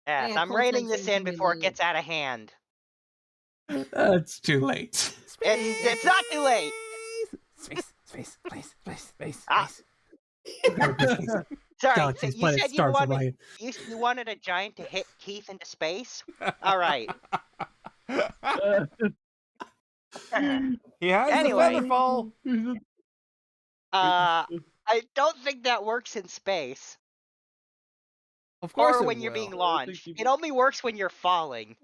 Yes, Yeah, I'm cold reining this sensory's in gonna be before it late. gets out of hand. It's too late. It's not too late. Space, Ah. Sorry, Galaxy's you planet said stars Orion. you wanted a giant to hit Keith into space? All right. He has Anyway. the feather fall. I don't think that works in space. Of course, Or when you're being launched. It only works when you're falling.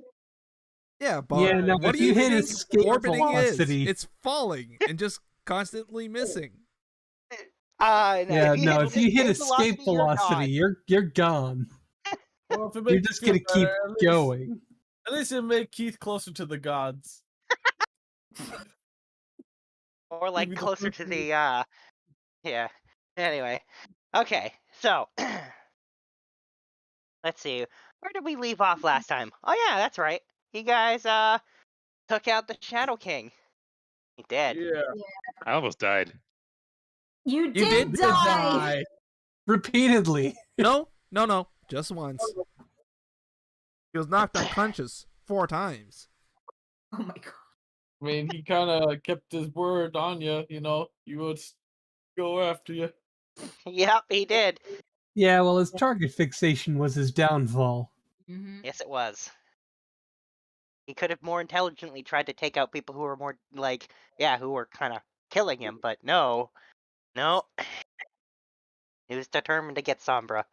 Yeah, but Yeah, no, what if do you you hit think escape orbiting velocity, is? It's falling and just constantly missing. No, yeah, if you hit escape escape velocity, you're gone. Well, if it You're makes just you gonna feel keep better, going. At least it'll make Keith closer to the gods. Or like Maybe the closer first to one. the yeah. Anyway. Okay, so let's see. Where did we leave off last time? Oh yeah, that's right. You guys took out the Shadow King. He did. Yeah. I almost died. You did did die! Repeatedly. No, just once. He was knocked unconscious 4 times. Oh my god. I mean, he kind of kept his word on you, you know. He would go after you. Yep, he did. Yeah, well, his target fixation was his downfall. Mm-hmm. Yes, it was. He could have more intelligently tried to take out people who were more, like, yeah, who were kind of killing him, but no. No. He was determined to get Sombra.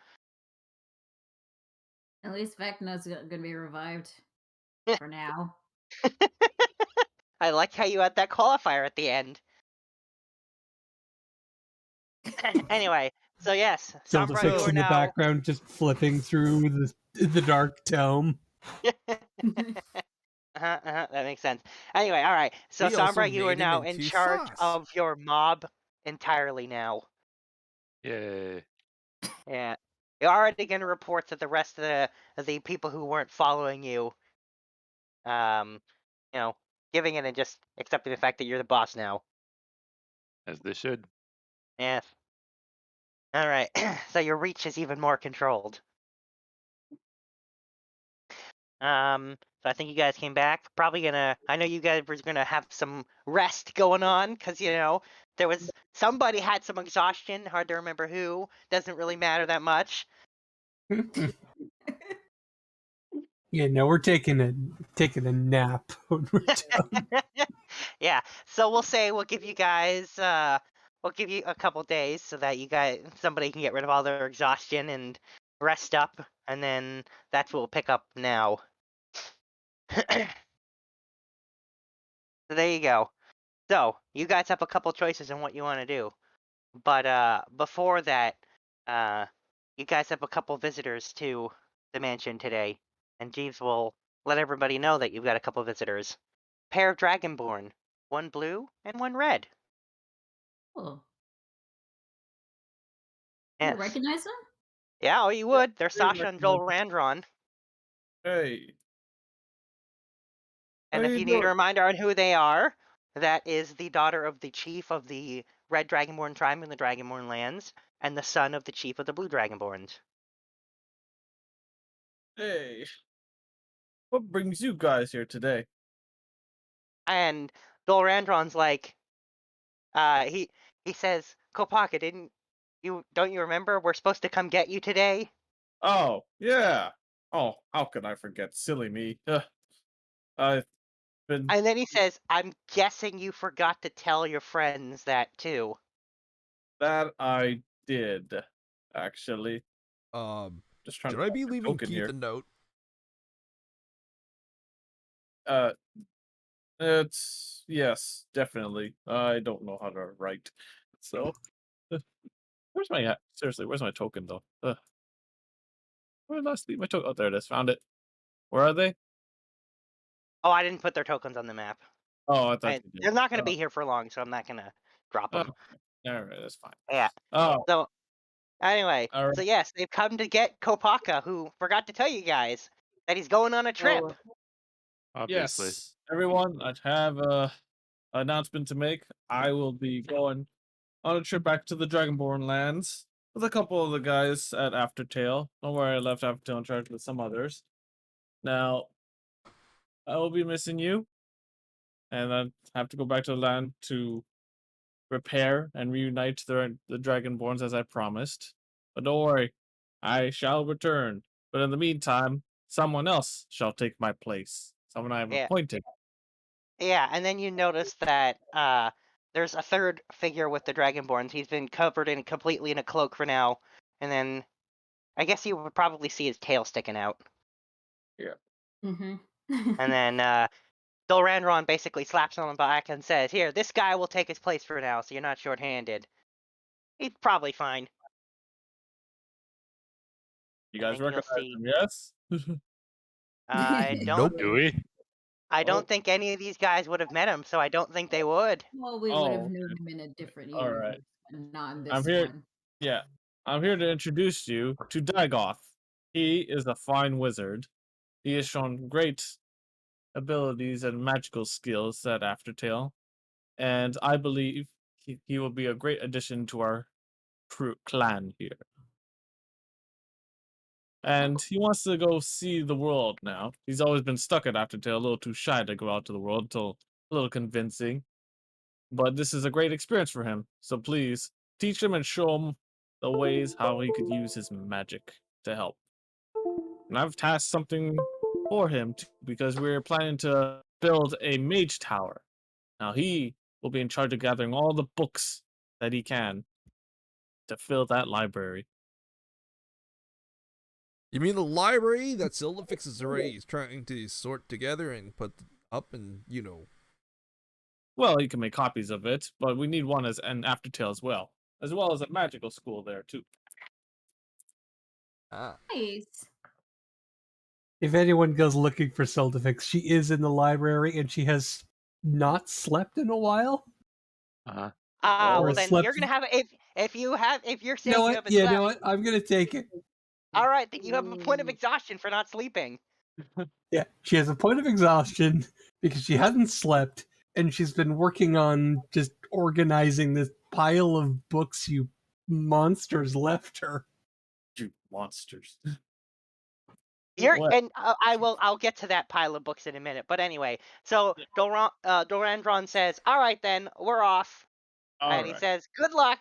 At least Vecna's gonna be revived. For now. I like how you had that qualifier at the end. Anyway, so yes, Zelda Sombra, 6 you are in the now... background, just flipping through the dark tome. That makes sense. Anyway, all right. So We also Sombra, you are made him now in into charge sauce. of your mob entirely now. Yay. Yeah. You're already going to report to the rest of the people who weren't following you. You know, giving it and just accepting the fact that you're the boss now. As they should. Yes. All right. So your reach is even more controlled. So I think you guys came back. Probably gonna. I know you guys were gonna have some rest going on because there was somebody had some exhaustion. Hard to remember who. Doesn't really matter that much. Yeah, no, we're taking a nap when we're done. Yeah. So we'll give you guys. We'll give you a couple days so that somebody can get rid of all their exhaustion and rest up, and then that's what we'll pick up now. So there you go. So you guys have a couple choices on what you want to do, but before that, you guys have a couple visitors to the mansion today, and Jeeves will let everybody know that you've got a couple visitors. Pair of Dragonborn, one blue and one red. Oh. Yes. You recognize them? Yeah, oh, you would. They're I Sasha and Joel recognize Randron. Hey. And How if you you need a doing? reminder on who they are, that is the daughter of the chief of the Red Dragonborn tribe in the Dragonborn lands, and the son of the chief of the Blue Dragonborns. Hey. What brings you guys here today? And Joel Randron's like, he says, Kopaka, don't you remember? We're supposed to come get you today. Oh, yeah. Oh, how could I forget? Silly me. I've been... And then he says, I'm guessing you forgot to tell your friends that too. That I did, actually. Just trying Should to I find be the leaving token Keith here. a note? It's... Yes, definitely. I don't know how to write. So... Where's my... Seriously, where's my token, though? Where did I leave my token? Oh, there it is. Found it. Where are they? Oh, I didn't put their tokens on the map. Oh, I thought you did. They're not going to be here for long, so I'm not going to drop them. Alright, that's fine. Yeah. Oh, So, anyway, All right. so yes, they've come to get Kopaka, who forgot to tell you guys that he's going on a trip. Obviously. yes. Everyone, I have a announcement to make. I will be going on a trip back to the Dragonborn lands. with a couple of the guys at Aftertail. Don't worry, I left Aftertail in charge with some others. Now, I will be missing you, and I have to go back to the land to repair and reunite the Dragonborns as I promised. But don't worry, I shall return. But in the meantime, someone else shall take my place. Someone I have Yeah. appointed. Yeah, and then you notice that there's a third figure with the Dragonborns. He's been covered in completely in a cloak for now, and then I guess you would probably see his tail sticking out. Mm-hmm. And then Dolrandron basically slaps him on the back and says, "Here, this guy will take his place for now, so you're not short-handed." He's probably fine. You I guys think you'll recognize see. him, yes? I don't. Nope. Do we? I don't Oh. think any of these guys would have met him, so I don't think they would. Well, we Oh, would have okay. known him in a different All universe, right. and not in this I'm here. one. Yeah, I'm here to introduce you to Dagoth. He is a fine wizard. He has shown great abilities and magical skills at Aftertail, and I believe he will be a great addition to our clan here. And he wants to go see the world now. He's always been stuck at Aftertail, a little too shy to go out to the world, until a little convincing. But this is a great experience for him, so please teach him and show him the ways how he could use his magic to help. And I've tasked something for him too, because we're planning to build a mage tower. Now he will be in charge of gathering all the books that he can to fill that library. You mean the library that Silvifix is already trying to sort together and put up and, Well, he can make copies of it, but we need one as an Aftertail as well as a magical school there too. Nice. If anyone goes looking for Soldafix, she is in the library and she has not slept in a while. Uh-huh. Ah, Or well then slept- you're gonna have if you're saying You know you what? haven't Yeah, you slept. know what? I'm gonna take it. All right, then you have a point of exhaustion for not sleeping. Yeah, she has a point of exhaustion because she hasn't slept and she's been working on just organizing this pile of books you monsters left her. You monsters. You're and I'll get to that pile of books in a minute. But anyway, so Dorandron says, "All right, then we're off," and he says, "Good luck.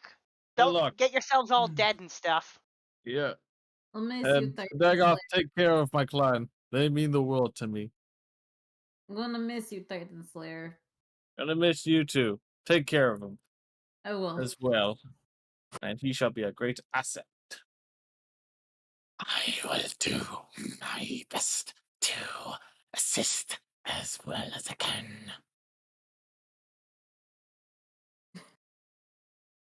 Don't luck. get yourselves all dead and stuff." Yeah. I'll miss you, And Titan Dagoth, Slayer. take care of my clan. They mean the world to me. I'm gonna miss you, Titan Slayer. Gonna miss you too. Take care of him I will. as well. And he shall be a great asset. I will do my best to assist as well as I can.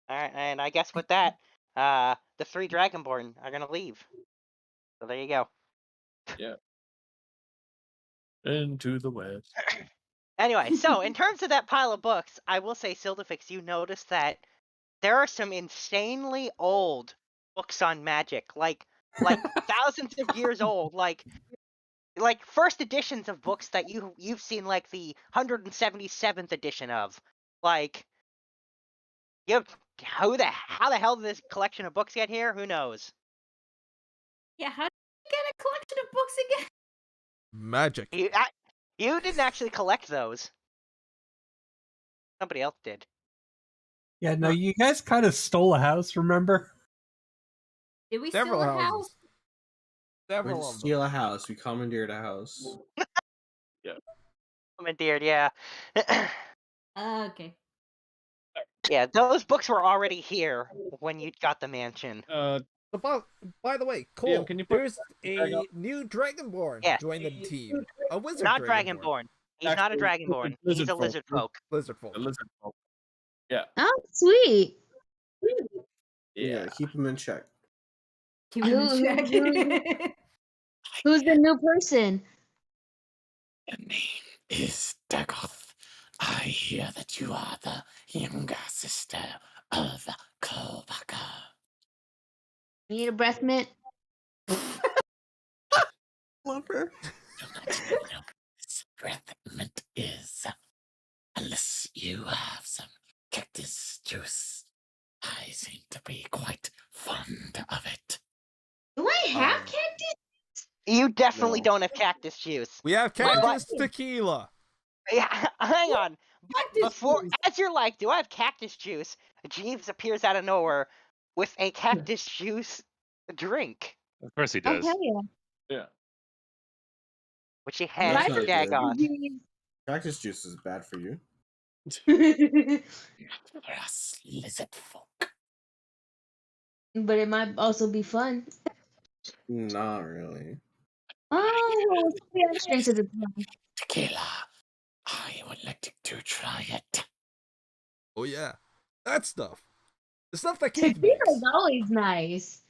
All right, and I guess with that, the three Dragonborn are gonna leave. So there you go. Into the west. Anyway, so in terms of that pile of books, I will say, Sildafix, you notice that there are some insanely old books on magic, like thousands of years old, like first editions of books that you've seen, like the 177th edition of, like how the hell did this collection of books get here? Who knows? Yeah, how did you get a collection of books again? magic. You didn't actually collect those. Somebody else did. Yeah, no, you guys kind of stole a house, remember? Did we Several steal a houses. house? We Several didn't of them. steal a house. We commandeered a house. Commandeered, yeah. Okay. Yeah, those books were already here when you got the mansion. So by the way, Cole, can you put there's a new Dragonborn Yeah. joined the team. A wizard Not Dragonborn. Dragonborn. He's not a Actually, Dragonborn. lizard He's a folk. lizard folk. Lizard folk. The lizard folk. Yeah. Oh, sweet. Yeah, keep him in check. Keep it in check. Who's the new person? Your name is Dagoth. I hear that you are the younger sister of Kolbaka. You need a breath mint? Love her. Do not even know what this breath mint is. Unless you have some cactus juice. I seem to be quite fond of it. Do I have Um, cactus? You definitely No. don't have cactus juice. We have But- cactus tequila. Yeah, hang on. But Cactus before, juice. as you're like, do I have cactus juice? Jeeves appears out of nowhere with a cactus juice drink, Of course he Oh, does. hell yeah. Yeah. which he That's hands not to good. Dagon. Cactus juice is bad for you. Not for us lizard folk. But it might also be fun. Not really. Oh, we have strength of the tongue. Tequila. I would like to try it. Oh yeah, that stuff. The stuff that Keith Tequila makes. is always nice.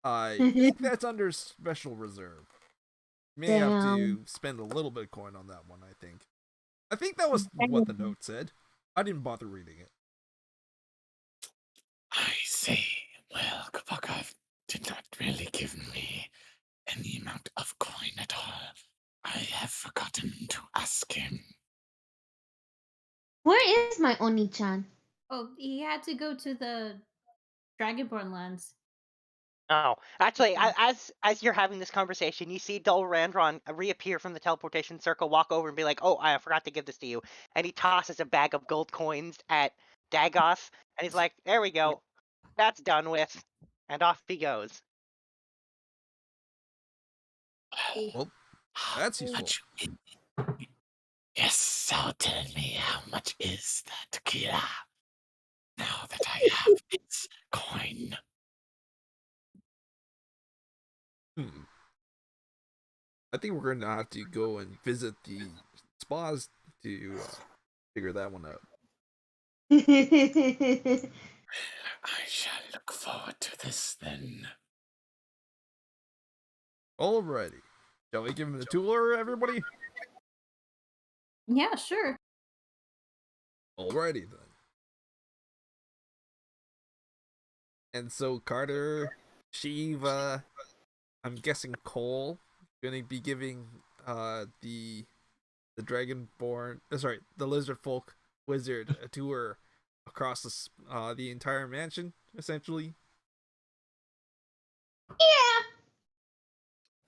I think that's under special reserve. May have to spend a little bit of coin on that one, I think. I think that was what the note said. I didn't bother reading it. I see. Well, Kabakov did not really give me any amount of coin at all. I have forgotten to ask him. Where is my Oni-chan? Oh, he had to go to the Dragonborn lands. Oh, actually, Yeah. as you're having this conversation, you see Dol Randron reappear from the teleportation circle, walk over and be like, "Oh, I forgot to give this to you," and he tosses a bag of gold coins at Dagoth, and he's like, "There we go, that's done with," and off he goes. Well, that's useful. Much yes, so tell me how much is the tequila? Now that I have its coin. I think we're gonna have to go and visit the spas to figure that one out. I shall look forward to this then. Alrighty. Shall we give him the tour, everybody? Yeah, sure. Alrighty then. And so Carter, Shiva, I'm guessing Cole, gonna be giving the Dragonborn, the Lizard Folk Wizard a tour across the entire mansion, essentially. Yeah.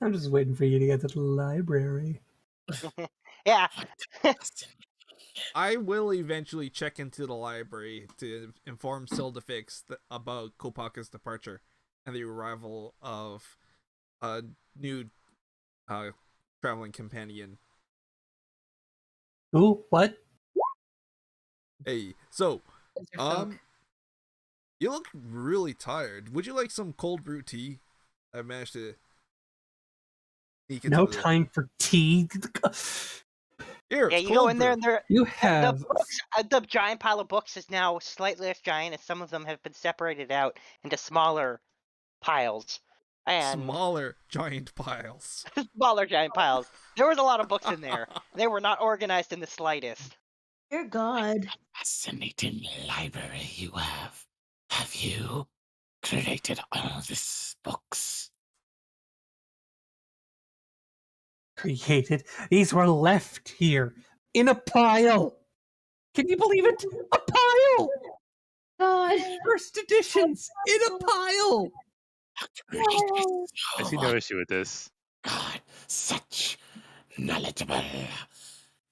I'm just waiting for you to get to the library. Yeah, I will eventually check into the library to inform Sildafix about Kopaka's departure and the arrival of a new traveling companion. Ooh, what? Hey, so Lizard folk. you look really tired. Would you like some cold brew tea? I managed to sneak into No the... time for tea. Here, yeah. it's You go cold in there, brew. and You the have books, the giant pile of books is now slightly less giant, as some of them have been separated out into smaller piles. And Smaller giant piles. smaller giant piles. There was a lot of books in there. They were not organized in the slightest. Dear God. Fascinating library you have. Have you created all these books? created. These were left here in a pile. Can you believe it? A pile. God. First editions in a pile. No. I see no issue with this. God, such knowledgeable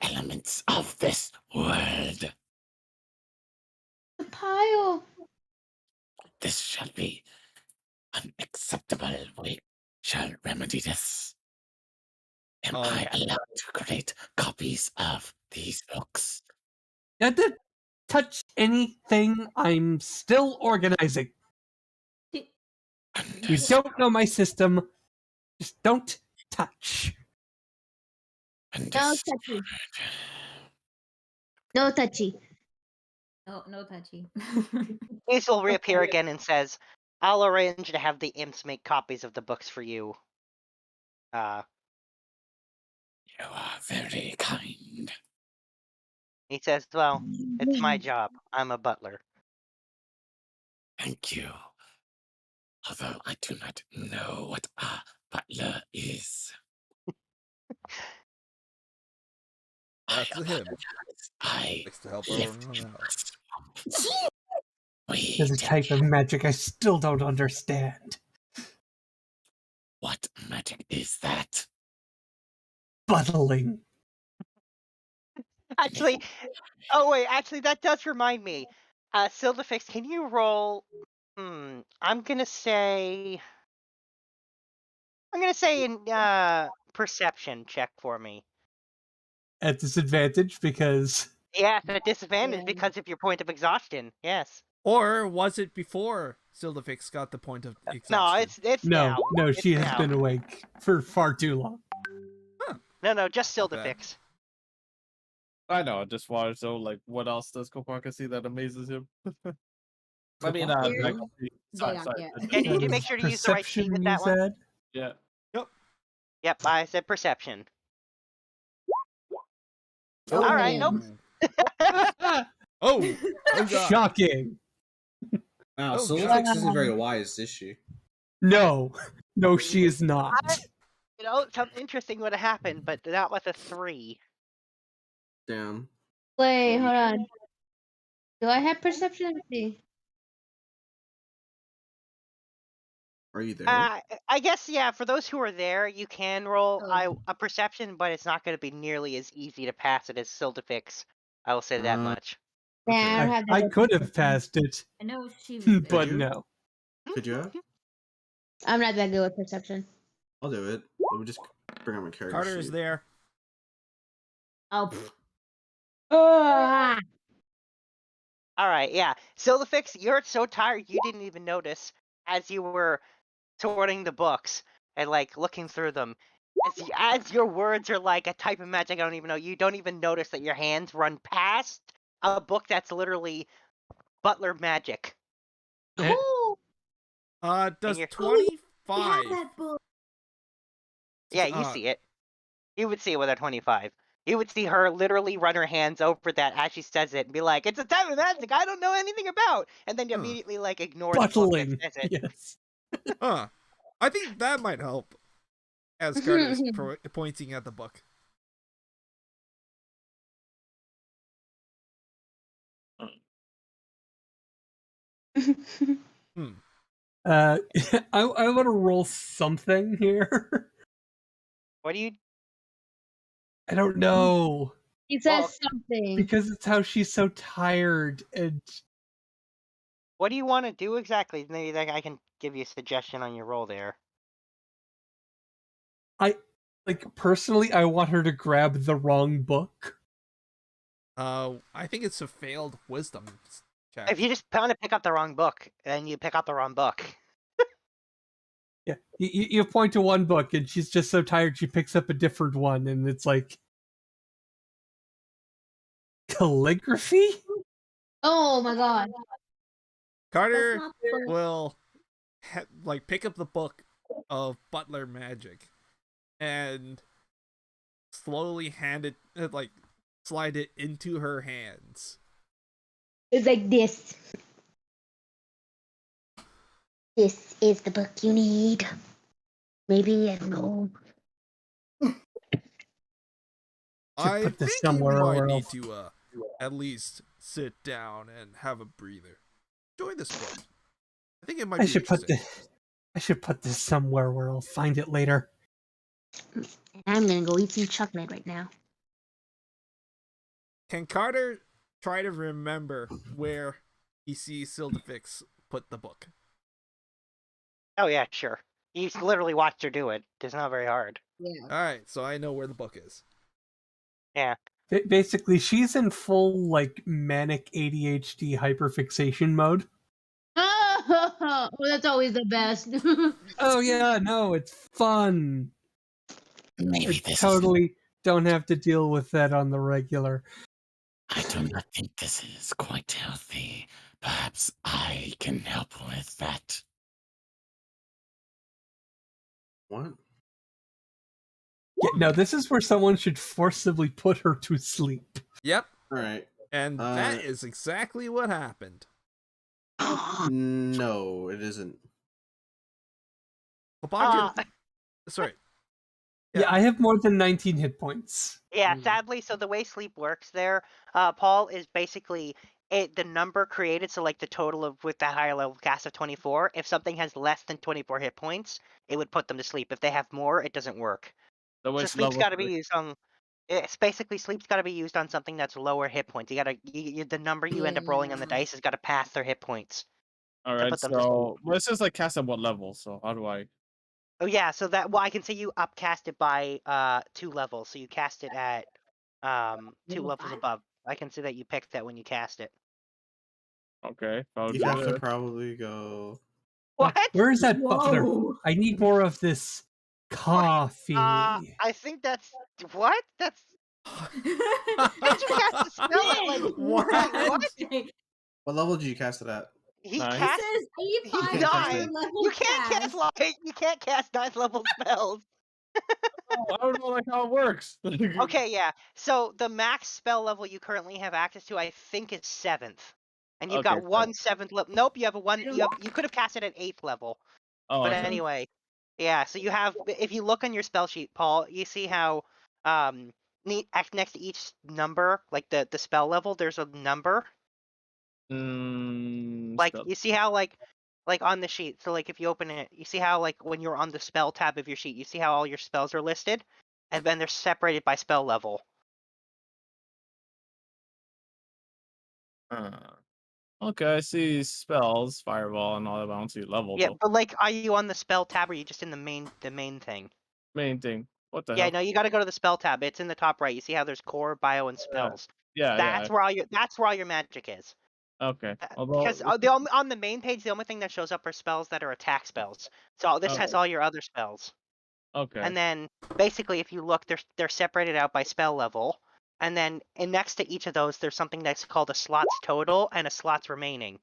elements of this world. The pile. This shall be unacceptable. We shall remedy this. Am I allowed to create copies of these books? Not to touch anything. I'm still organizing. You don't know my system. Just don't touch. No touchy. No touchy. No touchy. Ace will reappear again and says, "I'll arrange to have the imps make copies of the books for you." You are very kind. He says, "Well, it's my job. I'm a butler." Thank you. Although I do not know what a butler is. That's him. I Likes to help lived everyone in out. the swamp We There's a type of magic I still don't understand. What magic is that? Buttling. Actually, oh wait, actually that does remind me. Sildafix, can you roll? I'm gonna say in perception check for me. At disadvantage because Yes, at disadvantage Yeah. because of your point of exhaustion. Yes. Or was it before Sildafix got the point of exhaustion? No, it's now. no, It's she has now. been awake for far too long. No, just Not bad. Sildafix. I know. I just wanted to know, like, what else does Kopaka see that amazes him? I mean, Here- like, sorry, Yeah, sorry. yeah. Yeah, you do make sure to use the right sheet Perception, with you that one. said? Yeah. Yep, I said perception. Oh, All right, man. nope. Oh, oh God. Shocking. Wow, Oh, Silverfix God. isn't very wise, is she? No, she is not. You know, something interesting would have happened, but not with a 3. Damn. Wait, hold on. Do I have perception? Let's see. Are you there? I guess, yeah, for those who are there, you can roll Oh. a perception, but it's not going to be nearly as easy to pass it as Sildafix. I will say that much. Nah, Okay. I don't have that. I good could have perception. passed it, I know she was but you? no. Could you have? I'm not that good with perception. I'll do it. Let me just bring up my character Carter is sheet. there. Oh, pff. Ah! All right, yeah. Sildafix, you're so tired you didn't even notice as you were sorting the books and like looking through them. As your words are like a type of magic I don't even know, you don't even notice that your hands run past a book that's literally butler magic. Ooh! Does you're- We 25? have that book. Yeah, you see it. You would see it with a 25. You would see her literally run her hands over that as she says it and be like, "It's a type of magic I don't know anything about," and then immediately like ignore the book Buttling. that says it. Yes. Huh. I think that might help. As Carter is pointing at the book. I want to roll something here. What do you? I don't know He says Well, something. because it's how she's so tired and What do you want to do exactly? Maybe like, I can give you a suggestion on your roll there. personally I want her to grab the wrong book. I think it's a failed wisdom check. If you just want to pick up the wrong book, then you pick up the wrong book. Yeah, you point to one book and she's just so tired she picks up a different one and it's like calligraphy? Oh my god. Carter That's not the book. will pick up the book of Butler Magic and slowly hand it, slide it into her hands. It's like this. This is the book you need. Maybe, I don't know. I put this think you somewhere might or need else. to at least sit down and have a breather. Enjoy this book. I think it might I be should put interesting. I should put this somewhere where I'll find it later. I'm gonna go eat some chocolate right now. Can Carter try to remember where he sees Sildafix put the book? Oh yeah, sure. You literally watched her do it. It's not very hard. Yeah. Alright, so I know where the book is. Yeah. Basically, she's in full like manic ADHD hyperfixation mode. Oh, well, that's always the best. Oh yeah, no, it's fun. Maybe I this totally don't have to deal with that on the regular. I do not think this is quite healthy. Perhaps I can help with that. What? Yeah, no, this is where someone should forcibly put her to sleep. Yep, Alright. and that is exactly what happened. No, it isn't. Hopaka, sorry. Yeah, I have more than 19 hit points. Yeah, sadly, so the way sleep works there, Paul, is basically the number created, so like the total of with the higher level cast of 24, if something has less than 24 hit points, it would put them to sleep. If they have more, it doesn't work. So So which sleep's level? got to be used on. It's basically sleep's got to be used on something that's lower hit points. You gotta the number you end up rolling on the Yeah. dice has got to pass their hit points All to right. put them to sleep. So well, it says like cast at what level? So how do I? Oh yeah, so that I can say you upcast it by 2 levels. So you cast it at 2 Level levels 5? above. I can see that you picked that when you cast it. Okay. I'll You do have to it. probably go. What? Where is that butler? Whoa! I need more of this coffee. I think that's what? That's did you cast a spell at like What? what? What level did you cast it at? He Nice. It cast says he can't A5 cast higher it. level You can't cast cast. like you can't cast 9th level spells. Oh, I don't know like how it works. Okay, yeah. So the max spell level you currently have access to, I think, is 7th, and you've Okay, got one 7th level. Nope, you have a one. I don't- You could have cast it at 8th level, Oh, but okay. anyway, yeah. So you have. If you look on your spell sheet, Paul, you see how next to each number, like the spell level, there's a number. Like Spell. you see how like on the sheet. So like if you open it, you see how like when you're on the spell tab of your sheet, you see how all your spells are listed, and then they're separated by spell level. Okay, I see spells, fireball, and all that. But I don't see level Yeah, though. but like, are you on the spell tab, or are you just in the main thing? Main thing. What the Yeah, hell? no, you got to go to the spell tab. It's in the top right. You see how there's core, bio, and spells. Yeah, That's where all your magic is. Okay. Because Although on the main page, the only thing that shows up are spells that are attack spells. So this has Oh. all your other spells. Okay. And then basically, if you look, they're separated out by spell level. And then next to each of those, there's something that's called a slots total and a slots remaining.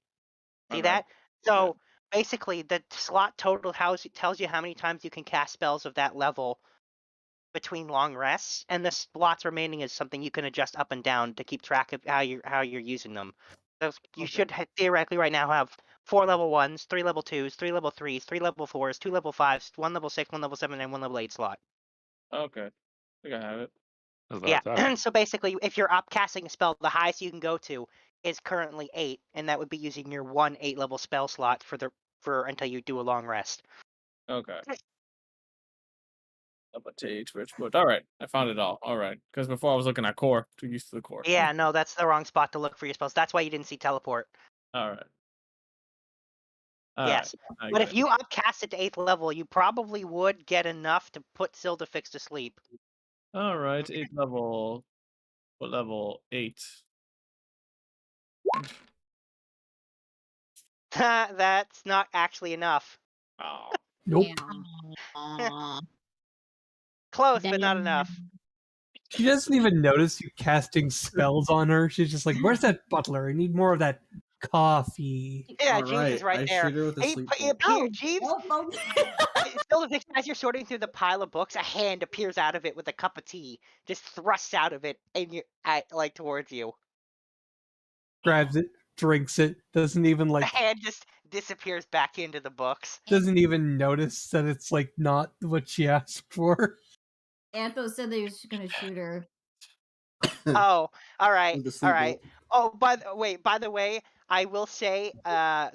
See Okay. that? So basically, the slot total tells you how many times you can cast spells of that level between long rests, and the slots remaining is something you can adjust up and down to keep track of how you're using them. So you should theoretically right now have 4 level 1s, 3 level 2s, 3 level 3s, 3 level 4s, 2 level 5s, 1 level 6, 1 level 7, and 1 level 8 slot. Okay. I think I have it. That's a lot of Yeah. talking. So basically, if you're upcasting a spell, the highest you can go to is currently 8, and that would be using your 1 8-level spell slot for until you do a long rest. Okay. Update, Richwood. All right, I found it all. All right, because before I was looking at core. Too used to the core. Yeah, no, that's the wrong spot to look for your spells. That's why you didn't see teleport. All right. Yes. I But got if you upcast it to 8th level, you probably would get enough to put Sildafix to sleep. All right, 8 level. What level? 8. That's not actually enough. Oh. Nope. Close, but not enough. She doesn't even notice you casting spells on her. She's just like, "Where's that butler? I need more of that coffee." Yeah, All Jeeves is right, right I there. shoot her with a He sleep bolt. appeared, Jeeves. Oh, Sildafix, as you're sorting through the pile of books, a hand appears out of it with a cup of tea, just thrusts out of it, and like towards you. Grabs it, drinks it, doesn't even The like, hand just disappears back into the books. doesn't even notice that it's like not what she asked for. Antho said they was gonna shoot her. Oh, all right, With the all sleep right. bolt. Oh, by the way, I will say,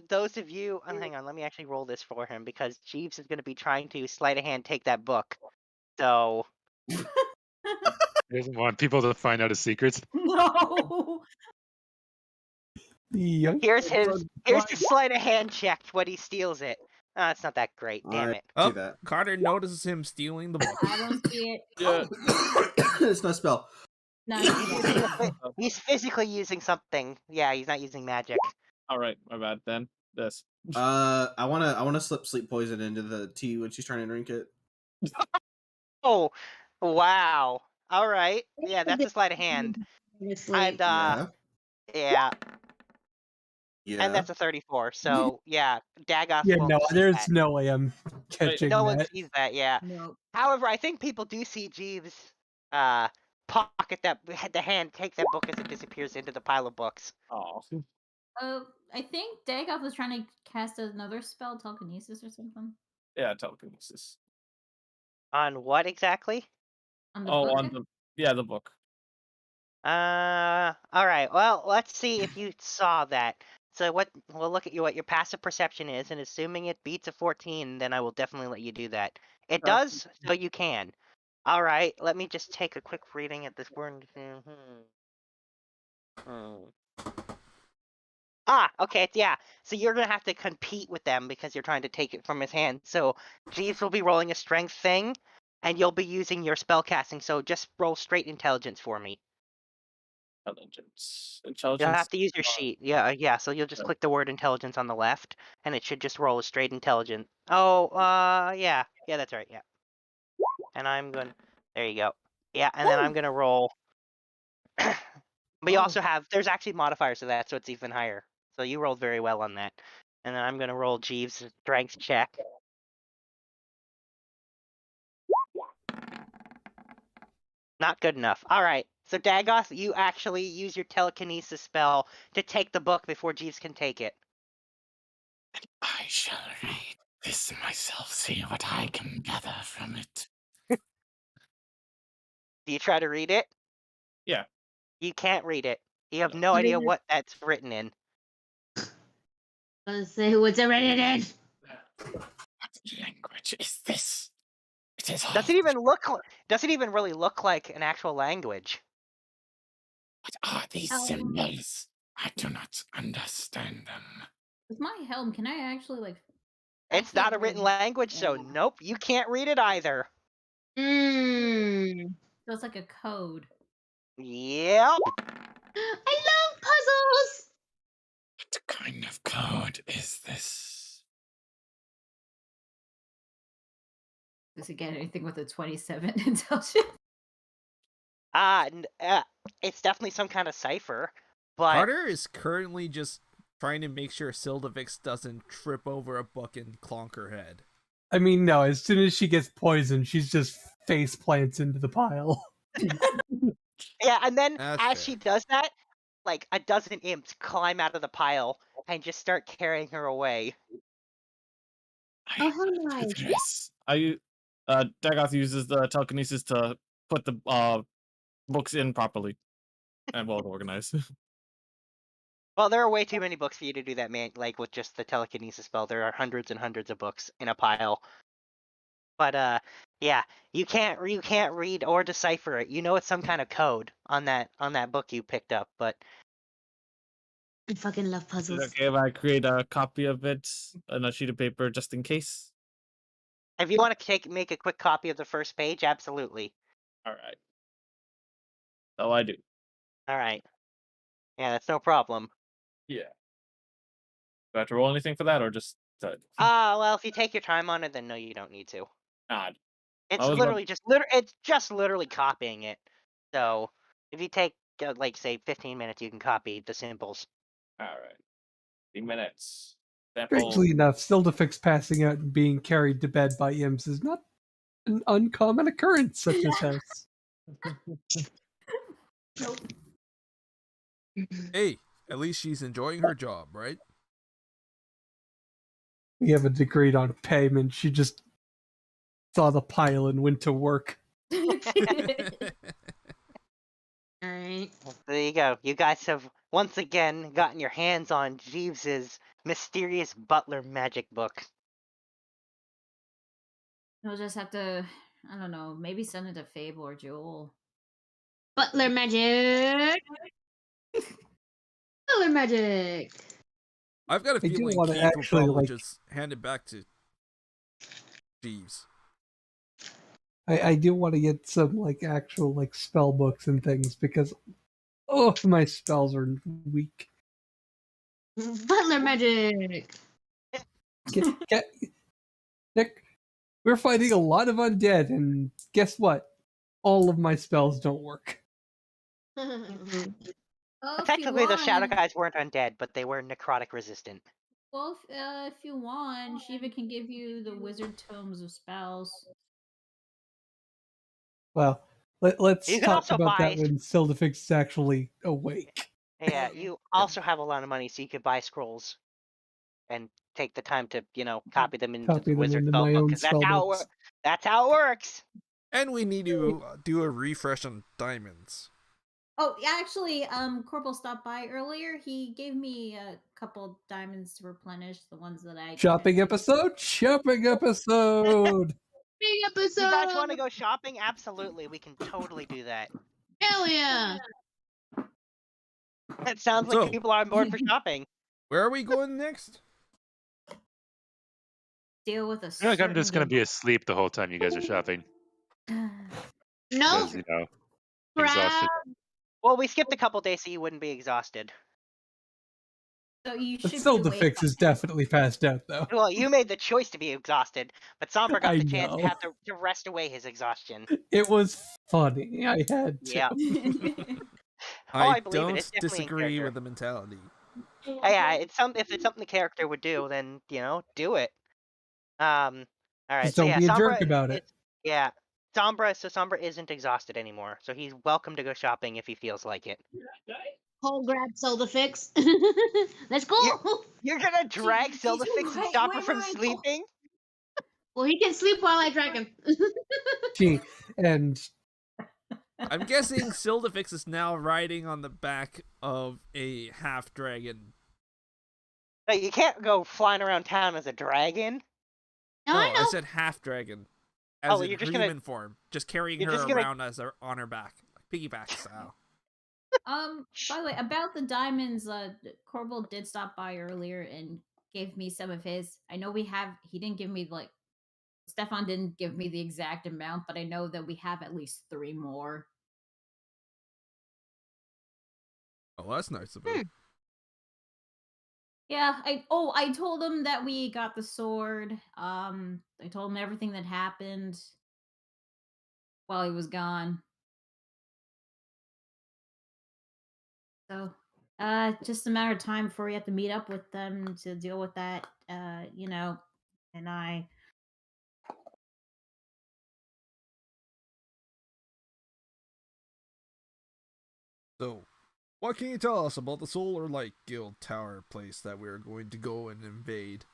those of you, hang on, let me actually roll this for him because Jeeves is going to be trying to sleight of hand take that book. So He doesn't want people to find out his secrets. No. The young here's the sleight of hand check when he steals it. Oh, it's not that great. Damn it. Oh. Oh, Do that. Carter notices him stealing the book. I don't see it. Yeah. It's not a spell. No, He's physically using something. Yeah, he's not using magic. All right, my bad. Then this. I wanna slip sleep poison into the tea when she's trying to drink it. Oh, wow. All right. Yeah, that's a sleight of hand. And Yeah. yeah, Yeah. and that's a 34. So yeah, Dagoth Yeah, won't no, see there's that. no way I'm catching No one that. sees that. Yeah. no. However, I think people do see Jeeves pocket the hand, take that book as it disappears into the pile of books. Oh. I think Dagoth was trying to cast another spell, telekinesis or something. Yeah, telekinesis. On what exactly? On the Oh, book. on the the book. All right. Well, let's see if you saw that. So we'll look at what your passive perception is, and assuming it beats a 14, then I will definitely let you do that. It does, so you can. All right. Let me just take a quick reading at this word. Ah, okay, yeah. So you're gonna have to compete with them because you're trying to take it from his hand. So Jeeves will be rolling a strength thing, and you'll be using your spell casting. So just roll straight intelligence for me. Intelligence. You'll Intelligence. have to use your sheet. Yeah, yeah. So you'll just click the word intelligence on the left, and it should just roll a straight intelligence. Oh, yeah, that's right. Yeah. And I'm gonna. There you go. Yeah, and then I'm gonna roll. But you also have. There's actually modifiers to that, so it's even higher. So you rolled very well on that. And then I'm gonna roll Jeeves' strength check. Not good enough. All right. So Dagoth, you actually use your telekinesis spell to take the book before Jeeves can take it. I shall read this myself, see what I can gather from it. Do you try to read it? Yeah. You can't read it. You have no idea what that's written in. Let's say what's it written in. What language is this? It is Doesn't even really look like an actual language. What are these symbols? I do not understand them. With my helm, can I actually like? It's not a written language, so nope, you can't read it either. Mmm. So it's like a code. Yep. I love puzzles. What kind of code is this? Does it get anything with a 27 intelligence? It's definitely some kind of cipher, but Carter is currently just trying to make sure Sildavix doesn't trip over a book and clonk her head. I mean, no, as soon as she gets poisoned, she's just face plants into the pile. yeah, and then That's as fair. she does that, like a dozen imps climb out of the pile and just start carrying her away. Oh, how nice. Yes. Dagoth uses the telekinesis to put the books in properly and well organized. Well, there are way too many books for you to do that, man. Like with just the telekinesis spell, there are hundreds and hundreds of books in a pile. But yeah, you can't read or decipher it. You know it's some kind of code on that book you picked up, but I fucking love Is it puzzles. okay if I create a copy of it on a sheet of paper just in case? if you want to make a quick copy of the first page, absolutely. All right. Oh, I do. All right. Yeah, that's no problem. Yeah. Do I have to roll anything for that, or just? Well, if you take your time on it, then no, you don't need to. Odd. It's I was literally it's just literally copying it. So if you take like say 15 minutes, you can copy the symbols. All right. 15 minutes. Sample. Strangely enough, Sildafix passing out and being carried to bed by imps is not an uncommon occurrence at this house. Nope. Hey, at least she's enjoying her job, right? We haven't agreed on payment. She just saw the pile and went to work. Alright. There you go. You guys have once again gotten your hands on Jeeves's mysterious butler magic book. We'll just have to, I don't know, maybe send it to Fable or Jewel. Butler magic. Butler magic. I've got a I do feeling wanna Keith will actually, probably like- just hand it back to Jeeves. I do want to get some like actual like spell books and things because my spells are weak. Butler magic. Nick, we're fighting a lot of undead, and guess what? All of my spells don't work. Oh, if Technically, you the shadow want, guys weren't undead, but they were necrotic resistant. well, if you want, Shiva can give you the wizard tomes of spells. Well, let's You can talk also about that buy- when Sildafix is actually awake. Yeah, you also have a lot of money, so you could buy scrolls and take the time to, copy them into Copy the them wizard into spell my book, own 'cause that's how it spellbooks. that's how it works. And we need to do a refresh on diamonds. Oh, yeah, actually, Corporal stopped by earlier. He gave me a couple diamonds to replenish the ones that I Shopping episode? Shopping episode! Big You episode. guys want to go shopping? Absolutely, we can totally do that. Hell yeah. It sounds like So- people are on board for shopping. Where are we going next? deal with a I feel like I'm just gonna certain be asleep the whole time you guys are shopping. No. Because, you know, exhausted. Well, we skipped a couple days so you wouldn't be exhausted. So you But should still, be the awake fix by is definitely passed out, though. Well, you made the choice to be exhausted, but Sombra got I the chance to know. have to rest away his exhaustion. It was funny. I had to. Yeah. then. I I believe it. don't It's definitely in disagree character. with the mentality. Yeah, if it's something the character would do, then do it. All right. Just So don't yeah, be a Sombra, jerk about it. Yeah, Sombra isn't exhausted anymore, so he's welcome to go shopping if he feels like it. Whole grab soda fix. Let's go. You're gonna drag Silda Fix and wait, stop her wait, from wait, go. sleeping? Well, he can sleep while I drag him. Gee, and I'm guessing Sildafix is now riding on the back of a half dragon. No, you can't go flying around town as a dragon. No, No, I know. I said half dragon. As Oh, in you're just human gonna- form. Just carrying you're her just gonna- around as her, on her back. Like piggyback style. By the way, about the diamonds, Corporal did stop by earlier and gave me some of his. I know he didn't give me Stefan didn't give me the exact amount, but I know that we have at least 3 more. Oh, that's nice of him. Yeah, I told him that we got the sword. I told him everything that happened while he was gone. So, just a matter of time before we have to meet up with them to deal with that. And I. So, what can you tell us about the Solar Light Guild Tower place that we're going to go and invade?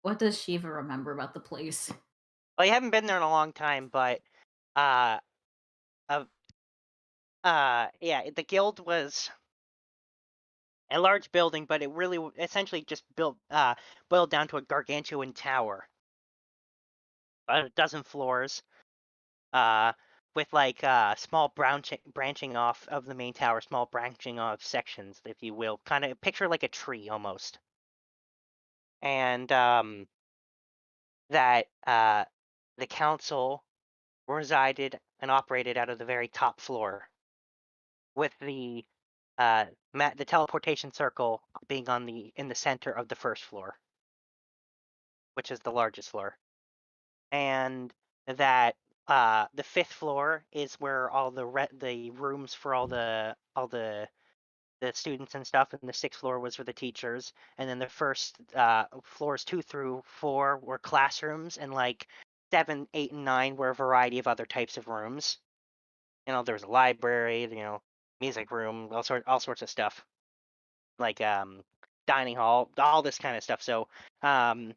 What does Shiva remember about the place? Well, you haven't been there in a long time, but yeah, the guild was a large building, but it really essentially just boiled down to a gargantuan tower, about a dozen floors, with small branching off of the main tower, small branching off sections, if you will, kind of picture like a tree almost, and that the council resided and operated out of the very top floor, with the teleportation circle being in the center of the first floor, which is the largest floor, and that the 5th floor is where all the rooms for all the students and stuff, and the 6th floor was for the teachers, and then the first floors 2 through 4 were classrooms, and 7, 8, and 9 were a variety of other types of rooms. There was a library, music room, all sorts of stuff, like dining hall, all this kind of stuff. So, and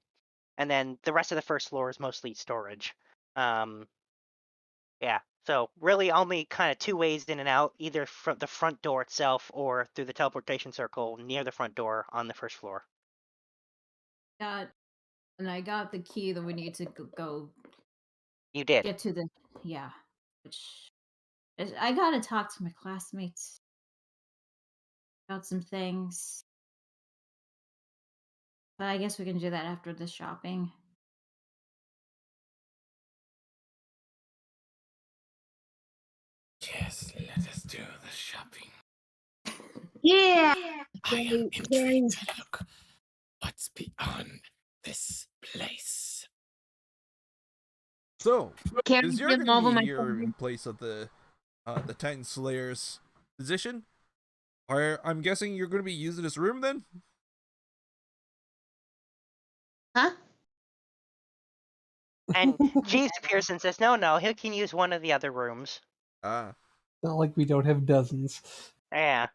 then the rest of the first floor is mostly storage. Yeah. So really, only kind of 2 ways in and out, either from the front door itself or through the teleportation circle near the front door on the first floor. And I got the key that we need to go You did. get to which I gotta talk to my classmates about some things. But I guess we can do that after the shopping. Yes, let us do the shopping. Yeah. I am intrigued to look what's beyond this place. So, Carry is your them going over to my be here shoulder. in place of the Titan Slayer's position? Or I'm guessing you're going to be using this room then? Huh? And Jeeves appears and says, no, he can use one of the other rooms. Ah. not like we don't have dozens. Yeah.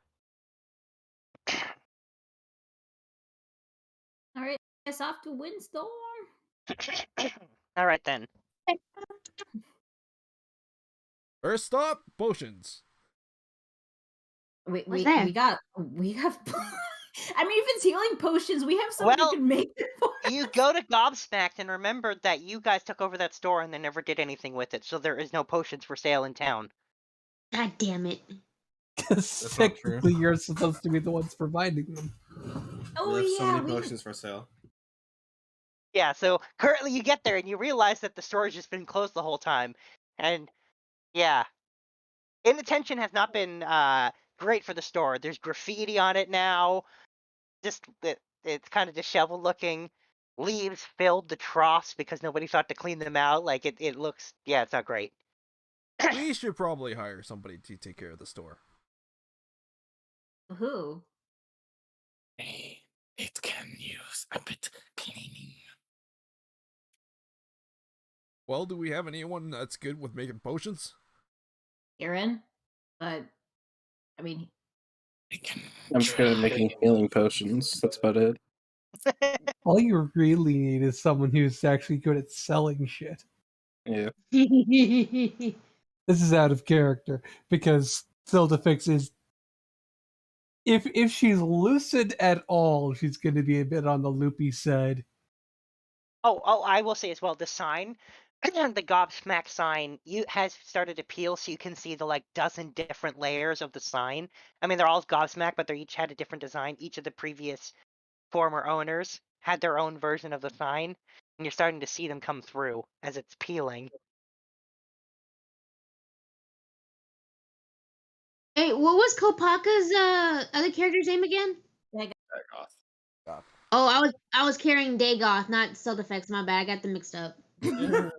All right, it's off to Windstorm. All right then. First stop, potions. We there? have. I mean, if it's healing potions, we have someone Well, who can make it for You us. go to Gobsmacked and remember that you guys took over that store and they never did anything with it, so there is no potions for sale in town. God damn it. Because That's not true. technically you're supposed to be the ones providing them. Oh There's so yeah, many we potions for sale. Yeah, so currently you get there and you realize that the store's just been closed the whole time. And yeah. Inattention has not been great for the store. There's graffiti on it now. Just it's kind of disheveled looking. Leaves filled the troughs because nobody thought to clean them out. Like it looks, yeah, it's not great. We should probably hire somebody to take care of the store. who? Hey, it can use a bit cleaning. Well, do we have anyone that's good with making potions? Aaron, but I mean, I'm just good at making healing potions. That's about it. All you really need is someone who's actually good at selling shit. Yeah. This is out of character because Fix is if she's lucid at all, she's going to be a bit on the loopy side. Oh, I will say as well, the sign, the Gobsmack sign, has started to peel, so you can see the like dozen different layers of the sign. I mean, they're all Gobsmack, but they each had a different design. Each of the previous former owners had their own version of the sign, and you're starting to see them come through as it's peeling. Hey, what was Kopaka's other character's name again? Oh, I was carrying Dagoth, not Stealth Effects. My bad. I got them mixed up. That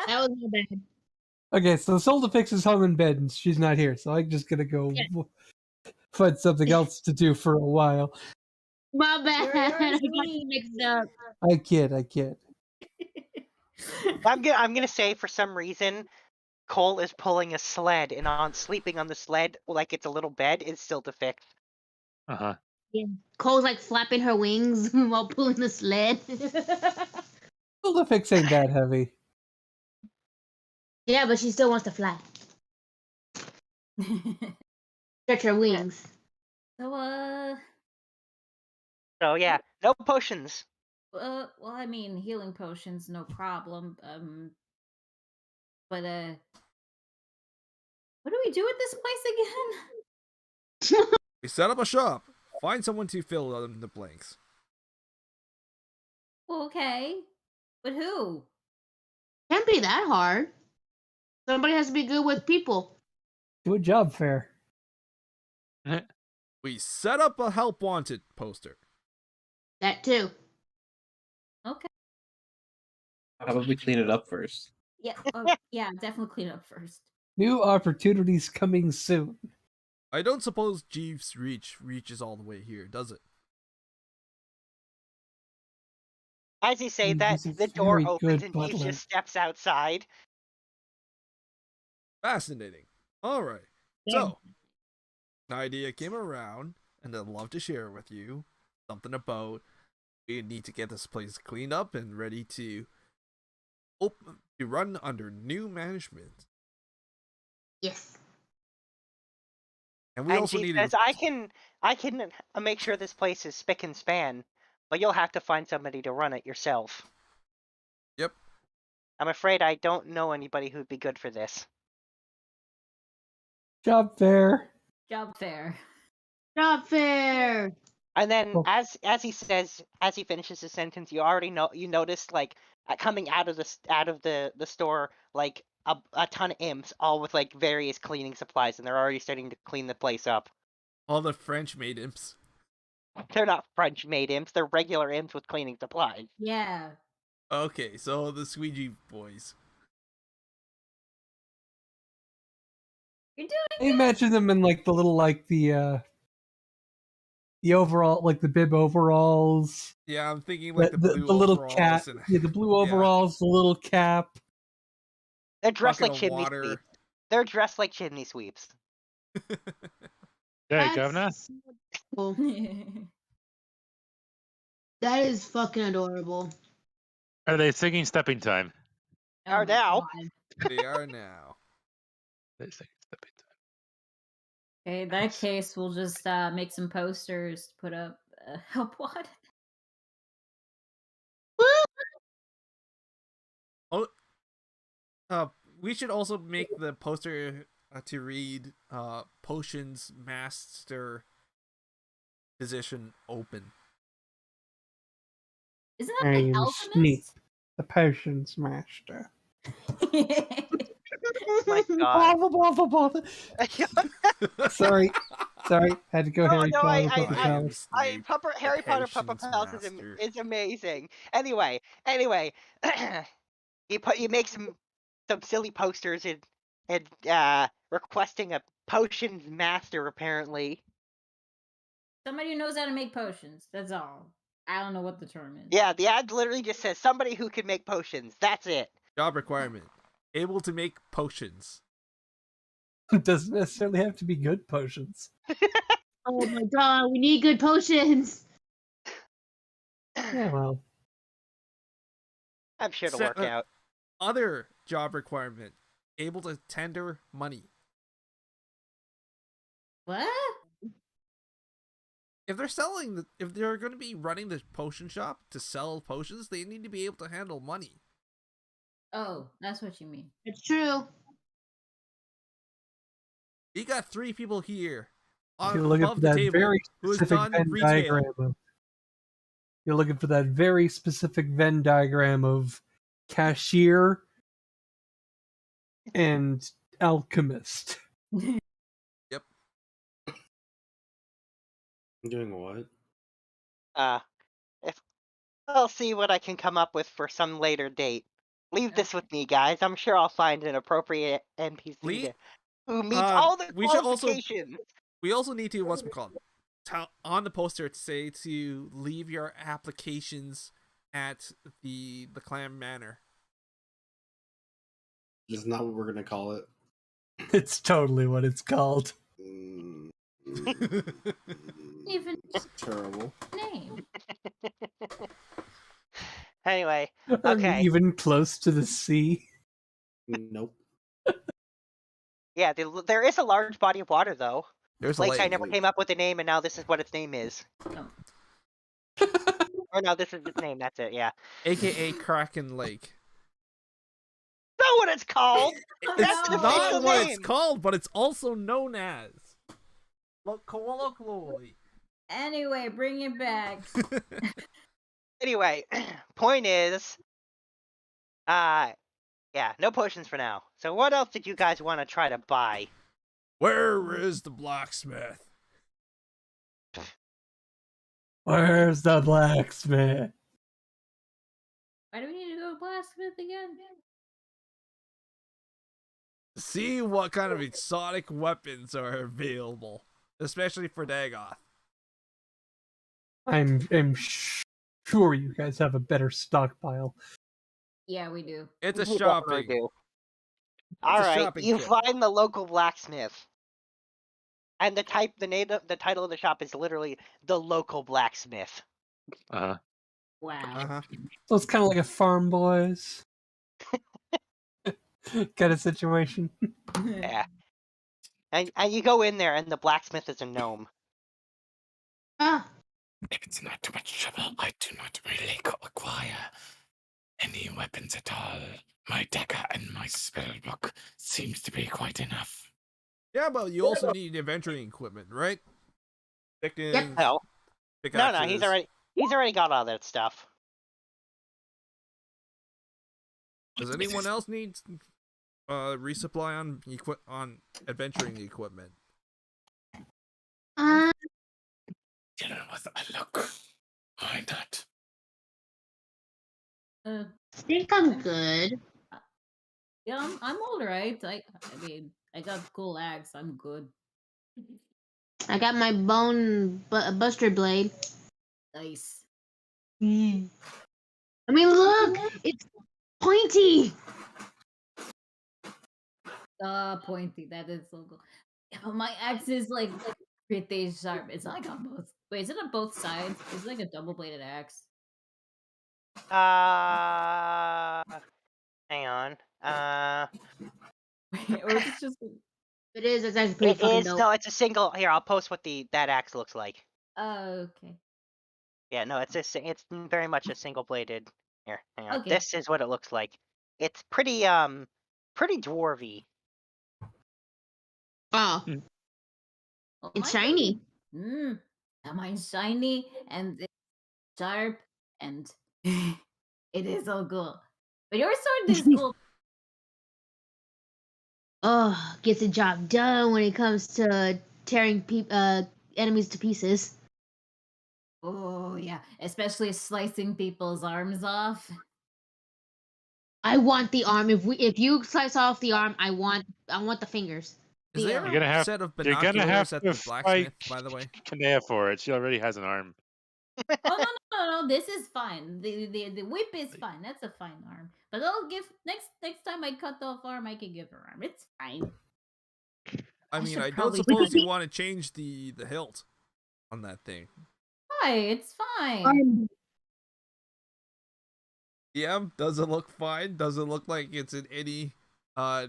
was my bad. Okay, so Fix is home in bed and she's not here, so I'm just gonna go Yeah. find something else to do for a while. My bad. You're I got sweet. them mixed up. I kid. I'm gonna say for some reason, Cole is pulling a sled, and sleeping on the sled like it's a little bed is still to fix. Uh-huh. Yeah. Cole's like flapping her wings while pulling the sled. Fix ain't that heavy. Yeah, but she still wants to fly. Stretch her wings. So So yeah, no potions. well, I mean, healing potions, no problem. But what do we do with this place again? We set up a shop. Find someone to fill in the blanks. Well, okay, but who? Can't be that hard. Somebody has to be good with people. Do a job fair. We set up a help wanted poster. That too. Okay. How about we clean it up first? Yeah. Oh, yeah. Definitely clean it up first. New opportunities coming soon. I don't suppose Jeeves' reaches all the way here, does it? As you say that, He's a the door very opens good and Jeeves butler. just steps outside. Fascinating. Alright. Yeah. So, an idea came around, and I'd love to share with you. Something about we need to get this place cleaned up and ready to run under new management. Yes. And we And also she need says, I can make sure this place is spick and span, but you'll have to find somebody to run it yourself. Yep. I'm afraid I don't know anybody who'd be good for this. Job fair. Job fair. Job fair. And then, Oh. as he says, as he finishes his sentence, you noticed like coming out of the store like a ton of imps, all with like various cleaning supplies, and they're already starting to clean the place up. all the French made imps. They're not French made imps; they're regular imps with cleaning supplies. Yeah. Okay, so the Squeegee boys. You're doing I imagine them in like the little the overall, like the bib overalls. Yeah, I'm thinking like the blue little overalls cap. and Yeah, the blue overalls, the little cap. They're dressed bucket like of chimney water. sweeps. They're dressed like chimney sweeps. Hey, Governor. so cool. That is fucking adorable. Are they singing Stepping Time? Oh Are my now. God. They are now. Okay, in that case, we'll just make some posters to put up. Help what? We should also make the poster to read "Potions Master Position Open." Isn't I that the am Sneak, alchemist? the potions master. My Blah, God. blah, blah, blah, blah. Sorry, had to go Oh Harry no, Potter, Puppet I am Palace. Snape, Harry the Potter Puppet Potions Palace Master. is amazing. Anyway, you make some silly posters and requesting a potions master apparently. Somebody who knows how to make potions. That's all. I don't know what the term is. Yeah, the ad literally just says somebody who can make potions. That's it. Job requirement: able to make potions. It doesn't necessarily have to be good potions. Oh my god, we need good potions. Yeah, well, I'm sure it'll work out. Other job requirement: able to tender money. What? If they're going to be running the potion shop to sell potions, they need to be able to handle money. Oh, that's what you mean. It's true. You got 3 people here you're looking for above the that table very who has specific done Venn retail. diagram of. You're looking for that very specific Venn diagram of cashier and alchemist. Yep. Doing what? If I'll see what I can come up with for some later date. Leave this with me, guys. I'm sure I'll find an appropriate NPC who meets all the qualifications. We also need to on the poster to say to leave your applications at the CLAM Manor. It's not what we're gonna call it. It's totally what it's called. Even terrible name. Anyway, Are we okay. even close to the sea? Nope. Yeah, there is a large body of water though. There's a Lake lake. I never came up with a name, and now this is what its name is. Or no, this is its name. That's it. Yeah. AKA Kraken Lake. Know what it's called? It's not what it's called, but it's also known as. Colloquially. Anyway, bring it back. Anyway, point is, yeah, no potions for now. So what else did you guys want to try to buy? Where is the blacksmith? Where's the blacksmith? Why do we need to go to blacksmith again? See what kind of exotic weapons are available, especially for Dagoth. I'm sure you guys have a better stockpile. Yeah, we do. It's a We shopping. definitely do. All right, you find the local blacksmith, and the title of the shop is literally the local blacksmith. Uh-huh. Wow. So it's kind of like a farm boys kind of situation. Yeah. And you go in there, and the blacksmith is a gnome. If it's not too much trouble, I do not really acquire any weapons at all. My dagger and my spellbook seems to be quite enough. Yeah, but you also need adventuring equipment, right? Pickings, No, pickaxes. he's already got all that stuff. Does anyone else need resupply on adventuring equipment? You know, with a look, why not? I think I'm good. Yeah, I'm all right. I mean, I got cool axe. I'm good. I got my bone buster blade. Nice. I mean, look, it's pointy. Pointy. That is so cool. Yeah, but my axe is like pretty sharp. It's like on both. Wait, is it on both sides? It's like a double-bladed axe. Hang on. Wait, or is it just? It is. It's actually pretty It fucking is. dope. No, it's a single. Here, I'll post what that axe looks like. Oh, okay. Yeah, no, it's very much a single bladed. Here, hang on. Okay. This is what it looks like. It's pretty pretty dwarvy. Oh, Oh, it's mine shiny. Mine's shiny and it's sharp and it is so cool. But your sword is cool. Oh, gets the job done when it comes to tearing enemies to pieces. Oh yeah, especially slicing people's arms off. I want the arm. If you slice off the arm, I want the fingers. Is there You're gonna a have set of you're gonna have binoculars at to the blacksmith, fight by the way? Kanea for it. She already has an arm. Oh no, this is fine. The whip is fine. That's a fine arm. But I'll give next time I cut off arm, I can give her arm. It's fine. I mean, should I don't probably suppose take you want to change the hilt on that thing. Why? It's fine. Yeah, does it look fine? Does it look like it's in any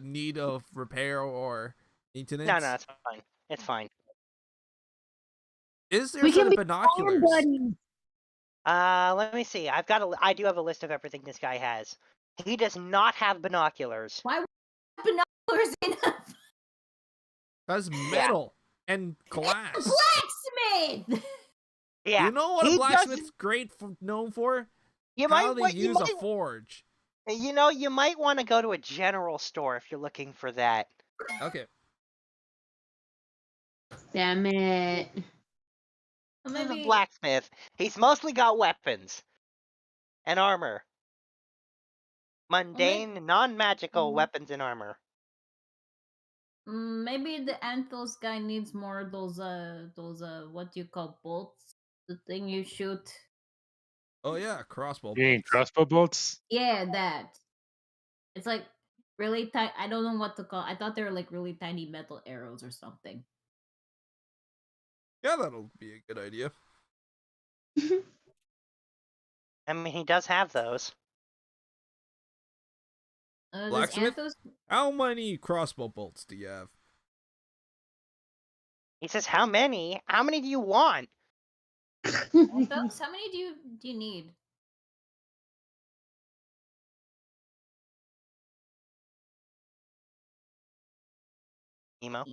need of repair or maintenance? No, it's fine. It's fine. Is there a set of binoculars? Let me see. I do have a list of everything this guy has. He does not have binoculars. Why would binoculars in a That's metal and glass. blacksmith? Yeah. You know what a he blacksmith's known for? You How might they use a forge. You know, you might want to go to a general store if you're looking for that. Okay. Damn it. Well, This is a maybe blacksmith. He's mostly got weapons and armor. Mundane, non-magical weapons and armor. maybe the Anthos guy needs more of those what do you call bolts? The thing you shoot. Oh yeah, crossbow. You mean crossbow bolts? Yeah, that. It's like really tight. I don't know what to call. I thought they were like really tiny metal arrows or something. Yeah, that'll be a good idea. I mean, he does have those. Does Blacksmith? Anthos? How many crossbow bolts do you have? He says, "How many? How many do you want?" Anthos, how many do you need? Emo.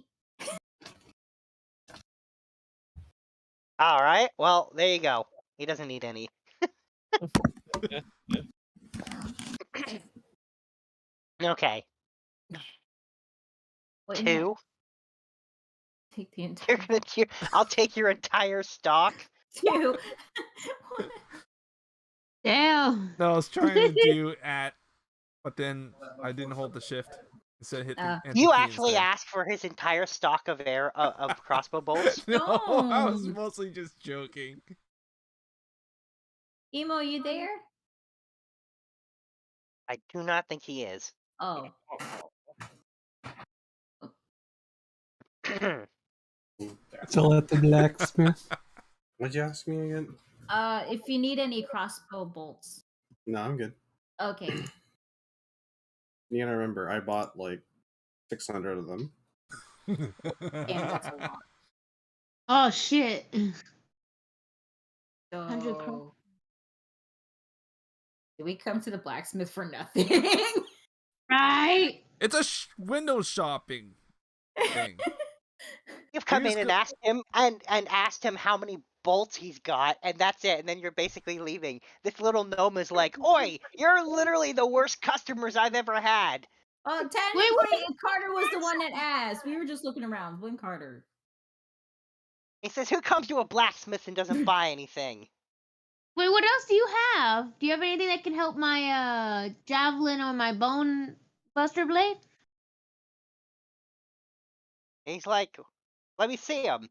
All right. Well, there you go. He doesn't need any. Okay. What, 2. Take the entire. I'll take your entire stock. 2. Damn. No, I was trying to do at, but then I didn't hold the shift. Instead, hit the You key actually instead. asked for his entire stock of of crossbow bolts. No, I was No. mostly just joking. Emo, you there? I do not think he is. Oh. Still at the blacksmith. What'd you ask me again? If you need any crossbow bolts. No, I'm good. Okay. You gotta remember, I bought like 600 of them. Damn, that's a lot. Oh shit. 100 Did we come to the blacksmith for nothing? Right? It's a window shopping thing. You've come in and asked him and asked him how many bolts he's got, and that's it. And then you're basically leaving. This little gnome is like, "Oi, you're literally the worst customers I've ever had." Technically, Carter was the one that asked. We were just looking around. Blame Carter. He says, "Who comes to a blacksmith and doesn't buy anything?" Wait, what else do you have? Do you have anything that can help my javelin or my bone buster blade? He's like, "Let me see him."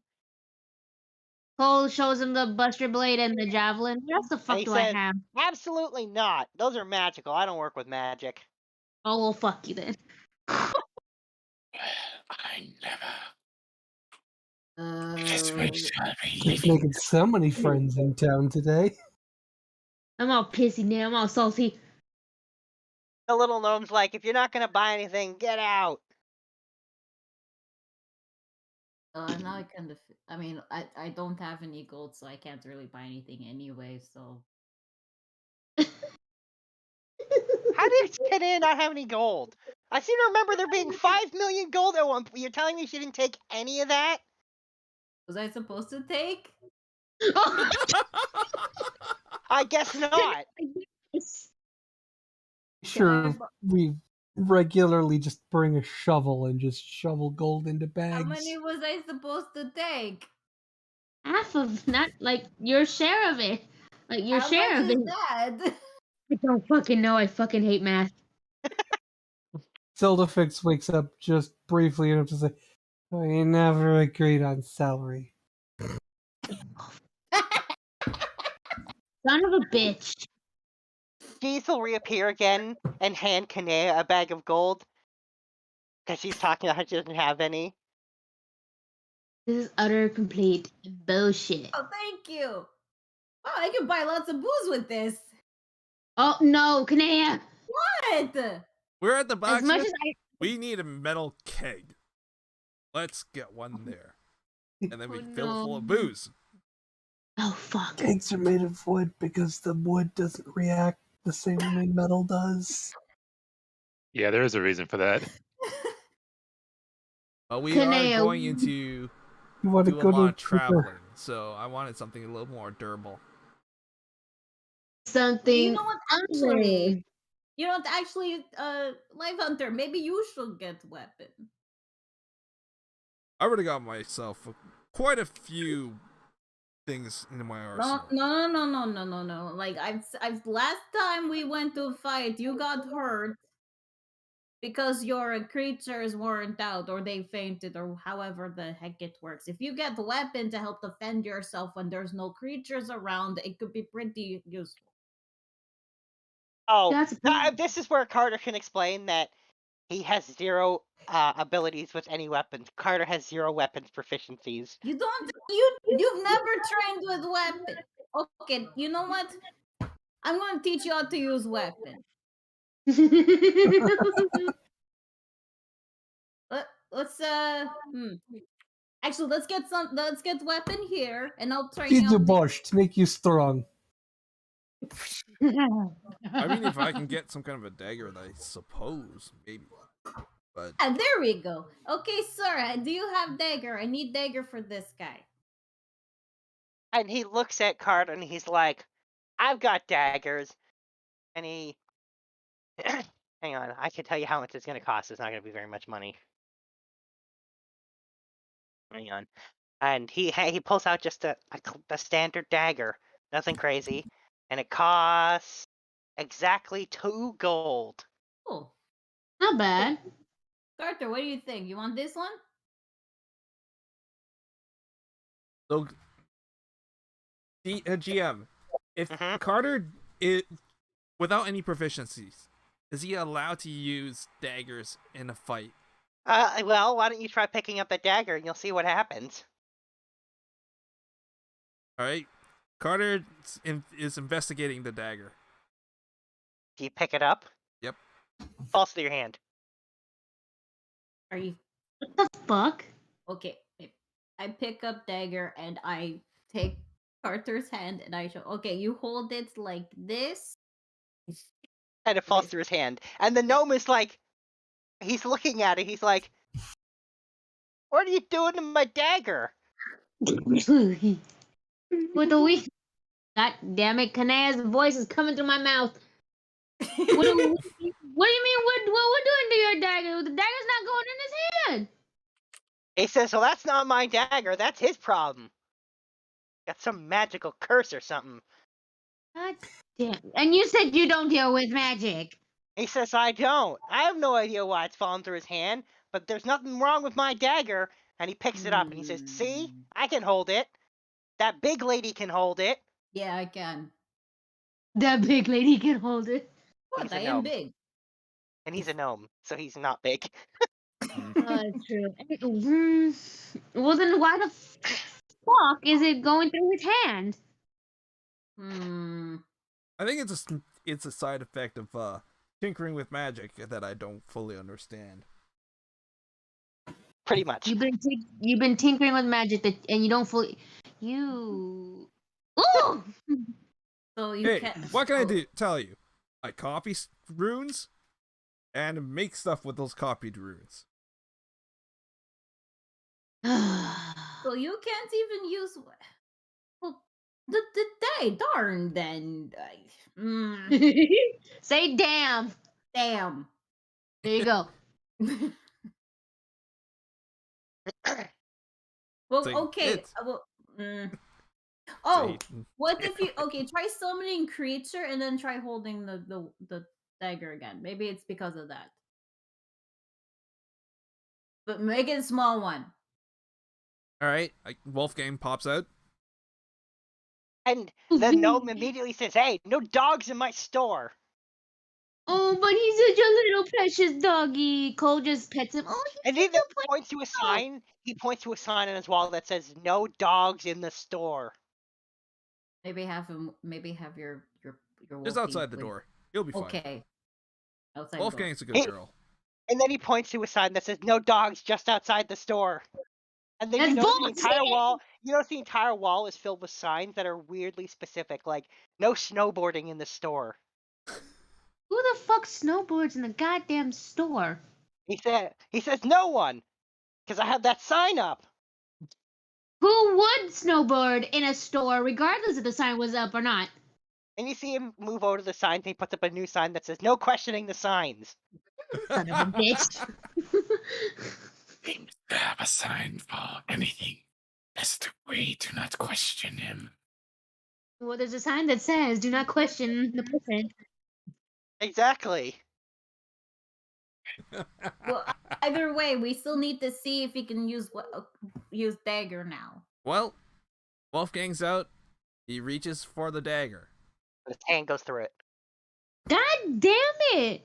Cole shows him the buster blade and the javelin. What else the And fuck he do says, I have? "Absolutely not. Those are magical. I don't work with magic." Oh well, fuck you then. I never. This way shall be He's living. making so many friends in town today. I'm all pissy now. I'm all salty. The little gnome's like, "If you're not gonna buy anything, get out." Now I kind of. I mean, I don't have any gold, so I can't really buy anything anyway. So How did Kanea not have any gold? I seem to remember there being 5 million gold at one point. You're telling me she didn't take any of that? was I supposed to take? I guess not. Sure, we regularly just bring a shovel and just shovel gold into bags. How many was I supposed to take? Half of, not like your share of it. Like your How share much of is it. that? I don't fucking know. I fucking hate math. Zildafix wakes up just briefly enough to say, "We never agreed on salary." Son of a bitch. Keith will reappear again and hand Kanea a bag of gold. Because she's talking about how she doesn't have any. This is utter complete bullshit. Oh, thank you. Oh, I can buy lots of booze with this. Oh no, Kanea. What? We're at the As much blacksmith. as I We need a metal keg. Let's get one there. And then we Oh, fill it full no. of booze. Oh fuck. Kegs are made of wood because the wood doesn't react the same way metal does. Yeah, there is a reason for that. We Kanea, are going into You want to do a go lot to of traveling, so I wanted something a little more durable. something. You know what? Actually, Life Hunter, maybe you should get weapon. I already got myself quite a few things in my arsenal. No. Like I've last time we went to fight, you got hurt because your creatures weren't out or they fainted or however the heck it works. If you get the weapon to help defend yourself when there's no creatures around, it could be pretty useful. Oh, That's this is where Carter can explain that he has 0 abilities with any weapons. Carter has 0 weapons proficiencies. You've never trained with weapon. Okay, you know what? I'm gonna teach you how to use weapon. Let's Actually, let's get weapon here, and I'll train Feed you. the On bush to make you strong. I mean, if I can get some kind of a dagger, I suppose, maybe. But there we go. Okay, sir, do you have dagger? I need dagger for this guy. And he looks at Carter and he's like, I've got daggers. And he... Hang on, I can tell you how much it's going to cost. It's not going to be very much money. Hang on. And he pulls out just a standard dagger. Nothing crazy. And it costs exactly 2 gold. Oh, Not bad. Carter, what do you think? You want this one? so, GM, if Carter without any proficiencies, is he allowed to use daggers in a fight? Well, why don't you try picking up that dagger and you'll see what happens. Alright. Carter is investigating the dagger. Do you pick it up? Yep. Falls to your hand. Are you... What the fuck? Okay, I pick up dagger and I take Carter's hand and I show, okay, you hold it like this. And it falls through his hand. And the gnome is like, he's looking at it, he's like, what are you doing to my dagger? With the weak. God damn it, Kanea's voice is coming through my mouth. What do you mean? What we're doing to your dagger? The dagger's not going in his hand. He says, well, that's not my dagger, that's his problem. Got some magical curse or something. God damn. And you said you don't deal with magic. He says, I don't. I have no idea why it's fallen through his hand, but there's nothing wrong with my dagger. And he picks it up and he says, see, I can hold it. That big lady can hold it. Yeah, I can. That big lady can hold it. He's I a am gnome. big. And he's a gnome, so he's not big. True. Well, then why the fuck is it going through his hand? I think it's a side effect of tinkering with magic that I don't fully understand. Pretty much. You've been tinkering with magic and you don't fully you. Ooh! So you Hey, can't. what can I do? Tell you, I copy runes and make stuff with those copied runes. So you can't even use. Well, the day, darn. Then, Say damn. damn. There you go. Well, Say okay. it. Oh, Say- what if you try summoning creature and then try holding the dagger again? Maybe it's because of that. But make it a small one. All right, Wolfgang pops out. And the gnome immediately says, "Hey, no dogs in my store." Oh, but he's such a little precious doggy. Cole just pets him. Oh, he's And such he a precious points to a dog. sign. He points to a sign on his wall that says, "No dogs in the store." Maybe have him. Maybe have your Just wolfie outside the with- door. You'll be fine. Okay. Outside Wolfgang's a good Hey. girl. And then he points to a sign that says, "No dogs just outside the store." And then That's you notice the bullshit! entire wall. You notice the entire wall is filled with signs that are weirdly specific, like "No snowboarding in the store." Who the fuck snowboards in the goddamn store? He says no one, because I have that sign up. Who would snowboard in a store regardless if the sign was up or not? And you see him move over to the signs, and he puts up a new sign that says, "No questioning the signs." Son of a bitch. Seems to have a sign for anything. Lest we do not question him. Well, there's a sign that says, do not question the person. Exactly. Well, either way, we still need to see if he can use dagger now. Well, Wolfgang's out. He reaches for the dagger. His hand goes through it. God damn it!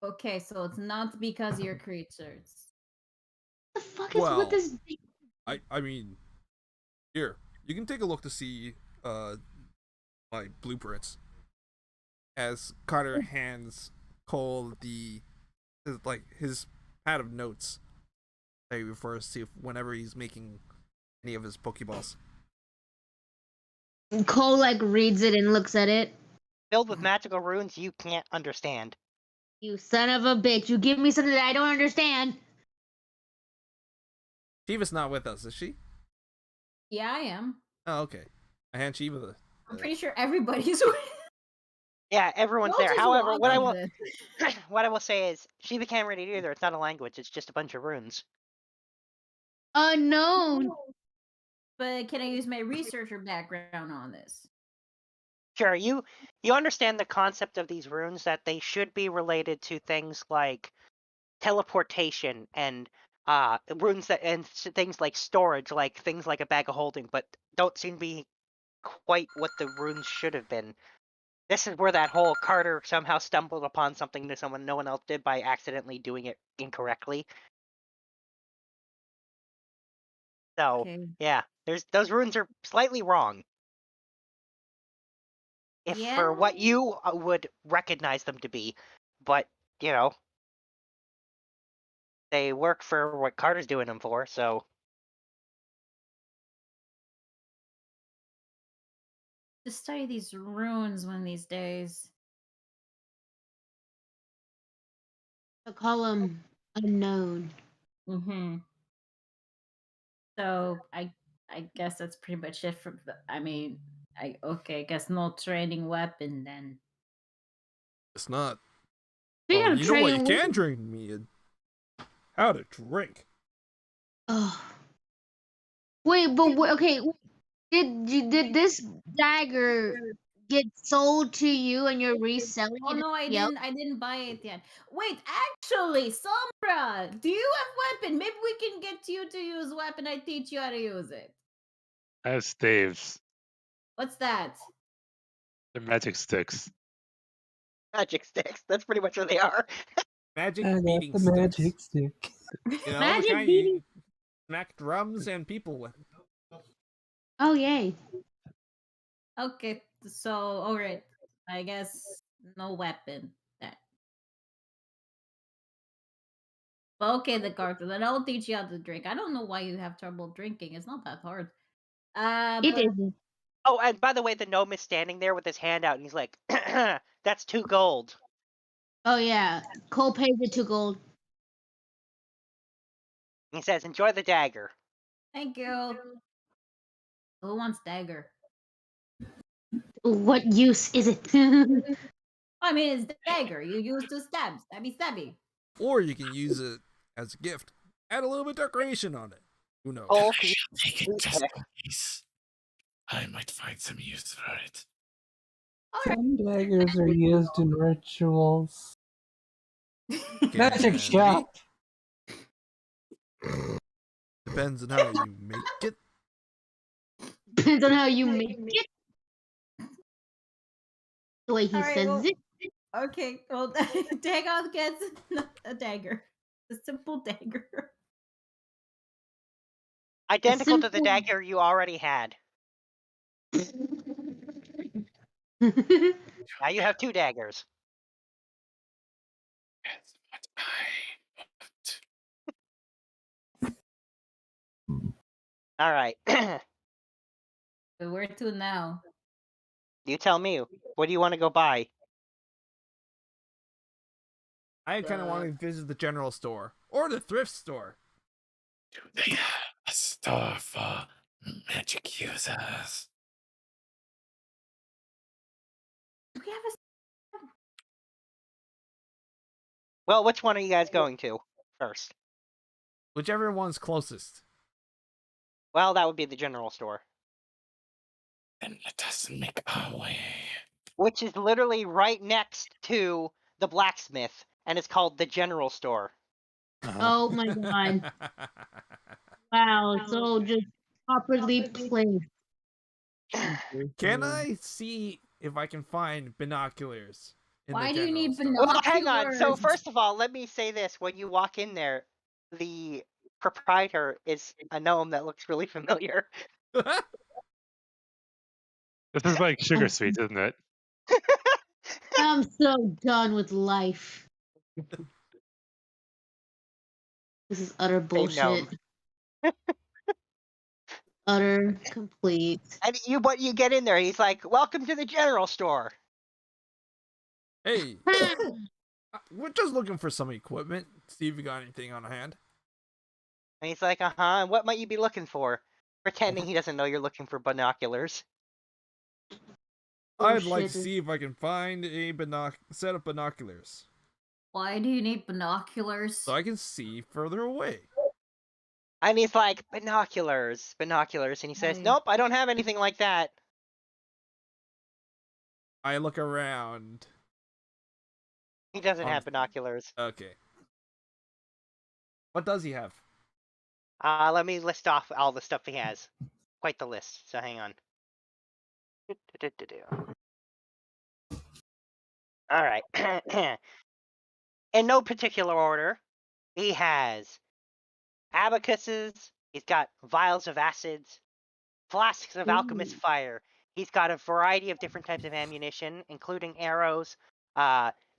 Okay, so it's not because you're creatures. What the fuck is Well, with this? I mean, here, you can take a look to see my blueprints. As Carter hands Cole his pad of notes that he refers to whenever he's making any of his Pokeballs. Cole like reads it and looks at it. Filled with magical runes you can't understand. You son of a bitch! You give me something that I don't understand. Shiva's not with us, is she? Yeah, I am. Oh, okay. I hand Shiva the. I'm pretty sure everybody's. Yeah, everyone's We'll there. just However, log what I on will then. what I will say is Shiva can't read it either. It's not a language. It's just a bunch of runes. Unknown. But can I use my researcher background on this? Sure, you understand the concept of these runes, that they should be related to things like teleportation and runes things like storage, like things like a bag of holding, but don't seem to be quite what the runes should have been. This is where that whole Carter somehow stumbled upon something that no one else did by accidentally doing it incorrectly. So Okay. yeah, those runes are slightly wrong. If for what you would recognize them to be, but you know, they work for what Carter's doing them for. So To study these runes one of these days. I call him unknown. Mm-hmm. So I guess that's pretty much it for I guess no training weapon then. It's not. Speaking Oh, of you know what you training can train me in? How to drink. Oh. Wait, but okay. Did this dagger get sold to you and you're reselling Oh it? no, I didn't buy it yet. Wait, actually, Sombra, do you have weapon? Maybe we can get you to use weapon. I teach you how to use it. I have staves. What's that? They're magic sticks. magic sticks. That's pretty much what they are. Magic I got beating the sticks. magic stick. You know, Magic the kind beating- you smack drums and people with. Oh yay. Okay, so alright. I guess no weapon. Well, okay, the Carter. Then I'll teach you how to drink. I don't know why you have trouble drinking. It's not that hard. It But isn't. Oh, and by the way, the gnome is standing there with his hand out, and he's like, "That's 2 gold." Oh yeah, Cole pays it 2 gold. He says, "Enjoy the dagger." thank you. Who wants dagger? What use is it? I mean, it's dagger. You use to stab, stabby. Or you can use it as a gift. Add a little bit of decoration on it. Who knows? Oh, I shall take it just in case. I might find some use for it. Some daggers are used in rituals. Magic Can shop. Depends on how you make it. Depends on how you make it. The way he All right, says well- it. Okay, well, Dagon gets a dagger. A simple dagger. Identical to the simple- dagger you already had. Now you have 2 daggers. That's what I want. All right. But where to now? You tell me. What do you want to go buy? I kind of want to visit the general store or the thrift store. Do they have a store for magic users? Do we have a Well, which one are you guys going to first? Whichever one's closest. Well, that would be the general store, Then let us make our way. which is literally right next to the blacksmith, and it's called the general store. Oh my god. Wow, so just properly placed. Can I see if I can find binoculars? In Why the do you general need store? Well, hang on. So Binoculars. first of all, let me say this: when you walk in there, the proprietor is a gnome that looks really familiar. This is like sugar sweets, isn't it? I'm so done with life. This is utter bullshit. Utter complete. And you get in there, he's like, "Welcome to the general store." Hey, we're just looking for some equipment. See if you got anything on hand. And he's like, "And what might you be looking for?" Pretending he doesn't know you're looking for binoculars. I'd like to Bullshit. see if I can find a set of binoculars Why do you need binoculars? so I can see further away. And he's like, binoculars. And he says, Hey. "Nope, I don't have anything like that." I look around. He doesn't have binoculars. Okay. What does he have? Let me list off all the stuff he has. Quite the list, so hang on. Alright. In no particular order, he has abacuses, he's got vials of acids, flasks of alchemist fire. He's got a variety of different types of ammunition, including arrows,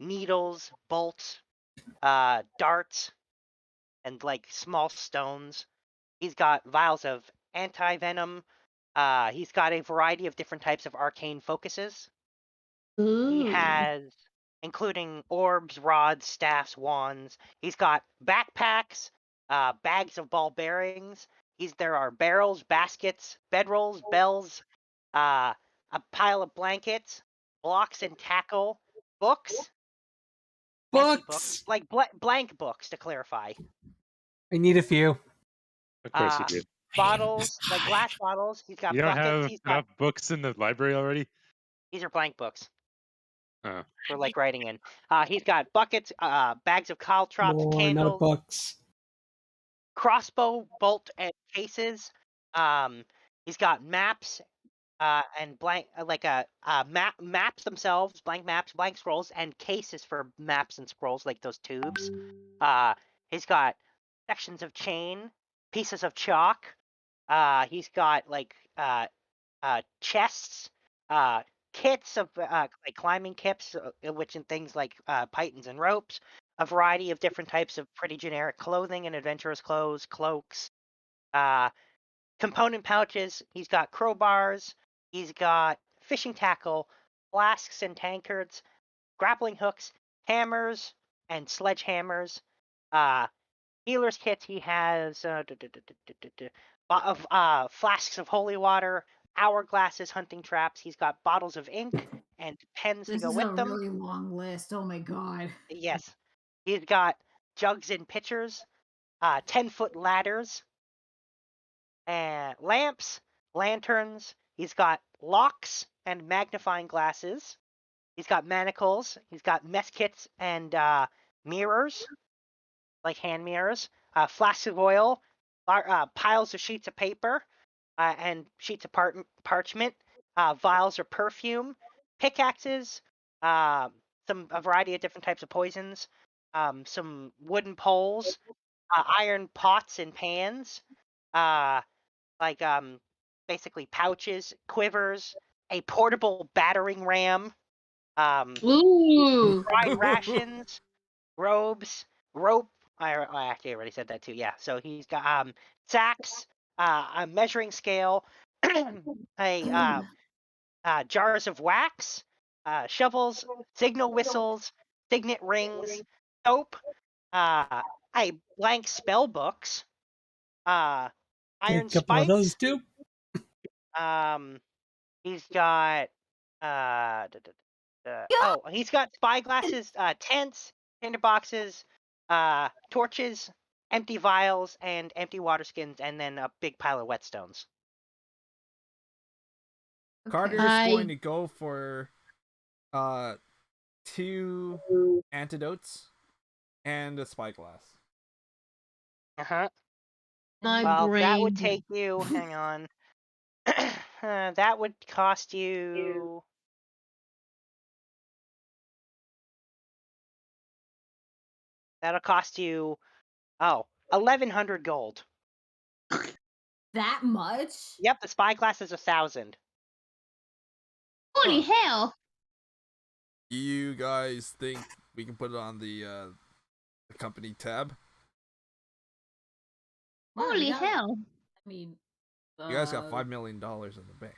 needles, bolts, darts, and like small stones. He's got vials of anti-venom. He's got a variety of different types of arcane focuses. He has, including orbs, rods, staffs, wands. He's got backpacks, bags of ball bearings. There are barrels, baskets, bedrolls, bells, a pile of blankets, blocks and tackle, books. empty Books. Like blank books, to clarify. I need a few. Of course you do. Bottles, like glass bottles. He's got You don't buckets. have He's got, enough books in the library already? these are blank books Oh. for like writing in. He's got buckets, bags of caltrops, More candles, notebooks. crossbow bolt and cases. He's got maps, and blank maps themselves, blank maps, blank scrolls, and cases for maps and scrolls, like those tubes. He's got sections of chain, pieces of chalk. He's got like chests, kits of like climbing kits, which in things like pythons and ropes. a variety of different types of pretty generic clothing and adventurous clothes, cloaks, component pouches. He's got crowbars. He's got fishing tackle, flasks and tankards, grappling hooks, hammers, and sledgehammers. Healer's kits. He has flasks of holy water, hourglasses, hunting traps. He's got bottles of ink and pens to This go is with a them. really long list. Oh my god. Yes. He's got jugs and pitchers, 10-foot ladders, and lamps, lanterns. He's got locks and magnifying glasses. He's got manacles. He's got mess kits and mirrors, like hand mirrors, flasks of oil, piles of sheets of paper, and sheets of parchment, vials of perfume, pickaxes, a variety of different types of poisons, some wooden poles, iron pots and pans, like basically pouches, quivers, a portable battering ram, Ooh. fried rations, robes, rope. I actually already said that too. Yeah. So he's got sacks, a measuring scale, jars of wax, shovels, signal whistles, signet rings, soap, a blank spell books, iron Get a couple of those spikes. too. He's got he's got spyglasses, tents, tinderboxes, torches, empty vials, and empty water skins, and then a big pile of whetstones. Carter's I- going to go for 2 antidotes and a spyglass. Uh-huh. My Well, brain. that would take you, hang on. That would cost you that'll cost you 1,100 gold. That much? Yep, the spyglass is 1,000. Holy hell! You guys think we can put it on the company tab? Wow, Holy we got- hell! I mean, You guys got $5 million in the bank.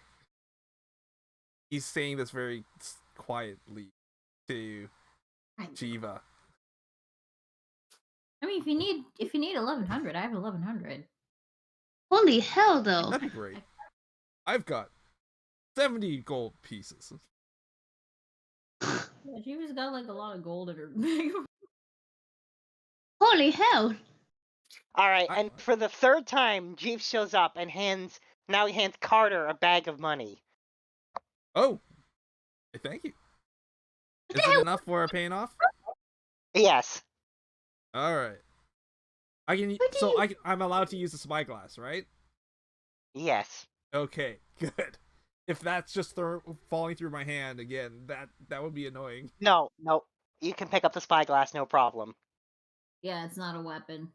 He's saying this very quietly to Shiva. I mean, if you need 1,100, I have 1,100. Holy hell, though! That'd be great. I've got 70 gold pieces. Yeah, she just got like a lot of gold in her bag. Holy hell! All right, and for the third time, Jeeves shows up and hands Carter a bag of money. Oh, thank you. Is it enough for a paying off? Yes. All right. I'm allowed to use the spyglass, right? Yes. Okay, good. If that's just falling through my hand again, that would be annoying. No, you can pick up the spyglass, no problem. Yeah, it's not a weapon.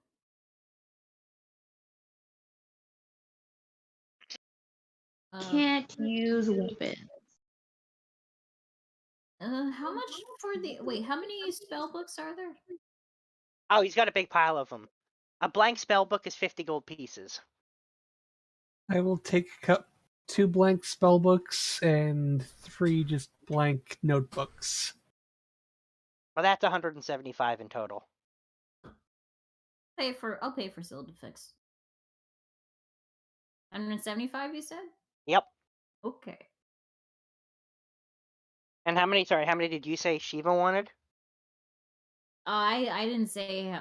Can't use weapons. How much for the wait? How many spell books are there? Oh, he's got a big pile of them. A blank spell book is 50 gold pieces. I will take 2 blank spell books and 3 just blank notebooks. Well, that's 175 in total. I'll pay for Sildafix. 175, you said? Yep. Okay. And how many did you say Shiva wanted? I didn't say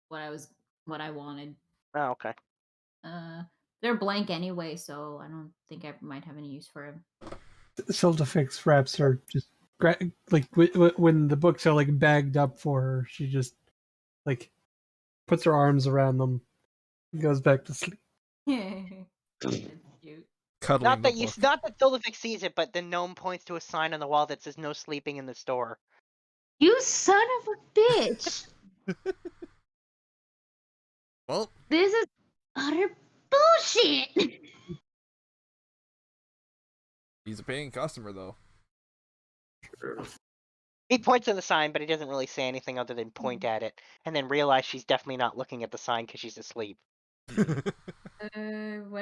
what I wanted. Oh, okay. They're blank anyway, so I don't think I might have any use for him. Sildafix wraps are just like when the books are like bagged up for her, she just like puts her arms around them and goes back to sleep. That's cute. Cuddling Not that the book. not that Sildafix sees it, but the gnome points to a sign on the wall that says "No sleeping in the store." You son of a bitch! Well, This is utter bullshit! he's a paying customer though. He points at the sign, but he doesn't really say anything other than point at it, and then realize she's definitely not looking at the sign because she's asleep. What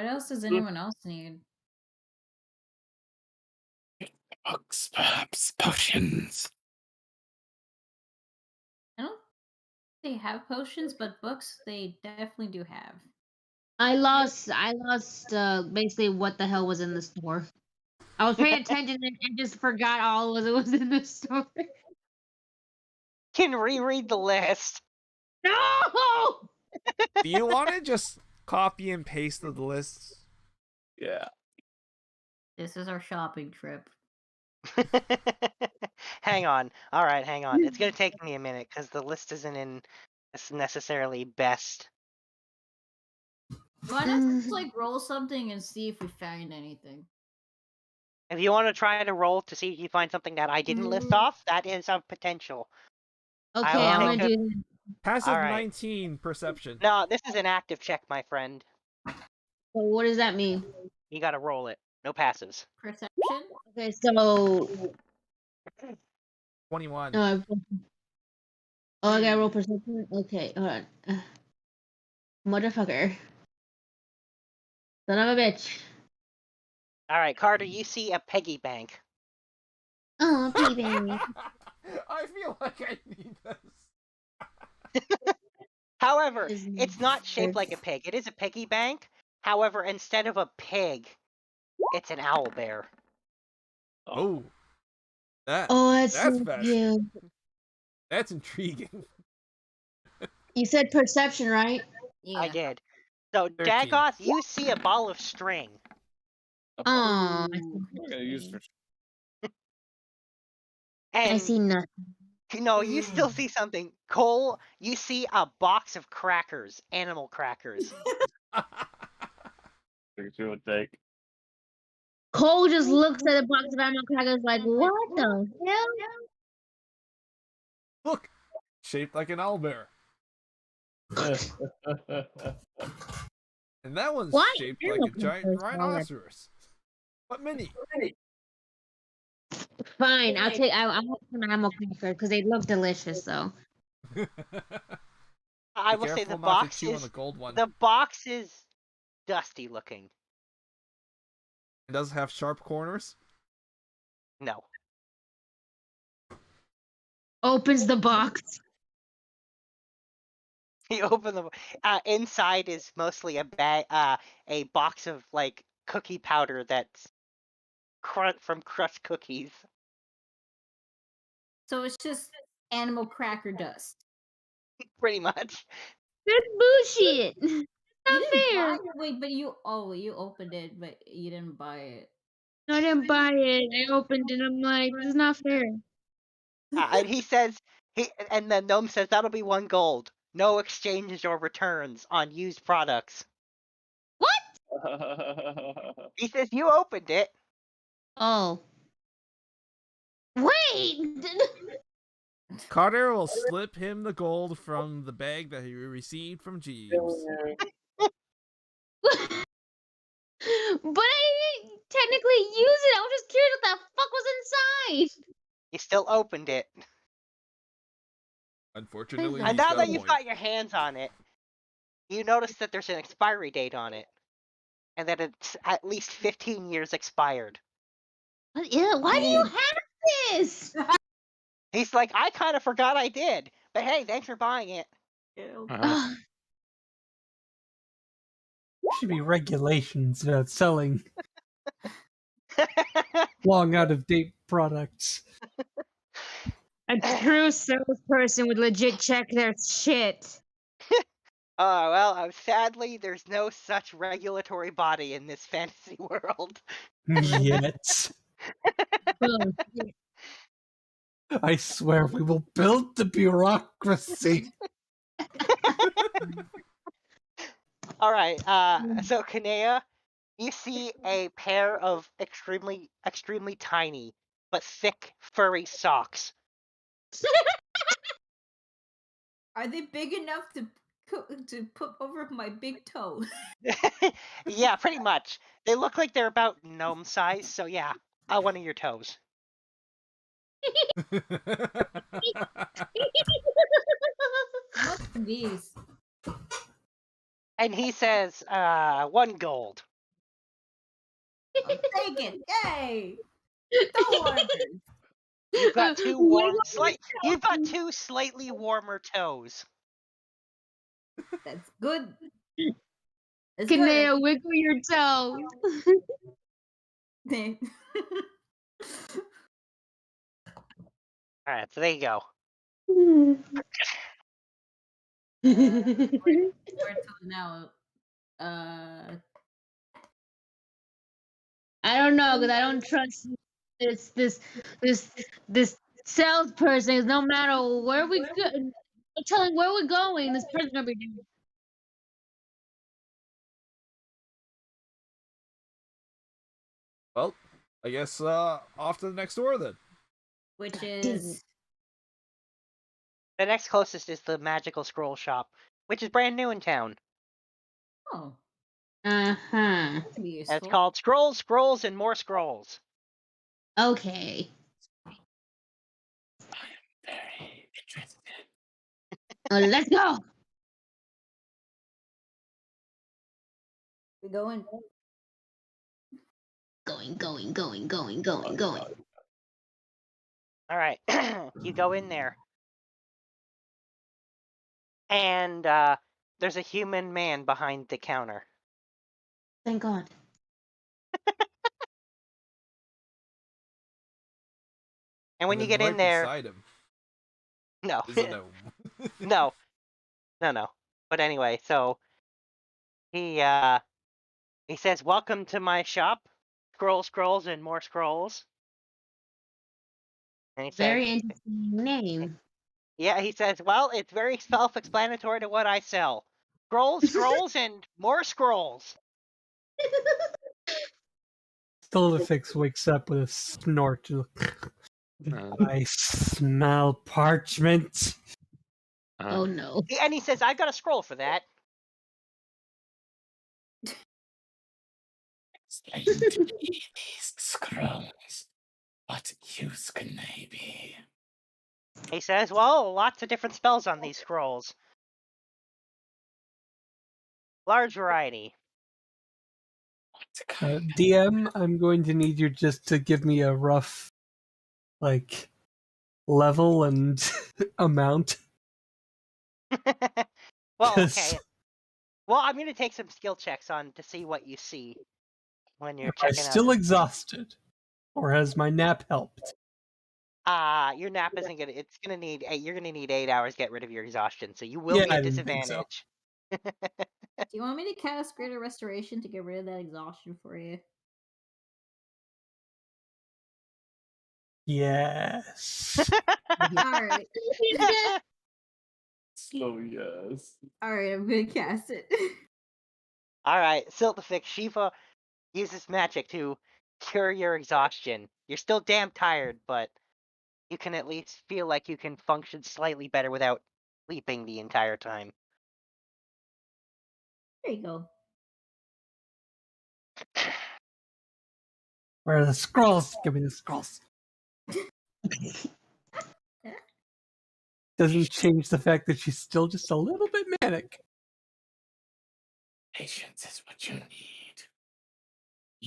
else does anyone else need? Books, perhaps potions. I don't think they have potions, but books they definitely do have. I lost basically what the hell was in the store. I was paying attention and just forgot all was in the store. Can reread the list. No! Do you want to just copy and paste the lists? Yeah. This is our shopping trip. Hang on. All right, hang on. It's gonna take me a minute because the list isn't in necessarily best. Why not just like roll something and see if we find anything? If you want to try to roll to see if you find something that I didn't list off, that is a potential. Okay, I will I'm take gonna a- do that. Passive All right. 19 perception. No, this is an active check, my friend. So what does that mean? You gotta roll it. No passives. Perception? Okay, so 21. I gotta roll perception. Okay, hold on. Motherfucker. Son of a bitch. All right, Carter, you see a piggy bank. Oh, baby. I feel like I need this. However, Is it's not shaped like a this- pig. It is a piggy bank. However, instead of a pig, it's an owl bear. Oh. That's that's so cute. fascinating. That's intriguing. You said perception, right? Yeah. I did. So, 13. Dagoth, you see a ball of string. Oh, I'm gonna use for I And see nothing. no, you still see something. Cole, you see a box of crackers, animal crackers. two would take. Cole just looks at the box of animal crackers like, what the hell? Look, shaped like an owlbear. And that one's Why shaped animal like a giant crackers, rhinoceros. But mini. Fine, I want some animal crackers because they look delicious though. I Be will say careful the not to box chew on is the gold one. the box is dusty looking. It does have sharp corners. No. Opens the box. You open the inside is mostly a bag, a box of like cookie powder that's from crushed cookies. So it's just animal cracker dust. Pretty much. That's bullshit. It's You not didn't fair. buy it. Wait, but you opened it, but you didn't buy it. I didn't buy it. I opened it. I'm like, this is not fair. And he says and the gnome says that'll be 1 gold. No exchanges or returns on used products. What? He says you opened it. Oh. Wait. Carter will slip him the gold from the bag that he received from Jeeves. But I didn't technically use it. I was just curious what the fuck was inside. You still opened it. Unfortunately, And he's now got that a you've point. got your hands on it, you notice that there's an expiry date on it. And that it's at least 15 years expired. Yeah, why do you have this? He's like, I kind of forgot I did. But hey, thanks for buying it. There should be regulations about selling long out of date products. A true salesperson would legit check their shit. Oh, well, sadly, there's no such regulatory body in this fantasy world. Yet. I swear we will build the bureaucracy. All right, so Kanea, you see a pair of extremely tiny but thick furry socks. Are they big enough to put over my big toe? Yeah, pretty much. They look like they're about gnome size, so yeah, one of your toes. How much are these? And he says, 1 gold. I'll take it. Yay! Don't worry. You've got you've got Wiggle 2 slightly warmer toes. That's good. That's Kaneo, wiggle your toes. good. Alright, so there you go. Where to now? I don't know, because I don't trust this salesperson. 'Cause no matter where we go, I'm telling where we're going, this person's gonna be doing. Well, I guess off to the next door then. Which Damn is The next closest is the Magical Scroll Shop, which is brand new in town. oh, Uh-huh. that could be And useful. it's called Scrolls, Scrolls, and More Scrolls. Okay. Very interested. Well, let's go. We going? Going. Alright, you go in there. And there's a human man behind the counter. Thank God. And when And you then get in right there, beside him no, is a gnome. no. But anyway, so he says, "Welcome to my shop, scrolls, and more scrolls." And he says, Very interesting name. "Yeah," he says, "Well, it's very self-explanatory to what I sell: scrolls, and more scrolls." Stolifix wakes up with a snort. I smell parchment. Oh no. And he says, "I've got a scroll for that." Explain to me these scrolls. What use can they be? He says, "Well, lots of different spells on these scrolls. Large variety." What kind DM, I'm going to need you just to give me a rough, like, level and amount. Well, 'Cause okay. Well, I'm going to take some skill checks on to see what you see when you're Am I checking still out. exhausted? Or has my nap helped? Your nap isn't gonna. It's gonna need. You're gonna need 8 hours to get rid of your exhaustion, so you will Yeah, be I at didn't think so. disadvantage. Do you want me to cast Greater Restoration to get rid of that exhaustion for you? Yes. Alright. Slow yes. Alright, I'm gonna cast it. All right, Siltifix, Shiva uses magic to cure your exhaustion. You're still damn tired, but you can at least feel like you can function slightly better without sleeping the entire time. There you go. Where are the scrolls? Give me the scrolls. Doesn't change the fact that she's still just a little bit manic. Patience is what you need.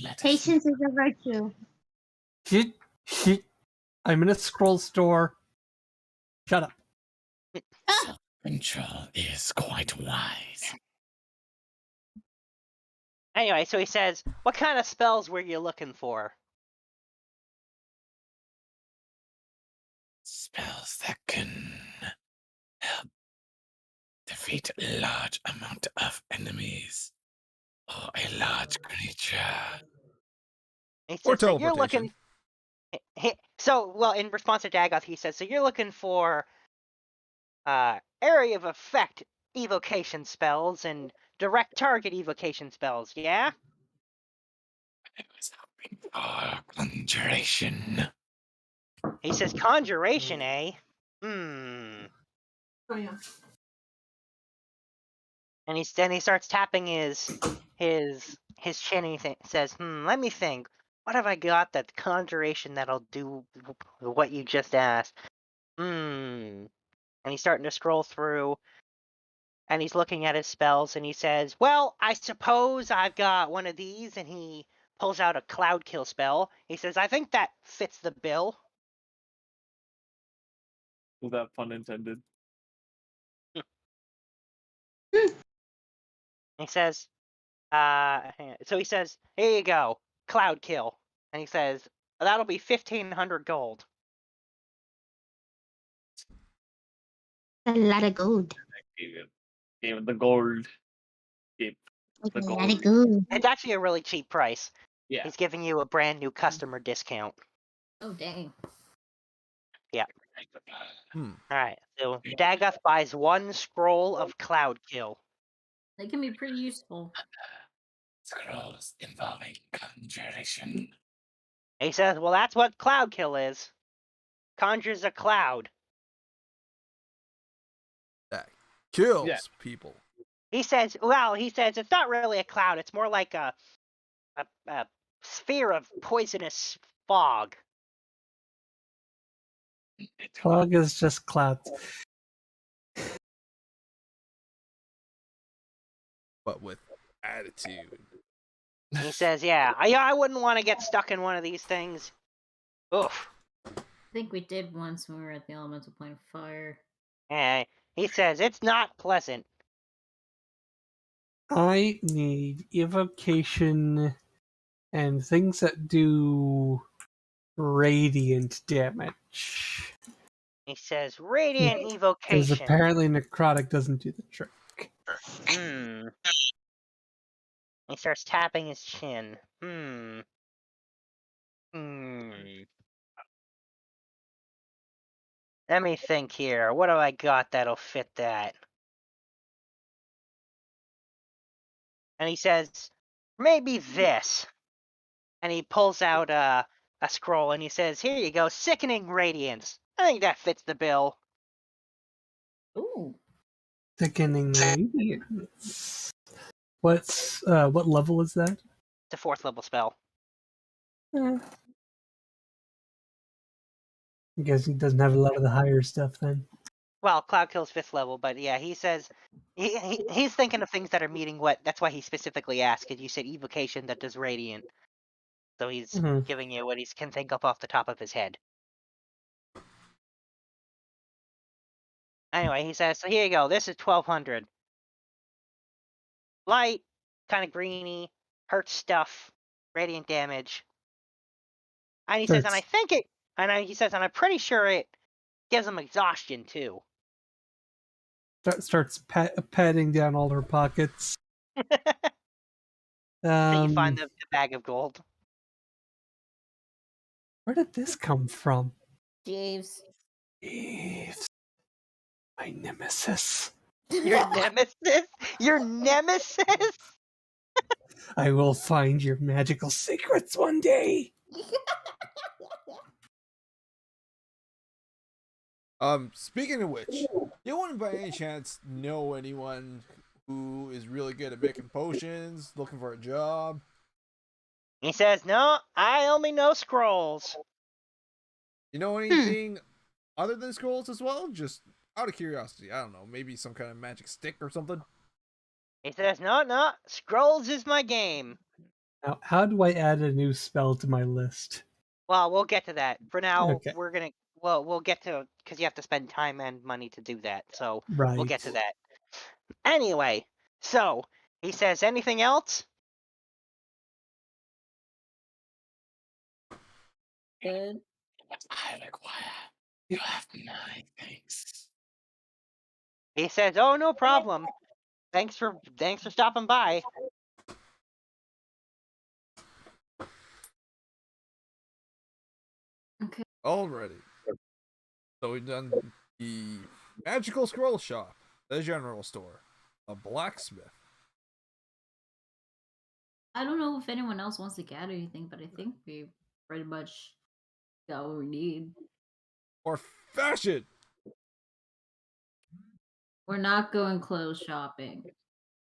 Let us Patience is a virtue. Shit. I'm in a scroll store. Shut up. Self-control is quite wise. Anyway, so he says, "What kind of spells were you looking for?" Spells that can help defeat a large amount of enemies or a large creature. He Or says, "So you're teleportation. looking." Well, in response to Dagoth, he says, "So you're looking for area of effect evocation spells and direct target evocation spells, yeah?" I was hoping for conjuration. He says, "Conjuration, eh? Hmm." Oh yeah. And he starts tapping his chin and he says, "Let me think. what have I got that conjuration that'll do what you just asked? And he's starting to scroll through, and he's looking at his spells, and he says, well, I suppose I've got one of these, and he pulls out a cloud kill spell. He says, I think that fits the bill. Was that pun intended? He says, so he says, here you go, cloud kill. And he says, that'll be 1,500 gold. A lot of gold. Gave it the gold. Gave Like the a lot of gold. gold. It's actually a really cheap price. Yeah. He's giving you a brand new customer discount. Oh dang. Yeah. Hmm. Alright, so Dagoth buys 1 scroll of cloud kill. They can be pretty useful. Scrolls involving conjuration. He says, well, that's what cloud kill is. Conjures a cloud. That kills Yeah. people. He says, well, it's not really a cloud. It's more like a sphere of poisonous fog. Fog is just clouds. But with attitude. He says, yeah, I wouldn't want to get stuck in one of these things. Oof. I think we did once when we were at the elemental plane of fire. He says, it's not pleasant. I need evocation and things that do radiant damage. He says, radiant Because evocation. apparently necrotic doesn't do the trick. He starts tapping his chin. Let me think here. What do I got that'll fit that? And he says, maybe this. And he pulls out a scroll and he says, here you go, sickening radiance. I think that fits the bill. Ooh. Thickening radiance. What level is that? It's a 4th level spell. I guess he doesn't have a lot of the higher stuff then. Well, Cloud Kill's 5th level, but yeah, he says he's thinking of things that are meeting what. That's why he specifically asked, because you said evocation that does radiant. So he's giving you what he can think of off the top of his head. Anyway, he says, so here you go. This is 1,200. Light, kind of greeny, hurts stuff, radiant damage. And he says, and I think it, he says, and I'm pretty sure it gives him exhaustion too. Starts patting down all her pockets. Then you find the bag of gold. Where did this come from? Jeeves. Jeeves. My nemesis. Your nemesis? Your nemesis? I will find your magical secrets one day. Speaking of which, you wouldn't by any chance know anyone who is really good at making potions, looking for a job? He says, no, I only know scrolls. You know anything other than scrolls as well? Just out of curiosity. I don't know, maybe some kind of magic stick or something? He says, no, scrolls is my game. Now, how do I add a new spell to my list? Well, we'll get to that. For now, Okay. we'll get to, because you have to spend time and money to do that, so Right. we'll get to that. Anyway, so, he says, anything else? Good. What I require, you have 9 things. He says, oh, no problem. Thanks for stopping by. Okay. Alrighty. So we've done the magical scroll shop, the general store, a blacksmith. I don't know if anyone else wants to gather anything, but I think we pretty much got what we need. Or fashion! We're not going clothes shopping.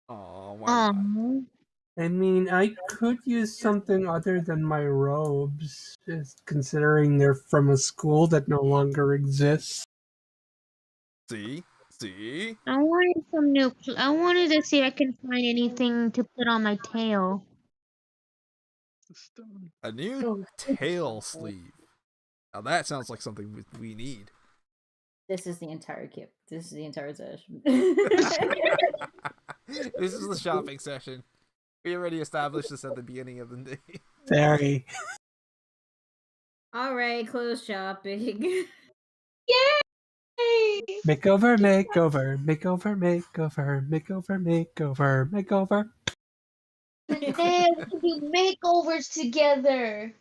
Oh, why not? I mean, I could use something other than my robes, just considering they're from a school that no longer exists. See? I wanted some new. I wanted to see if I can find anything to put on my tail. A new Oh, tail sleeve. Now that sounds like something we need. This is the entire kit. This is the entire session. This is the shopping session. We already established this at the beginning of the day. Sorry. All right, clothes shopping. Yay! Makeover, makeover, makeover, makeover, makeover, makeover, makeover. Today we can do makeovers together.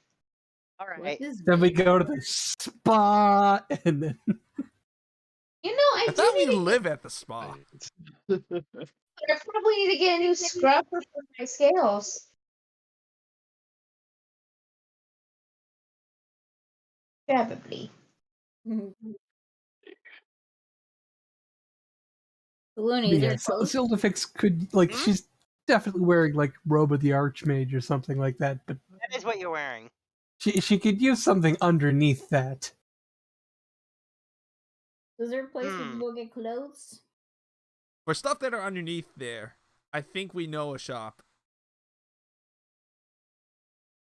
All right. Then we go to the spa, and then You know, I I do thought we need to live at the spa. I probably need to get a new scrubber for my scales. Probably. Looney, yeah, there's clothes. Sildafix could she's definitely wearing like robe of the Archmage or something like that, but That is what you're wearing. she could use something underneath that. Is there a place we can go get clothes? For stuff that are underneath there, I think we know a shop.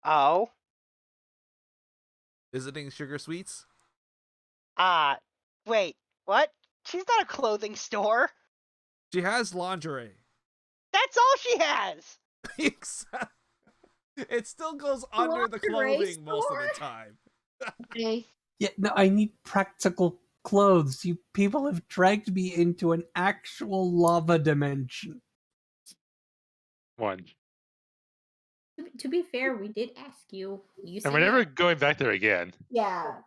Oh. Visiting Sugar Sweets? Wait, what? She's not a clothing store. She has lingerie. That's all she has. It still goes under the clothing most of the time. Okay. Yeah, no, I need practical clothes. You people have dragged me into an actual lava dimension. One. To be fair, we did ask you. You And we're never going back there again. Yeah.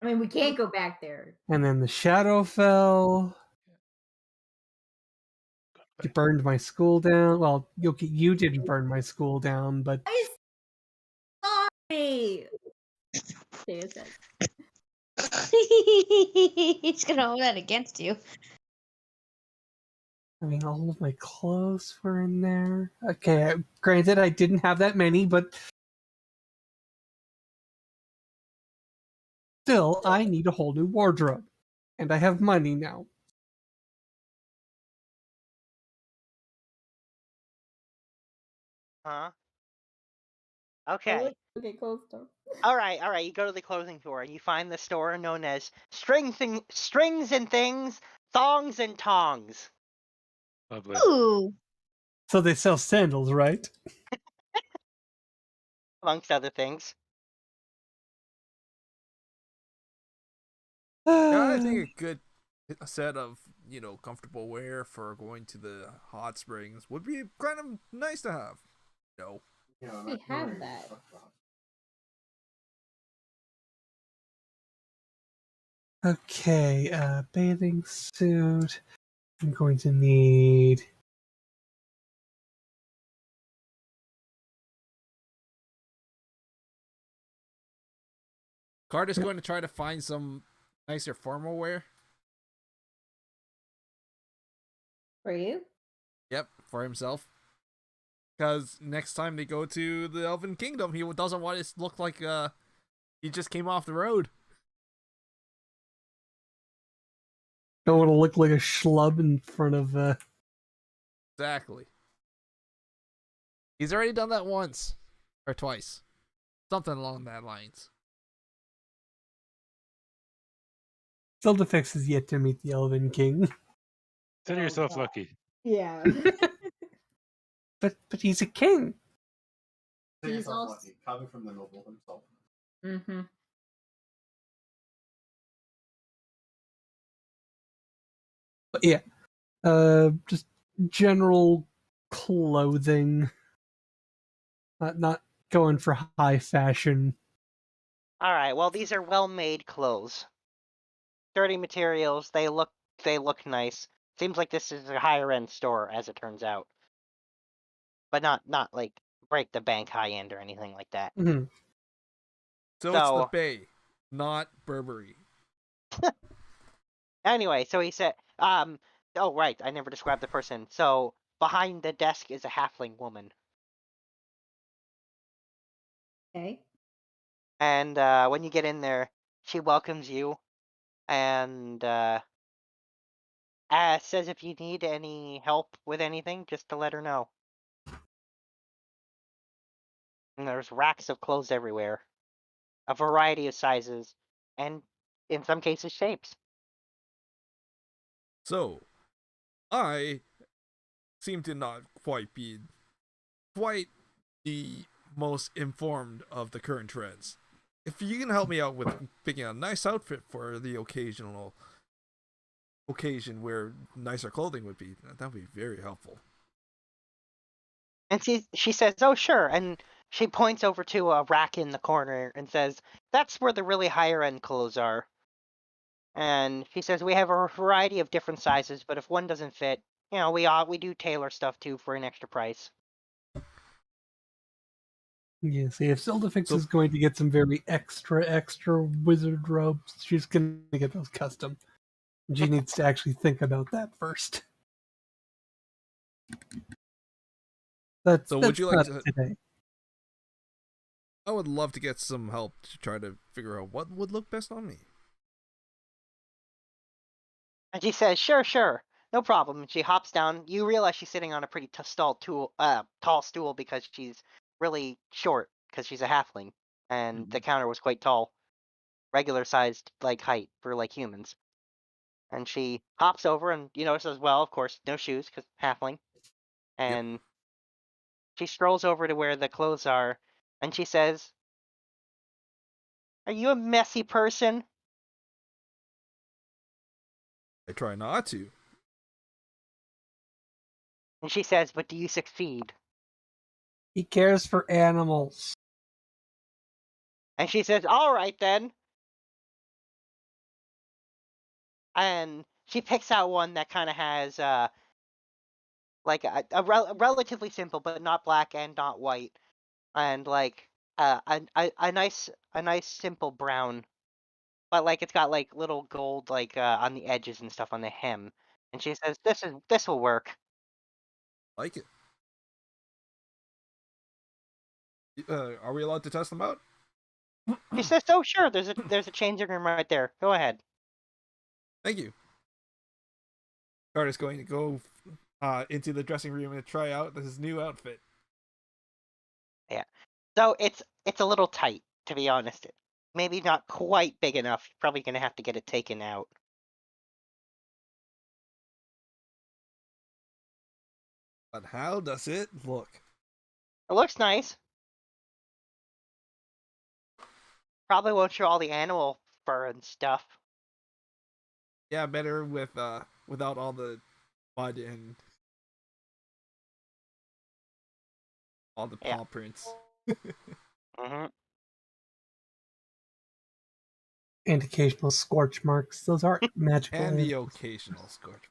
I mean, we can't go back there. And then the shadow fell. You burned my school down. Well, you didn't burn my school down, but Sorry. He's gonna hold that against you. I mean, all of my clothes were in there. Okay, granted, I didn't have that many, but still, I need a whole new wardrobe. And I have money now. Huh? Okay. Okay, clothes store. All right. You go to the clothing store and you find the store known as Strings and Things, Thongs and Tongs. Lovely. Ooh. So they sell sandals, right? Amongst other things. Yeah, I think a good set of, comfortable wear for going to the hot springs would be kind of nice to have. No. We have that. Okay, bathing suit. I'm going to need... Carter's going to try to find some nicer formal wear. For you? Yep, for himself. Because next time they go to the Elven Kingdom, he doesn't want it to look like he just came off the road. Don't want to look like a schlub in front of... Exactly. He's already done that once. Or twice. Something along that lines. Sildafix is yet to meet the Elven King. Consider yourself lucky. Yeah. But he's a king. He's also coming from the noble himself. Mm-hmm. But yeah, just general clothing. Not going for high fashion. All right. Well, these are well-made clothes. Sturdy materials. They look nice. Seems like this is a higher-end store, as it turns out. But not like break the bank high end or anything like that. Mm-hmm. So it's the Bay, not Burberry. Anyway, so he said, oh right, I never described the person. So behind the desk is a halfling woman. Okay. And when you get in there, she welcomes you and says if you need any help with anything, just to let her know. And there's racks of clothes everywhere, a variety of sizes, and in some cases shapes. So, I seem to not quite be the most informed of the current trends. If you can help me out with picking a nice outfit for the occasion where nicer clothing would be, that would be very helpful. And she says, "Oh, sure." And she points over to a rack in the corner and says, "That's where the really higher end clothes are." And she says, "We have a variety of different sizes, but if one doesn't fit, we do tailor stuff too for an extra price." Yeah, see, if Sildafix is going to get some very extra wizard robes, she's going to get those custom. She needs to actually think about that first. So would you like to... today. I would love to get some help to try to figure out what would look best on me. And she says, "Sure, no problem." And she hops down. You realize she's sitting on a pretty tall stool because she's really short because she's a halfling, and the counter was quite tall, regular sized height for humans. And she hops over and says, "Well, of course, no shoes because halfling." And she strolls over to where the clothes are, and she says, "Are you a messy person?" I try not to. And she says, "But do you succeed?" He cares for animals. And she says, "All right then." And she picks out one that kind of has a relatively simple, but not black and not white, and a nice simple brown, but it's got little gold on the edges and stuff on the hem. And she says, "This will work." Like it. Are we allowed to test them out? She says, "Oh, sure. There's a changing room right there. Go ahead." Thank you. Carter's going to go into the dressing room and try out his new outfit. Yeah. So it's a little tight, to be honest. Maybe not quite big enough. You're probably gonna have to get it taken out. But how does it look? It looks nice. Probably won't show all the animal fur and stuff. Yeah, better with without all the mud and all the paw prints. Mm-hmm. And occasional scorch marks. Those aren't magical. And the occasional scorch.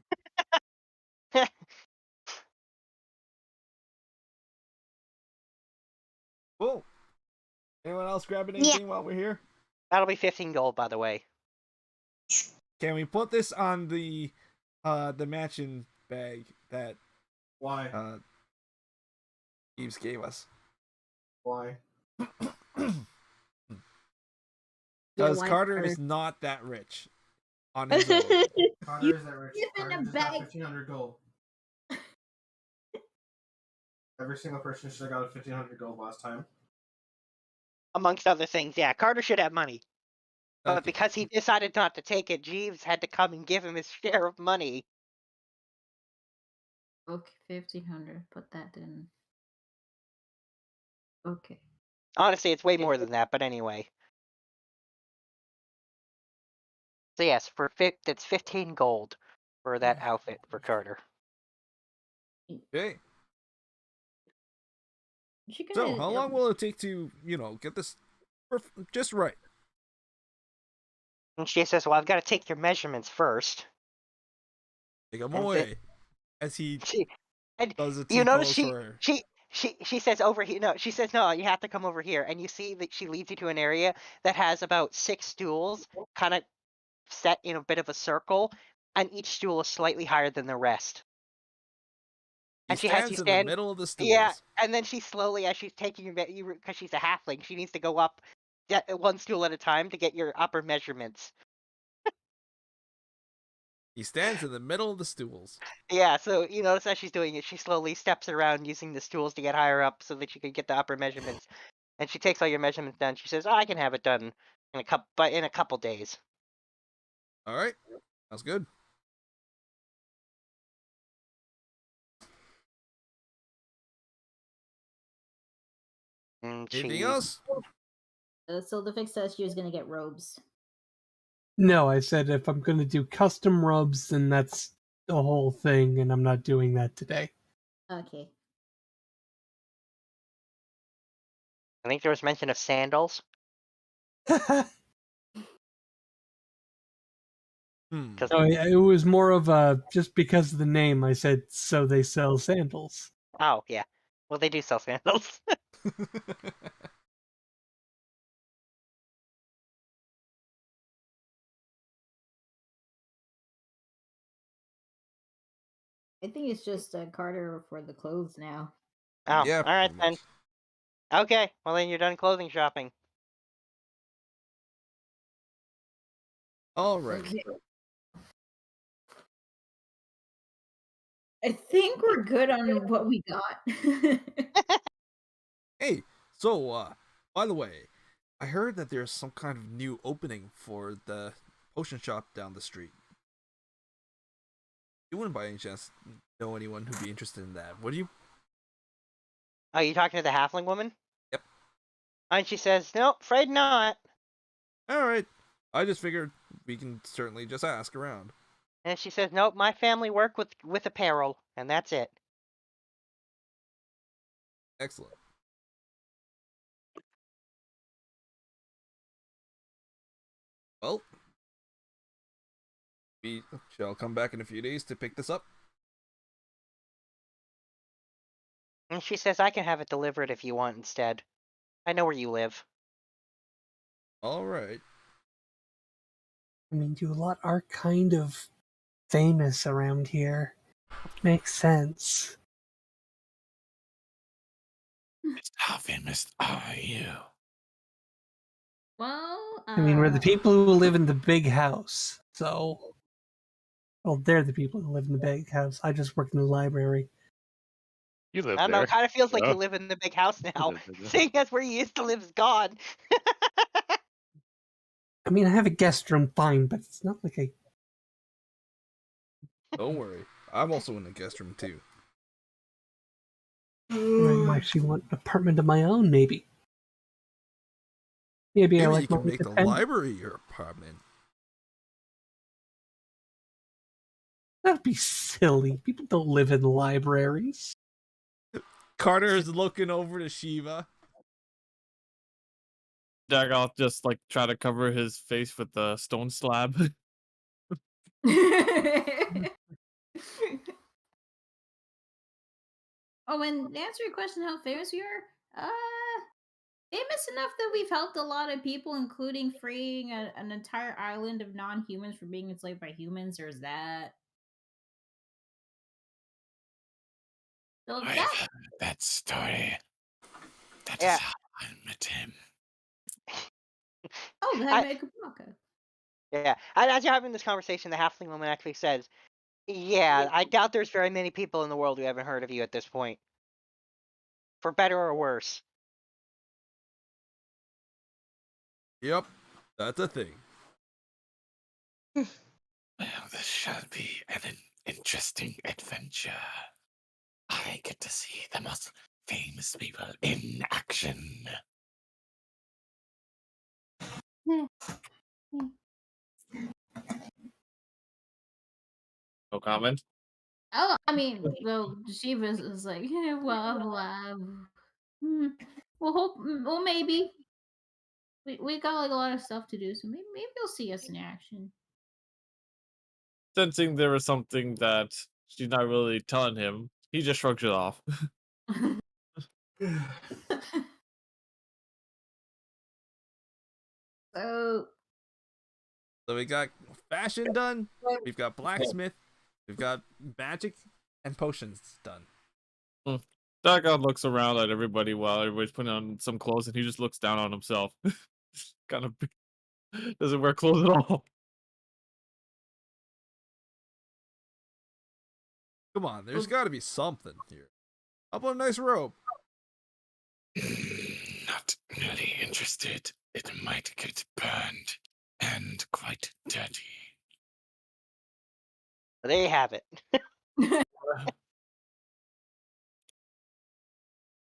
Cool. Anyone else grabbing anything while we're here? That'll be 15 gold, by the way. Can we put this on the mansion bag that Eves gave us? Why? Because Carter is not that rich on his own. Carter is that rich. Carter just got 1,500 gold. Every single person should have got 1,500 gold last time. Amongst other things, yeah. Carter should have money. But because he decided not to take it, Jeeves had to come and give him his share of money. Okay, 1,500. Put that in. Okay. Honestly, it's way more than that, but anyway. So yes, that's 15 gold for that outfit for Carter. Okay. So, how long will it take to, get this just right? And she says, "Well, I've got to take your measurements first." Take them away. As he does a you notice for... she says over here. No, she says, "No, you have to come over here." And you see that she leads you to an area that has about 6 stools, kind of set in a bit of a circle, and each stool is slightly higher than the rest. and she has you stands in the stand. middle of the stools. Yeah, and then she slowly, as she's taking you, because she's a halfling, she needs to go up one stool at a time to get your upper measurements. He stands in the middle of the stools. Yeah, so you notice as she's doing it, she slowly steps around using the stools to get higher up so that she can get the upper measurements. And she takes all your measurements down. She says, "Oh, I can have it done in a couple days." All right, sounds good. And Anything else? Sildafix says she was gonna get robes. No, I said if I'm going to do custom rubs, then that's the whole thing, and I'm not doing that today. Okay. I think there was mention of sandals. Oh, yeah, it was more of a just because of the name. I said so they sell sandals. Oh yeah, well they do sell sandals. I think it's just Carter for the clothes now. Oh, Yeah, all right pretty then. much. Okay, well then you're done clothing shopping. All right. Okay. I think we're good on what we got. Hey, so by the way, I heard that there's some kind of new opening for the potion shop down the street. You wouldn't by any chance know anyone who'd be interested in that, would you? Are you talking to the halfling woman? Yep. And she says, "Nope, afraid not." All right. I just figured we can certainly just ask around. And she says, "Nope, my family work with apparel, and that's it." Excellent. Well, we shall come back in a few days to pick this up. And she says, "I can have it delivered if you want instead. I know where you live." All right. I mean, you lot are kind of famous around here. Makes sense. How famous are you? Well, I mean, we're the people who live in the big house, so... Well, they're the people who live in the big house. I just work in the library. You live I don't know, there. it kind of feels like Yeah. you live in the big house now, live there. seeing as where you used to live is gone. I mean, I have a guest room, fine, but it's not like I... Don't worry. I'm also in the guest room too. I actually want an apartment of my own, maybe. Maybe I Maybe like you my can make the independence. library your apartment. That'd be silly. People don't live in libraries. Carter is looking over to Shiva. Dagoth just like try to cover his face with the stone slab. Oh, and to answer your question, how famous we are? Famous enough that we've helped a lot of people, including freeing an entire island of non-humans from being enslaved by humans. There's that. So I've that, heard that story. That is Yeah. how I met him. oh, that I- make a pocket. Yeah, and as you're having this conversation, the halfling woman actually says, "Yeah, I doubt there's very many people in the world who haven't heard of you at this point. For better or worse." Yep, that's a thing. Well, this shall be an interesting adventure. I get to see the most famous people in action. No comment. Oh, I mean, well, Shiva is like, yeah, well, maybe we got like a lot of stuff to do, so maybe you'll see us in action. Sensing there was something that she's not really telling him, he just shrugs it off. So So we got fashion done, we've got blacksmith, we've got magic and potions done. That guy looks around at everybody while everybody's putting on some clothes, and he just looks down on himself. kind of doesn't wear clothes at all. Come on, there's got to be something here. How about a nice robe? Not really interested. It might get burned and quite dirty. There you have it.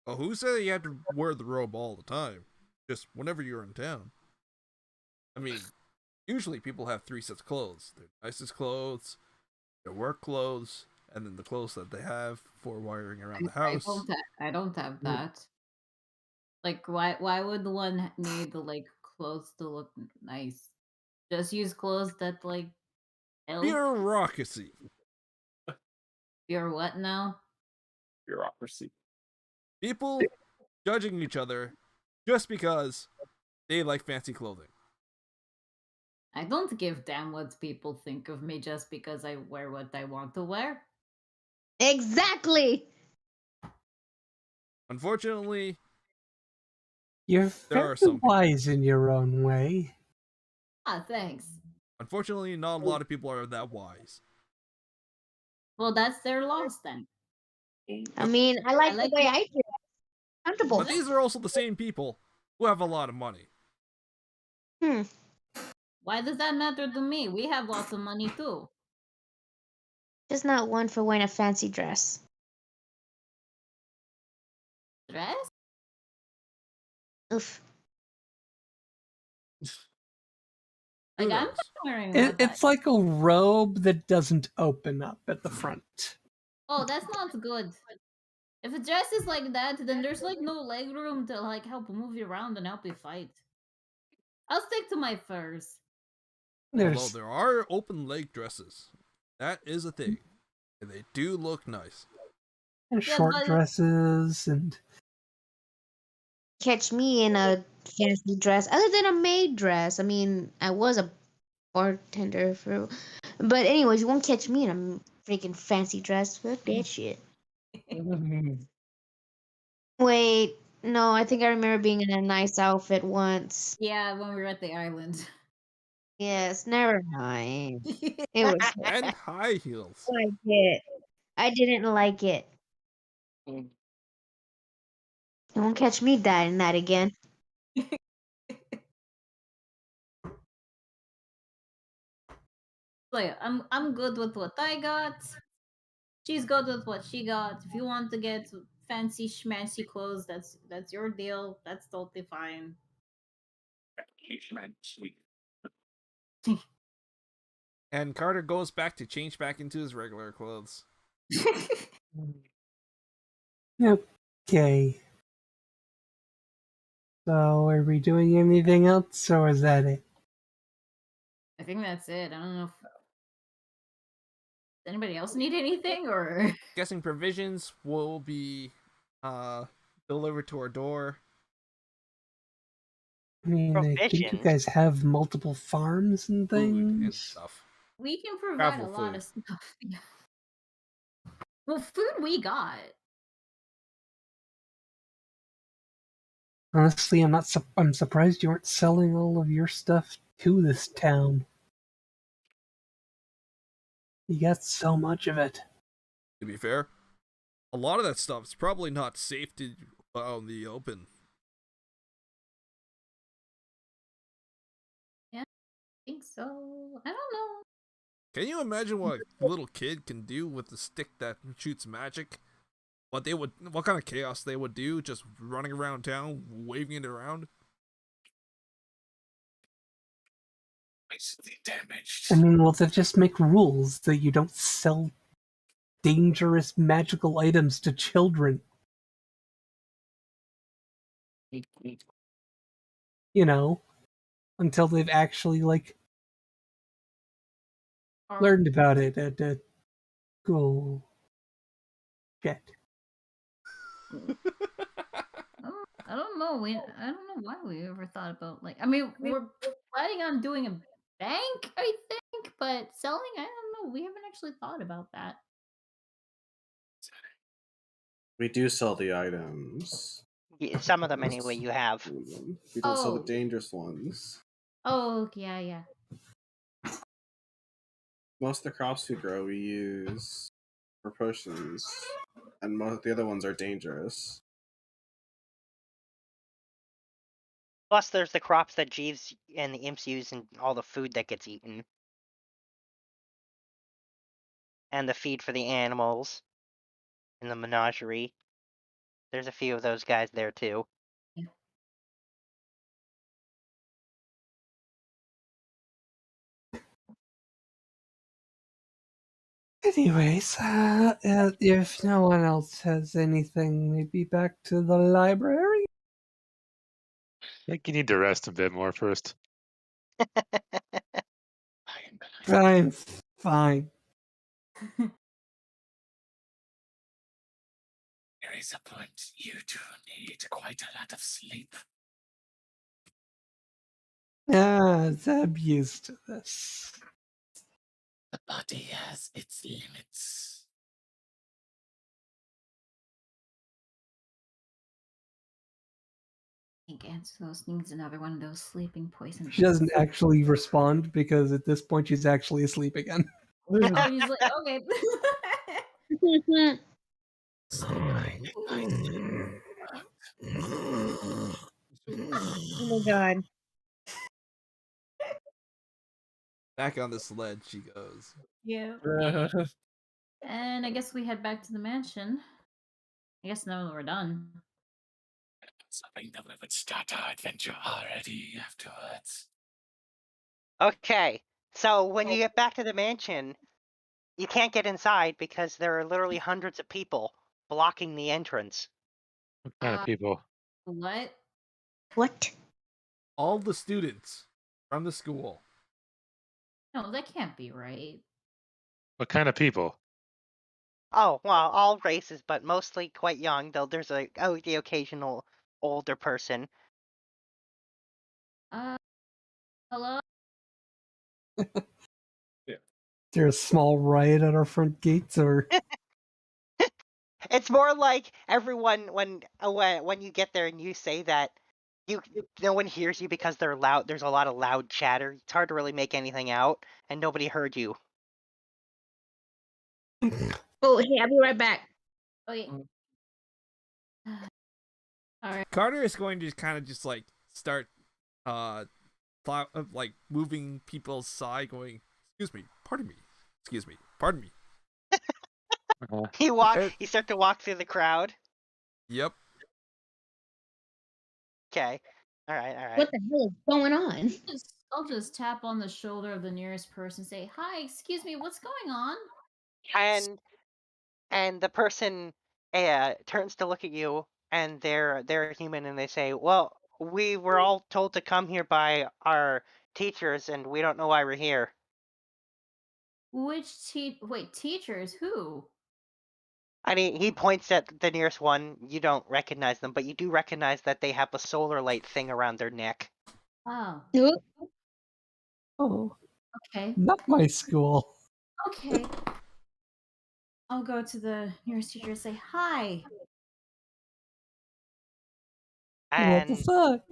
Well, who said you had to wear the robe all the time? Just whenever you're in town. I mean, usually people have 3 sets of clothes. Their nicest clothes, their work clothes, and then the clothes that they have for wiring around the house. I don't have that. Like, why would the one need the clothes to look nice? Just use clothes that help. Bureaucracy. You're what now? Bureaucracy. People judging each other just because they like fancy clothing. I don't give damn what people think of me just because I wear what I want to wear. Exactly. Unfortunately, You're there are very some people. wise in your own way. Ah, thanks. Unfortunately, not a lot of people are that wise. Well, that's their loss then. I mean, I like like the way I dress. Comfortable. But these are also the same people who have a lot of money. Why does that matter to me? We have lots of money too. Just not one for wearing a fancy dress. Dress? Oof. Who Like I'm knows? not wearing It's like a robe that doesn't open up at the front. Oh, that's not good. If a dress is like that, then there's no leg room to help move you around and help you fight. I'll stick to my furs. Although there are open leg dresses. That is a thing. And they do look nice. And Yeah, short but- dresses and Catch me in a fancy dress, other than a maid dress. I mean, I was a bartender for, but anyways, you won't catch me in a freaking fancy dress. Fuck that shit. Wait, no, I think I remember being in a nice outfit once. Yeah, when we were at the island. Yes, never mind. It was. And high heels. I liked it. I didn't like it. You won't catch me dying that again. I'm good with what I got. She's good with what she got. If you want to get fancy schmancy clothes, that's your deal. That's totally fine. And Carter goes back to change back into his regular clothes. Okay. So, are we doing anything else, or is that it? I think that's it. I don't know if does anybody else need anything or Guessing provisions will be delivered to our door. I mean, I think you Provisions? guys have multiple farms and Food and things. stuff. we can provide Travel a lot food. of stuff. Yeah. Well, food we got. Honestly, I'm surprised you aren't selling all of your stuff to this town. You got so much of it. To be fair, a lot of that stuff is probably not safe to out in the open. Yeah, I think so. I don't know. Can you imagine what a little kid can do with the stick that shoots magic? What kind of chaos they would do just running around town, waving it around? I mean, well, they just make rules that you don't sell dangerous magical items to children. You know, until they've actually, learned about it at school. Shit. I don't know. I don't know why we ever thought about I mean, we're planning on doing a bank, I think, but selling, I don't know. We haven't actually thought about that. We do sell the items. Some of them anyway. You have. We don't sell the Oh. dangerous ones. Oh, yeah. Most of the crops we grow, we use for potions, and most of the other ones are dangerous. Plus, there's the crops that Jeeves and the imps use and all the food that gets eaten. And the feed for the animals. In the menagerie. There's a few of those guys there, too. Anyways, if no one else has anything, maybe back to the library? I think you need to rest a bit more first. I'm fine. There is a point you do need quite a lot of sleep. I'm used to this. The body has its limits. I think Angelos needs another one of those sleeping poisons. She doesn't actually respond because at this point she's actually asleep again. Oh, he's like, okay. Oh my god. Back on the sled she goes. Yeah. And I guess we head back to the mansion. I guess now that we're done. Something that we would start our adventure already afterwards. Okay, so when you get back to the mansion, you can't get inside because there are literally hundreds of people blocking the entrance. What kind of people? What? What? All the students from the school. No, that can't be right. What kind of people? Oh, well, all races, but mostly quite young, though there's the occasional older person. Hello? There's a small riot at our front gates, or It's more like everyone when you get there and you say that no one hears you because they're loud. There's a lot of loud chatter. It's hard to really make anything out, and nobody heard you. Oh, hey, I'll be right back. Okay. Alright. Carter is going to kind of just like start like moving people's side, going, excuse me, pardon me, excuse me, pardon me. You start to walk through the crowd. Yep. Okay. All right. What the hell is going on? I'll just tap on the shoulder of the nearest person and say, "Hi, excuse me, what's going on?" And the person turns to look at you, and they're human, and they say, "Well, we were all told to come here by our teachers, and we don't know why we're here." Wait, teachers? Who? And he points at the nearest one. You don't recognize them, but you do recognize that they have a solar light thing around their neck. Oh. oh, Okay. not my school. Okay. I'll go to the nearest teacher and say, "Hi." What the And fuck?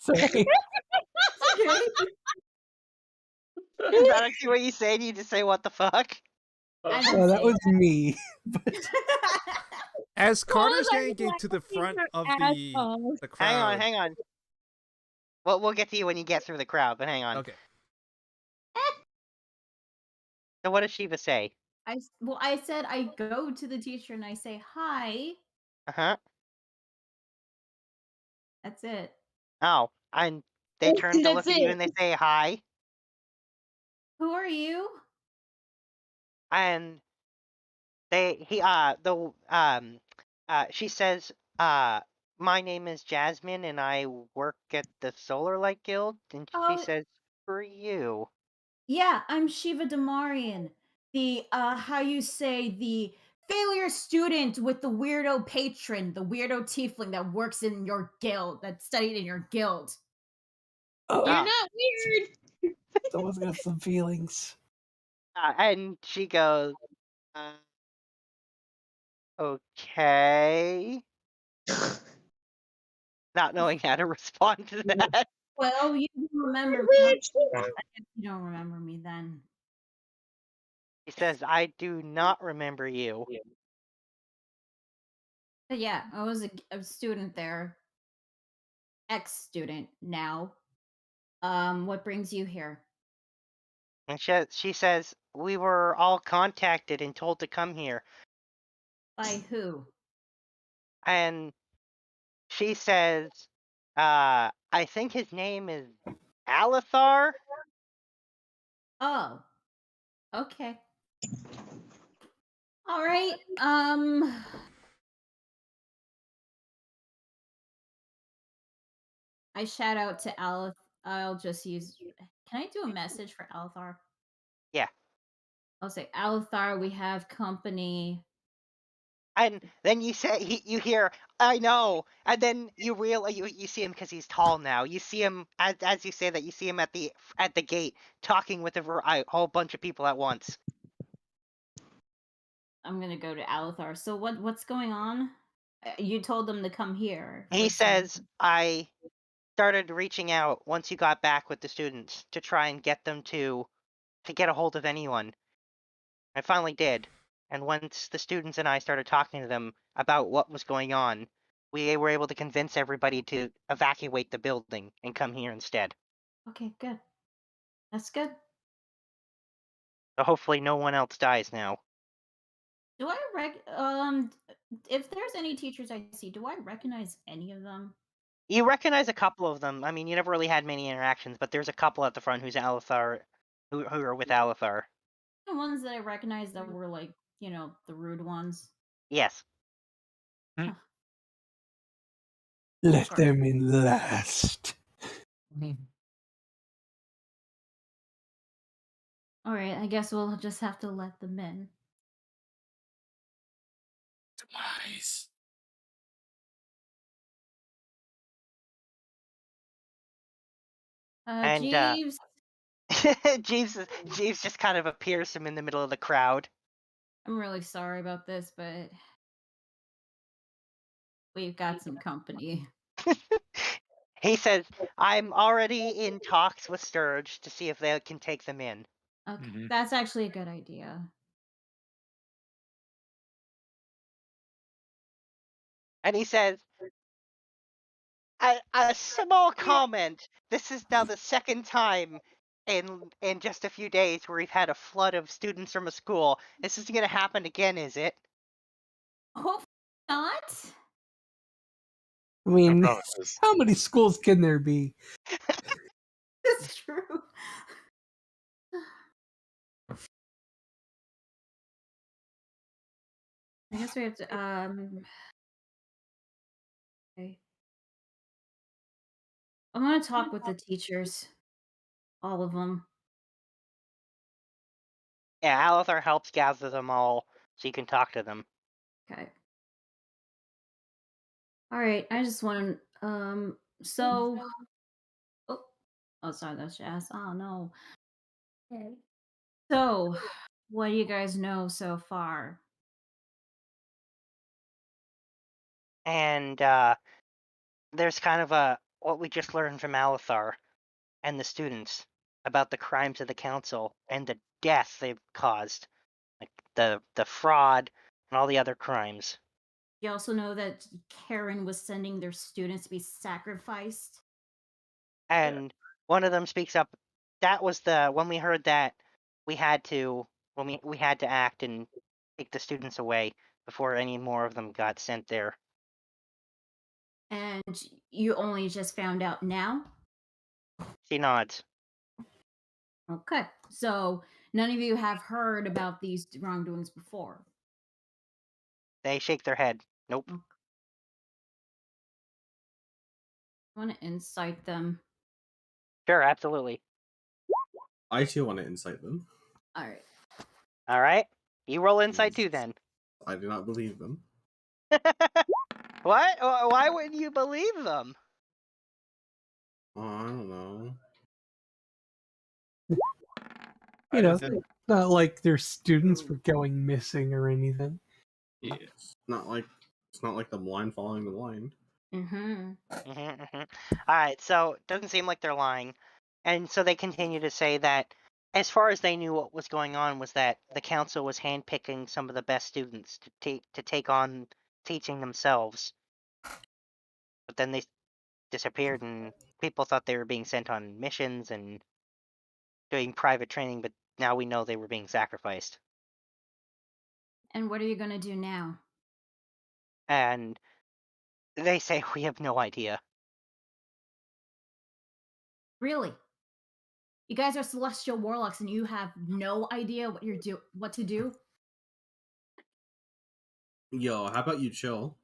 Sorry. is that actually what you say? You just say, "What the fuck?" That was me. As Carter's going to get to the front of the crowd. Hang on. Well, we'll get to you when you get through the crowd, but hang on. Okay. So what does Shiva say? I said I go to the teacher and I say, "Hi." Uh-huh. That's it. Oh, and they turn to look That's at you it. and they say hi. Who are you? And she says, my name is Jasmine and I work at the Solar Light Guild. And she Oh. says, for you. Yeah, I'm Shiva Damarian. The how you say the failure student with the weirdo patron, the weirdo tiefling that works in your guild, that studied in your guild. Oh, You're not weird. someone's got some feelings. And she goes, okay. Not knowing how to respond to that. Well, you don't remember me. Weird. I guess you don't remember me then. She says, I do not remember you. But yeah, I was a student there. Ex-student now. What brings you here? And she says, we were all contacted and told to come here. By who? And she says, I think his name is Alithar? Oh. Okay. All right. I shout out to Alith. I'll just use. Can I do a message for Alithar? Yeah. I'll say, Alithar, we have company. And then you say you hear, I know, and then you see him because he's tall now. You see him as you say that. You see him at the gate talking with a whole bunch of people at once. I'm gonna go to Alithar. So what's going on? You told them to come here. He for some- says, I started reaching out once you got back with the students to try and get them to get a hold of anyone. I finally did. And once the students and I started talking to them about what was going on, we were able to convince everybody to evacuate the building and come here instead. Okay, good. That's good. So hopefully no one else dies now. Do I if there's any teachers I see, do I recognize any of them? You recognize a couple of them. I mean, you never really had many interactions, but there's a couple at the front who are with Alithar. The ones that I recognized that were like, the rude ones. Yes. Let Sorry. them in last. All right, I guess we'll just have to let them in. Demise. And Jeeves. Jeeves just kind of appears from in the middle of the crowd. I'm really sorry about this, but we've got some company. He says, I'm already in talks with Sturge to see if they can take them in. Okay, that's actually a good idea. And he says, a small comment. This is now the second time in just a few days where we've had a flood of students from a school. This isn't going to happen again, is it? Hopefully not. I mean, promises. how many schools can there be? It's true. I guess we have to okay. I'm gonna talk with the teachers. All of them. Yeah, Alithar helps gather them all so you can talk to them. Okay. All right. I just want to. So. Oh, sorry. That's Jazz. Oh no. Okay. So, what do you guys know so far? And there's kind of what we just learned from Alithar and the students about the crimes of the council and the death they've caused, like the fraud and all the other crimes. You also know that Karen was sending their students to be sacrificed. And one of them speaks up. That was when we heard that we had to we had to act and take the students away before any more of them got sent there. And you only just found out now? She nods. Okay. So none of you have heard about these wrongdoings before. They shake their head. Nope. Okay. I want to incite them. Sure, absolutely. I too want to incite them. All right. All right. You roll insight too, then. I do not believe them. What? Why wouldn't you believe them? Oh, I don't know. You know, Understand. not like their students were going missing or anything. Yes. It's not like the blind following the blind. Mm-hmm. Alright, so it doesn't seem like they're lying. And so they continue to say that as far as they knew, what was going on was that the council was handpicking some of the best students to take on teaching themselves. But then they disappeared and people thought they were being sent on missions and doing private training, but now we know they were being sacrificed. And what are you gonna do now? And they say we have no idea. Really? You guys are celestial warlocks and you have no idea what to do? Yo, how about you chill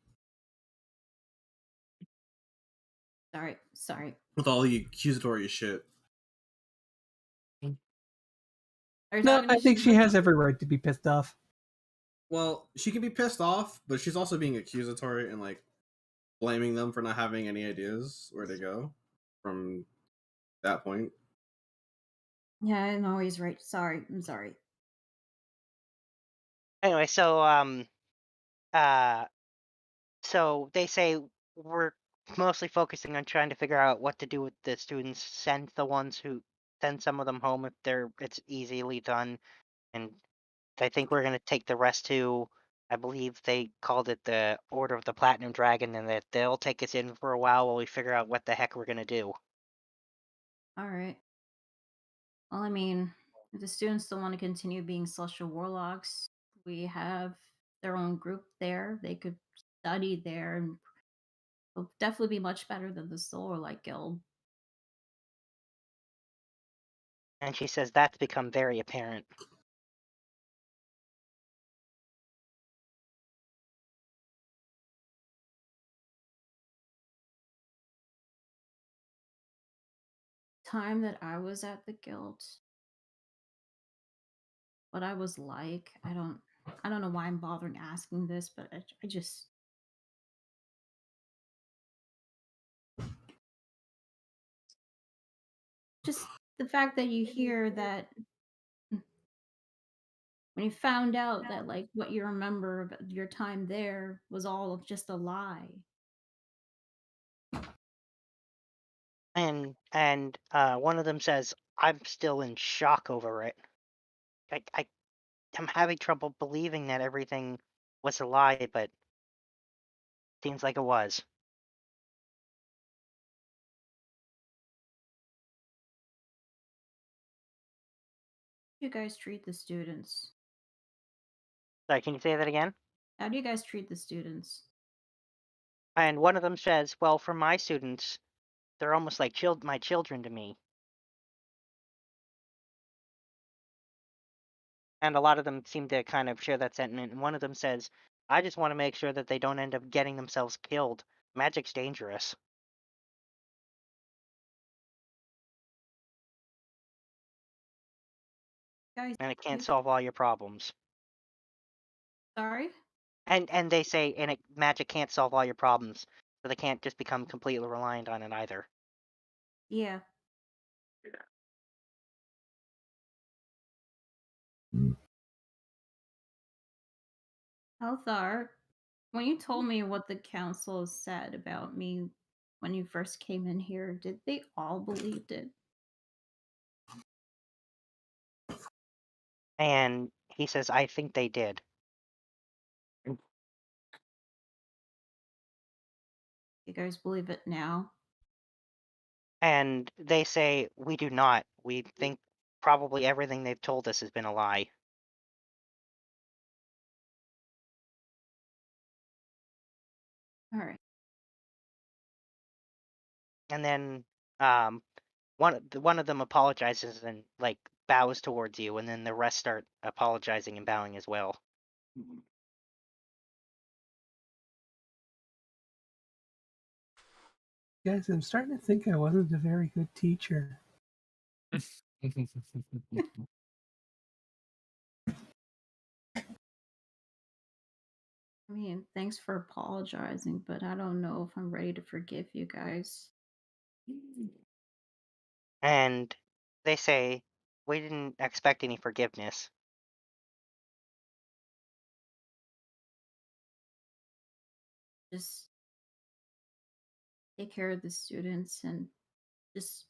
Sorry. with all the accusatory shit? Are you No, talking to I think she Shiva? has every right to be pissed off. Well, she can be pissed off, but she's also being accusatory and like blaming them for not having any ideas where to go from that point. Yeah, I'm always right. Sorry. I'm sorry. Anyway, so they say we're mostly focusing on trying to figure out what to do with the students. Send some of them home if it's easily done, and I think we're gonna take the rest to. I believe they called it the Order of the Platinum Dragon, and that they'll take us in for a while we figure out what the heck we're gonna do. All right. Well, I mean, if the students still want to continue being celestial warlocks, we have their own group there. They could study there and it'll definitely be much better than the Solar Light Guild. And she says that's become very apparent. Time that I was at the guild, what I was like, I don't know why I'm bothering asking this, but I just the fact that you hear that when you found out that like what you remember of your time there was all just a lie. And one of them says, I'm still in shock over it. I'm having trouble believing that everything was a lie, but seems like it was. You guys treat the students. Sorry, can you say that again? How do you guys treat the students? And one of them says, well, for my students, they're almost like my children to me. And a lot of them seem to kind of share that sentiment. And one of them says, I just want to make sure that they don't end up getting themselves killed. Magic's dangerous. Guys, And it can't solve all your problems. sorry? And they say, magic can't solve all your problems. So they can't just become completely reliant on it either. Yeah. Althar, when you told me what the council said about me when you first came in here, did they all believe it? And he says, I think they did. You guys believe it now? And they say, we do not. We think probably everything they've told us has been a lie. All right. And then one of them apologizes and like bows towards you, and then the rest start apologizing and bowing as well. Guys, I'm starting to think I wasn't a very good teacher. I mean, thanks for apologizing, but I don't know if I'm ready to forgive you guys. And they say, We didn't expect any forgiveness. Just take care of the students and just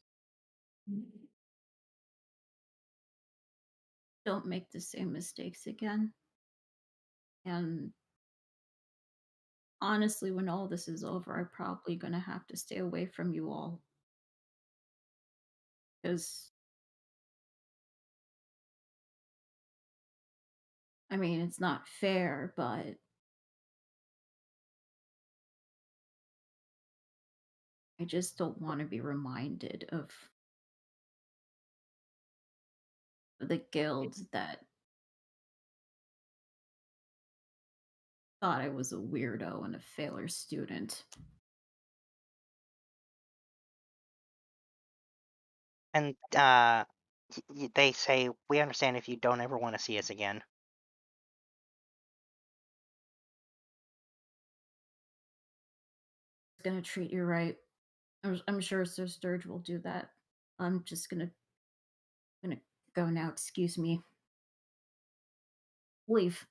don't make the same mistakes again. And honestly, when all this is over, I'm probably gonna have to stay away from you all. Because, I mean, it's not fair, but I just don't want to be reminded of the guild that thought I was a weirdo and a failure student. And they say, we understand if you don't ever want to see us again. Gonna treat you right. I'm sure Sir Sturge will do that. I'm just gonna go now. Excuse me. Leave.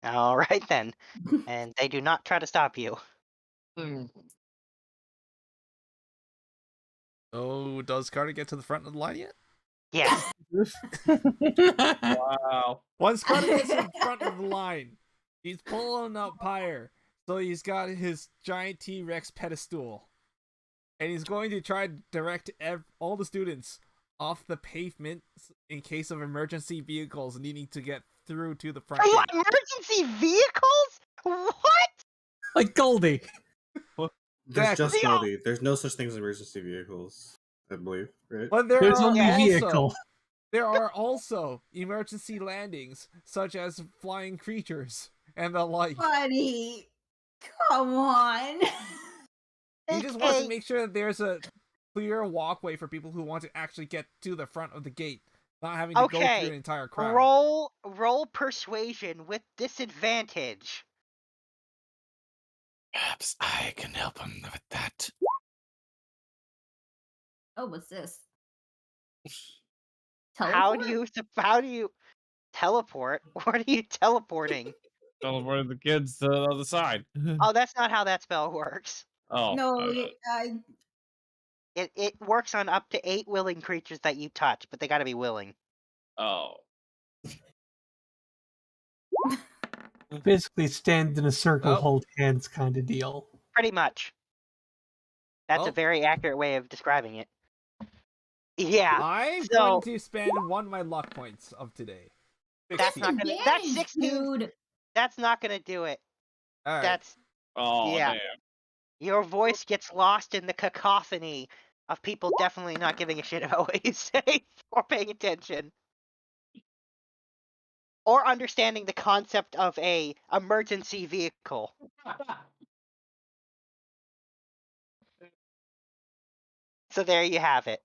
All right then. And they do not try to stop you. Oh, does Carter get to the front of the line yet? Yes. Wow. Once Carter gets to the front of the line, he's pulling up Pyre. So he's got his giant T-Rex pedestal. And he's going to try to direct all the students off the pavement in case of emergency vehicles needing to get through to the front What? gate. Emergency vehicles? What? Like Goldie. There's just The- Goldie. There's no such thing as emergency vehicles, I believe, right? But there There's are only also, vehicle. there are also emergency landings, such as flying creatures and the like. Buddy, come on. He just wants to Okay. make sure that there's a clear walkway for people who want to actually get to the front of the gate, not having to go Okay, through an entire crowd. Roll persuasion with disadvantage. Perhaps I can help him with that. Oh, what's this? How do Teleport? you teleport? What are you teleporting? Teleported the kids to the other side. Oh, that's not how that spell works. Oh. No, It works on up to 8 willing creatures that you touch, but they gotta be willing. Oh. Basically, stand in a circle, Oh. hold hands kind of deal. Pretty much. That's Oh. a very accurate way of describing it. Yeah. I'm So- going to spend one of my luck points of today. That's not 16. gonna. That's Advantage, 16. dude. That's not gonna do it. All right. That's Oh, Yeah. damn. your voice gets lost in the cacophony of people definitely not giving a shit about what you say or paying attention. Or understanding the concept of a emergency vehicle. So there you have it.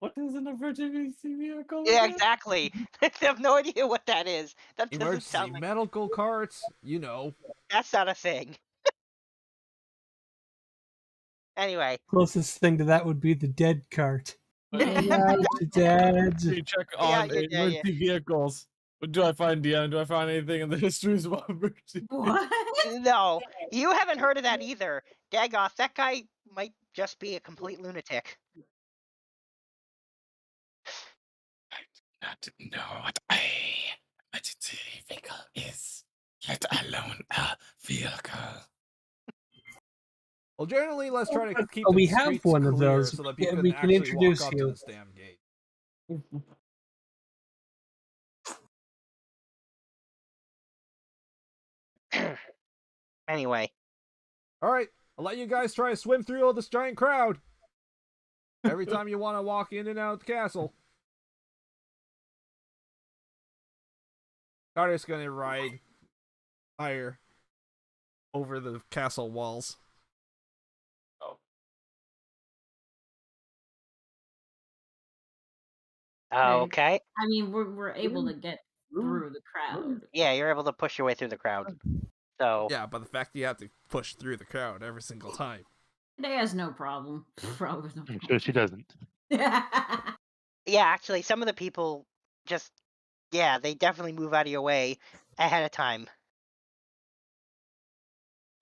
What is an emergency vehicle? Yeah, again? exactly. I have no idea what that is. That doesn't Emergency sound like medical carts, you know. that's not a thing. Anyway, Closest thing to that would be the dead cart. Yeah. Dead. We check Yeah, on yeah, yeah. emergency vehicles. But do I find DM? Do I find anything in the histories about emergency? What? no, you haven't heard of that either. Dagoth, that guy might just be a complete lunatic. Not know what a emergency vehicle is, let alone a vehicle. Well, generally, let's try to keep Oh, the we have streets one of clear those. so that Yeah, people we can can actually introduce walk up you. to this damn gate. Anyway, All right, I'll let you guys try to swim through all this giant crowd. Every time you want to walk in and out of the castle. Carter's gonna ride higher over the castle walls. okay. I mean, we're able to get through the crowd. Yeah, you're able to push your way through the crowd. So Yeah, but the fact that you have to push through the crowd every single time. Today has no problem. Probably no I'm sure she doesn't. problem. Yeah, actually, some of the people just, yeah, they definitely move out of your way ahead of time.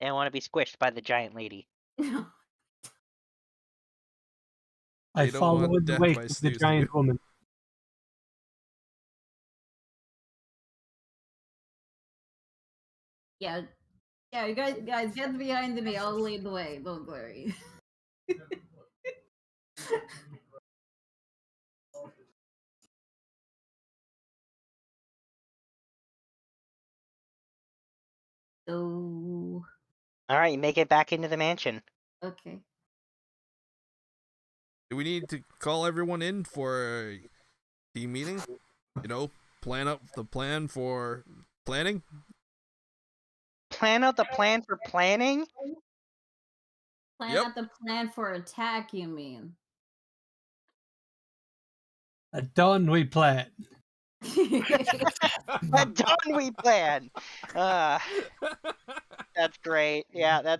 They don't want to be squished by the giant lady. I They don't want follow in the death wake by of the snoozing giant you. woman. Yeah, yeah, you guys get behind me. I'll lead the way. Don't worry. So, All right, you make it back into the mansion. okay. Do we need to call everyone in for a team meeting? You know, plan up the plan for planning? Plan out the plan for planning? Plan Yep. out the plan for attack, you mean? At dawn we plan. At dawn we plan. That's great. Yeah,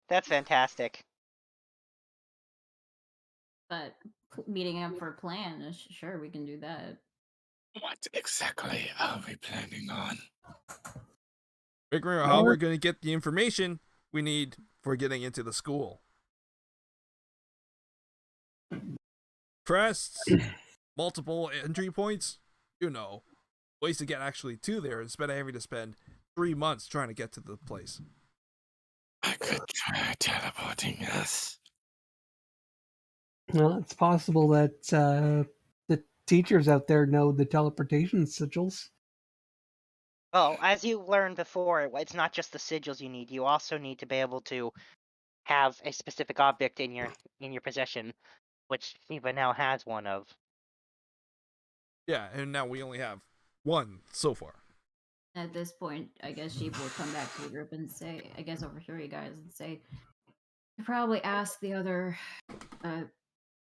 that's fantastic. But meeting up for a plan, sure, we can do that. What exactly are we planning on? Figuring out how we're going to get the information we need for getting into the school. Crests, multiple entry points, you know, ways to get actually to there instead of having to spend 3 months trying to get to the place. I could try teleporting us. Well, it's possible that the teachers out there know the teleportation sigils. Well, as you learned before, it's not just the sigils you need. You also need to be able to have a specific object in your possession, which Shiva now has one of. Yeah, and now we only have one so far. At this point, I guess Sheep will come back to the group and say, I guess overhear you guys and say, you probably ask the other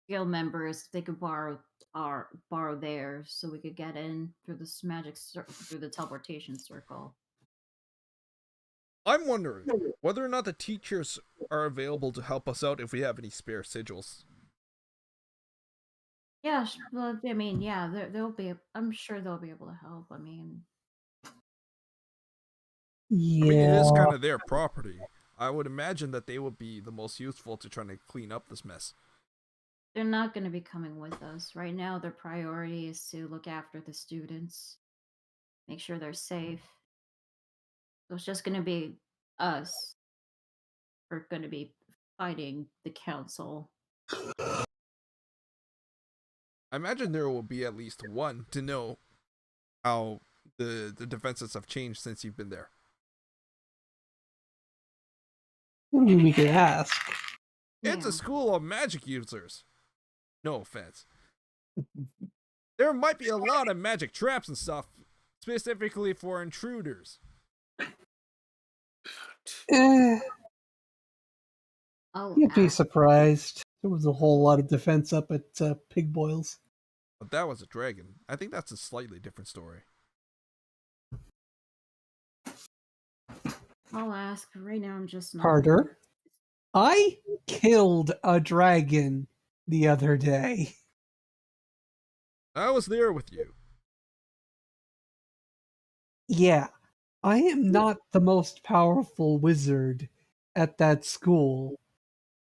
guild members if they could borrow theirs so we could get in through this through the teleportation circle. I'm wondering whether or not the teachers are available to help us out if we have any spare sigils. Yeah, well, I mean, yeah, they'll be. I'm sure they'll be able to help. I mean, Yeah. I mean, it is kind of their property. I would imagine that they would be the most useful to trying to clean up this mess. they're not going to be coming with us right now. Their priority is to look after the students, make sure they're safe. So it's just going to be us. We're going to be fighting the council. I imagine there will be at least one to know how the defenses have changed since you've been there. I mean, we could ask. It's a school of magic users. No offense. There might be a lot of magic traps and stuff, specifically for intruders. You'd be surprised. There was a whole lot of defense up at Pig Boils. But that was a dragon. I think that's a slightly different story. I'll ask. Right now, I'm just not. Carter, I killed a dragon the other day. I was there with you. Yeah, I am not the most powerful wizard at that school.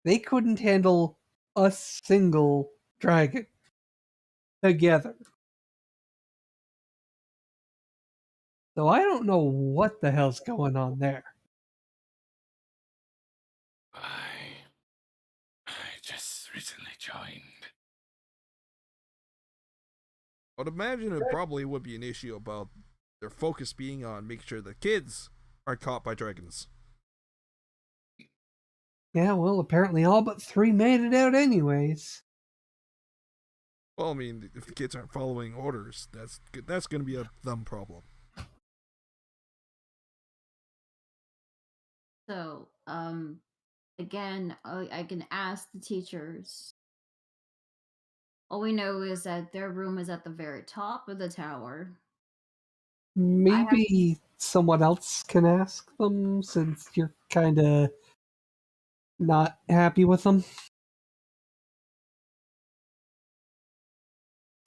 They couldn't handle a single dragon together. So I don't know what the hell's going on there. I just recently joined. I would imagine it probably would be an issue about their focus being on making sure the kids are caught by dragons. Yeah, well, apparently all but 3 made it out anyways. Well, I mean, if the kids aren't following orders, that's going to be a them problem. So, again, I can ask the teachers. All we know is that their room is at the very top of the tower. Maybe someone else can ask them since you're kind of not happy with them.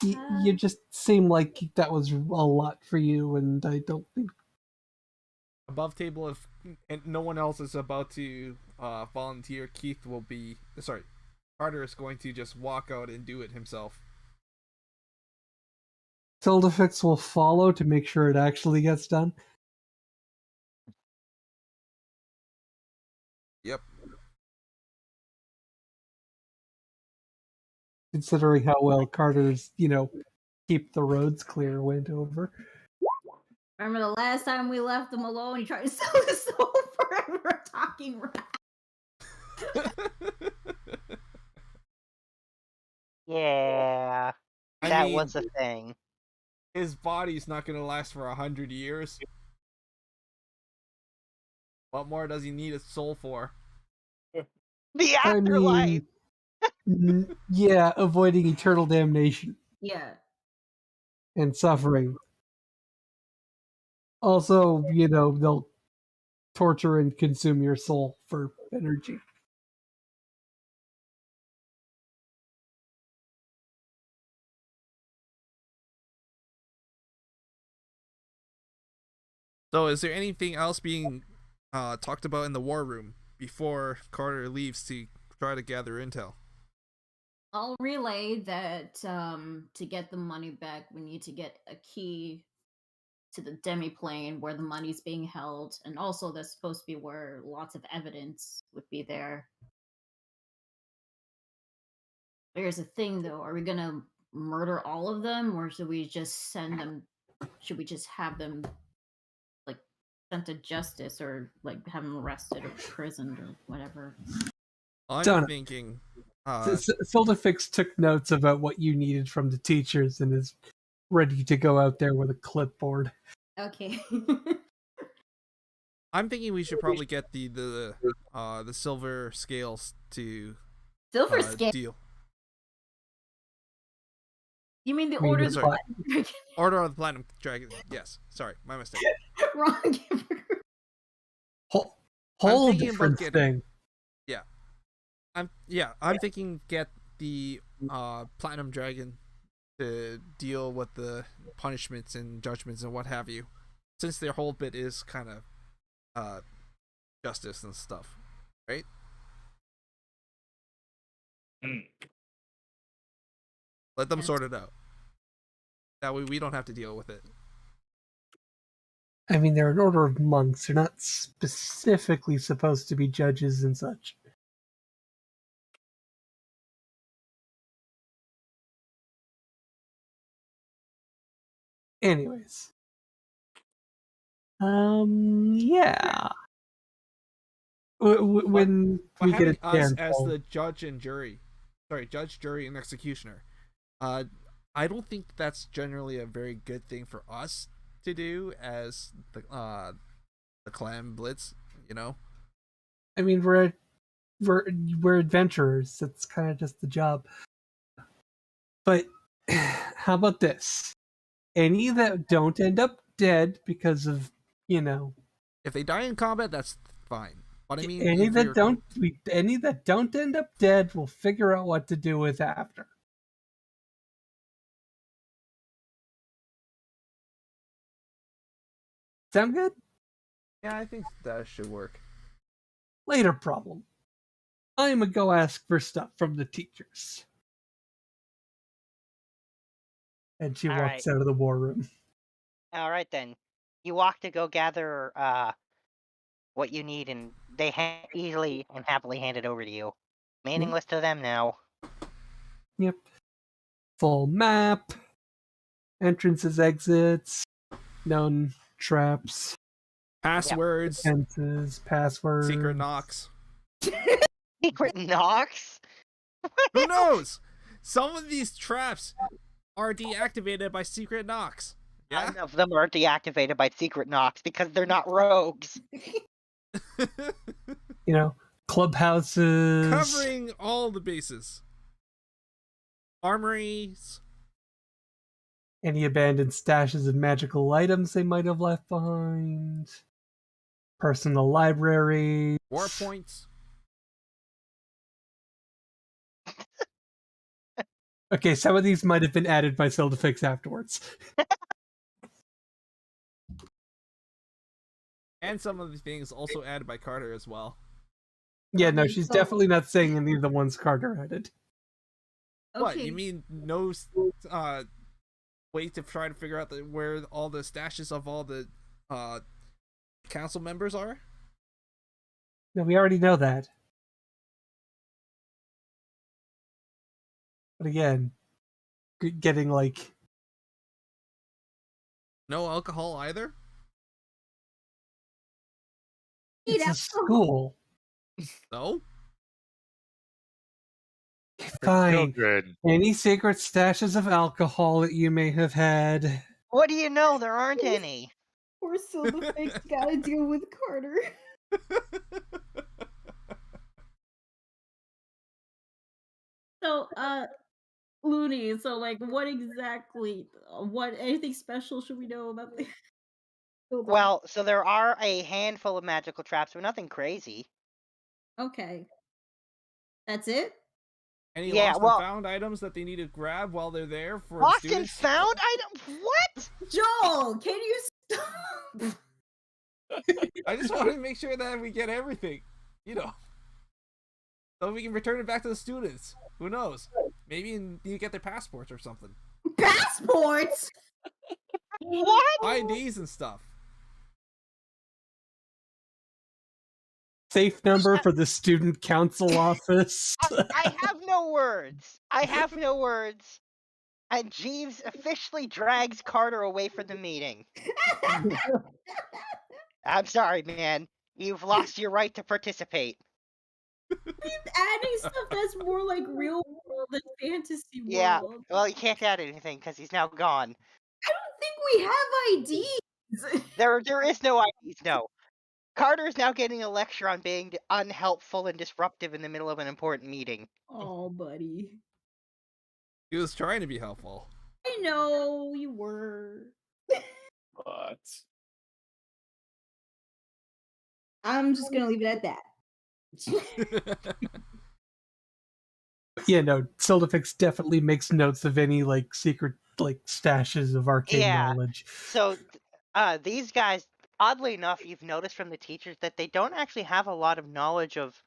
You just seem like that was a lot for you, and I don't think. Above table, if and no one else is about to volunteer, Keith will be. Sorry, Carter is going to just walk out and do it himself. Sildefix will follow to make sure it actually gets done. Yep. Considering how well Carter's, keep the roads clear went over. Remember the last time we left him alone? He tried to sell his soul for a talking rat. Yeah, that was a thing. His body's not going to last for 100 years. What more does he need his soul for? The afterlife! Yeah, avoiding eternal damnation. Yeah. And suffering. Also, they'll torture and consume your soul for energy. So, is there anything else being talked about in the war room before Carter leaves to try to gather intel? I'll relay that to get the money back, we need to get a key to the demiplane where the money's being held, and also that's supposed to be where lots of evidence would be there. There's a thing though, are we gonna murder all of them, or should we just send them, should we just have them like sent to justice, or like have them arrested or imprisoned or whatever? I'm thinking Sildefix took notes about what you needed from the teachers and is ready to go out there with a clipboard. Okay. I'm thinking we should probably get the silver scales to Silver scale? deal. You mean the Order of the Platinum Dragon? Order of the Platinum Dragon. Yes. Sorry, my mistake. Wrong. Whole different thing. Yeah. I'm thinking get the Platinum Dragon to deal with the punishments and judgments and what have you, since their whole bit is kind of justice and stuff, right? Let them sort it out. That way we don't have to deal with it. I mean, they're an order of monks. They're not specifically supposed to be judges and such. Anyways. Yeah. When we get a chance, as the judge and jury, judge, jury, and executioner, I don't think that's generally a very good thing for us to do as the CLAM BLITZ. I mean, we're adventurers. That's kind of just the job. But how about this? Any that don't end up dead because of, if they die in combat, that's fine. But I mean, any that don't end up dead, we'll figure out what to do with after. Sound good? Yeah, I think that should work. Later problem. I'm gonna go ask for stuff from the teachers. And she walks out of the war room. All right, then. You walk to go gather what you need, and they easily and happily hand it over to you. Meaningless to them now. Yep. Full map. Entrances, exits. Known traps. Passwords. Defenses, passwords. Secret knocks. Secret knocks? Who knows? Some of these traps are deactivated by secret knocks. Yeah? None of them are deactivated by secret knocks because they're not rogues. Clubhouses. Covering all the bases. Armories. Any abandoned stashes of magical items they might have left behind. Personal libraries. War points. Okay, some of these might have been added by Sildafix afterwards. And some of the things also added by Carter as well. Yeah, no, Okay, she's so- definitely not saying any of the ones Carter added. What, Okay. you mean no way to try to figure out where all the stashes of all the council members are? No, we already know that. But again, getting like No alcohol either? it's a school. No? Fine. Children. Any secret stashes of alcohol that you may have had? What do you know? There aren't any. Poor Sildafix gotta deal with Carter. So, Looney, so like what exactly what anything special should we know about the building? Well, so there are a handful of magical traps, but nothing crazy. Okay. That's it? Any Yeah, lost well- and found items that they need to grab while they're there for Lost the and students? found item? What? Joel, can you stop? I just wanted to make sure that we get everything, you know, so we can return it back to the students. Who knows? Maybe you get their passports or something, Passports? What? IDs and stuff. Safe number for the student council office. I have no words. I have no words. And Jeeves officially drags Carter away from the meeting. I'm sorry, man. You've lost your right to participate. Adding stuff that's more like real world than fantasy world. Yeah, well, you can't add anything because he's now gone. I don't think we have IDs. There is no IDs, no. Carter is now getting a lecture on being unhelpful and disruptive in the middle of an important meeting. Oh, buddy. He was trying to be helpful. I know you were. But I'm just gonna leave it at that. Yeah, no, Sildafix definitely makes notes of any like secret like stashes of arcane Yeah. knowledge. So, these guys, oddly enough, you've noticed from the teachers that they don't actually have a lot of knowledge of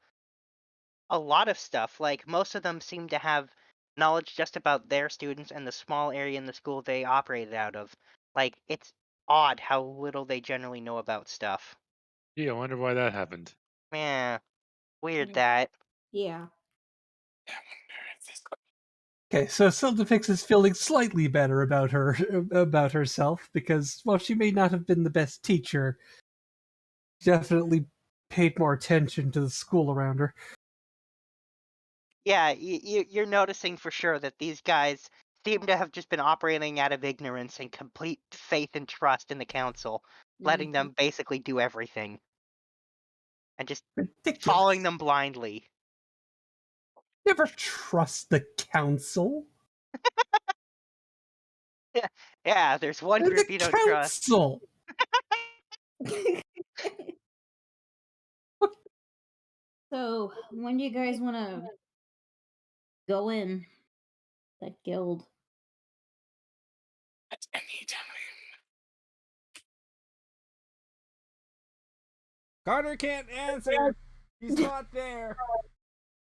a lot of stuff. Like, most of them seem to have knowledge just about their students and the small area in the school they operated out of. Like, it's odd how little they generally know about stuff. Gee, I wonder why that happened. Yeah, weird Yeah. that. Yeah. Okay, so Sildafix is feeling slightly better about herself because, well, she may not have been the best teacher. She definitely paid more attention to the school around her. Yeah, you're noticing for sure that these guys seem to have just been operating out of ignorance and complete faith and trust in the council, letting them basically do everything. And just Ridiculous. following them blindly. Never trust the council. Yeah, there's one They're group the you don't trust. council. So, when do you guys want to go in that guild? At any time. Carter can't answer. He's not there.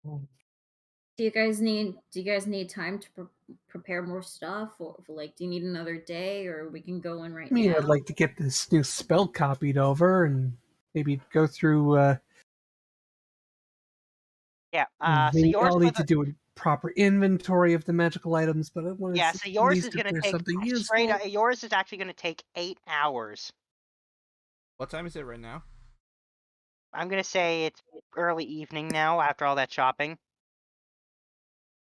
Do you guys need time to prepare more stuff, or like, do you need another day, or we can go in right I mean, now? I'd like to get this new spell copied over and maybe go through. Yeah, so Maybe yours I'll for need to the, do a proper inventory of the magical items, but I want to yeah, so yours is if gonna there's take something straight useful. yours is actually gonna take 8 hours. What time is it right now? I'm gonna say it's early evening now after all that shopping.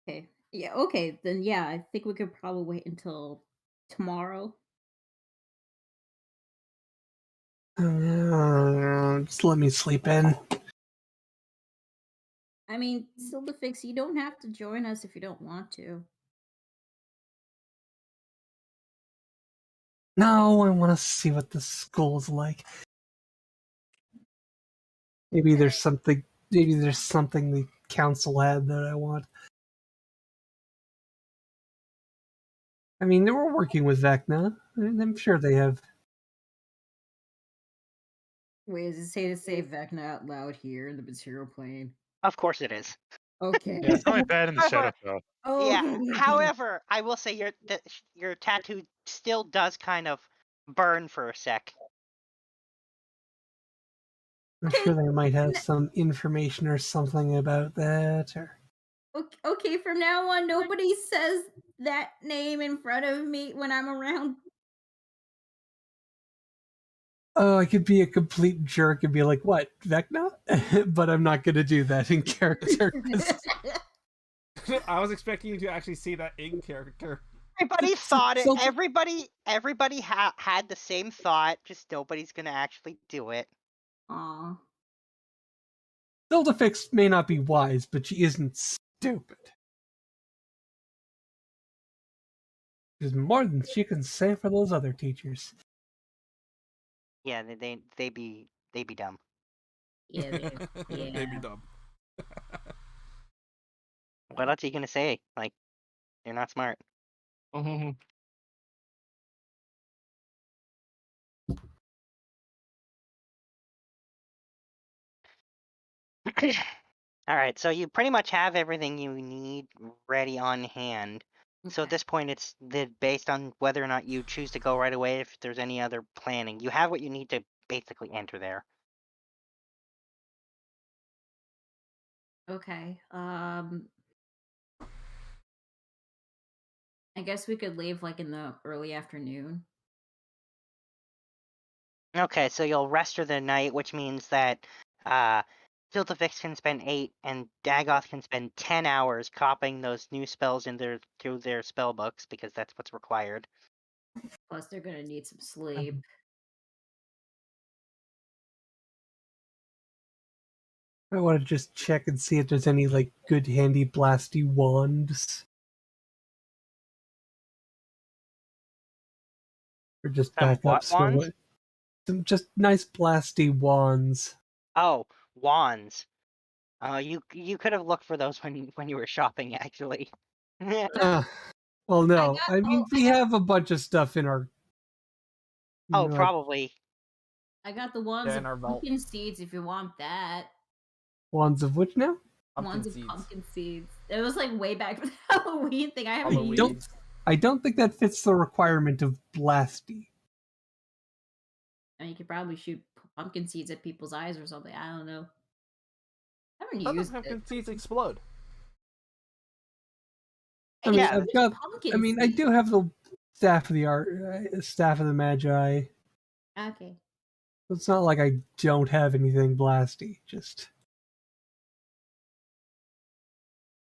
Okay. Yeah, okay. Then yeah, I think we could probably wait until tomorrow. Just let me sleep in. I mean, Sildafix, you don't have to join us if you don't want to. No, I want to see what the school's like. Maybe there's something. Maybe there's something the council had that I want. I mean, they were working with Vecna, and I'm sure they have. Wait, is it safe to say Vecna out loud here in the material plane? Of course it is. Okay. Yeah, it's probably bad in the However- setup though. Oh, Yeah. okay, okay. However, I will say your tattoo still does kind of burn for a sec. I'm sure they might have some information or something about that. Or Okay, from now on, nobody says that name in front of me when I'm around. oh, I could be a complete jerk and be like, "What, Vecna?" But I'm not going to do that in character. 'Cause I was expecting you to actually see that in character. Everybody thought it. So- Everybody had the same thought. Just nobody's gonna actually do it. Aw. Hilda Fix may not be wise, but she isn't stupid. There's more than she can say for those other teachers. Yeah, they be dumb. Yeah, They'd be yeah. dumb. What else are you gonna say? Like, they're not smart. All right, so you pretty much have everything you need ready on hand. So at Okay. this point, it's based on whether or not you choose to go right away. If there's any other planning, you have what you need to basically enter there. Okay. I guess we could leave like in the early afternoon. Okay, so you'll rest for the night, which means that Filtifix can spend 8 and Dagoth can spend 10 hours copying those new spells through their spell books because that's what's required. Plus, they're gonna need some sleep. I want to just check and see if there's any like good handy blasty wands. Or just Some what backups for wands? what? Some just nice blasty wands. Oh, wands. You could have looked for those when you were shopping, actually. Well, no. got- I mean, oh, we have a bunch of stuff in our. Oh, like, probably. I got the ones Yeah, of in our vault. pumpkin seeds if you want that. wands of which now? Ones of seeds. pumpkin seeds. It was like way back with the Halloween thing. I haven't Halloween. used. I don't think that fits the requirement of blasty. And you could probably shoot pumpkin seeds at people's eyes or something. I don't know. I haven't Some used pumpkin it. seeds explode. I mean, Yeah, I've got. Pumpkin I mean, I seeds. do have the staff of the art, staff of the magi. Okay. It's not like I don't have anything blasty. Just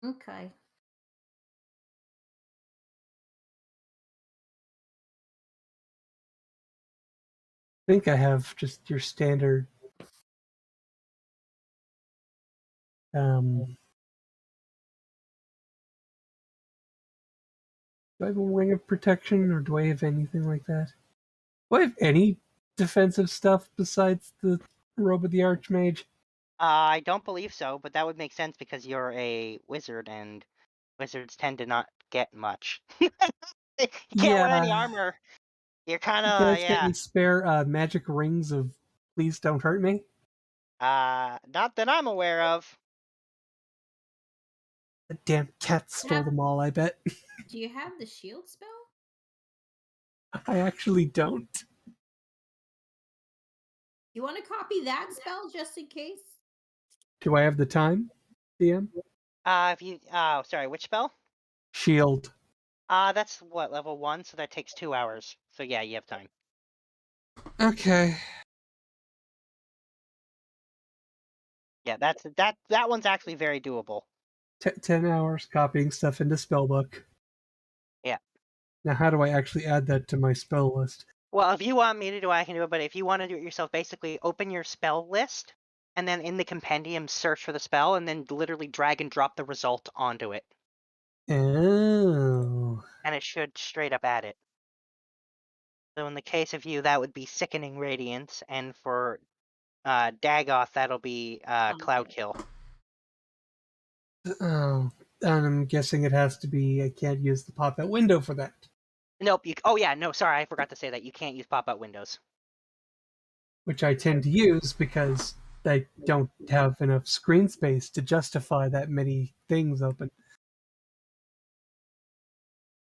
Okay. think I have just your standard. Do I have a ring of protection, or do I have anything like that? Do I have any defensive stuff besides the robe of the Archmage? I don't believe so, but that would make sense because you're a wizard and wizards tend to not get much. You can't wear any armor. You're kind You of guys got any spare magic rings of please don't hurt me? not that I'm aware of. The damn cat stole them all, I bet. Do you have the shield spell? I actually don't. You want to copy that spell just in case? Do I have the time, DM? If you sorry, which spell? Shield. That's what, level 1, so that takes 2 hours. So yeah, you have time. Okay. Yeah, that one's actually very doable. 10 hours copying stuff into spellbook. Yeah. Now, how do I actually add that to my spell list? Well, if you want me to do it, I can do it, but if you want to do it yourself, basically open your spell list, and then in the compendium search for the spell, and then literally drag and drop the result onto it. Oh. And it should straight up add it. So in the case of you, that would be Sickening Radiance, and for Dagoth, that'll be Cloud Kill. Oh. And I'm guessing it has to be, I can't use the pop-out window for that. Nope. Oh yeah, no. Sorry, I forgot to say that you can't use pop-out windows. which I tend to use because I don't have enough screen space to justify that many things open.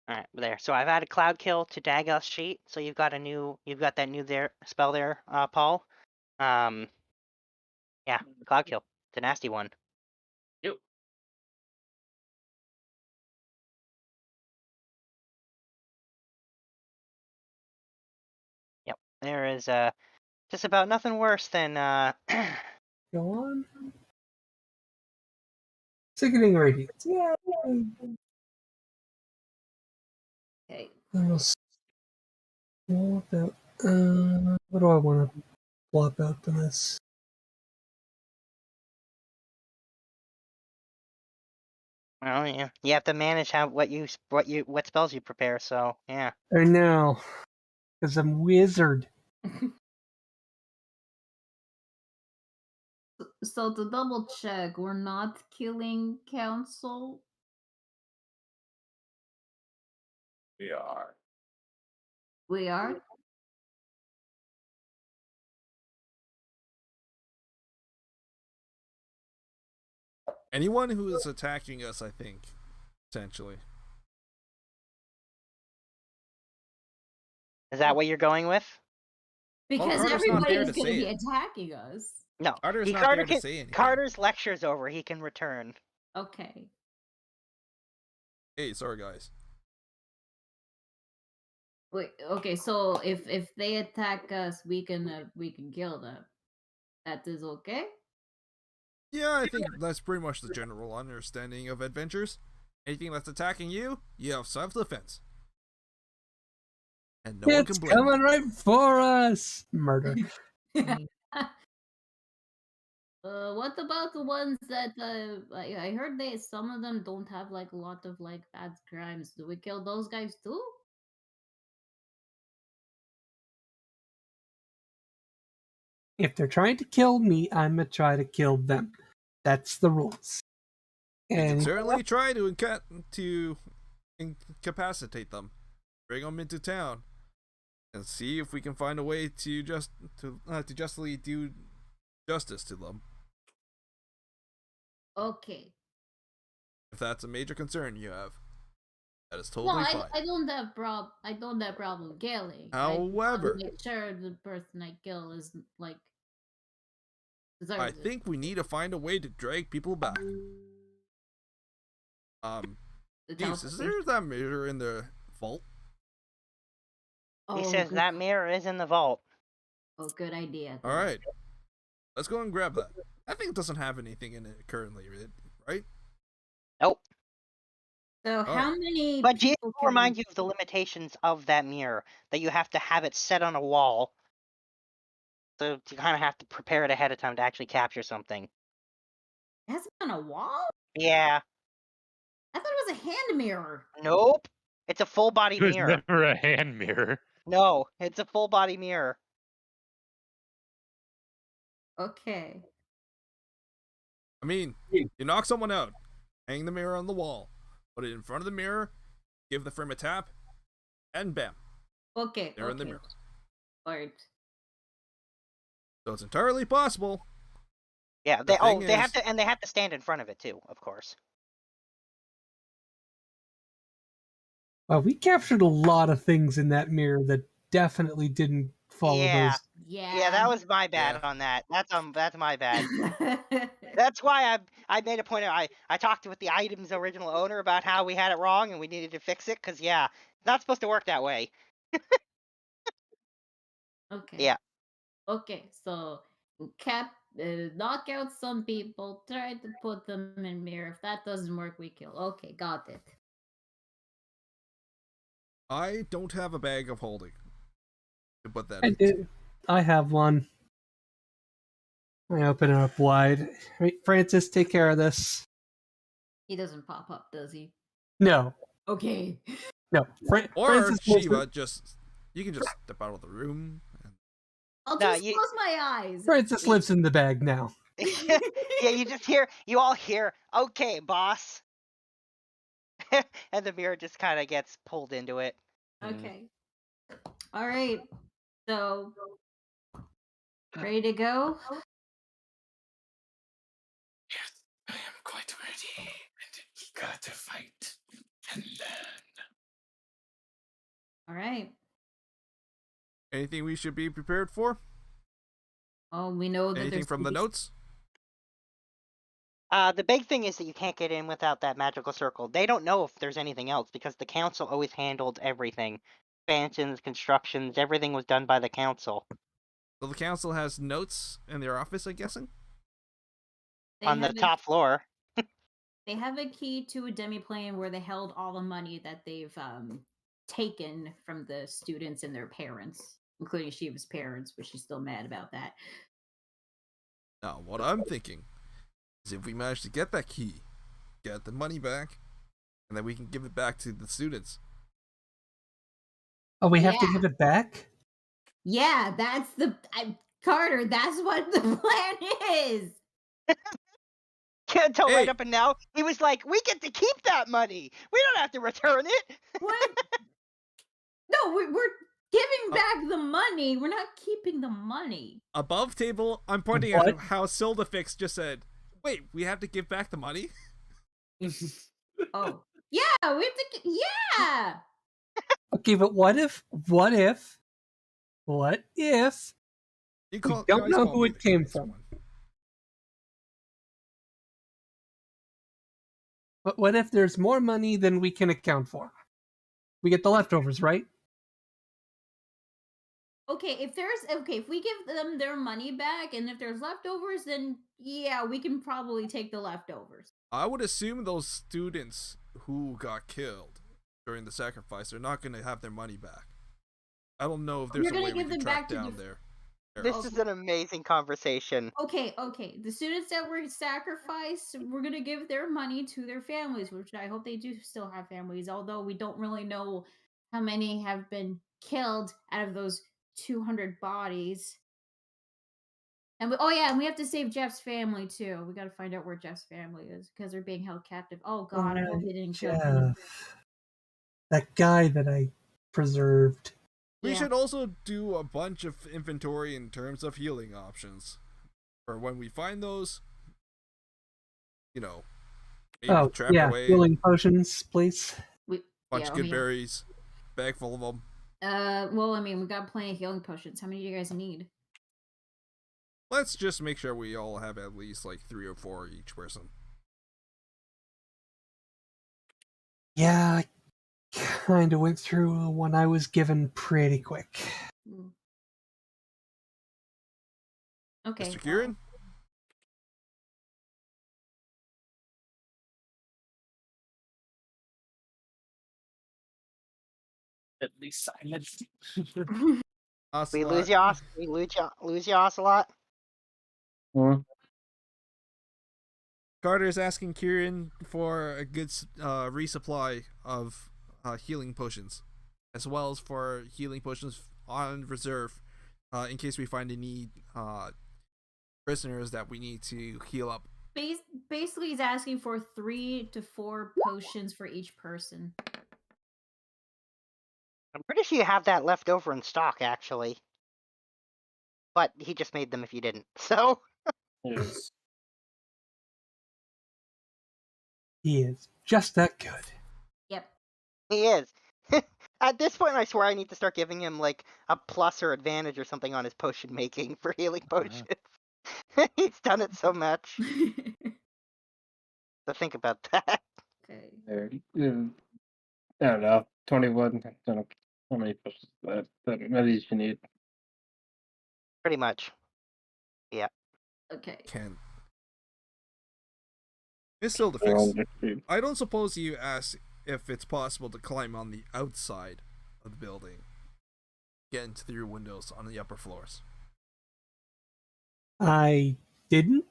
All right, there. So I've added Cloud Kill to Daggoth's sheet. So you've got that new spell there, Paul. Yeah, Cloud Kill. It's a nasty one. Yep. Yep. There is just about nothing worse than Go on. Sickening radiance. Yay! Okay. What do I want to blop out to this? well, yeah, you have to manage what spells you prepare. So yeah. I know, because I'm wizard. So to double check, we're not killing council. We are. We are. Anyone who is attacking us, I think, potentially. Is that what you're going with? Because Carter's not everybody there is to going to say be it. attacking us. No. Carter's not Carter there to can. say anything. Carter's lecture's over. He can return. Okay. Hey, sorry guys. Wait. Okay. So if they attack us, we can kill them. That is okay. Yeah, I think that's pretty much the general understanding of adventures. Anything that's attacking you, you have self-defense. And no one can It's blame coming you. right for us! Murder. What about the ones that I heard some of them don't have like a lot of like bad crimes. Do we kill those guys too? If they're trying to kill me, I'm gonna try to kill them. That's the rules. You can And certainly try to incapacitate them, bring them into town, and see if we can find a way to justly do justice to them. Okay. If that's a major concern you have, that is No, totally fine. I don't have problem killing. I However, make sure the person I kill is like deserves I it. think we need to find a way to drag people back. Jeez, is there that mirror in the vault? He says that mirror is in the vault. Oh, good idea. All right, let's go and grab that. I think it doesn't have anything in it currently, right? Nope. So how many But Jason people will can remind you of the limitations of that mirror, that you have to have it set on a wall. So you kind of have to prepare it ahead of time to actually capture something. It has it on a wall? Yeah. I thought it was a hand mirror. Nope. It's a full body It was mirror. never a hand mirror. No, it's a full body mirror. Okay. I mean, you knock someone out, hang the mirror on the wall, put it in front of the mirror, give the frame a tap, and bam. Okay. They're in the mirror. Alright. So it's entirely possible. Yeah, they have to stand in front of it too, of course. well, we captured a lot of things in that mirror that definitely didn't follow those. Yeah, that was my bad on that. That's my bad. That's why I made a point of I talked with the item's original owner about how we had it wrong and we needed to fix it because yeah, it's not supposed to work that way. Okay. Yeah. Okay, so knock out some people, try to put them in mirror. If that doesn't work, we kill. Okay, got it. I don't have a bag of holding to put that I in. do. I have one. I open it up wide. Right, Francis, take care of this. He doesn't pop up, does he? No. Okay. No. Or Francis Shiva, you can just step out of the room. I'll just close my eyes. Francis lives in the bag now. Yeah, you all hear, okay, boss. And the mirror just kind of gets pulled into it. Okay. All right. So, ready to go? Yes, I am quite ready and eager to fight and learn. All right. Anything we should be prepared for? Oh, we know that Anything there's from the notes? The big thing is that you can't get in without that magical circle. They don't know if there's anything else because the council always handled everything. Expansions, constructions, everything was done by the council. So the council has notes in their office, I'm guessing? They On the have a- top floor. They have a key to a demiplane where they held all the money that they've taken from the students and their parents, including Shiva's parents, but she's still mad about that. Now, what I'm thinking is if we manage to get that key, get the money back, and then we can give it back to the students. Oh, we have to Yeah. give it back? Yeah, that's the Carter. That's what the plan is. Until Hey. right up and now, he was like, we get to keep that money. We don't have to return it. What? No, we're giving back the money. We're not keeping the money. Above table, I'm pointing What? at how Sildafix just said, wait, we have to give back the money? Oh, yeah, we have to. Yeah. Okay, but what if You we don't guys know call who me it the came crazy from? one. But what if there's more money than we can account for? We get the leftovers, right? Okay, if we give them their money back, and if there's leftovers, then yeah, we can probably take the leftovers. I would assume those students who got killed during the sacrifice are not going to have their money back. I don't know if there's You're a gonna way we give can them track back to down the- there. This is an amazing conversation. Okay. The students that were sacrificed, we're gonna give their money to their families, which I hope they do still have families, although we don't really know how many have been killed out of those 200 bodies. And we have to save Jeff's family too. We got to find out where Jeff's family is because they're being held captive. Oh God, I hope they didn't kill him. Jeff. That guy that I preserved. We Yeah. should also do a bunch of inventory in terms of healing options. For when we find those, maybe Oh, trap yeah, away healing potions, please. bunch of good berries, bag full of them. Well, I mean, we got plenty of healing potions. How many do you guys need? Let's just make sure we all have at least like 3 or 4 each person. Yeah, I kind of went through one I was given pretty quick. Okay. Mr. Kieran? At least silence. We lose you, lose you, Ocelot. Carter is asking Kieran for a good resupply of healing potions, as well as for healing potions on reserve, in case we find any prisoners that we need to heal up. Basically, he's asking for 3 to 4 potions for each person. I'm pretty sure you have that left over in stock, actually. But he just made them if you didn't, so... Yes. He is just that good. Yep. He is. At this point, I swear I need to start giving him, like, a plus or advantage or something on his potion making for healing potions. He's done it so much. So think about that. Okay. 30. I don't know. 21. I don't know how many pushes that these you need. Pretty much. Yeah. Okay. Miss Sildafix, I don't suppose you asked if it's possible to climb on the outside of the building, get into through windows on the upper floors. I didn't.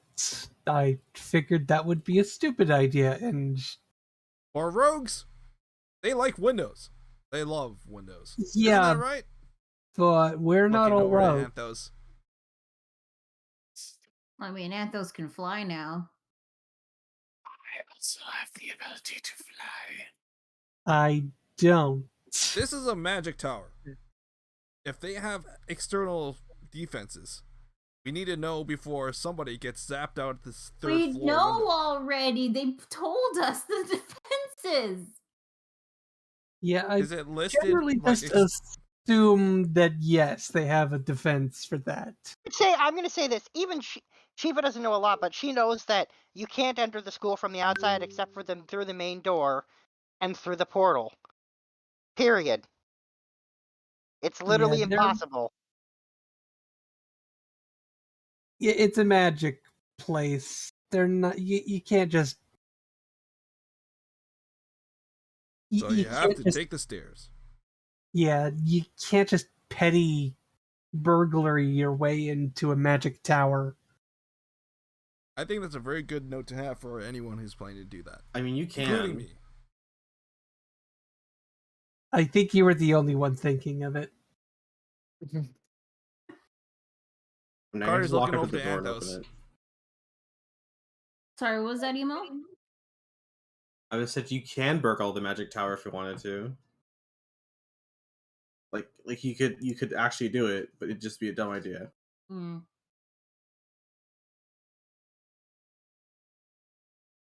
I figured that would be a stupid idea, and... For rogues, they like windows. They love windows. Yeah, Isn't that right? but we're not all Looking over to rogues. Anthos. I mean, Anthos can fly now. I also have the ability to fly. I don't. This is a magic tower. If they have external defenses, we need to know before somebody gets zapped out this third We floor know window. already. They told us the defenses. Yeah, I Is it listed? generally like, just assume that yes, they have a defense for that. I'm going to say this. Even Shiva doesn't know a lot, but she knows that you can't enter the school from the outside except for them through the main door and through the portal. Period. It's literally Yeah, impossible. It's a magic place. They're not. You can't just. So you have can't to just, take the stairs. Yeah, you can't just petty burglary your way into a magic tower. I think that's a very good note to have for anyone who's planning to do that. I mean, you including can. me. I think you were the only one thinking of it. Now Carter's just walk looking up to over the door to and open Anthos. it. Sorry, what was that emo? I just said you can burgle the magic tower if you wanted to. Like you could actually do it, but it'd just be a dumb idea.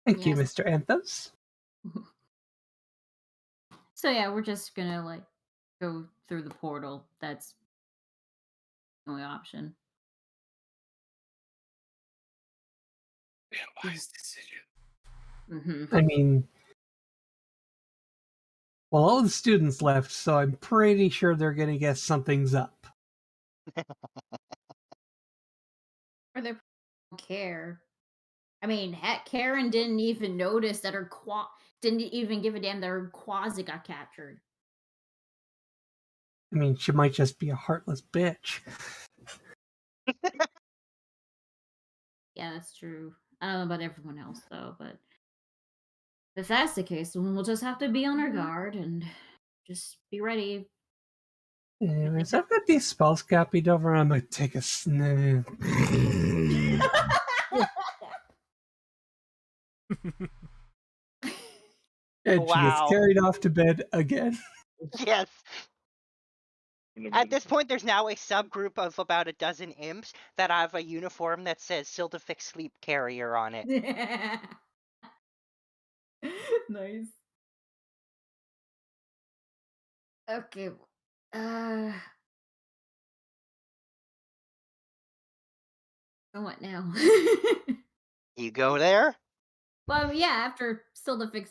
Thank you, Yes. Mr. Anthos. So yeah, we're just gonna like go through the portal. That's the only option. Wise decision. I mean, well, all the students left, so I'm pretty sure they're going to guess something's up. Or they don't care. I mean, heck, Karen didn't even notice that her didn't even give a damn that her quasi got captured. I mean, she might just be a heartless bitch. Yeah, that's true. I don't know about everyone else though, but if that's the case, then we'll just have to be on our guard and just be ready. Anyways, I've got these spells copied over. I'm gonna take a sniff. And she gets Wow. carried off to bed again. Yes. At this point, there's now a subgroup of about a dozen imps that have a uniform that says Sildafix Sleep Carrier on it. Nice. Okay. What now? You go there? Well, yeah, after Sildafix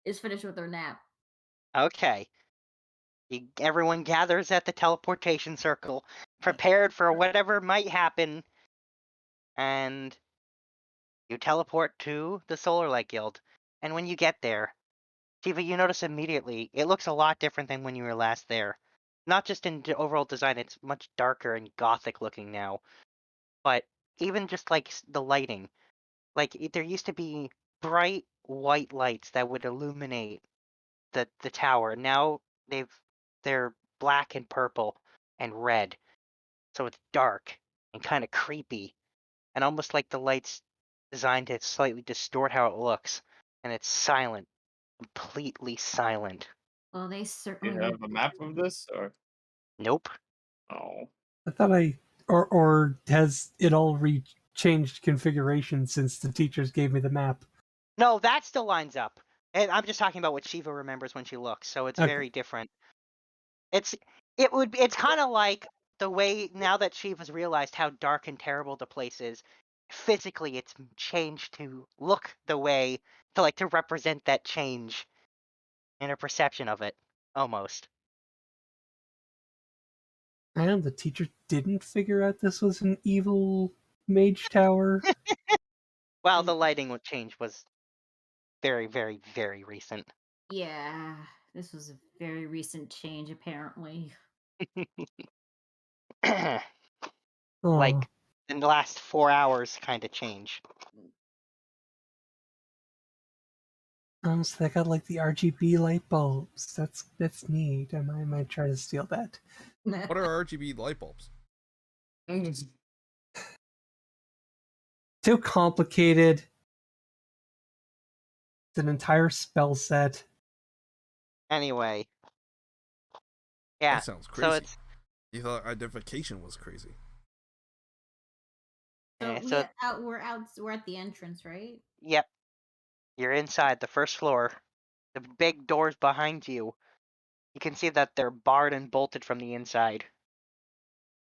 is finished with her nap. Okay. Everyone gathers at the teleportation circle, prepared for whatever might happen, and you teleport to the Solar Light Guild. And when you get there, Shiva, you notice immediately it looks a lot different than when you were last there. Not just in the overall design, it's much darker and gothic looking now, but even just like the lighting. Like there used to be bright white lights that would illuminate the tower. Now they're black and purple and red. So it's dark and kind of creepy and almost like the lights designed to slightly distort how it looks, and it's silent, completely silent. Well, they Do you certainly have a map of this, or Nope. oh? I thought or has it all changed configuration since the teachers gave me the map? No, that still lines up. And I'm just talking about what Shiva remembers when she looks, so it's Okay. very different. It's kind of like the way now that Shiva's realized how dark and terrible the place is. Physically, it's changed to look the way to represent that change in her perception of it, almost. And the teacher didn't figure out this was an evil mage tower. Well, the lighting change was very, very, very recent. Yeah, this was a very recent change, apparently. Like in the last 4 hours, kind of change. So they got like the RGB light bulbs. That's neat. I might try to steal that. What are RGB light bulbs? Too complicated. It's an entire spell set. Anyway, Yeah. That sounds So crazy. it's You thought identification was crazy. So so we're at the entrance, right? yep. You're inside the first floor. The big doors behind you. You can see that they're barred and bolted from the inside.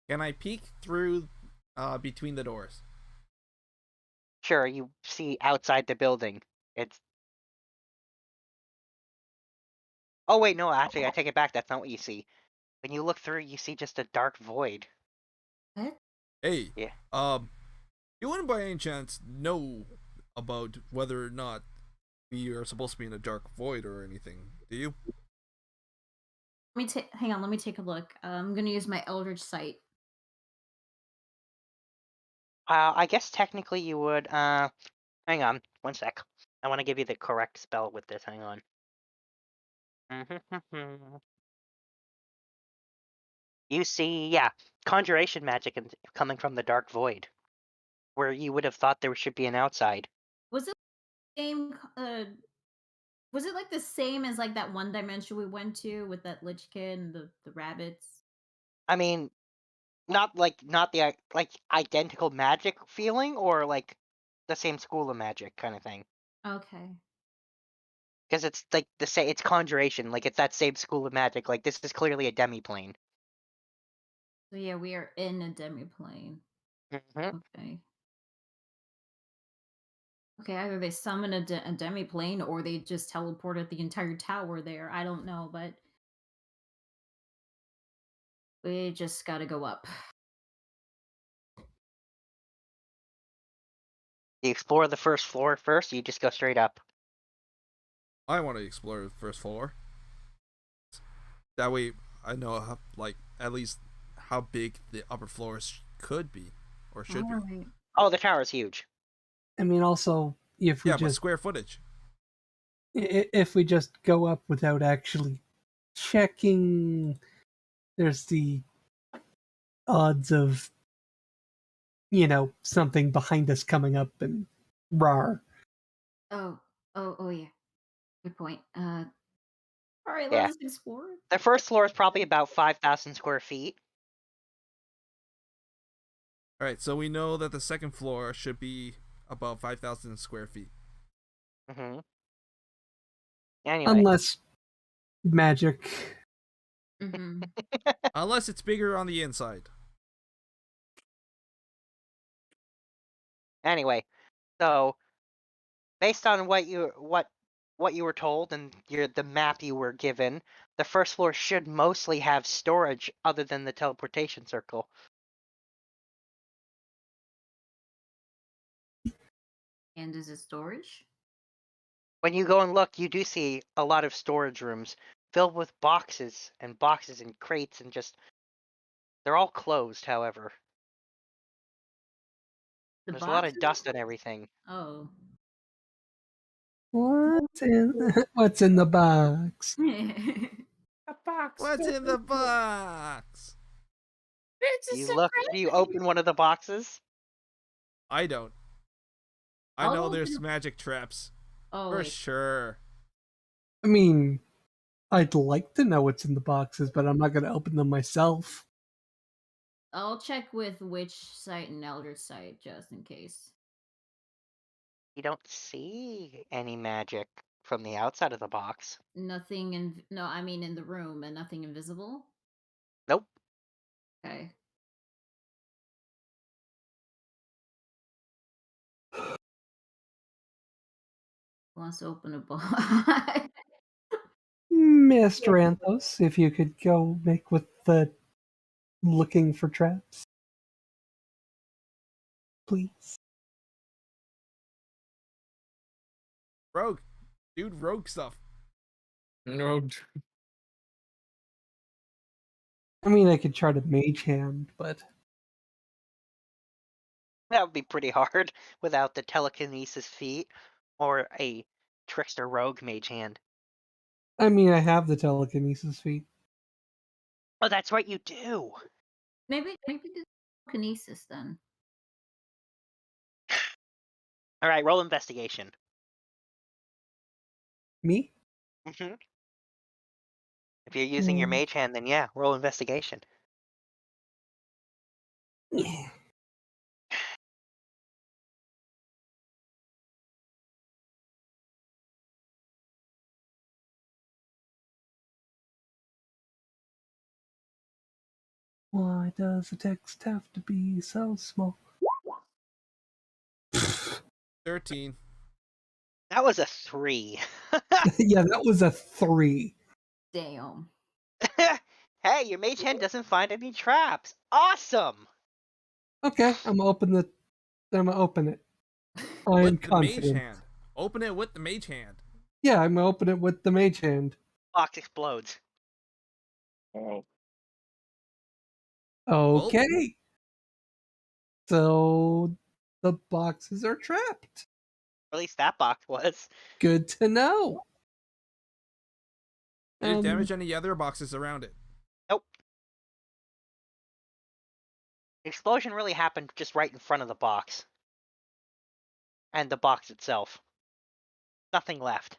Can I peek through between the doors? Sure, you see outside the building. It's. Oh wait, no. Actually, I take it back. That's not what you see. When you look through, you see just a dark void. What? Hey, Yeah. you wouldn't by any chance know about whether or not we are supposed to be in a dark void or anything, do you? Hang on, let me take a look. I'm gonna use my Eldritch Sight. I guess technically you would. Hang on, one sec. I want to give you the correct spell with this. Hang on. You see, yeah, conjuration magic coming from the dark void, where you would have thought there should be an outside. Was it same? Was it like the same as like that one dimension we went to with that Lich Kid and the rabbits? I mean, not the like identical magic feeling, or like the same school of magic kind of thing. Okay. Because it's like it's conjuration, like it's that same school of magic. Like this is clearly a demi-plane. So yeah, we are in a demiplane. Okay. Okay, either they summon a demiplane or they just teleported the entire tower there. I don't know, but we just gotta go up. You explore the first floor first, or you just go straight up? I want to explore the first floor. That way, I know how, like, at least how big the upper floors could be or should be. Alright. Oh, the tower's huge. I mean, also, if we Yeah, but just square footage. if we just go up without actually checking, there's the odds of something behind us coming up and rar. Oh yeah. Good point. Alright, Yeah. let us explore. The first floor is probably about 5,000 square feet. Alright, so we know that the second floor should be about 5,000 square feet. Anyway. Unless magic. Unless it's bigger on the inside. Anyway, so based on what you were told and the map you were given, the first floor should mostly have storage other than the teleportation circle. And is it storage? When you go and look, you do see a lot of storage rooms filled with boxes and crates and just they're all closed, however. There's a lot of dust and everything. Oh. What's in the box? A box. What's in the box? It's You open one of the boxes? I don't. I I'll know there's open- magic traps. Oh, For wait. sure. I mean, I'd like to know what's in the boxes, but I'm not going to open them myself. I'll check with Witch Sight and Elder Sight just in case. You don't see any magic from the outside of the box. Nothing in the room and nothing invisible. Nope. Okay. Wants to open a box. Mr. Anthos, if you could go make with the looking for traps. Please. Rogue. Dude, rogue stuff. No. I mean, I could try to mage hand, but That would be pretty hard without the telekinesis feat or a trickster rogue mage hand. I mean, I have the telekinesis feat. Oh, that's right, you do. maybe do kinesis then. All right, roll investigation. Me? If you're using your mage hand, then yeah, roll investigation. Yeah. Why does the text have to be so small? 13. That was a 3. Yeah, that was a 3. Damn. Hey, your mage hand doesn't find any traps. Awesome. Okay, I'm gonna open it. I'm With the mage confident. hand. Open it with the mage hand. Yeah, I'm gonna open it with the mage hand. Box explodes. Oh, Okay. So the boxes are trapped. Or at least that box was. Good to know. Did it damage any other boxes around it? Nope. The explosion really happened just right in front of the box. And the box itself. Nothing left.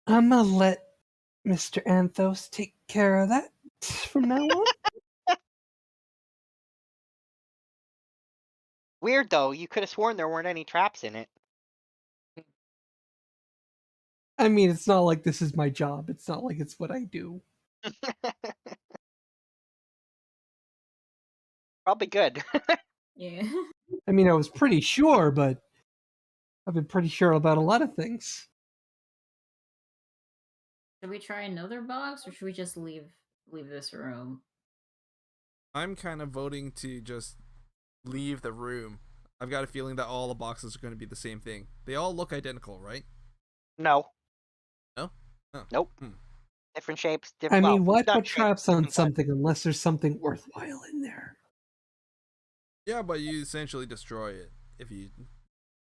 I'm gonna let Mr. Anthos take care of that from now on. Weird though, you could have sworn there weren't any traps in it. I mean, it's not like this is my job. It's not like it's what I do. Probably good. Yeah. I mean, I was pretty sure, but I've been pretty sure about a lot of things. Should we try another box, or should we just leave this room? I'm kind of voting to just leave the room. I've got a feeling that all the boxes are going to be the same thing. They all look identical, right? No. No? Oh. Nope. Hmm. Different shapes, I different. mean, why not put shapes, traps on different size. something unless there's something worthwhile in there? Yeah, but you essentially destroy it if you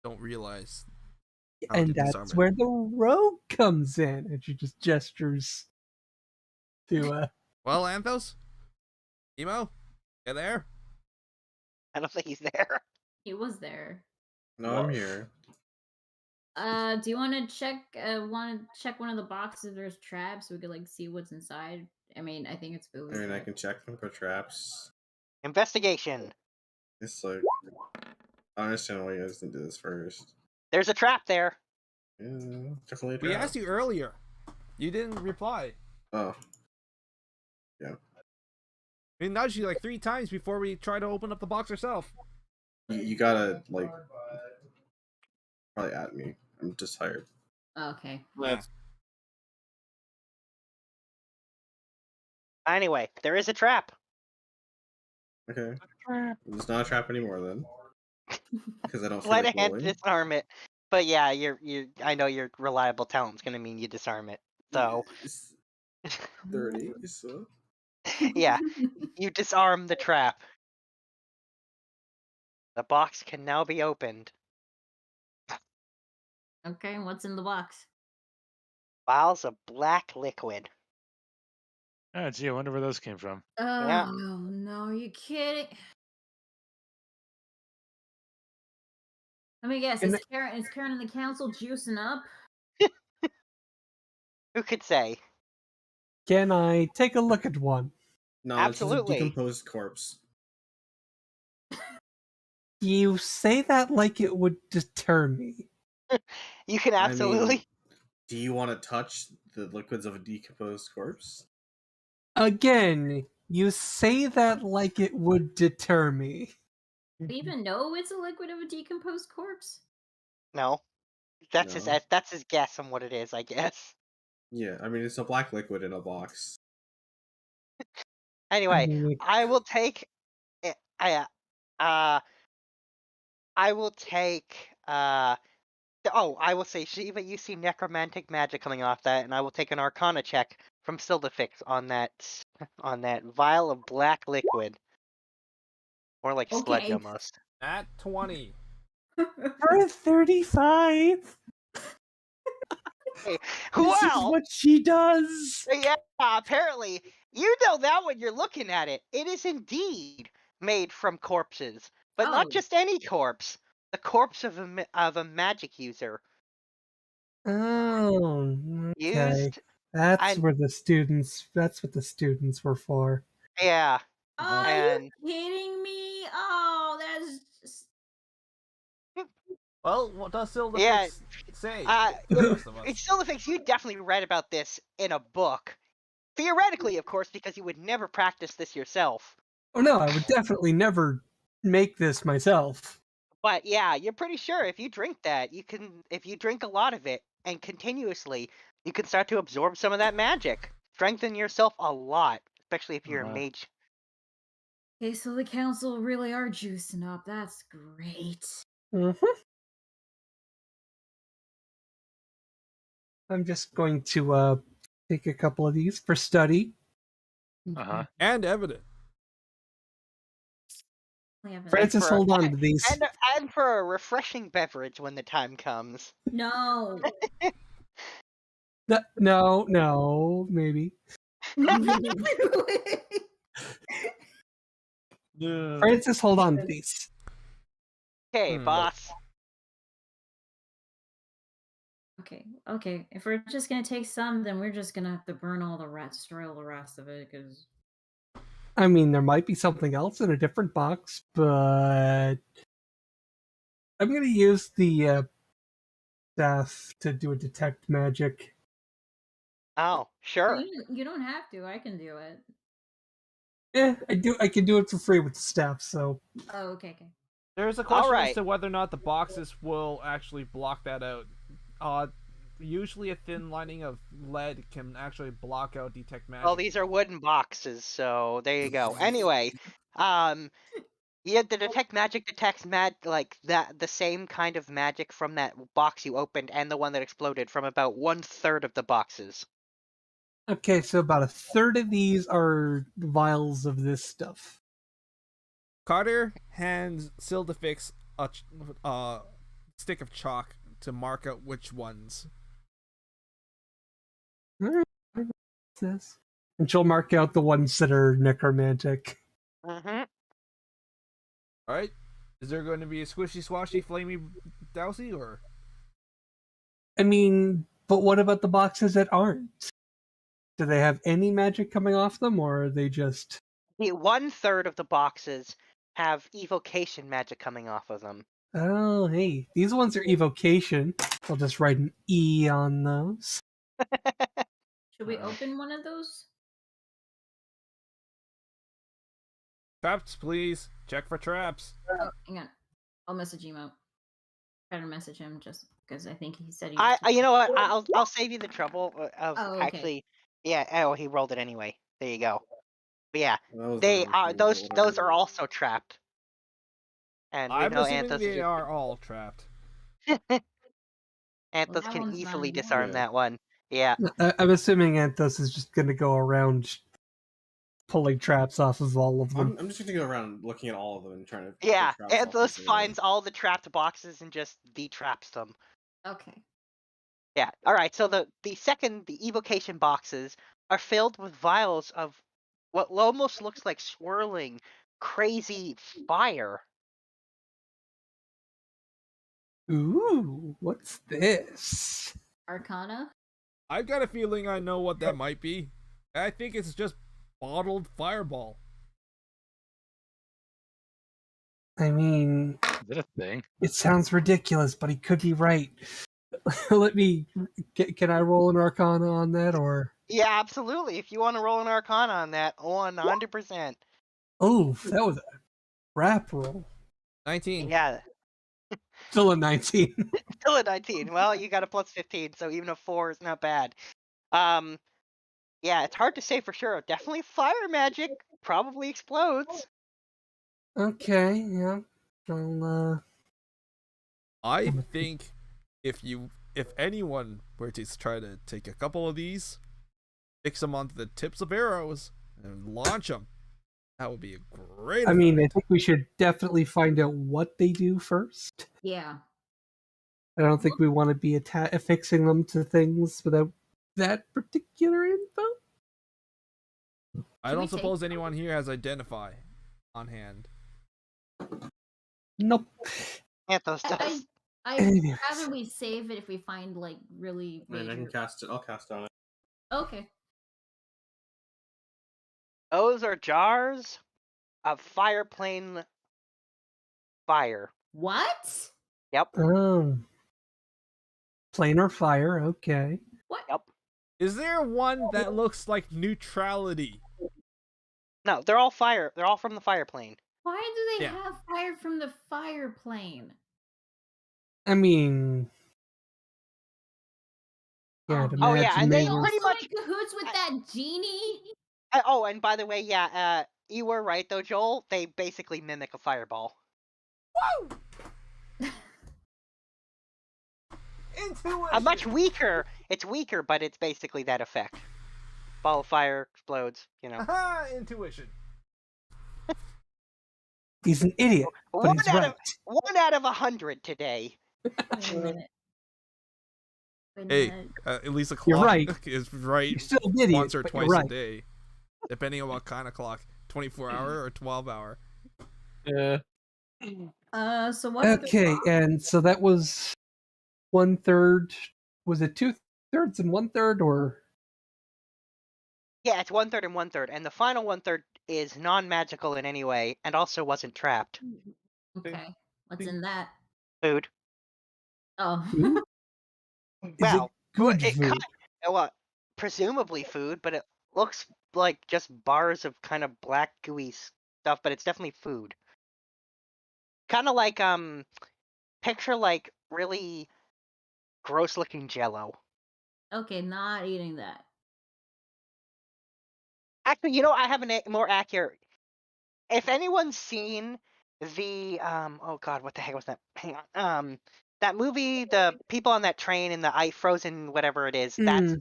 don't realize how And to disarm that's it. where the rogue comes in, and she just gestures to Well, Anthos? Emo? You there? I don't think he's there. He was there. No, I'm here. Do you want to check? Check one of the boxes if there's traps, so we could like see what's inside. I mean, I think it's booby. I mean, I can check them for traps. Investigation. It's like, I understand why you guys didn't do this first. There's a trap there. Yeah, definitely a We trap. asked you earlier. You didn't reply. Oh. Yeah. We nudged you like 3 times before we tried to open up the box ourselves. You gotta, like, probably at me. I'm just tired. Okay. let's Anyway, there is a trap. Okay. It's not a trap anymore then. Because I don't feel Sleight like of hand rolling. disarm it. But yeah, I know your reliable talent's gonna mean you disarm it. So It's 30, so. yeah, you disarm the trap. The box can now be opened. Okay, what's in the box? Vials of black liquid. Oh, gee, I wonder where those came from. Oh Yeah. no, are you kidding? Let me guess. Is Karen and the council juicing up? Who could say? Can I take a look at one? No, Absolutely. it's just a decomposed corpse. You say that like it would deter me. You can I absolutely. mean, do you want to touch the liquids of a decomposed corpse? Again, you say that like it would deter me. Do you even know it's a liquid of a decomposed corpse? No. That's No. his guess on what it is, I guess. Yeah, I mean, it's a black liquid in a box. Anyway, mean, I will take. I will take. I will say, Shiva, you see necromantic magic coming off that, and I will take an Arcana check from Sildafix on that vial of black liquid. More like sludge Okay. almost. At 20. for 35. Hey, This is well, what she does. yeah, apparently you know that when you're looking at it. It is indeed made from corpses, but Oh. not just any corpse. The corpse of a magic user. Oh, okay. Used. That's I- where the students. That's what the students were for. Yeah. Oh, are And you kidding me? Oh, that's just... Well, what does Silda Yeah, say? it, The rest of us. it's still the things you definitely read about this in a book. Theoretically, of course, because you would never practice this yourself. Oh no, I would definitely never make this myself. But yeah, you're pretty sure if you drink that, if you drink a lot of it and continuously, you can start to absorb some of that magic. Strengthen yourself a lot, especially if you're a mage. Okay, so the council really are juicing up. That's great. Mm-hmm. I'm just going to take a couple of these for study. And evident. Francis, hold on to these. And for a refreshing beverage when the time comes. No. No, maybe. Francis, hold on to these. Okay, boss. Okay. If we're just gonna take some, then we're just gonna have to burn all the rest, destroy all the rest of it, because... I mean, there might be something else in a different box, but I'm going to use the staff to do a detect magic. Oh, sure. You don't have to. I can do it. I can do it for free with the staff, so... Oh, okay. There's a question as to whether or not the boxes will actually block that out. Usually a thin lining of lead can actually block out detect magic. Well, these are wooden boxes, so there you go. Anyway, yeah, the detect magic detects the same kind of magic from that box you opened and the one that exploded from about 1/3 of the boxes. Okay, so about a third of these are vials of this stuff. Carter hands Sildafix a stick of chalk to mark out which ones. This. And she'll mark out the ones that are necromantic. Mm-hmm. Alright. Is there going to be a squishy swashy flamey dousey or? I mean, but what about the boxes that aren't? Do they have any magic coming off them, or are they just... 1/3 of the boxes have evocation magic coming off of them. Oh, hey, these ones are evocation. I'll just write an E on those. Should we open one of those? Traps, please. Check for traps. Oh, hang on. I'll message Emo. Try to message him just because I think he said he. You know what? I'll save you the trouble of Oh, okay. actually. Yeah. Oh, he rolled it anyway. There you go. But yeah, They are those are also trapped. And we I'm know assuming Anthos they are all trapped. Anthos that can one's easily not disarm important. that one. Yeah. I'm assuming Anthos is just going to go around pulling traps off of all of them. I'm just going to go around looking at all of them and trying to... Yeah, get traps off Anthos them. finds all the trapped boxes and just detraps them. Okay. Yeah. All right. So the evocation boxes are filled with vials of what almost looks like swirling, crazy fire. Ooh, what's this? Arcana? I've got a feeling I know what that might be. I think it's just bottled fireball. I mean... Is that a thing? It sounds ridiculous, but he could be right. Let me... Can I roll an Arcana on that, or...? Yeah, absolutely. If you want to roll an Arcana on that, 100%. Oh, that was a rap roll. 19. Yeah. Still a 19. Still a 19. Well, you got a plus 15, so even a 4 is not bad. Yeah, it's hard to say for sure. Definitely fire magic. Probably explodes. Okay, yeah. I think if anyone were to try to take a couple of these, fix them onto the tips of arrows, and launch them, that would be a great. I mean, I think we should definitely find out what they do first. Yeah. I don't think we want to be affixing them to things without that particular info. I don't suppose anyone here has identify on hand. Nope. Anthos does. I'd Anyways. rather we save it if we find like really I mean, I can major. cast it. I'll cast on it. Okay. Those are jars of fire plane fire. What? Yep. Oh. Planar fire, okay. What? Yep. Is there one that looks like neutrality? No, they're all fire. They're all from the fire plane. Why do they Yeah. have fire from the fire plane? I mean, yeah, I'd Oh, yeah, imagine and they they were. pretty Also much- in cahoots with that genie? Oh, and by the way, yeah, you were right though, Joel. They basically mimic a fireball. Woo! Intuition. Much weaker. It's weaker, but it's basically that effect. Ball of fire explodes. You know. Aha! Intuition. He's an idiot, but One he's out right. of 1 out of 100 today. Wait a minute. Wait a Hey, minute. at least a You're clock right. is right You're still an idiot, once or but you're twice a right. day, depending on what kind of clock. 24-hour or 12-hour. Yeah. So what? Okay, and so that was 1/3. Was it 2/3 and 1/3, or? Yeah, it's 1/3 and 1/3, and the final 1/3 is non-magical in any way, and also wasn't trapped. Okay. What's in that? Food. Oh. Is Well, it good it food? well, presumably food, but it looks like just bars of kind of black gooey stuff, but it's definitely food. Kind of like picture like really gross looking Jello. Okay, not eating that. Actually, you know, I have a more accurate. If anyone's seen the oh god, what the heck was that? Hang on. That movie, the people on that train in the ice frozen whatever it is, that's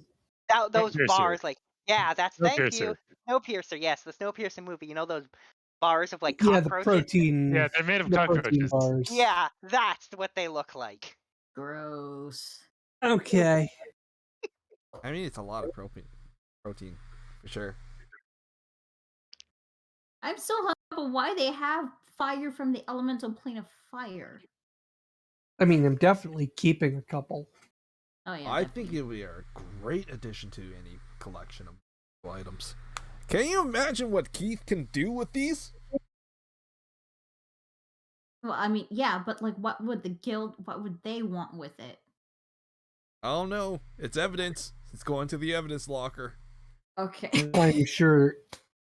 those Snowpiercer. bars, like, yeah, that's thank you. Snowpiercer. Snowpiercer, yes, the Snowpiercer movie. You know those bars of like Yeah, the cockroaches? protein. Yeah, they're made of the protein cockroaches. bars. Yeah, that's what they look like. Gross. Okay. I mean, it's a lot of protein for sure. I'm still hung up on why they have fire from the elemental plane of fire. I mean, I'm definitely keeping a couple. Oh yeah. I think it would be a great addition to any collection of items. Can you imagine what Keith can do with these? Well, I mean, yeah, but like, what would the guild? What would they want with it? I don't know. It's evidence. It's going to the evidence locker. Okay. I'm sure.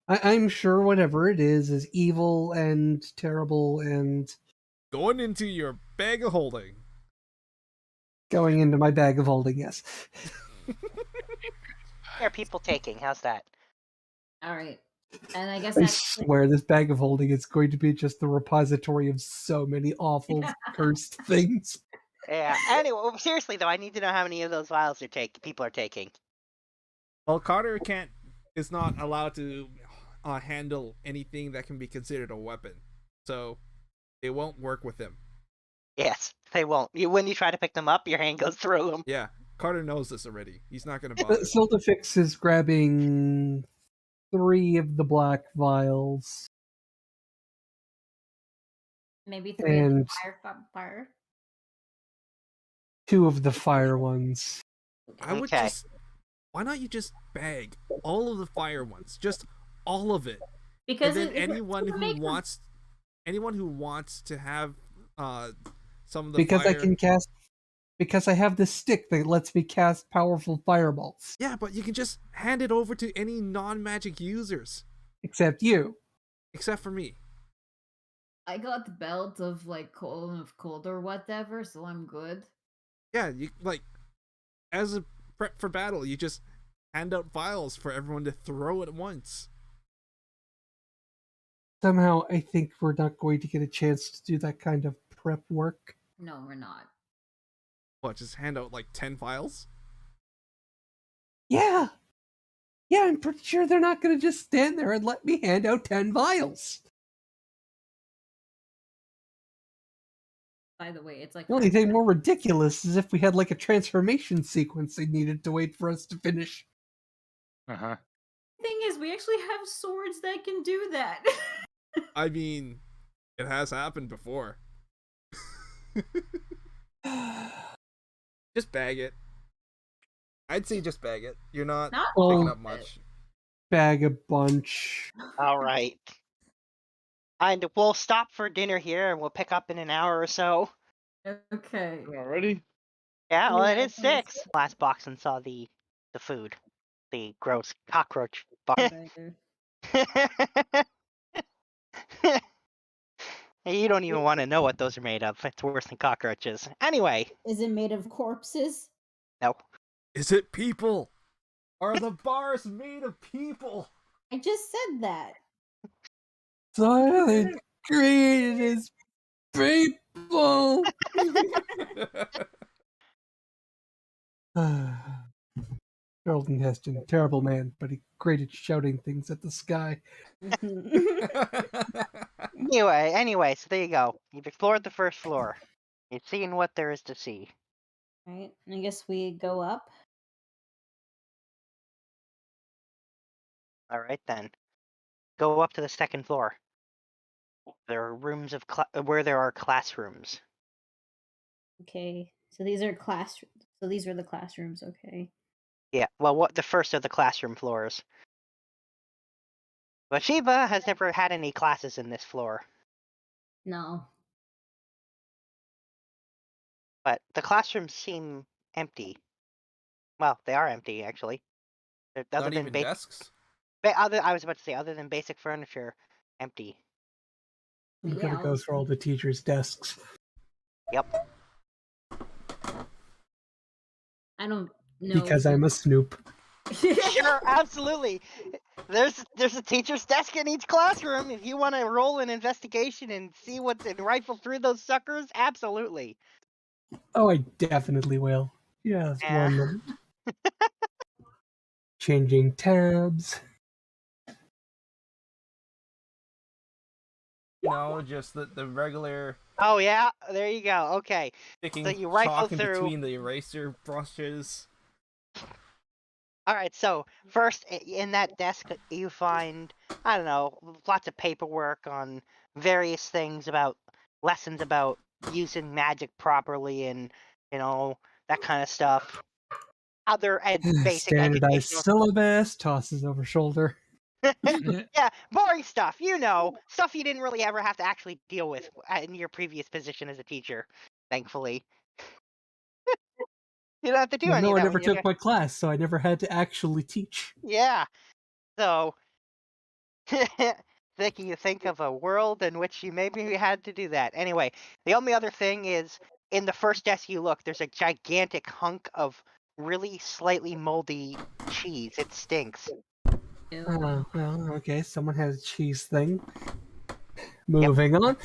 I'm sure whatever it is evil and terrible and Going into your bag of holding. going into my bag of holding. Yes. There are people taking. How's that? All right. And I guess I that's swear this bag of holding is going to be just the repository of so many awful, cursed things. Yeah. Anyway, seriously though, I need to know how many of those vials people are taking. Well, Carter is not allowed to handle anything that can be considered a weapon, so it won't work with him. Yes, they won't. When you try to pick them up, your hand goes through them. Yeah, Carter knows this already. He's not gonna bother. Sildafix is grabbing 3 of the black vials. maybe 3 of the And fire. 2 of the fire ones. I would Okay. just. Why not you just bag all of the fire ones, just all of it, Because and then it- anyone it who make them- wants to have some of the Because fire. I can cast. Because I have this stick that lets me cast powerful fireballs. Yeah, but you can just hand it over to any non-magic users, Except you. except for me. I got the belt of like cold or whatever, so I'm good. Yeah, you like as a prep for battle, you just hand out vials for everyone to throw at once. Somehow, I think we're not going to get a chance to do that kind of prep work. No, we're not. What, just hand out like 10 vials? Yeah. Yeah, I'm pretty sure they're not going to just stand there and let me hand out 10 vials. By the way, it's like The only thing more ridiculous is if we had like a transformation sequence they needed to wait for us to finish. Uh-huh. thing is, we actually have swords that can do that. I mean, it has happened before. Just bag it. I'd say just bag it. You're not Not picking all up much. bag a bunch. All right. And we'll stop for dinner here, and we'll pick up in an hour or so. Okay. Already? Yeah, well, it Yeah, is 6. Last box and saw the food, the gross cockroach box. Burger. You don't even want to know what those are made of. It's worse than cockroaches. Anyway, Is it made of corpses? no. Is it people? Are the bars made of people? I just said that. Silent created as people. Charlton Heston, terrible man, but he great at shouting things at the sky. Anyway, so there you go. You've explored the first floor. You've seen what there is to see. Right. I guess we go up. All right then. Go up to the second floor. There are rooms of where there are classrooms. Okay. So these are classrooms. So these are the classrooms. Okay. Yeah. Well, what the first of the classroom floors. But Shiva has never had any classes in this floor. No. But the classrooms seem empty. Well, they are empty actually. Other Not than even desks? I was about to say, other than basic furniture, empty. I'm Yeah, gonna go through all the teachers' desks. Yep. I don't know. Because I'm a snoop. Sure, absolutely. There's a teacher's desk in each classroom. If you want to roll an investigation and see what's and rifle through those suckers, absolutely. Oh, I definitely will. Yes, Yeah. 1 minute. Changing tabs. You know, just the regular Oh yeah, there you go. Okay. sticking So you rifle chalk in through. between the eraser brushes. All right, so first in that desk you find, I don't know, lots of paperwork on various things about lessons about using magic properly and, that kind of stuff. Other basic Standardized educational syllabus, tosses over shoulder. yeah, boring stuff, stuff you didn't really ever have to actually deal with in your previous position as a teacher, thankfully. You don't have to do Well, any no, of I that never when you're took my class, so I never had to actually teach. Yeah. So, thinking you think of a world in which you maybe had to do that. Anyway, the only other thing is, in the first desk you look, there's a gigantic hunk of really slightly moldy cheese. It stinks. Oh, well, okay, someone has a cheese thing. Moving on.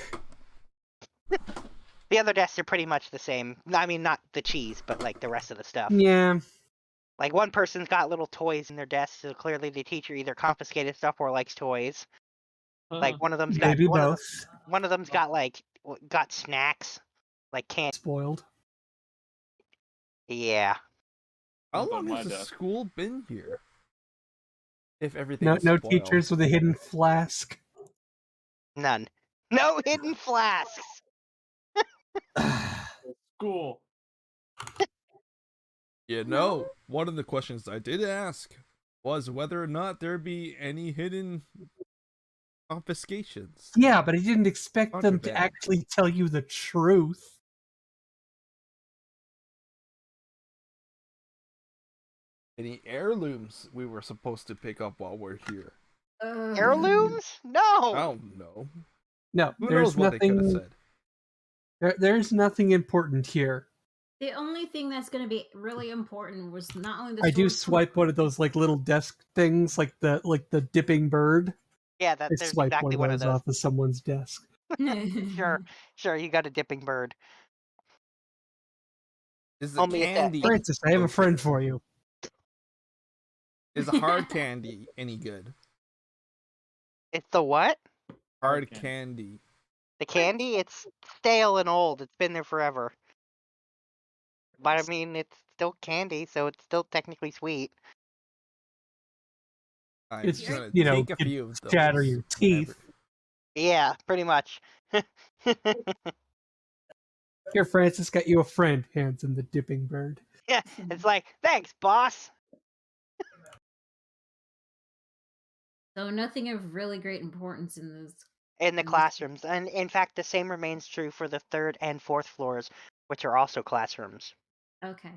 The other desks are pretty much the same. I mean, not the cheese, but like the rest of the stuff. Yeah. Like one person's got little toys in their desk, so clearly the teacher either confiscated stuff or likes toys. Like one of them's got Maybe one both. of them's got got snacks, like candy. Spoiled. Yeah. How Not on long my has the desk. school been here? If everything No, is no spoiled. teachers with a hidden flask. None. No hidden flasks. School. You know, one of the questions I did ask was whether or not there'd be any hidden confiscations. Yeah, but I didn't expect them to Contraband. actually tell you the truth. Any heirlooms we were supposed to pick up while we're here? Heirlooms? No. I don't know. No, Who there's knows what they could have nothing. said? There's nothing important here. The only thing that's going to be really important was not only the I do sword- swipe one of those like little desk things, like the dipping bird. Yeah, I there's swipe exactly one one of those off of someone's desk. Sure, you got a dipping bird. Is the Only if that candy? thing- Francis, I have a friend for you. Is the hard candy any good? It's the what? Hard candy. The candy? It's stale and old. It's been there forever. But I mean, it's still candy, so it's still technically sweet. I'm It's gonna you know, take a few of those. shatter your teeth. Yeah, pretty much. Here, Francis, got you a friend. Hands him the dipping bird. Yeah, it's like, thanks, boss. So nothing of really great importance in this. In the in this- classrooms, and in fact, the same remains true for the 3rd and 4th floors, which are also classrooms. Okay.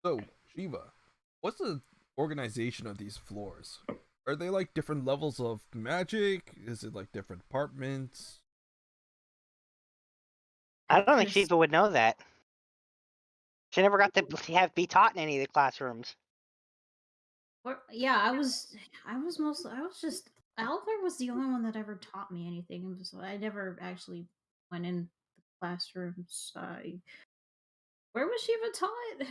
So, Shiva, what's the organization of these floors? Are they like different levels of magic? Is it like different apartments? I don't think Chris- Shiva would know that. She never got to be taught in any of the classrooms. Yeah, I was just Albert was the only one that ever taught me anything. So I never actually went in the classrooms. Where was Shiva taught?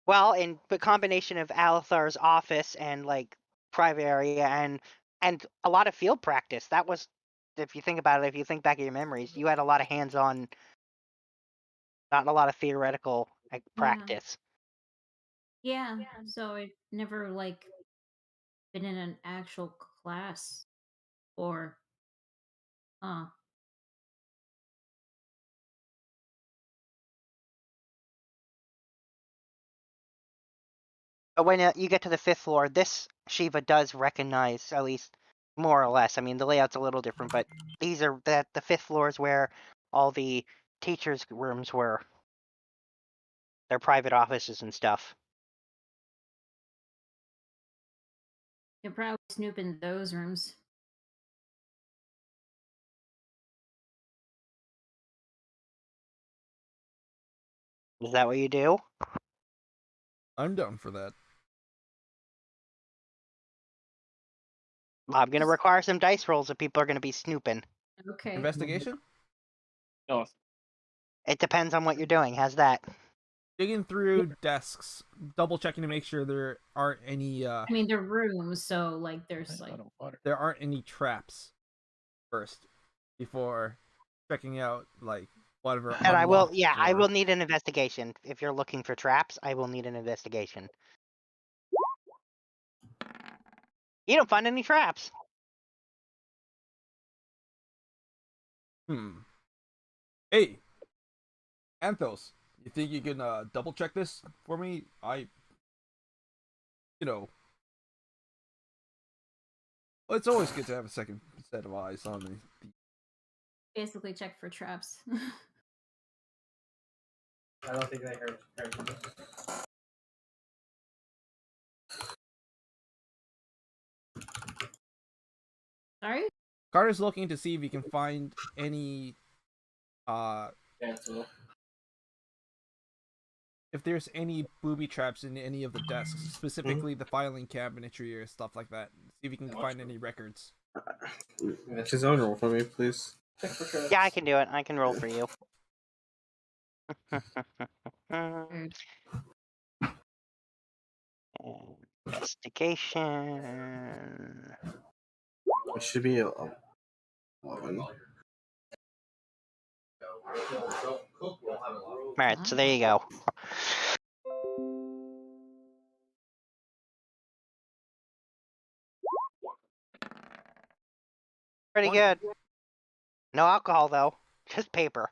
Well, in the combination of Alathar's office and like private area and a lot of field practice. That was, if you think about it, if you think back at your memories, you had a lot of hands-on, not a lot of theoretical like, practice. Yeah. So I never like been in an actual class or But when you get to the 5th floor, this Shiva does recognize, at least more or less. I mean, the layout's a little different, but these are the 5th floor is where all the teachers' rooms were, their private offices and stuff. you probably snoop in those rooms. Is that what you do? I'm down for that. I'm gonna require some dice rolls if people are gonna be snooping. Okay. Investigation? No. It depends on what you're doing. How's that? Digging through desks, double checking to make sure there aren't any I mean, they're rooms, so like there's like there aren't any traps first before checking out like whatever. And I will, unlocked I door. will need an investigation. If you're looking for traps, I will need an investigation. You don't find any traps. Hey, Anthos, you think you can double check this for me? Well, it's always good to have a second set of eyes on me. basically check for traps. I don't think they heard. Sorry? Carter's looking to see if he can find any if there's any booby traps in any of the desks, specifically the filing cabinetry or stuff like that. See if you can find any records. Just own roll for me, please. Yeah, I can do it. I can roll for you. Investigation. It should be 11. Alright, so there you go. Pretty good. No alcohol though, just paper.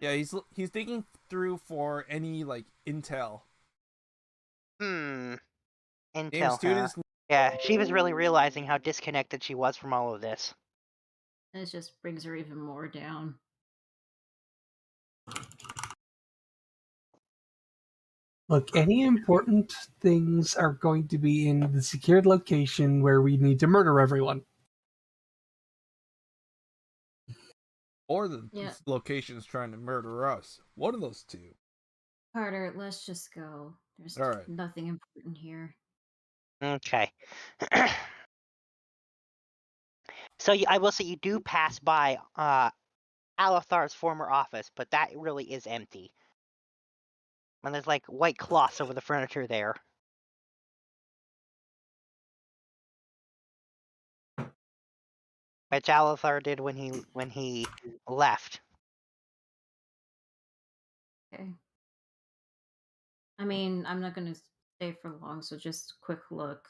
Yeah, he's digging through for any like intel. Intel, Name huh? students. Yeah, she was really realizing how disconnected she was from all of this. And it just brings her even more down. Look, any important things are going to be in the secured location where we need to murder everyone. Or the Yeah. location's trying to murder us. One of those two. Carter, let's just go. There's All right. nothing important here. Okay. So I will say you do pass by Alathar's former office, but that really is empty. And there's like white cloths over the furniture there. Which Alathar did when he left. Okay. I mean, I'm not gonna stay for long, so just quick look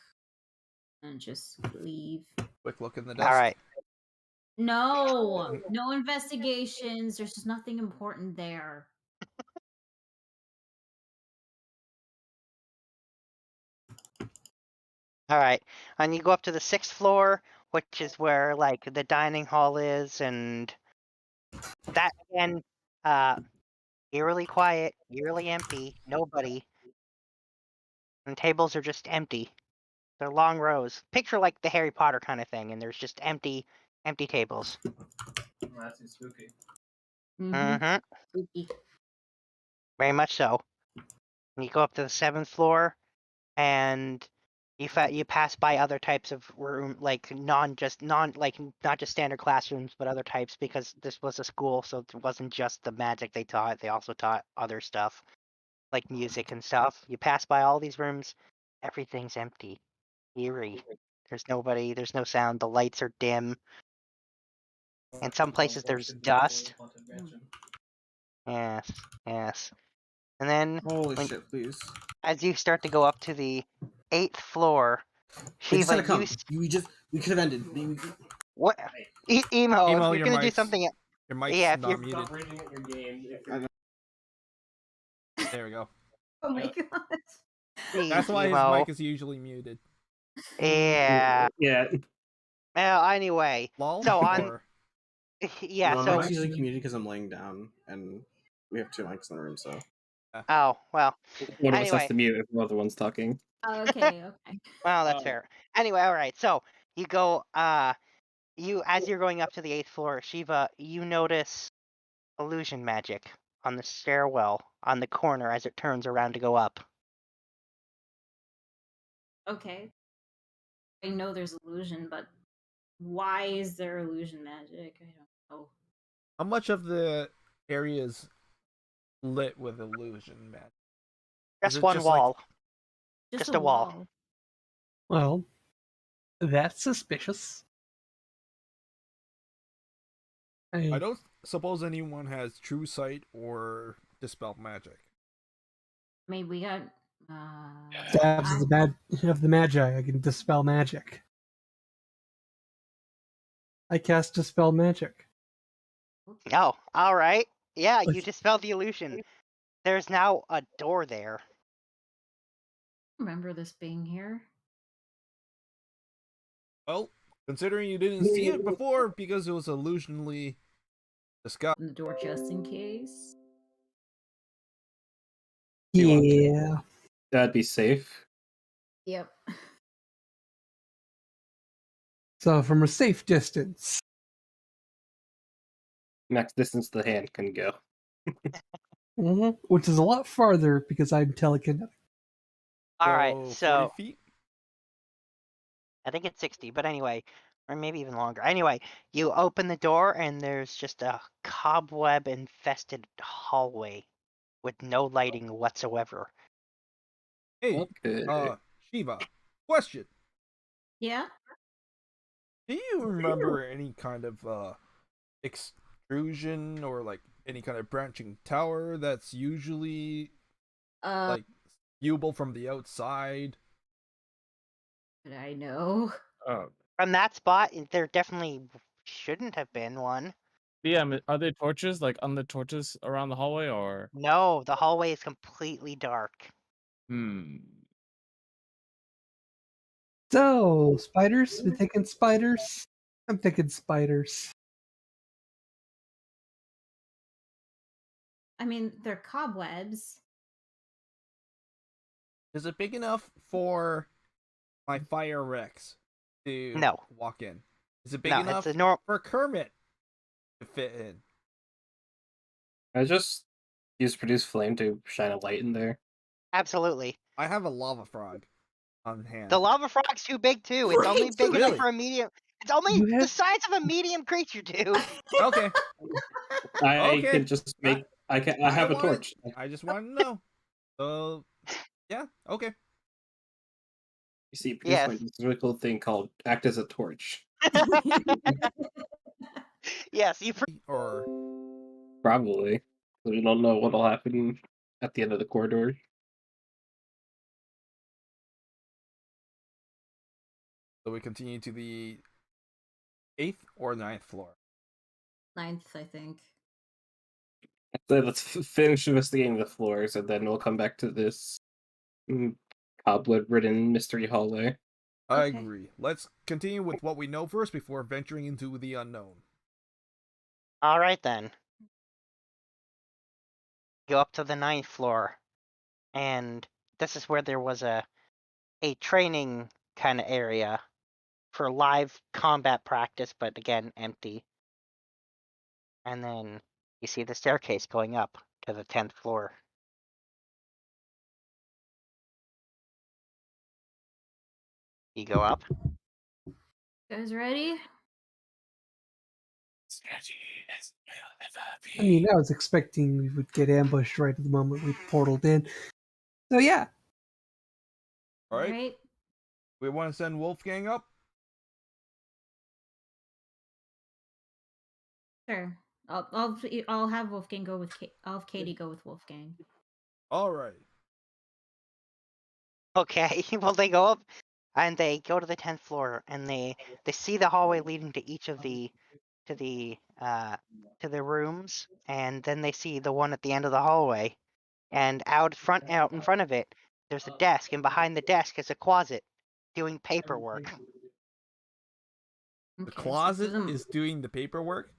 and just leave. Quick look in the desk. All right. No, no investigations. There's just nothing important there. All right, and you go up to the 6th floor, which is where like the dining hall is, and that again, eerily quiet, eerily empty, nobody, and tables are just empty. They're long rows. Picture like the Harry Potter kind of thing, and there's just empty tables. That's too spooky. Mm-hmm. Spooky. Very much so. And you go up to the 7th floor, and you pass by other types of room, like not just standard classrooms, but other types, because this was a school, so it wasn't just the magic they taught. They also taught other stuff, like music and stuff. You pass by all these rooms, everything's empty, eerie. There's nobody. There's no sound. The lights are dim. In some places, there's dust. Yes, yes. And then Holy shit, please. as you start to go up to the 8th floor, They just Shiva, had to come. We could have ended. what? Emo, if Emo, you're your gonna do mic's- something, Your mic's yeah, if not you're muted. Stop raging at your game. There we go. Oh my god. That's why his Emo. mic is usually muted. Yeah. Yeah. Well, anyway, Lol? so on. Or... Yeah. No, So. I'm usually community because I'm laying down, and we have 2 mics in the room, so. Oh well. One of us has Anyway. to mute if the other one's talking. Okay. Well, that's fair. Anyway, all right. So you go. As you're going up to the 8th floor, Shiva, you notice illusion magic on the stairwell on the corner as it turns around to go up. Okay. I know there's illusion, but why is there illusion magic? I don't know. How much of the area is lit with illusion magic? Just one wall. Just Just a wall. Well, that's suspicious. I don't suppose anyone has true sight or dispel magic. I mean, we got. Stabs of the Magi. I can dispel magic. I cast dispel magic. Oh, all right. Yeah, you dispelled the illusion. There's now a door there. Remember this being here? Well, considering you didn't see it before because it was illusionally disguised. Open the door just in case. Yeah. That'd be safe. Yep. So from a safe distance. Max distance the hand can go. Which is a lot farther because I'm telekinetic. All right, so 40 feet? I think it's 60, but anyway, or maybe even longer. Anyway, you open the door and there's just a cobweb-infested hallway with no lighting whatsoever. Hey, Okay. Shiva, question. Yeah? Do you remember any kind of extrusion or like any kind of branching tower that's usually like viewable from the outside? Did I know? From that spot, there definitely shouldn't have been one. Yeah, are there torches like on the torches around the hallway or? No, the hallway is completely dark. So, spiders? We thinking spiders? I'm thinking spiders. I mean, they're cobwebs. Is it big enough for my Fire Rex to No. walk in? Is it big No, enough it's a for Kermit to fit in? I just use produce flame to shine a light in there. Absolutely. I have a lava frog on hand. The lava frog's too big too. It's only big enough Really? for a medium. It's only the size of a medium creature, dude. Okay. I can just make. I have a torch. I just want to know. So, yeah, okay. You see, produce Yes. flame is a really cool thing called act as a torch. Yes, you. Or probably. We don't know what'll happen at the end of the corridor. So we continue to the 8th or 9th floor? 9th, I think. So let's finish investigating the floors, and then we'll come back to this cobweb-ridden mystery hallway. I Okay. agree. Let's continue with what we know first before venturing into the unknown. All right then. Go up to the 9th floor, and this is where there was a training kind of area for live combat practice, but again empty. And then you see the staircase going up to the 10th floor. You go up. Guys ready? I mean, I was expecting we would get ambushed right at the moment we portaled in. So yeah. All right. Right. We want to send Wolfgang up? Sure. I'll have Wolfgang go with I'll have Katie go with Wolfgang. All right. Okay, well they go up and they go to the 10th floor and they see the hallway leading to each of the rooms, and then they see the one at the end of the hallway, and out in front of it there's a desk, and behind the desk is a closet doing paperwork. The Okay, so closet them- is doing the paperwork?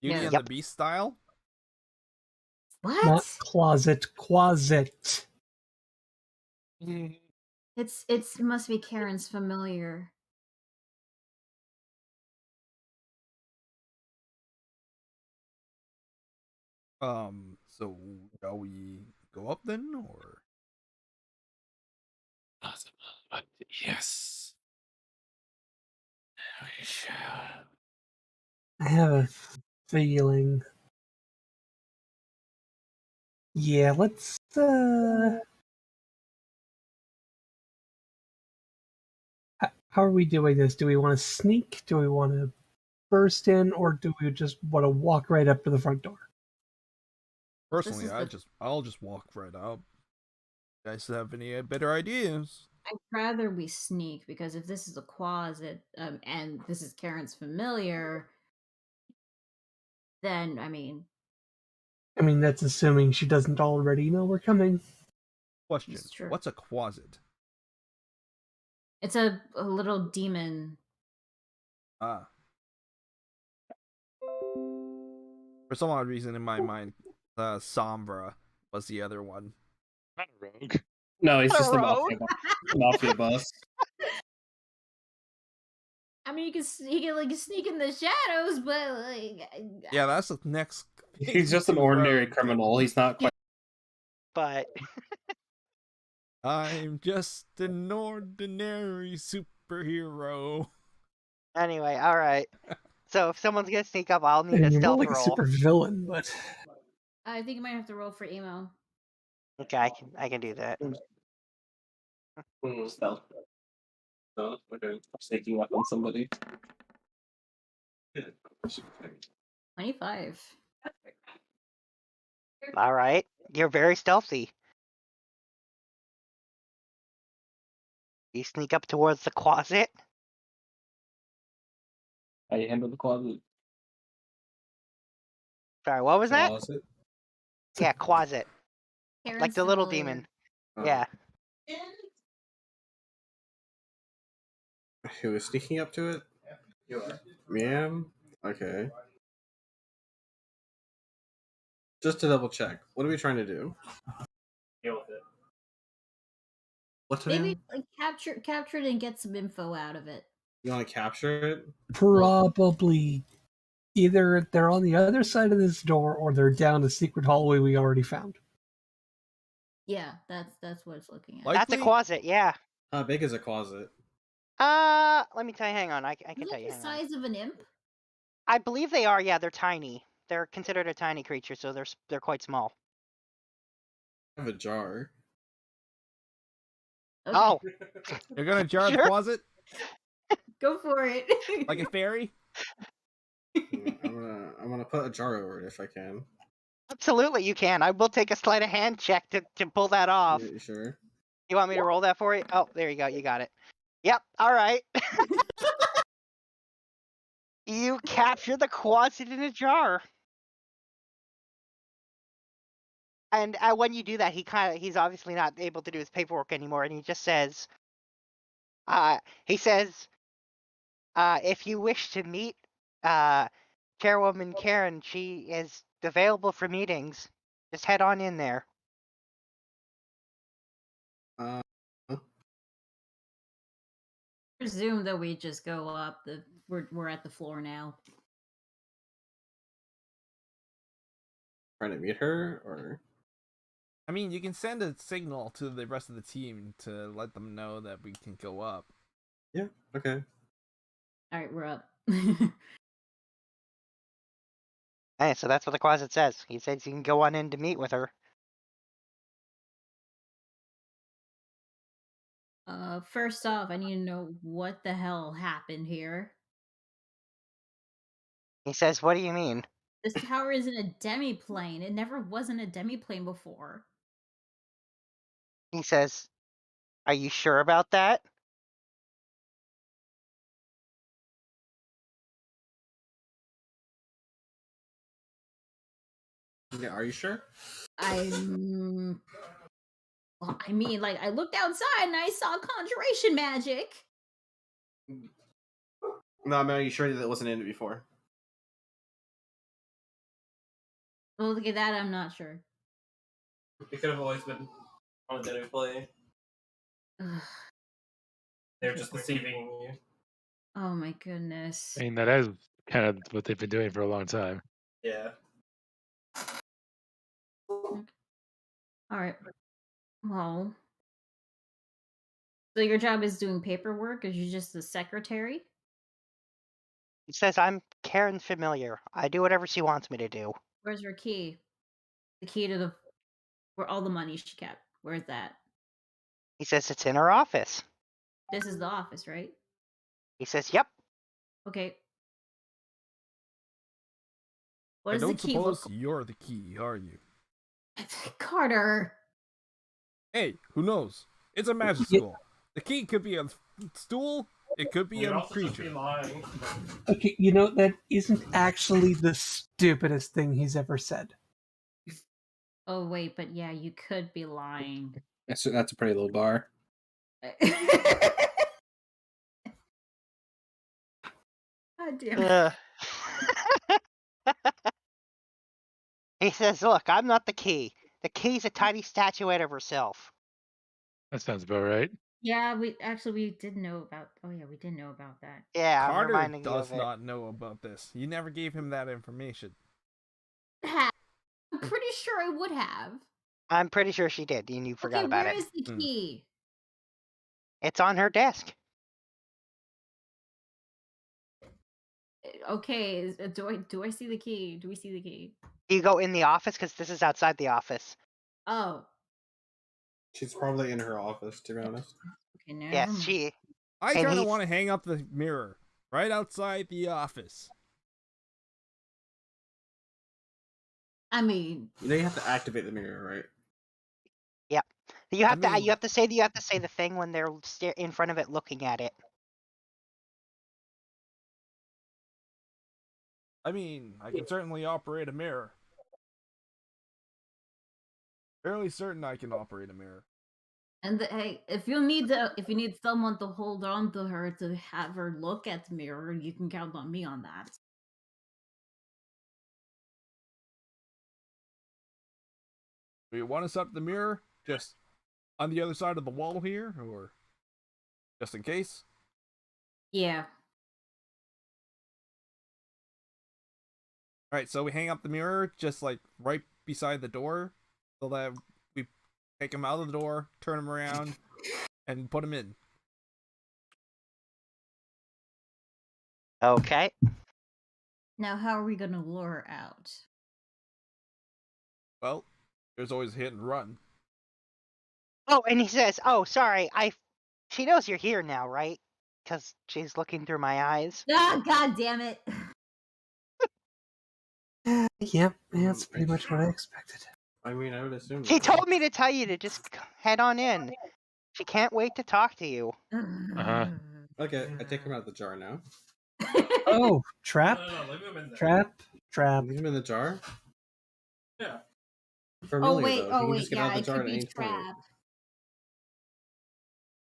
Beauty Yeah. and Yep. the Beast style? What? Not closet, quasit. It's must be Karen's familiar. So shall we go up then, or? Possible, but yes. We shall. I have a feeling. Yeah, let's how are we doing this? Do we want to sneak? Do we want to burst in, or do we just want to walk right up to the front door? Personally, is I'll just walk right up. You guys have any better ideas? I'd rather we sneak, because if this is a closet, and this is Karen's familiar, then I mean, That's assuming she doesn't already know we're coming. Question. It's true. What's a closet? it's a little demon. Ah. For some odd reason in my mind, Sombra was the other one. Not a rogue. No, he's just the Rogue. mafia boss. I mean, he can like sneak in the shadows, but like, Yeah, that's the next. He's just an ordinary criminal. He's not quite. But I'm just an ordinary superhero. anyway, all right. So if someone's gonna sneak up, I'll need a And you're more stealth like a roll. super villain, but I think you might have to roll for emo. Okay, I can do that. Stealth. No, okay. Sneaking up on somebody. 25. All right, you're very stealthy. You sneak up towards the closet. How you handle the closet? Sorry, what was that? Closet? Yeah, closet. Karen's Like the little familiar. demon. Oh. Yeah. Who was sneaking up to it? Ma'am? Okay. Just to double check, what are we trying to do? Deal with it. What to Maybe do? like capture it and get some info out of it. You want to capture it? probably either they're on the other side of this door or they're down the secret hallway we already found. Yeah, that's what it's looking at. Like- That's a Likely- closet, yeah. How big is a closet? Let me tell you, hang on. I can Is tell it you. the Hang on. size of an imp? I believe they are, yeah, they're tiny. They're considered a tiny creature, so they're quite small. I have a jar. Okay, Oh, You're gonna jar the Sure. closet go for it. like a fairy? I'm gonna put a jar over it if I can. absolutely, you can. I will take a sleight of hand check to pull that off. You sure? You want me to roll that for you? Oh, there you go. You got it. Yep. All right. You capture the closet in a jar. And when you do that, he's obviously not able to do his paperwork anymore, and he just says, if you wish to meet Chairwoman Karen, she is available for meetings. Just head on in there. Presume that we just go up. We're at the floor now. Trying to meet her, or I mean, you can send a signal to the rest of the team to let them know that we can go up. yeah, okay. All right, we're up. Hey, so that's what the closet says. He says you can go on in to meet with her. First off, I need to know what the hell happened here. He says, what do you mean? This tower isn't a demiplane. It never wasn't a demiplane before. He says, are you sure about that? Yeah, are you sure? Well, I mean, like, I looked outside and I saw conjuration magic. No, I mean, are you sure that it wasn't in it before? Well, look at that, I'm not sure. It could have always been on a demiplane. They're just deceiving you. Oh my goodness. I mean, that is kind of what they've been doing for a long time. Yeah. Alright. Well. So your job is doing paperwork? Is you just the secretary? He says, I'm Karen's familiar. I do whatever she wants me to do. Where's her key? The key to where all the money she kept. Where's that? He says it's in her office. This is the office, right? He says, yep. Okay. What I does the don't key suppose look you're the key, are you? Carter. Hey, who knows? It's a magic school. The key could be a stool. It could be a creature. Okay, that isn't actually the stupidest thing he's ever said. Oh wait, but yeah, you could be lying. That's a pretty low bar. God damn it. He says, look, I'm not the key. The key's a tiny statuette of herself. That sounds about right. Yeah, we did know about. Oh yeah, we did know about that. Yeah, I'm Carter reminding you does of it. not know about this. You never gave him that information. I'm pretty sure I would have. I'm pretty sure she did, and you forgot about where it. is the key? It's on her desk. Okay, do I see the key? Do we see the key? You go in the office because this is outside the office. Oh. She's probably in her office, to be honest. Okay, now. Yes, she. I kind of want to hang up the mirror right outside the office. I mean, you have to activate the mirror, right? Yep. You have to say the thing when they're in front of it looking at it. I mean, I can certainly operate a mirror. Fairly certain I can operate a mirror. And hey, if you need someone to hold on to her to have her look at the mirror, you can count on me on that. Do you want to set up the mirror just on the other side of the wall here, or just in case? Yeah. Alright, so we hang up the mirror just like right beside the door so that we take him out of the door, turn him around, and put him in. Okay. Now, how are we going to lure her out? Well, there's always a hit and run. Oh, and he says, oh, sorry, she knows you're here now, right? Because she's looking through my eyes. Ah, God damn it. Yep, that's pretty much what I expected. I mean, I would assume. She told me to tell you to just head on in. She can't wait to talk to you. Uh-huh. Okay, I take him out of the jar now. Oh, trap, No, leave him in there. trap. Leave him in the jar. Yeah. For Oh Amelia, wait, though, he can just get yeah, out of the it jar could at be any point. trap.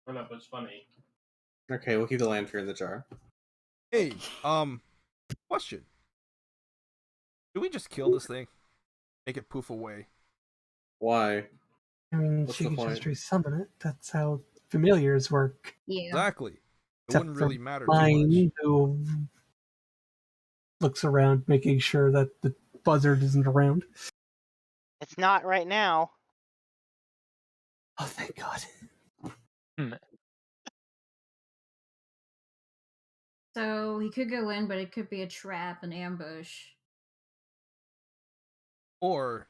I know, but it's funny. Okay, we'll keep the lantern in the jar. Hey, question. Do we just kill this thing? Make it poof away? Why? I mean, What's she the could point? just resummon it. That's how familiars work. Yeah. Exactly. It Except wouldn't for really matter too much. mine, who looks around, making sure that the buzzard isn't around. It's not right now. Oh, thank God. So he could go in, but it could be a trap, an ambush. Or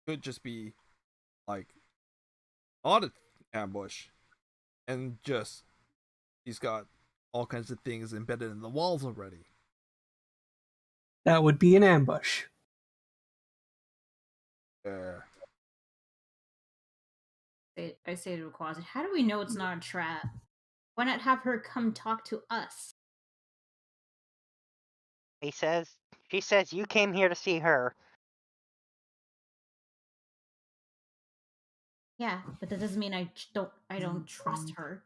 could just be like not an ambush, and just he's got all kinds of things embedded in the walls already. That would be an ambush. There. I say to Quasi, how do we know it's not a trap? Why not have her come talk to us? She says you came here to see her. Yeah, but that doesn't mean I don't trust her.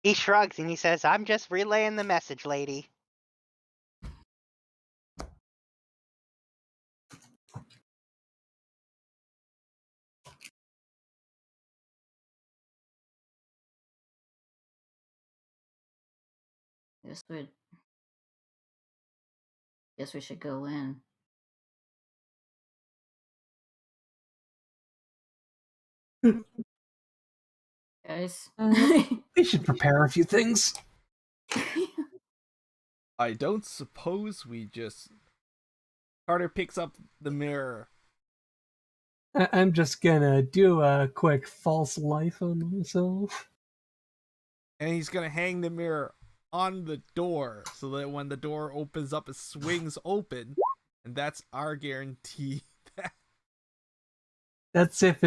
He shrugs and he says, I'm just relaying the message, lady. Guess we should go in. Guys. We should prepare a few things. I don't suppose we just... Carter picks up the mirror. I'm just gonna do a quick false life on myself. And he's gonna hang the mirror on the door so that when the door opens up, it swings open. And that's our guarantee. That's if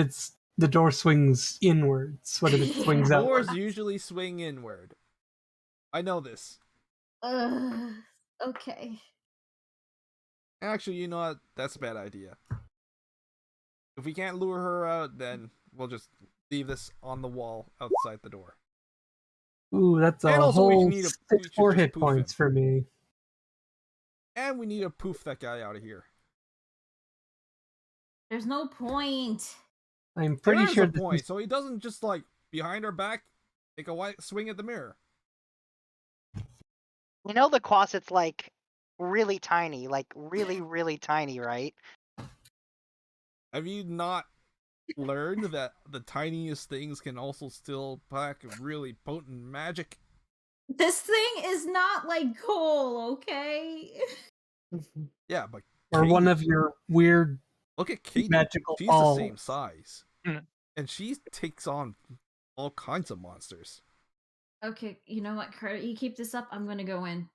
the door swings inwards. What if it swings out? Doors usually swing inward. I know this. Okay. Actually, you know what? That's a bad idea. If we can't lure her out, then we'll just leave this on the wall outside the door. Ooh, that's And a also we whole need a- we should 4 just hit poof points him. for me. And we need to poof that guy out of here. There's no point. I'm pretty There's sure a this point, is... so he doesn't just like behind our back take a white swing at the mirror. You know the closet's like really tiny, like really, really tiny, right? Have you not learned that the tiniest things can also still pack really potent magic? This thing is not like coal, okay? Yeah, but Or one Katie- of your weird look at Katie. magical She's balls. the same size. And she takes on all kinds of monsters. Okay, you know what, Carter? You keep this up, I'm gonna go in.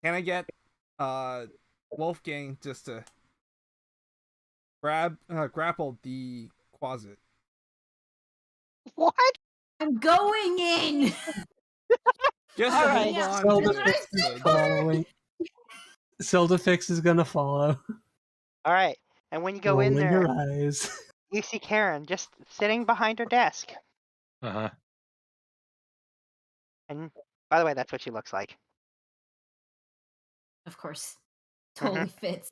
Can I get Wolfgang just to grapple the closet? What? I'm going in! Just All to right. hold on to Sildafix is the following. Sildafix is gonna follow. All right. And when you go in Rolling there, her eyes. you see Karen just sitting behind her desk. Uh-huh. And by the way, that's what she looks like. Of course. Totally fits.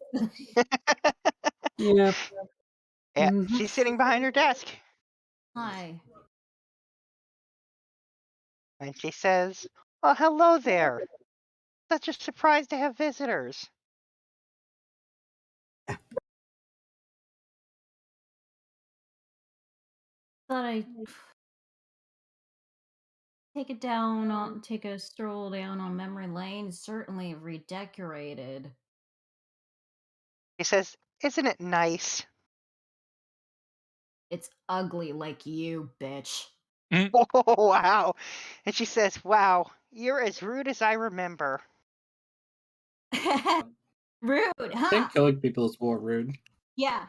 Yep. Yeah, Mhm. she's sitting behind her desk. Hi. And she says, "Oh, hello there. Such a surprise to have visitors." Thought I'd take a stroll down on memory lane. Certainly redecorated. She says, "Isn't it nice?" It's ugly like you, bitch. Oh, wow. And she says, "Wow, you're as rude as I remember." Rude, I huh? think killing people is more rude. Yeah.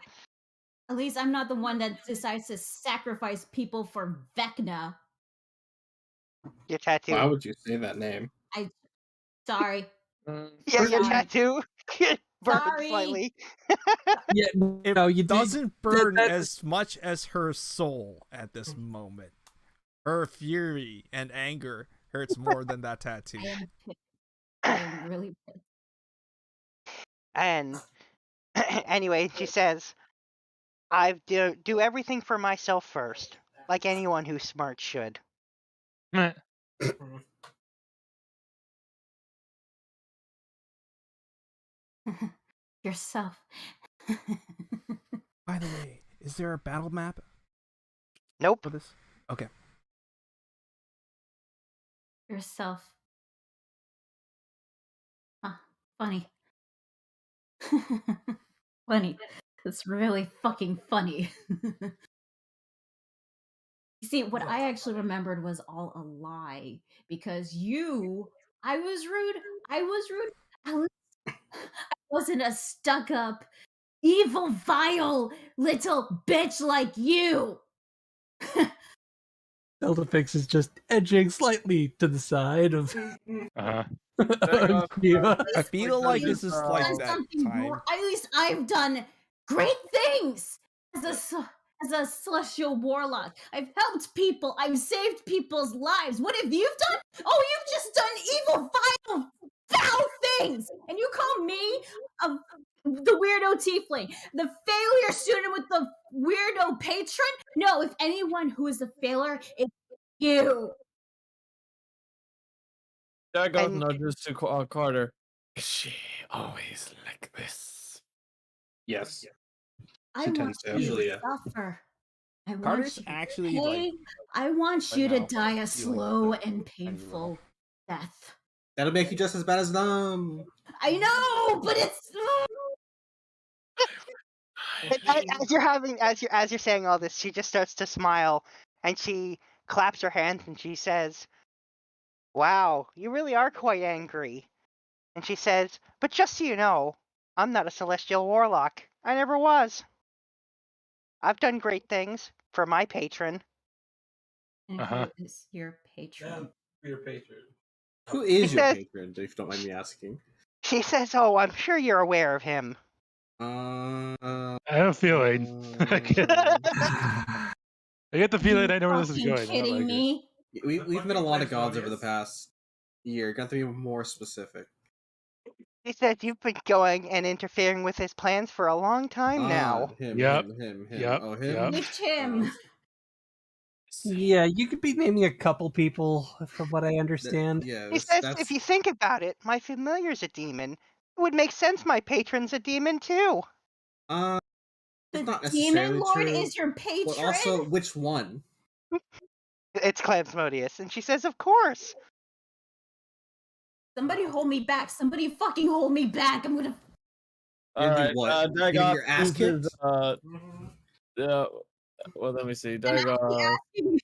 At least I'm not the one that decides to sacrifice people for Vecna. Your tattoo. Why would you say that name? Sorry. Yeah, your Sorry. tattoo burned Sorry. slightly. Yeah, It no, you doesn't burn that- as much as her soul at this moment. Her fury and anger hurts more than that tattoo. I am pissed. I am really pissed. And anyway, she says, I do everything for myself first, like anyone who's smart should. Yourself. By the way, is there a battle map Nope. for this? Okay. Yourself. Huh. Funny. Funny. It's really fucking funny. You see, what I actually remembered was all a lie because I was rude. I wasn't a stuck up, evil, vile little bitch like you. Zelda-Fix is just edging slightly to the side of Uh-huh. Shiva. I feel like this is like Done that something time. more. At least I've done great things as a celestial warlock. I've helped people. I've saved people's lives. What have you done? Oh, you've just done evil, vile, foul things. And you call me the weirdo tiefling, the failure student with the weirdo patron? No, if anyone who is a failure, it's you. Dagon And- nudges to Carter. Is she always like this? Yes. I She want tends to. you Usually, to yeah. suffer. I want Carter's you actually to like pay. I want right you to now, die a feeling slow like and a tiny painful little- death. That'll make you just as bad as them. I know, but it's As you're saying all this, she just starts to smile and she claps her hands and she says, "Wow, you really are quite angry." And she says, "But just so you know, I'm not a celestial warlock. I never was. I've done great things for my patron." and Uh-huh. who is your patron? Your patron. Who is He your says- patron, if you don't mind me asking? She says, "Oh, I'm sure you're aware of him." Uh, I have a feeling. I get the feeling I know where this is Fucking going. I don't kidding like it. me? we've met a lot of gods over the past year. Got to be more specific. He says you've been going and interfering with his plans for a long time now. Him. Yep. Him. Yep. Oh, him. Lift him. Yeah, you could be naming a couple people, from what I understand. Yeah, He says, if you think about it, my familiar's a demon. It would make sense my patron's a demon too. The The not demon necessarily lord true, is your patron. but also which one? It's Clamsmodius, and she says, "Of course." Somebody hold me back. Somebody fucking hold me back. I'm gonna. You're gonna All do right, what? Getting Dagon your ass kicked? uses, well, let me see. And I'll be Dagon. asking.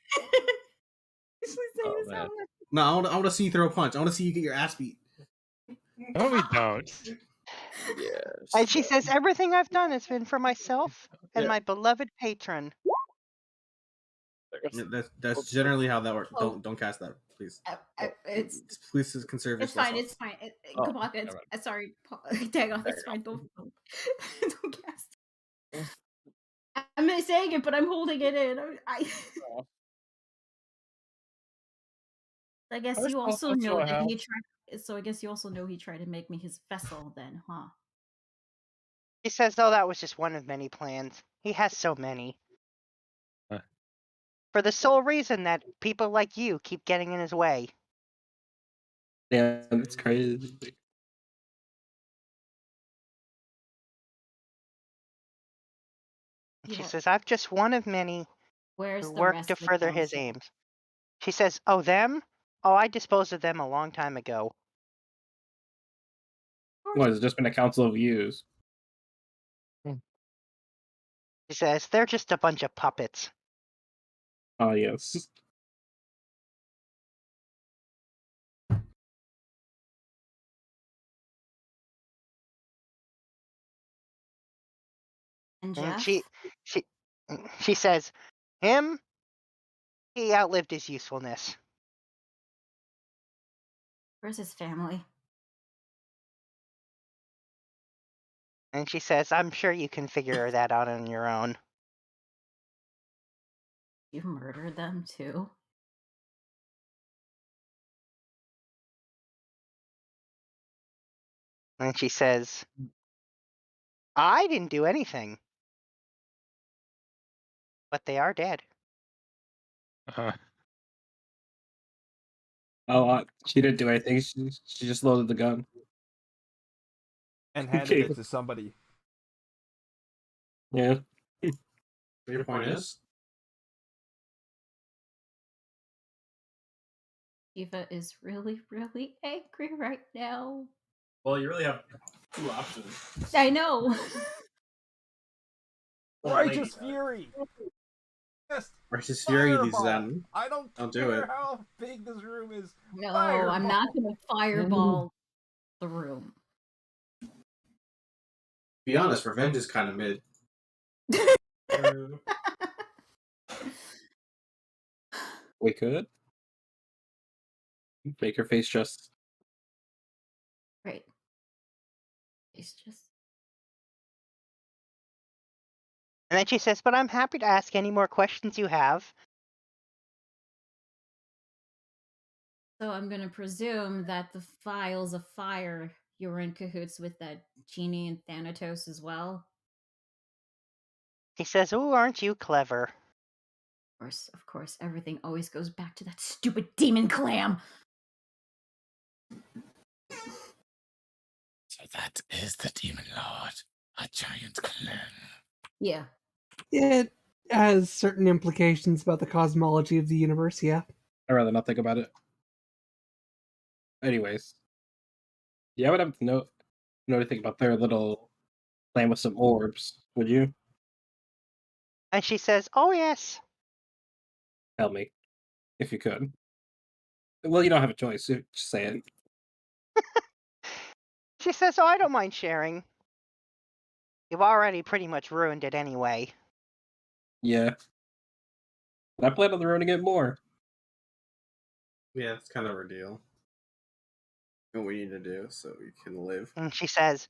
Please say Oh, this man. out loud. No, I want to see you throw a punch. I want to see you get your ass beat. No, we don't. Yes. And she says, "Everything I've done has been for myself and Yeah. my beloved patron." That's generally how that works. Oh. Don't cast that, please. It's Please conserve it's yourself. fine. It's fine. Oh, Come on, never mind. sorry, Dagon. It's fine. Don't don't cast. I'm not saying it, but I'm holding it in. Oh. I guess First you of all, also that's know what I that have. he tried. So I guess you also know he tried to make me his vessel. Then, huh? She says, "Oh, that was just one of many plans. He has so many. Huh. For the sole reason that people like you keep getting in his way." Yeah, that's crazy. She Yeah. says, "I'm just one of many Where's who the work rest to of the further his council? aims." She says, "Oh, them? Oh, I disposed of them a long time ago." What, it's just been a council of yous. She says, "They're just a bunch of puppets." Oh, yes. And And Jeff? she says, him, he outlived his usefulness. Where's his family? And she says, I'm sure you can figure that out on your own. You murdered them too? And she says, I didn't do anything. But they are dead. Oh, she didn't do anything. She just loaded the gun. And handed Okay. it to somebody. Yeah. Your point is? Shiva is really, really angry right now. Well, you really have two options. I know. Righteous fury. Yes. Righteous fury these Fireball. then. I don't I'll do care it. how big this room is. No, Fireball. I'm not gonna fireball the room. Be honest, revenge is kind of mid. We could make her face just. Right. It's just. And then she says, but I'm happy to ask any more questions you have. So I'm gonna presume that the files of fire, you were in cahoots with that genie and Thanatos as well. She says, ooh, aren't you clever? Of course, everything always goes back to that stupid demon clam. So that is the Demon Lord, a giant clan. Yeah. It has certain implications about the cosmology of the universe, yeah. I'd rather not think about it. Anyways. Yeah, I would have to know anything about their little plan with some orbs, would you? And she says, oh, yes. Tell me. If you could. Well, you don't have a choice. Just say it. She says, oh, I don't mind sharing. You've already pretty much ruined it anyway. Yeah. I plan on ruining it more. Yeah, it's kind of our deal. What we need to do so we can live. And she says,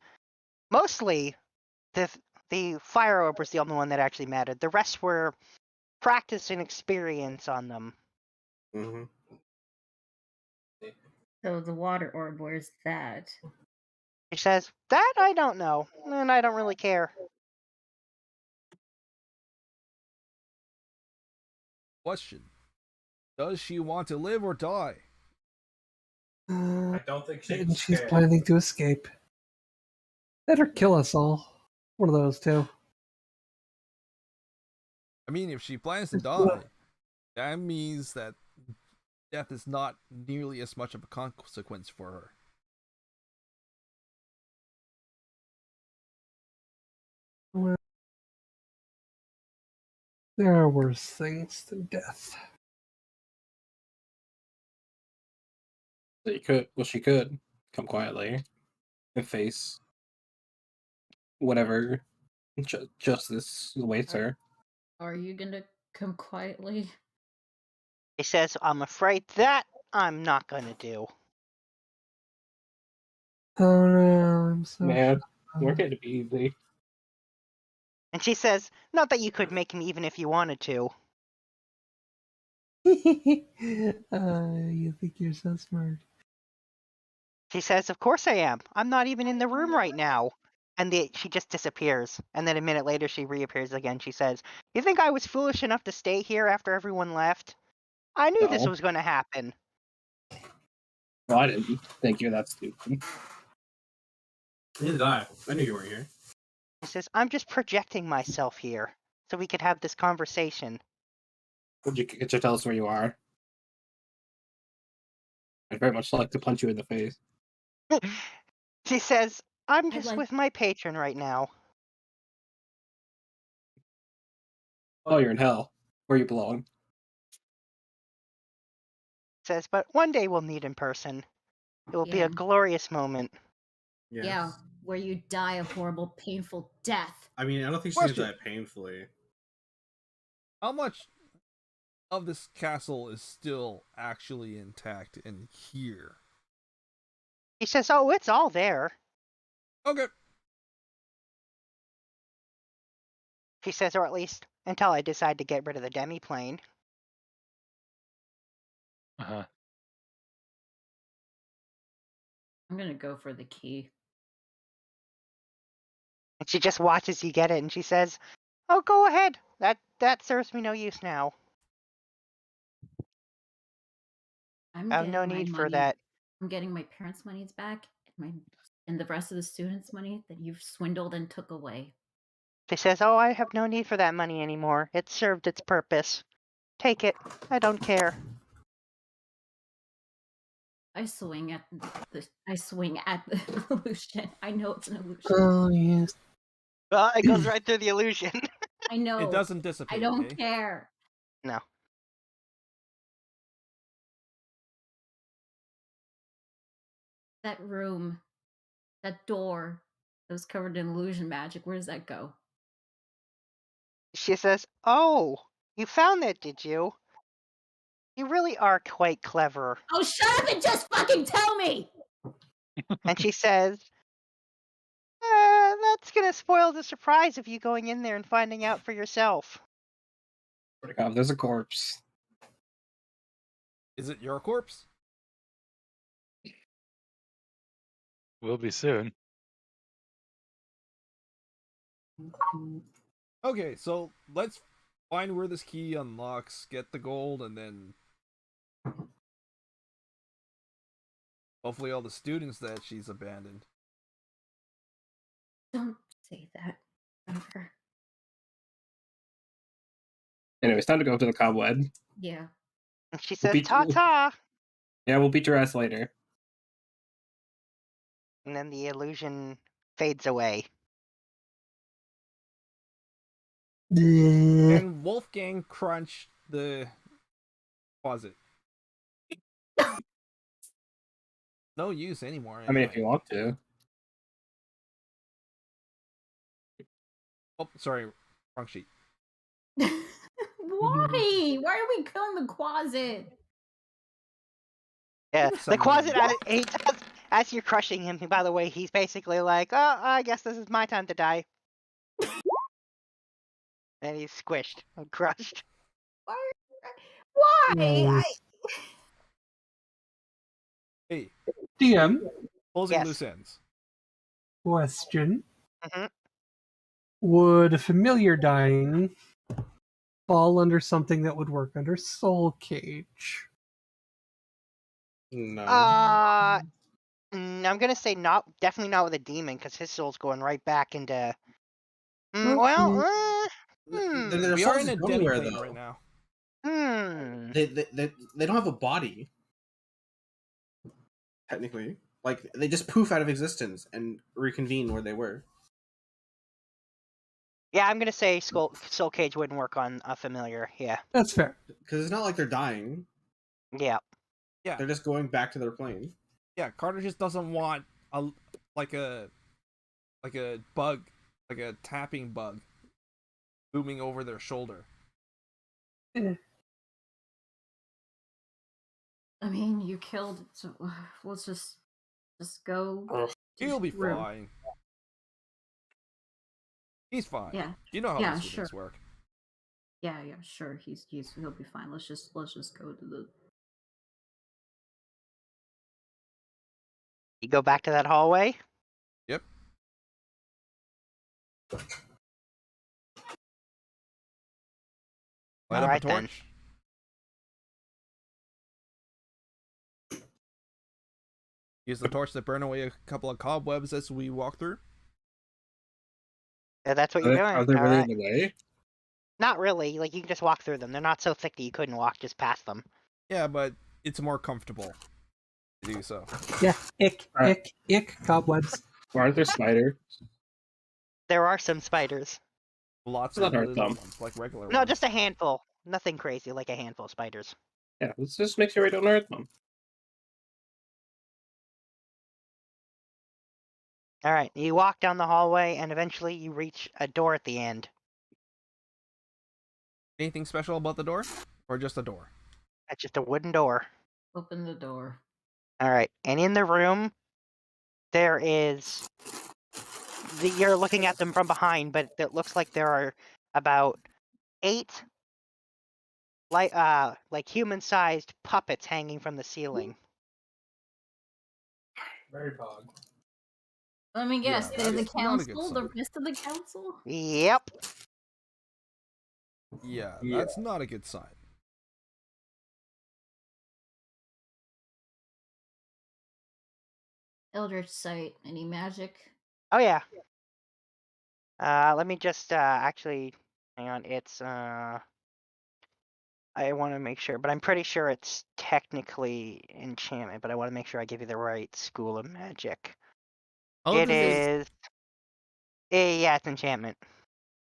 mostly, the fire orb was the only one that actually mattered. The rest were practice and experience on them. Mm-hmm. So the water orb, where's that? She says, that I don't know, and I don't really care. Question. Does she want to live or die? I don't think And she's planning to escape. Let her kill us all. One of those two. I mean, if she plans to die, that means that death is not nearly as much of a consequence for her. Well, there are worse things than death. So you could. Well, she could come quietly and face whatever justice awaits her. Are you gonna come quietly? She says, I'm afraid that I'm not gonna do. Oh no, I'm so Man, shy. we're going to be easy. And she says, not that you could make me even if you wanted to. You think you're so smart. She says, of course I am. I'm not even in the room right now. And she just disappears. And then a minute later, she reappears again. She says, you think I was foolish enough to stay here after everyone left? I knew this No. was going to happen. Well, I didn't think you're that stupid. Neither did I. I knew you weren't here. She says, I'm just projecting myself here so we could have this conversation. Would you get to tell us where you are? I'd very much like to punch you in the face. She says, I'm just with my patron right now. Oh, you're in hell, where you belong. Says, but one day we'll meet in person. It will be a glorious moment. Yeah, where you die a horrible, painful death. I mean, I don't think she's gonna Question. die painfully. How much of this castle is still actually intact and here? He says, "Oh, it's all there." Okay. She says, or at least until I decide to get rid of the demi-plane. Uh-huh. I'm gonna go for the key. And she just watches you get it, and she says, "Oh, go ahead. That serves me no use now. I'm I have getting no my need for money. that." I'm getting my parents' monies back and the rest of the students' money that you've swindled and took away. She says, "Oh, I have no need for that money anymore. It served its purpose. Take it. I don't care." I swing at the illusion. I know it's an illusion. Oh yes. Well, it goes right through the illusion. I know. It doesn't dissipate. I don't eh? care. No. That room, that door that was covered in illusion magic, where does that go? She says, "Oh, you found that, did you? You really are quite clever." Oh, shut up and just fucking tell me! And she says, "That's gonna spoil the surprise of you going in there and finding out for yourself." Swear to God, there's a corpse. Is it your corpse? Will be soon. Okay, so let's find where this key unlocks, get the gold, and then hopefully all the students that she's abandoned. Don't say that. Ever. Anyway, it's time to go to the cobweb. Yeah. And she We'll says, beat you- "Ta-ta." Yeah, we'll beat your ass later. And then the illusion fades away. And Wolfgang crunch the closet. No use anymore. I mean, if anyway. you want to. Oh, sorry, wrong sheet. Why? Why are we killing the closet? Yeah, Give us the something. closet, as you're crushing him, by the way, he's basically like, "Oh, I guess this is my time to die." And he's squished and crushed. Why? Yes. Hey, DM closing Yes. loose ends. question: Mhm. Would a familiar dying fall under something that would work under Soul Cage? No. I'm gonna say definitely not with a demon, because his soul's going right back into. Okay. Well, Their We are souls in a go anywhere, demi-plane though. right now. They don't have a body. Technically, like they just poof out of existence and reconvene where they were. Yeah, I'm gonna say Soul Cage wouldn't work on a familiar. Yeah. That's fair. Because it's not like they're dying. Yeah. Yeah. They're just going back to their plane. Yeah, Carter just doesn't want a bug, like a tapping bug, booming over their shoulder. I mean, you killed. So let's just go. Ugh. He'll be through. fine. He's fine. Yeah. You know how Yeah, these students sure. work. Yeah, sure. He'll be fine. Let's just go to the. You go back to that hallway. Yep. Light up Alright a then. torch. Use the torch to burn away a couple of cobwebs as we walk through. Yeah, that's what you're doing. Are they really Alright. in the way? Not really. Like, you can just walk through them. They're not so thick that you couldn't walk just past them. Yeah, but it's more comfortable to do so. Yeah. Ick. Alright. Ick. Cobwebs. Or aren't there spiders? There are some spiders. Lots Not of hurt little them. ones, like regular No, ones. just a handful. Nothing crazy, like a handful of spiders. Yeah, let's just make sure we don't hurt them. All right, you walk down the hallway, and eventually you reach a door at the end. Anything special about the door, or just a door? It's just a wooden door. Open the door. All right, and in the room, there is. You're looking at them from behind, but it looks like there are about 8 like human-sized puppets hanging from the ceiling. Very bog. Let me guess, Yeah, they're the that's not a good council, the sign. rest of the council? Yep. Yeah, Yeah. that's not a good sign. Eldritch Sight, any magic? Oh yeah. Let me just actually hang on. It's I want to make sure, but I'm pretty sure it's technically enchantment. But I want to make sure I give you the right school of magic. How It does this- is. Yeah, it's enchantment.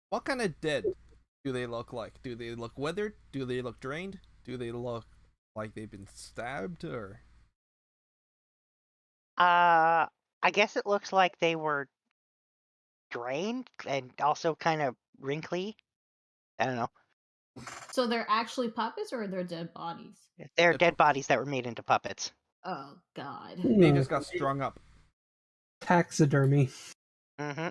What kind of dead do they look like? Do they look weathered? Do they look drained? Do they look like they've been stabbed? Or I guess it looks like they were drained and also kind of wrinkly. I don't know. So they're actually puppets or they're dead bodies? They're They're dead bodies that were made into puppets. Oh god. they just got strung up. Taxidermy. Mm-hmm.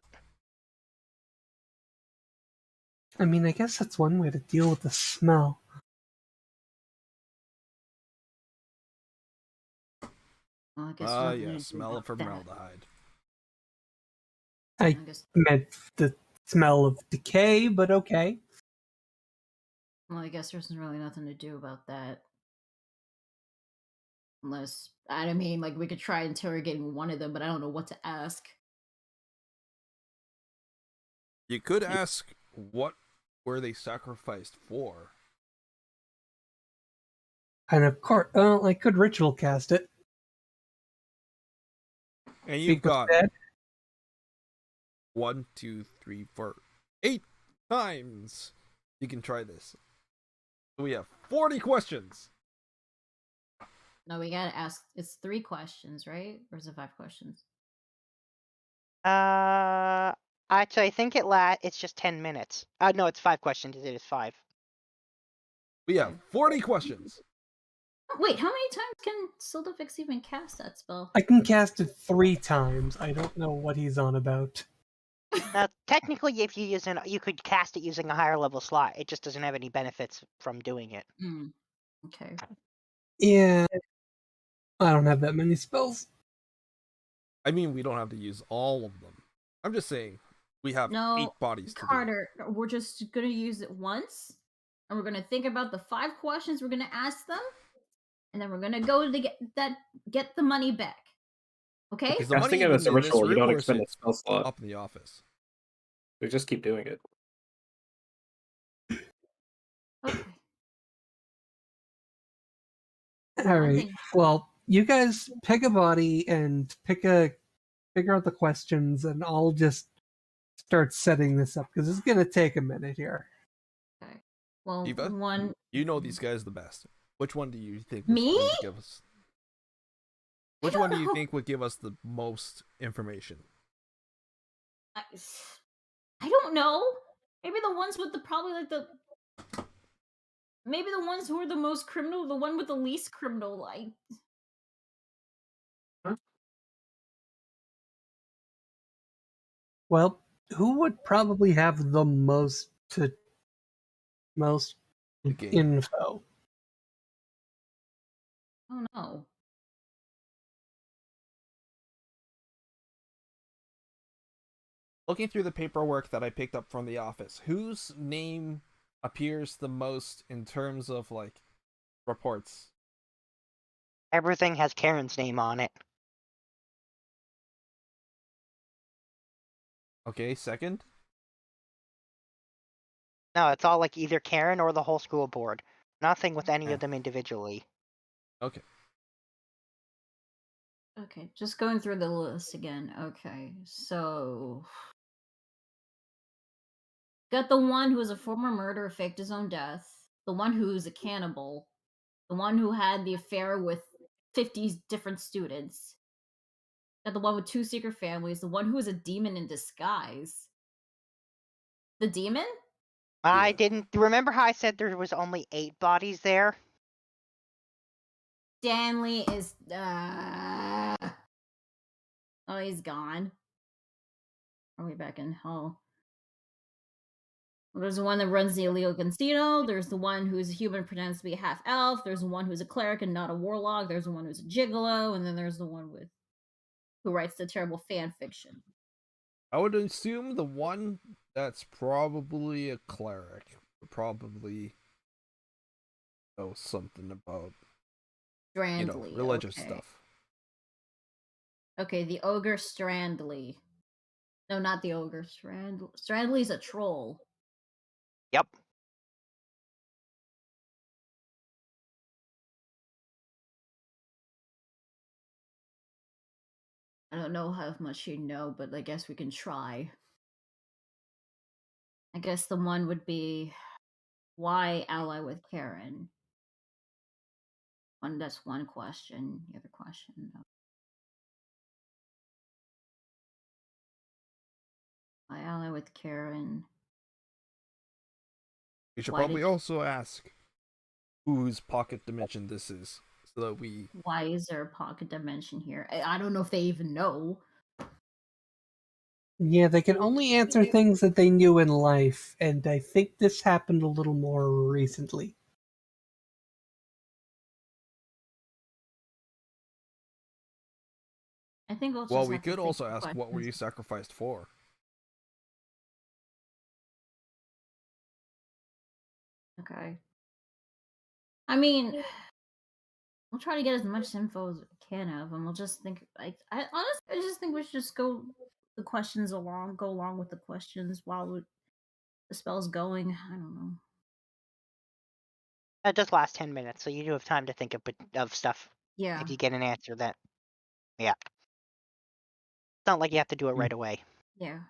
I mean, I guess that's one way to deal with the smell. Well, I guess Ah, nothing to yeah, do smell of about that. formaldehyde. I guess, meant the smell of decay, but okay. well, I guess there's really nothing to do about that. Unless, I mean, like, we could try interrogating one of them, but I don't know what to ask. You could ask, what were they sacrificed for? And of course, I could ritual cast it. And you've Speak with got dead. 1, 2, 3, 4, 8 times you can try this. So we have 40 questions. No, we gotta ask. It's 3 questions, right? Or is it 5 questions? Actually, I think it's just 10 minutes. No, it's 5 questions. It is 5. We have 40 questions. Wait, how many times can Sildafix even cast that spell? I can cast it 3 times. I don't know what he's on about. Now, technically, if you you could cast it using a higher level slot. It just doesn't have any benefits from doing it. Okay. Yeah, I don't have that many spells. I mean, we don't have to use all of them. I'm just saying, we have 8 bodies to do. Carter, we're just gonna use it once, and we're gonna think about the 5 questions we're gonna ask them, and then we're gonna go to get the money back. Okay? Because the Casting money it is as a in this ritual, you room, don't or is expend a it spell slot. up in the office? We just keep doing it. Okay. All right. Well, you guys pick a body and figure out the questions, and I'll just start setting this up because it's gonna take a minute here. Okay. Well, Shiva, one. you know these guys the best. Which one do you think Me? is going to give us? Which one do you think would give us the most information? I don't know. Maybe the ones with maybe the ones who are the most criminal, the one with the least criminal. Well, who would probably have the most info? Oh no. Looking through the paperwork that I picked up from the office, whose name appears the most in terms of, like, reports? Everything has Karen's name on it. Okay, second? No, it's all like either Karen or the whole school board. Nothing with any of them individually. Okay. Okay, just going through the list again. Okay, so got the one who was a former murderer, faked his own death. The one who's a cannibal. The one who had the affair with 50 different students. Got the one with 2 secret families, the one who is a demon in disguise. The demon? I Yeah. didn't remember how I said there was only 8 bodies there. Stanley is. Oh, he's gone. Are we back in hell? There's the one that runs the illegal casino. There's the one who's a human pretends to be a half elf. There's the one who's a cleric and not a warlock. There's the one who's a gigolo, and then there's the one who writes the terrible fan fiction. I would assume the one that's probably a cleric would probably know something about Strandley. religious okay. stuff. Okay, the ogre Strandley. No, not the ogre. Strandley's a troll. Yep. I don't know how much you know, but I guess we can try. I guess the one would be why ally with Karen? That's one question. The other question, no. Why ally with Karen? You should Why probably did- also ask whose pocket dimension this is, so that we. Why is there a pocket dimension here? I don't know if they even know. Yeah, they can only answer things that they knew in life, and I think this happened a little more recently. I think we'll just Well, we have to could think also of ask, what were you questions. sacrificed for? Okay. I mean, we'll try to get as much info as we can of, and we'll just think. I honestly, I just think we should just go the questions along, go along with the questions while the spell's going. I don't know. It does last 10 minutes, so you do have time to think of stuff. Yeah. If you get an answer that, yeah. It's not like you have to do it right away. Yeah.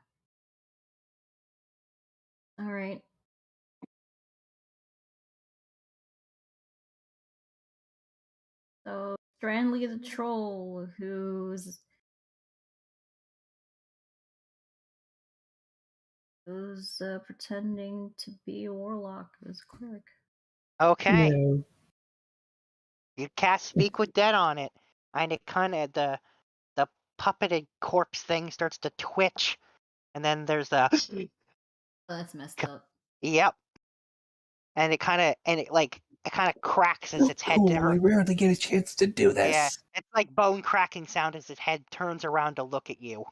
All right. So Strandley the troll, who's pretending to be a warlock, as a cleric. Okay. Yeah. You cast Speak with Dead on it, and it kind of the puppeted corpse thing starts to twitch, and then there's a Oh, that's messed up. yep, and it kind of cracks as its head Oh, I rarely get a chance to do this. Yeah, it's like bone cracking sound as its head turns around to look at you.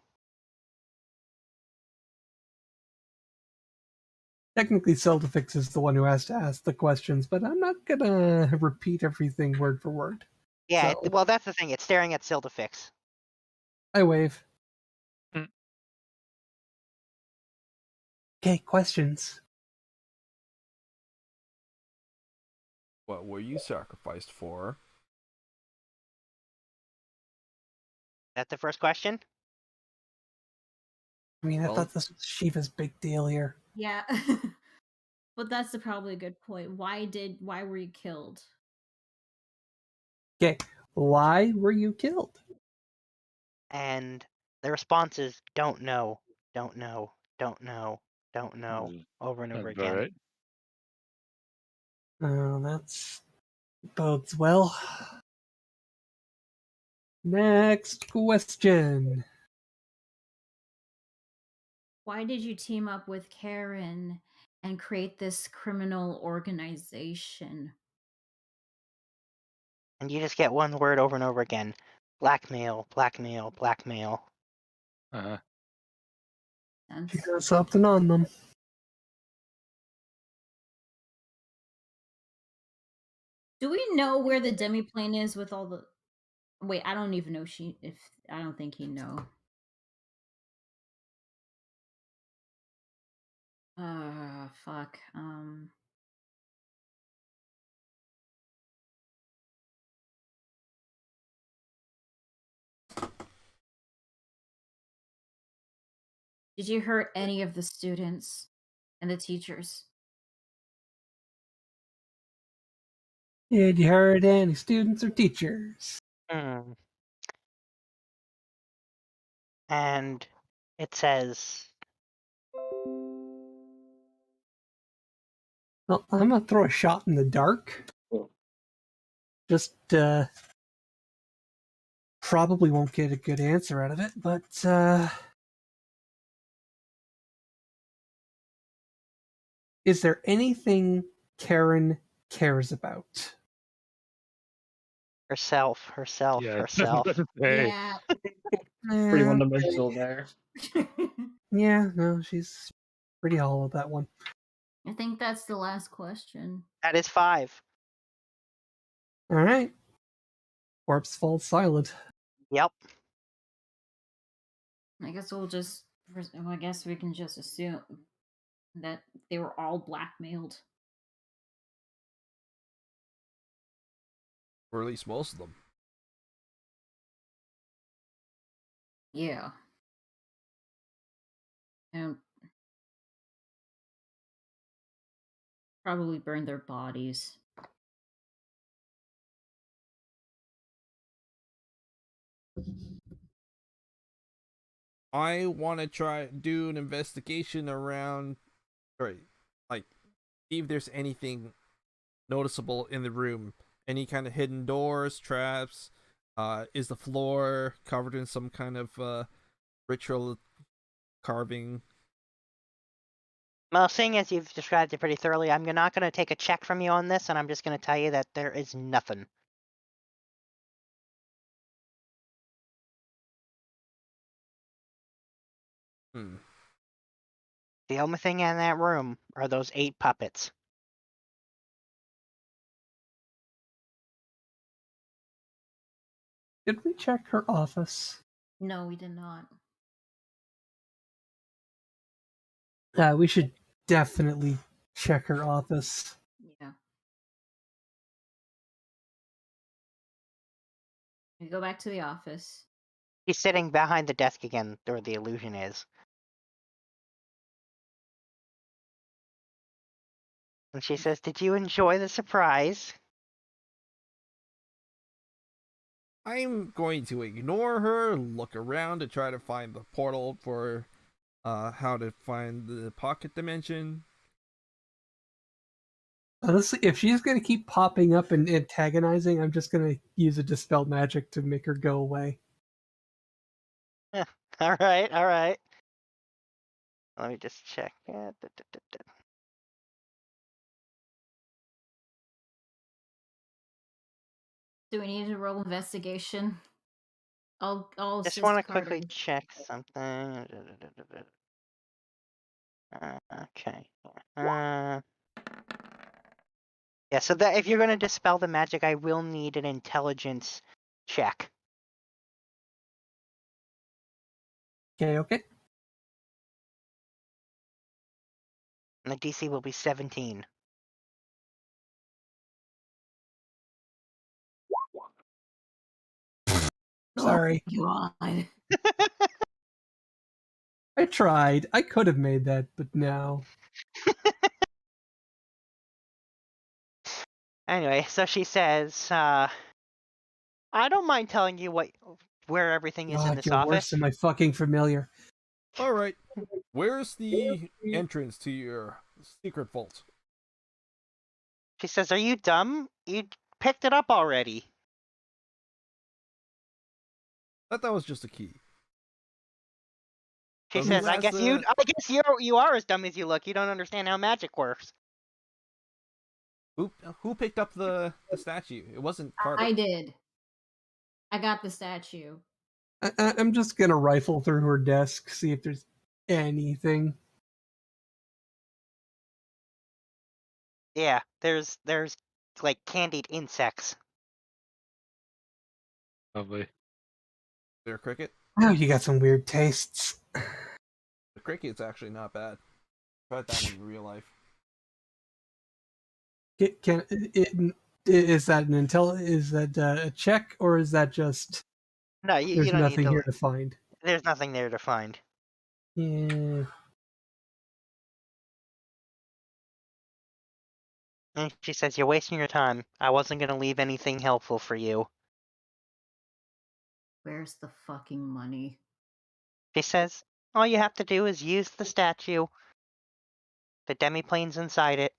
Technically, Celdifix is the one who has to ask the questions, but I'm not gonna repeat everything word for word. Yeah, So- well, that's the thing. It's staring at Sildifix. I wave. Hmm. Okay, questions. What were you sacrificed for? That's the first question? I mean, I Well- thought this was Shiva's big deal here. Yeah. But that's probably a good point. Why were you killed? Okay, why were you killed? And the response is don't know, don't know, don't know, don't know, over and over Sounds about again. right. Oh, that's bodes well. Next question. Why did you team up with Karen and create this criminal organization? And you just get one word over and over again. Blackmail, blackmail, blackmail. Uh-huh. She got something on them. Do we know where the demiplane is with all the? Wait, I don't even know I don't think he know. Fuck. Did you hurt any of the students and the teachers? Did you hurt any students or teachers? Hmm. and it says, Well, I'm gonna throw a shot in the dark. Oh. Just probably won't get a good answer out of it, but is there anything Karen cares about? herself. Yeah, I was about to say. Yeah. Pretty one dimensional there. Yeah, no, she's pretty hollow, that one. I think that's the last question. That is 5. All right. Corpse falls silent. Yep. I guess we'll just. I guess we can just assume that they were all blackmailed. Or at least most of them. Yeah. And probably burn their bodies. I want to try do an investigation around, right? Like, see if there's anything noticeable in the room. Any kind of hidden doors, traps. Is the floor covered in some kind of ritual carving? Well, seeing as you've described it pretty thoroughly, I'm not going to take a check from you on this, and I'm just going to tell you that there is nothing. The only thing in that room are those 8 puppets. Did we check her office? No, we did not. We should definitely check her office. Yeah. We go back to the office. He's sitting behind the desk again, where the illusion is. And she says, "Did you enjoy the surprise?" I'm going to ignore her, look around to try to find the portal for how to find the pocket dimension. Honestly, if she's going to keep popping up and antagonizing, I'm just going to use a dispel magic to make her go away. All right. Let me just check. Do we need to roll investigation? I'll Just assist want to Carter. quickly check something. Okay. Yeah, so that if you're going to dispel the magic, I will need an intelligence check. Okay. And the DC will be 17. Sorry. Oh, God. I tried. I could have made that, but no. Anyway, so she says, I don't mind telling you where everything is in God, this you're worse office. than my fucking familiar. All right, where's the entrance to your secret vault? She says, "Are you dumb? You picked it up already." Thought that was just a key. She Who says, "I has guess the- you are as dumb as you look. You don't understand how magic works." Who picked up the statue? It wasn't Carter. I did. I got the statue. I'm just going to rifle through her desk, see if there's anything. Yeah, there's like candied insects. Lovely. Is there a cricket? Oh, you got some weird tastes. The cricket's actually not bad. Tried that one in real life. Is that a check, or is that just No, you there's don't nothing need to. here to find? There's nothing there to find. Yeah. And she says, "You're wasting your time. I wasn't going to leave anything helpful for you." Where's the fucking money? She says, all you have to do is use the statue. The demiplane's inside it.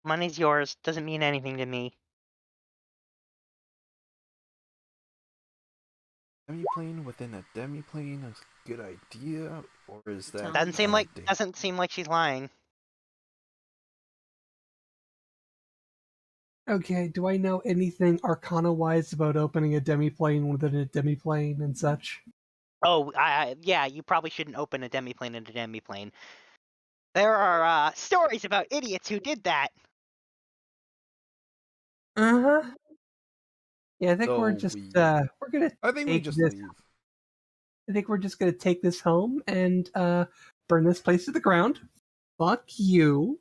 Money's yours. Doesn't mean anything to me. Demiplane within a demiplane is a good idea, or is that Doesn't seem like she's lying. Okay, do I know anything Arcana-wise about opening a demiplane within a demiplane and such? Oh, yeah, you probably shouldn't open a demiplane into a demiplane. There are stories about idiots who did that. Uh-huh. Yeah, I think we're So just we're gonna I think we take just this. leave. I think we're just gonna take this home and burn this place to the ground. Fuck you.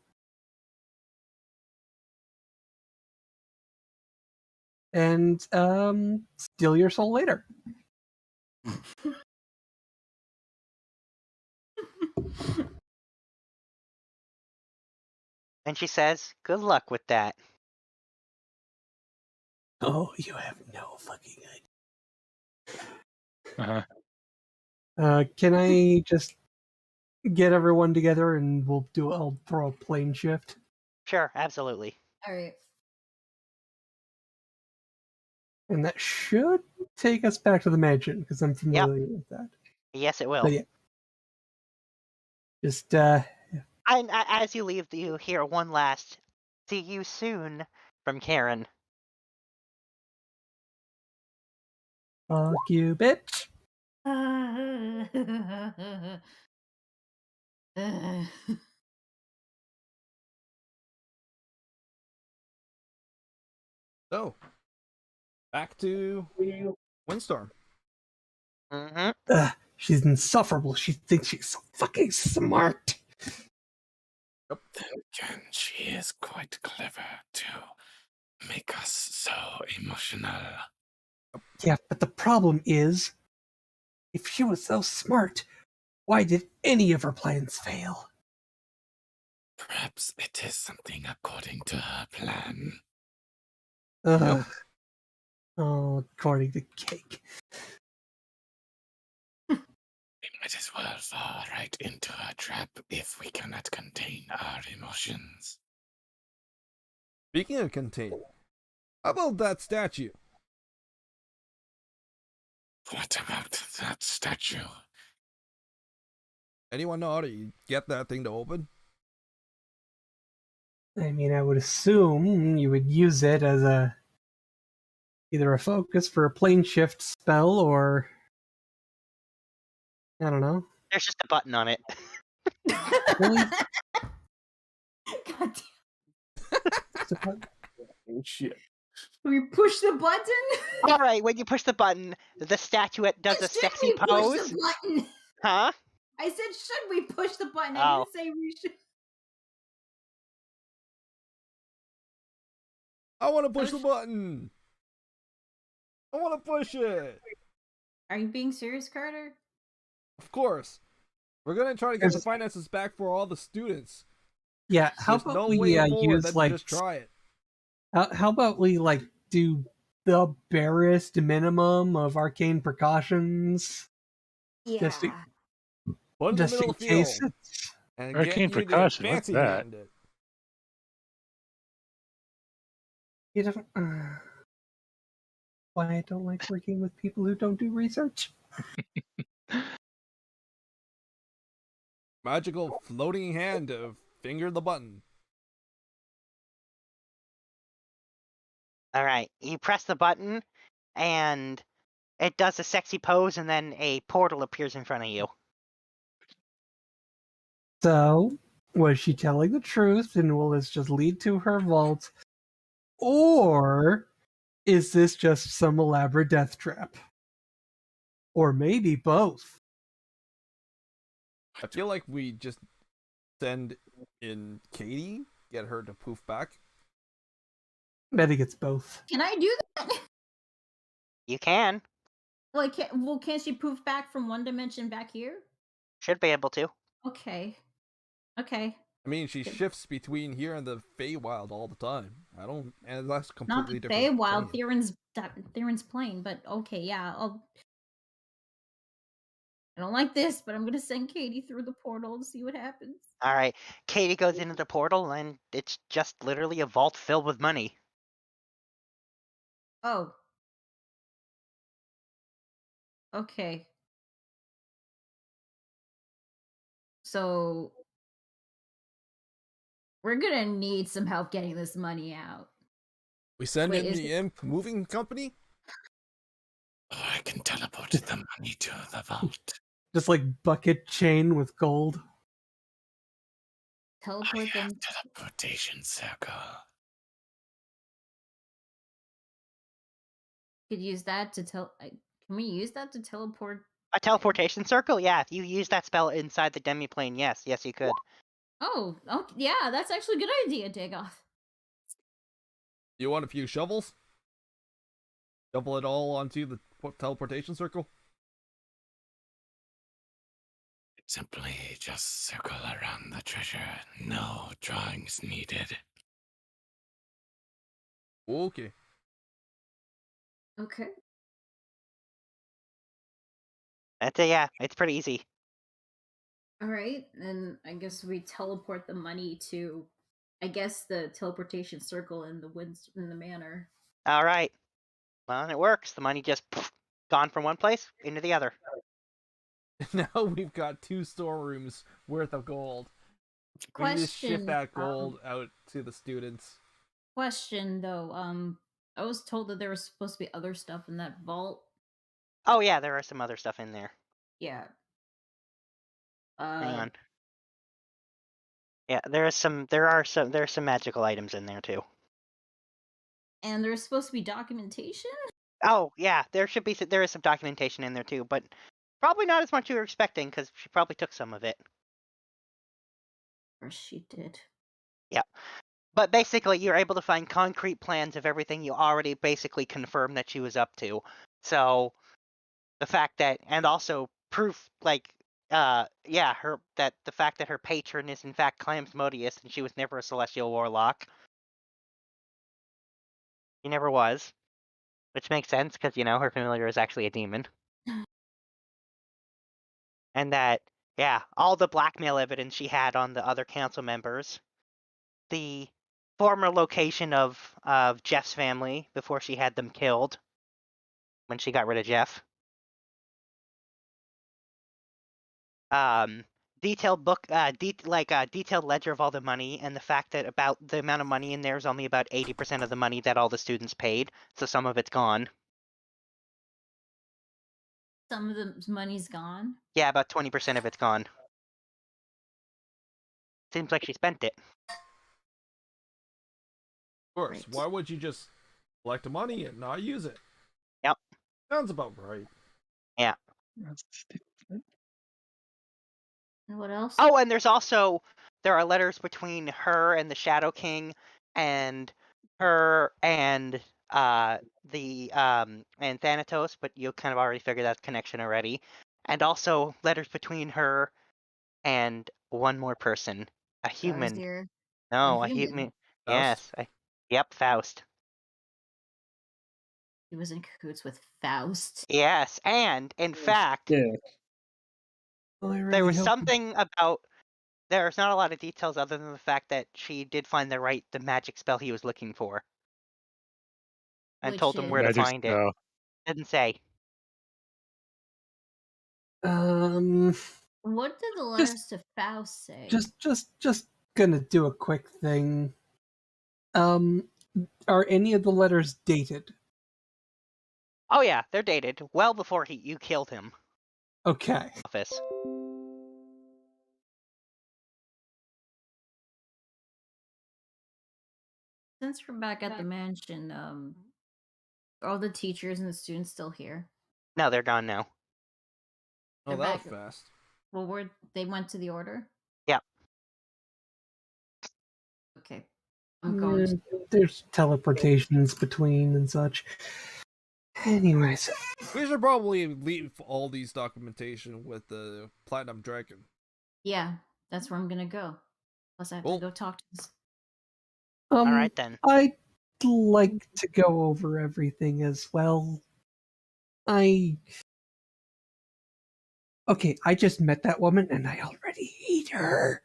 And steal your soul later. And she says, good luck with that. Oh, you have no fucking Uh-huh. idea. Can I just get everyone together and I'll throw a plane shift? Sure, absolutely. All right. And that should take us back to the mansion, because I'm familiar with that. Yes, it will. So yeah. Just And as you leave, you hear one last "see you soon" from Karen. fuck you, bitch. So, back to Windstorm. Mm-hmm. She's insufferable. She thinks she's so fucking smart. Again, she is quite clever to make us so emotional. Yeah, but the problem is, if she was so smart, why did any of her plans fail? Perhaps it is something according to her plan. Ugh. Oh, according to Cake. We might as well fall right into her trap if we cannot contain our emotions. Speaking of contain, how about that statue? What about that statue? Anyone know how to get that thing to open? I mean, I would assume you would use it as either a focus for a plane shift spell, or I don't know. There's just a button on it. Really? God Oh, shit. damn. We push the button? All right, when you push the button, the statuette does a Should sexy we push pose. the button? Huh? I said, should we push the button? I Oh. didn't say we should. I want to push the button. I want to push it. Are you being serious, Carter? Of course. We're gonna try to get the finances back for all the students. Yeah, how There's about no we way forward use than to like just try it. How about we like do the barest minimum of arcane precautions? Yeah. Just in, Put it in the just middle in of the field case. and Arcane get you to precaution, what's fancy that? hand it. You don't. Why I don't like working with people who don't do research. Magical floating hand to finger the button. All right, you press the button, and it does a sexy pose, and then a portal appears in front of you. So, was she telling the truth, and will this just lead to her vault, or is this just some elaborate death trap? Or maybe both. I feel like we just send in Katie, get her to poof back. I think it's both. Can I do that? You can. Like, can she poof back from one dimension back here? Should be able to. Okay. Okay. I mean, she shifts between here and the Feywild all the time. And that's Not completely the different. Feywild, plane. Theron's plane, but okay, yeah. I don't like this, but I'm gonna send Katie through the portal and see what happens. All right. Katie goes into the portal, and it's just literally a vault filled with money. Oh. Okay. So we're gonna need some help getting this money out. We send Wait, in is the it- imp moving company? Oh, I can teleport the money to the vault. Just like bucket chain with gold. Teleport them. Teleportation circle. Could use that to can we use that to teleport? A teleportation circle? Yeah, if you use that spell inside the demiplane, yes, you could. Oh, yeah, that's actually a good idea, Dagoth. You want a few shovels? Shovel it all onto the teleportation circle? Simply just circle around the treasure. No drawings needed. Okay. Okay. That's it, yeah, it's pretty easy. All right, and I guess we teleport the money to, I guess, the teleportation circle in the manor. All right. Well, it works. The money just gone from one place into the other. Now we've got 2 storerooms worth of gold. We need to shift Question, that gold out to the students. Question though, I was told that there was supposed to be other stuff in that vault. Oh yeah, there are some other stuff in there. Yeah. Hang on. Yeah, there's some magical items in there too. And there's supposed to be documentation? Oh yeah, there is some documentation in there too, but probably not as much you were expecting because she probably took some of it. Or she did. Yeah. But basically, you're able to find concrete plans of everything you already basically confirmed that she was up to. So, the fact that, and also proof, like, the fact that her patron is in fact Clams Modius and she was never a celestial warlock. She never was. Which makes sense, because, her familiar is actually a demon. And that, yeah, all the blackmail evidence she had on the other council members. The former location of Jeff's family before she had them killed when she got rid of Jeff. Detailed detailed ledger of all the money, and the fact that about the amount of money in there is only about 80% of the money that all the students paid, so some of it's gone. Some of the money's gone? Yeah, about 20% of it's gone. Seems like she spent it. Of course, why would you just collect the money and not use it? Yep. Sounds about right. Yeah. And what else? Oh, and there are letters between her and the Shadow King, and her and and Thanatos, but you kind of already figured that connection already. And also letters between her and one more person, a human. Garzier. No, A a human? human. Faust? Yes. Yep, Faust. He was in cahoots with Faust. Yes, and in fact, Yeah. there was something about. There's not a lot of details other than the fact that she did find the magic spell he was looking for. And Which told him where to Magic find it. spell. Didn't say. What did the letters to Faust say? Just gonna do a quick thing. Are any of the letters dated? Oh yeah, they're dated. Well before you killed him. Okay. Office. Since we're back at the mansion, are all the teachers and the students still here? No, they're gone now. Oh, They're that was back. fast. Well, they went to the order? Yep. Okay. I'm going to... There's teleportations between and such. Anyways. We should probably leave all these documentation with the Platinum Dragon. Yeah, that's where I'm gonna go. Plus I have to go talk to this. Alright then. I'd like to go over everything as well. I Okay, I just met that woman and I already hate her.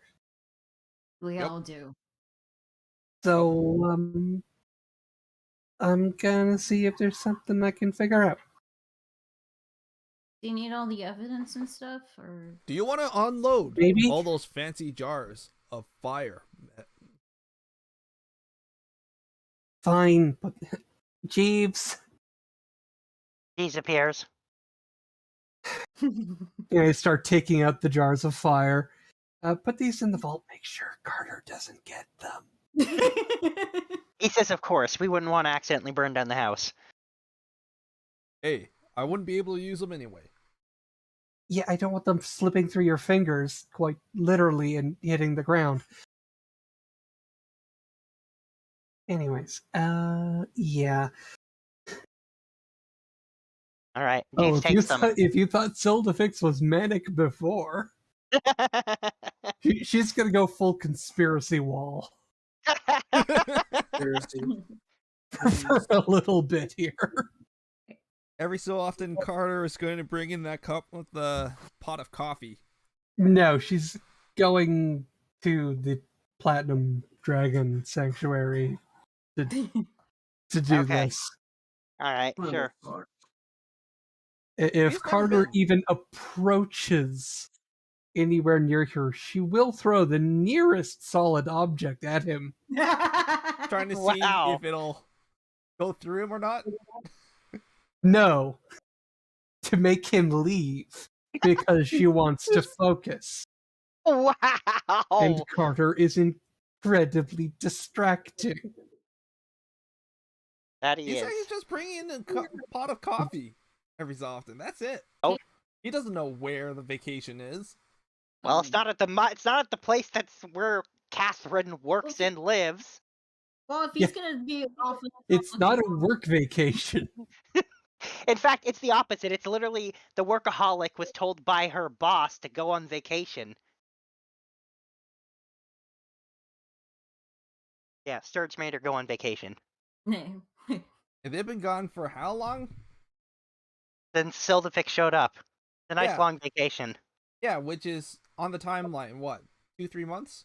We Yep. all do. So, I'm gonna see if there's something I can figure out. Do you need all the evidence and stuff, or Do you want to unload Maybe? all those fancy jars of fire? Fine, but Jeeves, Jeeves appears. I start taking out the jars of fire. Put these in the vault. Make sure Carter doesn't get them. He says, of course, we wouldn't want to accidentally burn down the house. Hey, I wouldn't be able to use them anyway. Yeah, I don't want them slipping through your fingers, quite literally, and hitting the ground. Anyways, yeah. All right, Oh, Jeeves takes them. if you thought Sildafix was manic before, she's gonna go full conspiracy wall for a little bit here. Every so often, Carter is going to bring in that cup with the pot of coffee. No, she's going to the Platinum Dragon Sanctuary to do Okay. this. All right, sure. If He's never Carter been- even approaches anywhere near her, she will throw the nearest solid object at him. Trying to see Wow. if it'll go through him or not. No, to make him leave because she wants to focus. Wow. And Carter is incredibly distracting. That he He's is. actually just bringing in a pot of coffee every so often. That's it. Oh. He doesn't know where the vacation is. Well, it's not at the place that's where Catherine works and lives. well, if he's gonna be off, It's not a work vacation. In fact, it's the opposite. It's literally the workaholic was told by her boss to go on vacation. Yeah, Sturge made her go on vacation. And they've been gone for how long? Then Sildafix showed up. The nice Yeah. long vacation. Yeah, which is on the timeline, what, 2-3 months?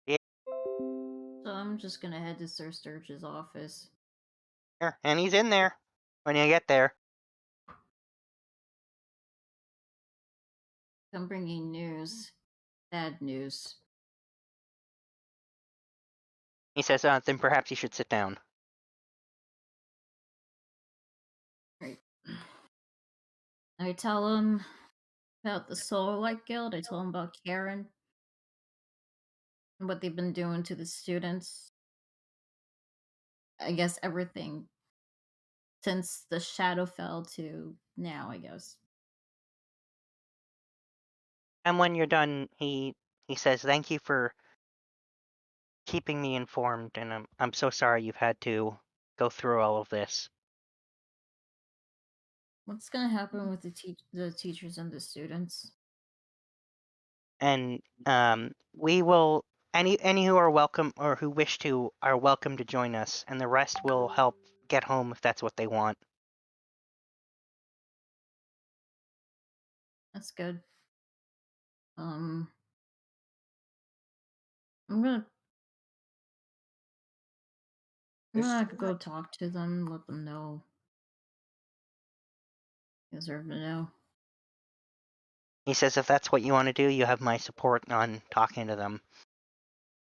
So I'm just gonna head to Sir Sturge's office. Sure, and he's in there when you get there. I'm bringing news. Bad news. He says, then perhaps you should sit down. Right. I tell him about the Solarlight Guild. I tell him about Karen and what they've been doing to the students. I guess everything since the shadow fell to now, I guess. And when you're done, he says, thank you for keeping me informed, and I'm so sorry you've had to go through all of this. What's gonna happen with the teachers and the students? And we will any who are welcome or who wish to are welcome to join us, and the rest will help get home if that's what they want. That's good. I'm gonna go talk to them, let them know. They deserve to know. He says, if that's what you want to do, you have my support on talking to them.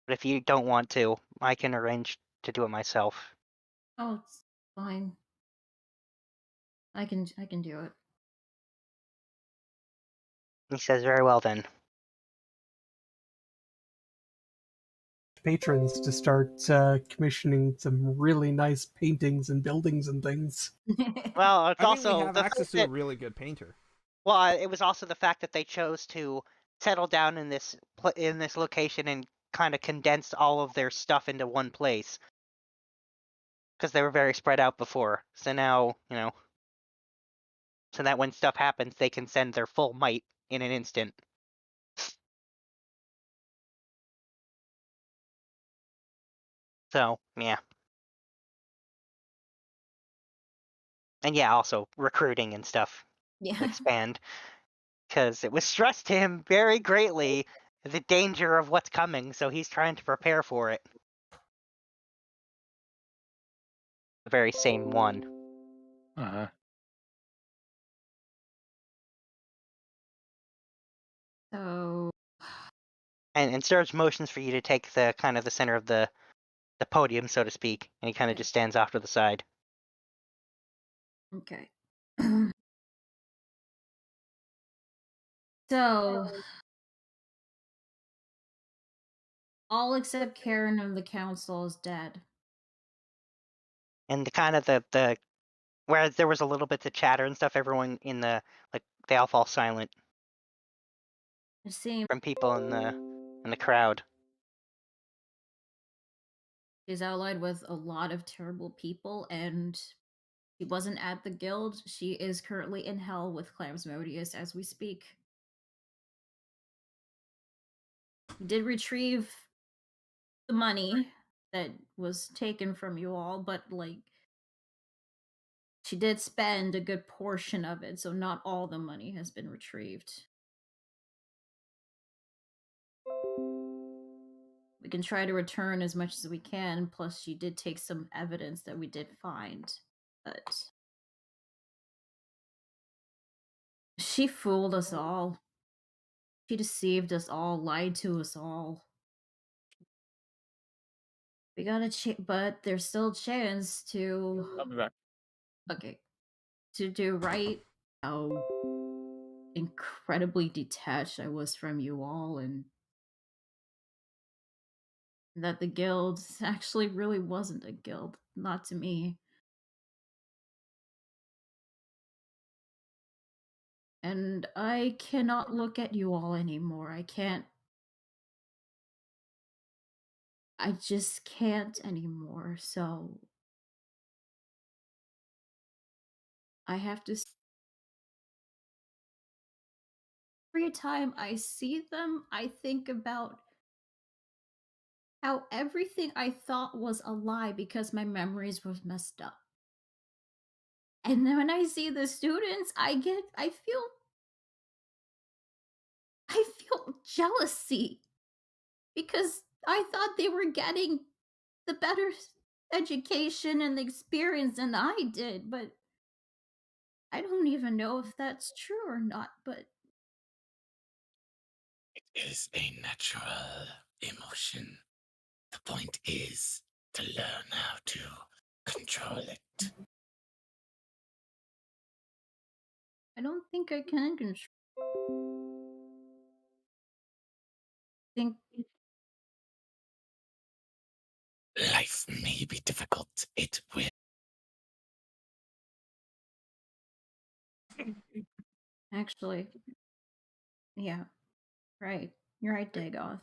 But if you don't want to, I can arrange to do it myself. Oh, it's fine. I can do it. He says, very well then. Patrons to start commissioning some really nice paintings and buildings and things. Well, it's I mean, also we have the access fact to a that, really good painter. well, it was also the fact that they chose to settle down in this location and kind of condensed all of their stuff into one place, because they were very spread out before. So now, so that when stuff happens, they can send their full might in an instant. So, yeah. And yeah, also recruiting and stuff to Yeah. expand. because it was stressed to him very greatly, the danger of what's coming, so he's trying to prepare for it. The very same one. Uh-huh. So And Sturge motions for you to take the kind of the center of the podium, so to speak, and he kind of Okay. just stands off to the side. okay. So all except Karen of the council is dead. And the kind of the whereas there was a little bit of chatter and stuff, everyone in the they all fall silent It seems from people in the crowd. she's allied with a lot of terrible people, and she wasn't at the guild. She is currently in hell with Clamsmodius as we speak. We did retrieve the money that was taken from you all, but like she did spend a good portion of it, so not all the money has been retrieved. We can try to return as much as we can, plus she did take some evidence that we did find. But she fooled us all. She deceived us all, lied to us all. We got a but there's still a chance to I'll be back. okay, to do right. How incredibly detached I was from you all, and that the guild actually really wasn't a guild, not to me. And I cannot look at you all anymore. I just can't anymore. So I have to. Every time I see them, I think about how everything I thought was a lie because my memories were messed up. And then when I see the students, I feel jealousy because I thought they were getting the better education and the experience than I did, but I don't even know if that's true or not, but It is a natural emotion. The point is to learn how to control it. I don't think I can control. Think Life may be difficult. It will. actually, yeah, right. You're right, Dagoth.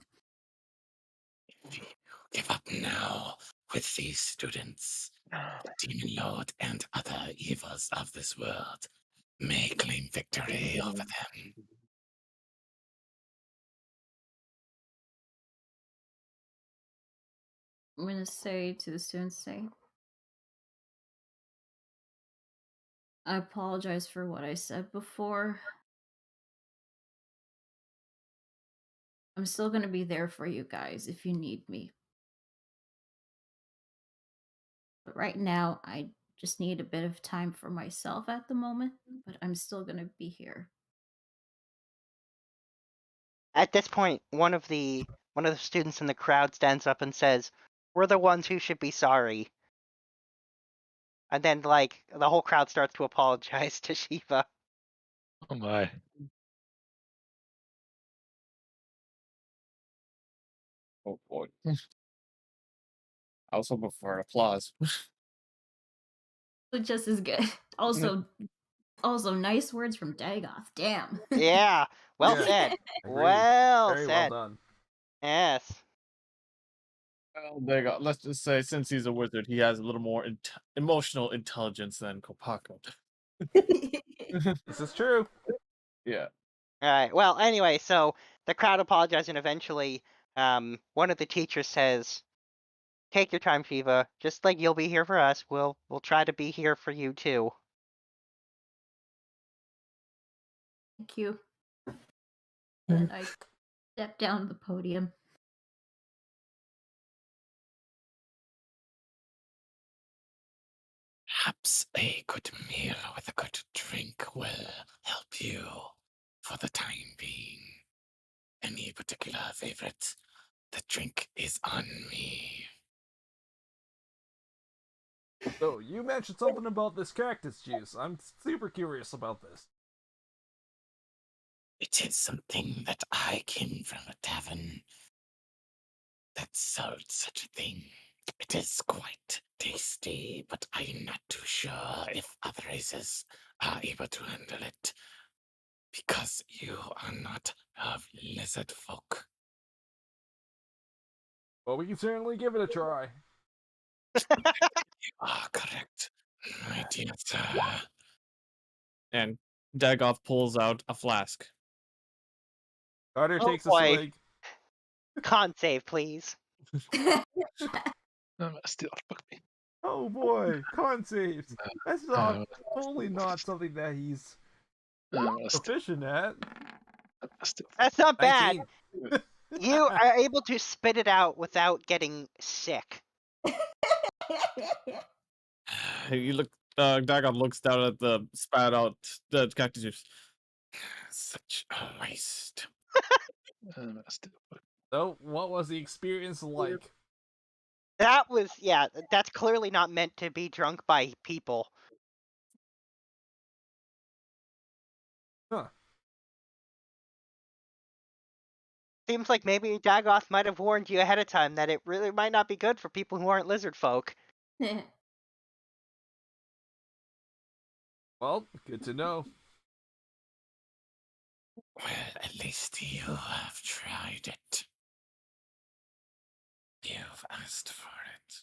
If you give up now with these students, the Demon Lord and other evils of this world may claim victory over them. I'm gonna say to the students, I apologize for what I said before. I'm still gonna be there for you guys if you need me. But right now, I just need a bit of time for myself at the moment, but I'm still gonna be here. At this point, one of the students in the crowd stands up and says, "We're the ones who should be sorry." And then like the whole crowd starts to apologize to Shiva. Oh my. Oh boy. I was hoping for an applause. But just as good. Also nice words from Dagoth. Damn. Yeah, well Yeah. said. Agreed. Well Very said. well done. Yes. Well, there you go. Let's just say, since he's a wizard, he has a little more emotional intelligence than Kopako. This is true. Yeah. All right. Well, anyway, so the crowd apologizes, and eventually, one of the teachers says, "Take your time, Shiva. Just like you'll be here for us, we'll try to be here for you too." Thank you. Then I step down the podium. Perhaps a good meal with a good drink will help you for the time being. Any particular favorite? The drink is on me. So, you mentioned something about this cactus juice. I'm super curious about this. It is something that I came from a tavern that sold such a thing. It is quite tasty, but I'm not too sure if other races are able to handle it because you are not of lizard folk. Well, we can certainly give it a try. You are correct, my dear sir. And Dagoth pulls out a flask. Carter Oh takes a boy. swig. Con save, please. Still fuck me. Oh boy, con saves. That's not totally not something that he's proficient at. That's not bad. 19. You are able to spit it out without getting sick. You look. Dagoth looks down at the spat out the cactus juice. Such a waste. So, what was the experience like? That was, yeah, that's clearly not meant to be drunk by people. Huh. Seems like maybe Dagoth might have warned you ahead of time that it really might not be good for people who aren't lizard folk. Well, good to know. Well, at least you have tried it. You've asked for it.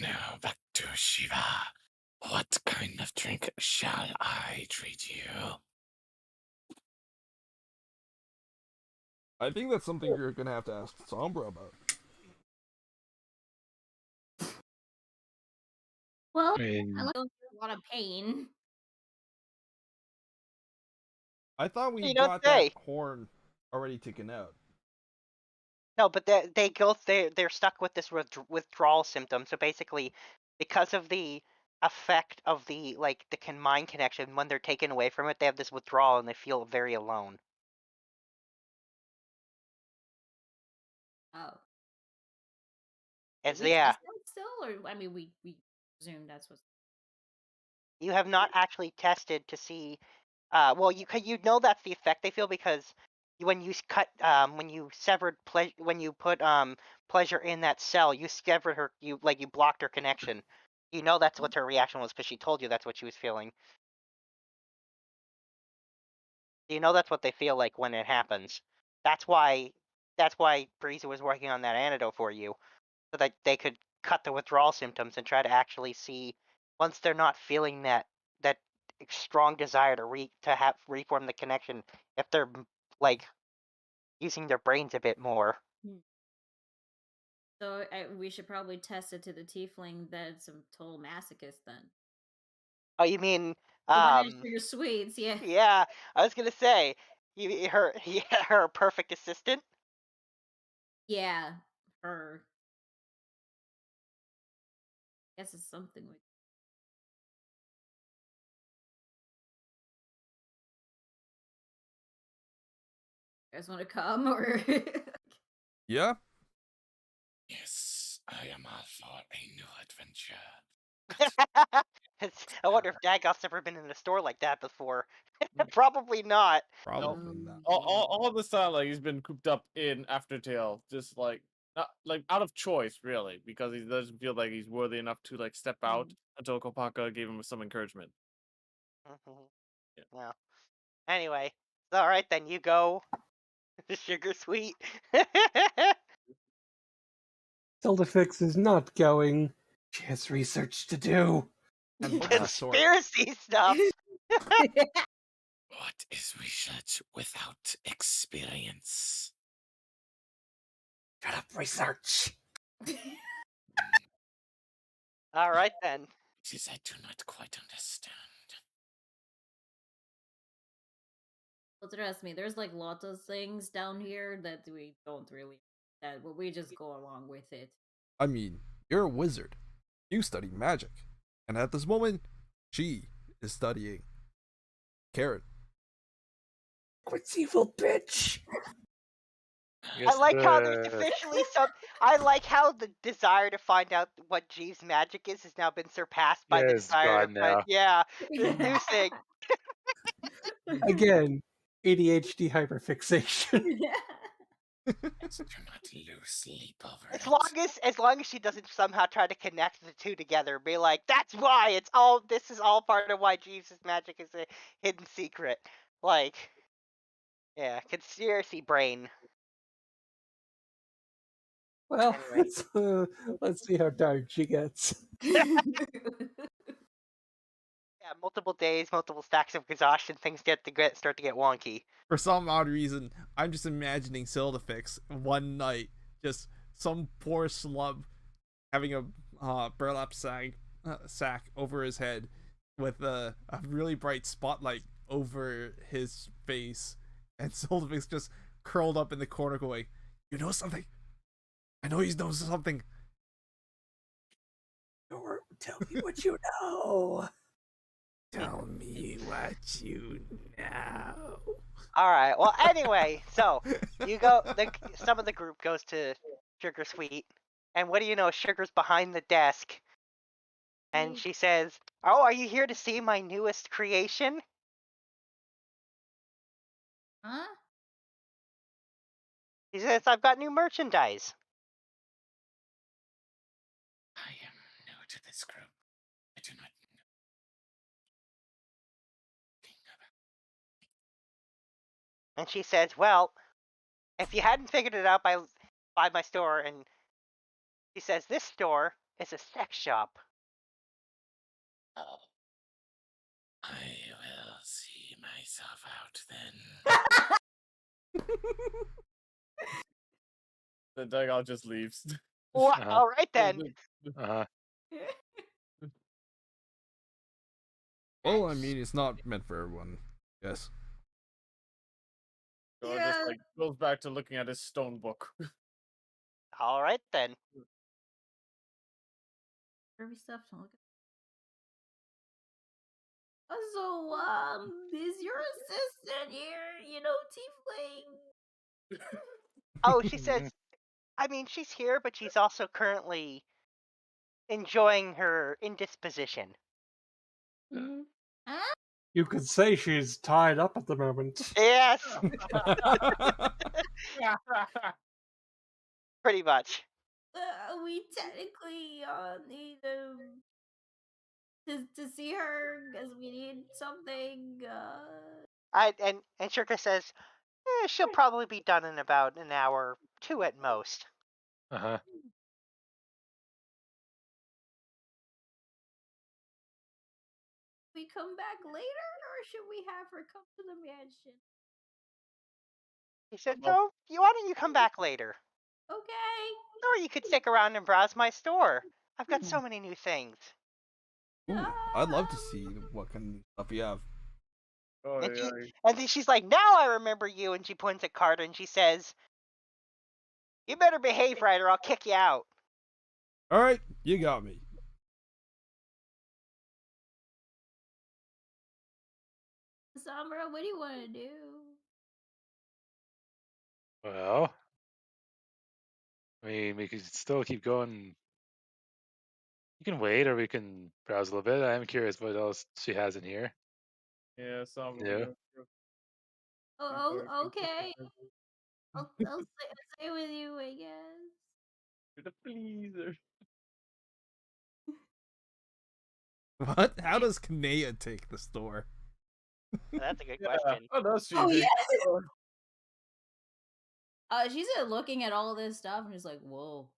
Now back to Shiva. What kind of drink shall I treat you? I think that's something you're gonna have to ask Sombra about. Well, I mean, I like a lot of pain. I thought we You don't got say. that horn already taken out. No, but they're stuck with this withdrawal symptom. So basically, because of the effect of the mind connection, when they're taken away from it, they have this withdrawal and they feel very alone. Oh. As We yeah, test that still, or I mean, we presume that's what's. you have not actually tested to see. Well, you know that's the effect they feel because when you when you severed when you put pleasure in that cell, you severed her. You blocked her connection. You know that's what her reaction was because she told you that's what she was feeling. You know that's what they feel like when it happens. That's why Breezy was working on that antidote for you, so that they could cut the withdrawal symptoms and try to actually see once they're not feeling that strong desire to reform the connection, if they're like using their brains a bit more. So we should probably test it to the tiefling that's a total masochist then. Oh, you mean The one that sugar sweets, yeah. Yeah, I was gonna say her perfect assistant. Yeah, her. I guess it's something like. You guys want to come or? Yeah. Yes, I am all for a new adventure. I wonder if Dagoth's ever been in a store like that before. Probably not. Probably not. All this time, like he's been cooped up in Aftertale, just like not like out of choice, really, because he doesn't feel like he's worthy enough to like step out until Kopaka gave him some encouragement. Yeah. Well, anyway, all right then. You go. The sugar sweet. Tildefix is not going. She has research to do. Conspiracy stuff. What is research without experience? Shut up, research. All right then. This I do not quite understand. Well, trust me, there's like lots of things down here that we don't really but we just go along with it. I mean, you're a wizard. You study magic. And at this moment, she is studying Karen. What's evil, bitch? I like how there's officially some. I like how the desire to find out what Jeeves' magic is has now been surpassed by the it's desire to gone find. now. Yeah, this new thing. Again, ADHD hyperfixation. Do not lose sleep over As long as she doesn't somehow try to connect the two together, be like, that's why it's all. This is all part of why Jeeves' magic is a hidden secret. Like, yeah, conspiracy brain. Well, Anyway. let's see how dark she gets. Yeah, multiple days, multiple stacks of exhaustion, things start to get wonky. For some odd reason, I'm just imagining Sildafix one night, just some poor slub having a burlap sack over his head with a really bright spotlight over his face, and Sildafix just curled up in the corner going, "You know something? I know you know something." Tell me what you know. Tell me what you know. All right. Well, anyway, so you go. Some of the group goes to Sugar Sweet, and what do you know? Sugar's behind the desk, and she says, "Oh, are you here to see my newest creation?" Huh? He says, "I've got new merchandise." I am new to this group. I do not know. And she says, "Well, if you hadn't figured it out by my store," and she says, "This store is a sex shop." Oh. I will see myself out then. The Dagon just leaves. Well, all right then. Well, I mean, it's not meant for everyone. Yes. So just like goes back to looking at his stone book. All right then. Kirby stuff to look at. So, is your assistant here? You know, Tiefling. Oh, she says, I mean, she's here, but she's also currently enjoying her indisposition. Huh? You could say she's tied up at the moment. Yes. Pretty much. We technically need to see her because we need something. And Shirka says, she'll probably be done in about an hour, 2 at most. We come back later, or should we have her come to the mansion? He said, "No, why don't you come back later? Okay. Or you could stick around and browse my store. I've got so many new things." Ooh, I'd love to see what kind of stuff you have. And then she's like, "Now I remember you," and she points at Carter and she says, "You better behave right or I'll kick you out." Alright, you got me. Sombra, what do you want to do? Well, I mean, we could still keep going. You can wait, or we can browse a little bit. I am curious what else she has in here. Yeah, some. Yeah. Oh, okay. I'll stay with you, I guess. You're the pleaser. What? How does Kanea take the store? That's a good question. Oh, does she? Oh, yes. She's looking at all this stuff and is like, "Whoa.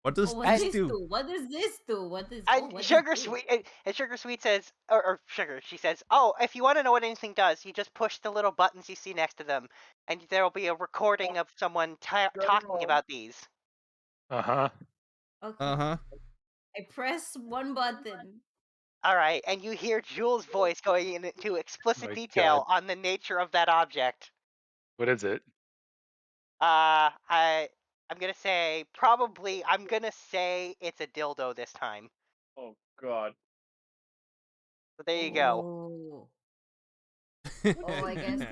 What does this this do? What does this do? What does Sugar Sweet and Sugar Sweet says, or Sugar, she says, "Oh, if you want to know what anything does, you just push the little buttons you see next to them, and there will be a recording of someone talking about these." Uh-huh. Okay. Uh-huh. I press one button. All right, and you hear Jules' voice going into explicit My detail on the nature of that object. What is it? I'm gonna say it's a dildo this time. Oh God. So there you go. Oh, I guess.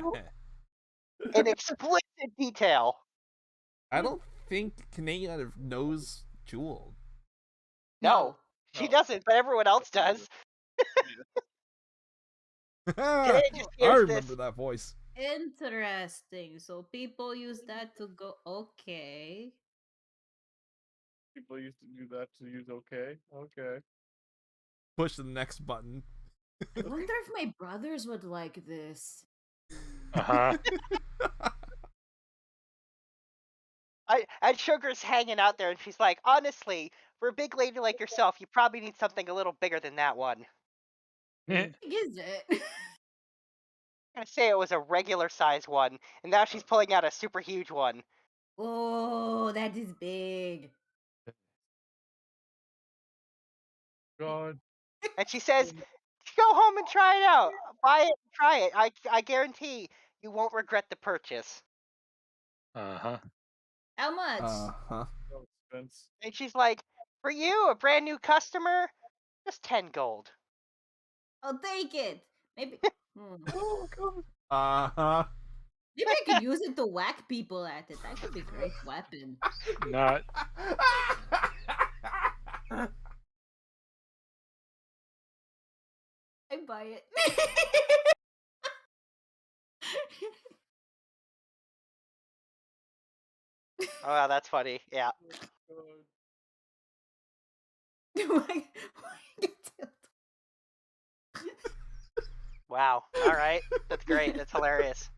In explicit detail. I don't think Kanea knows Jewel. No, she doesn't, but everyone else does. I just hears remember this. that voice. Interesting. So people use that to go. Okay. People used to do that to use okay. Okay. Push the next button. I wonder if my brothers would like this. Uh-huh. And Sugar's hanging out there, and she's like, honestly, for a big lady like yourself, you probably need something a little bigger than that one. What is it? I'm gonna say it was a regular size one, and now she's pulling out a super huge one. Oh, that is big. God. And she says, go home and try it out. Buy it and try it. I guarantee you won't regret the purchase. Uh-huh. How much? Uh-huh. No expense. And she's like, for you, a brand new customer, just 10 gold. I'll take it. Maybe. Oh God. Uh-huh. Maybe I could use it to whack people at it. That could be a great weapon. Not. I buy it. Oh, wow, that's funny. Yeah. Wow. All right. That's great. That's hilarious.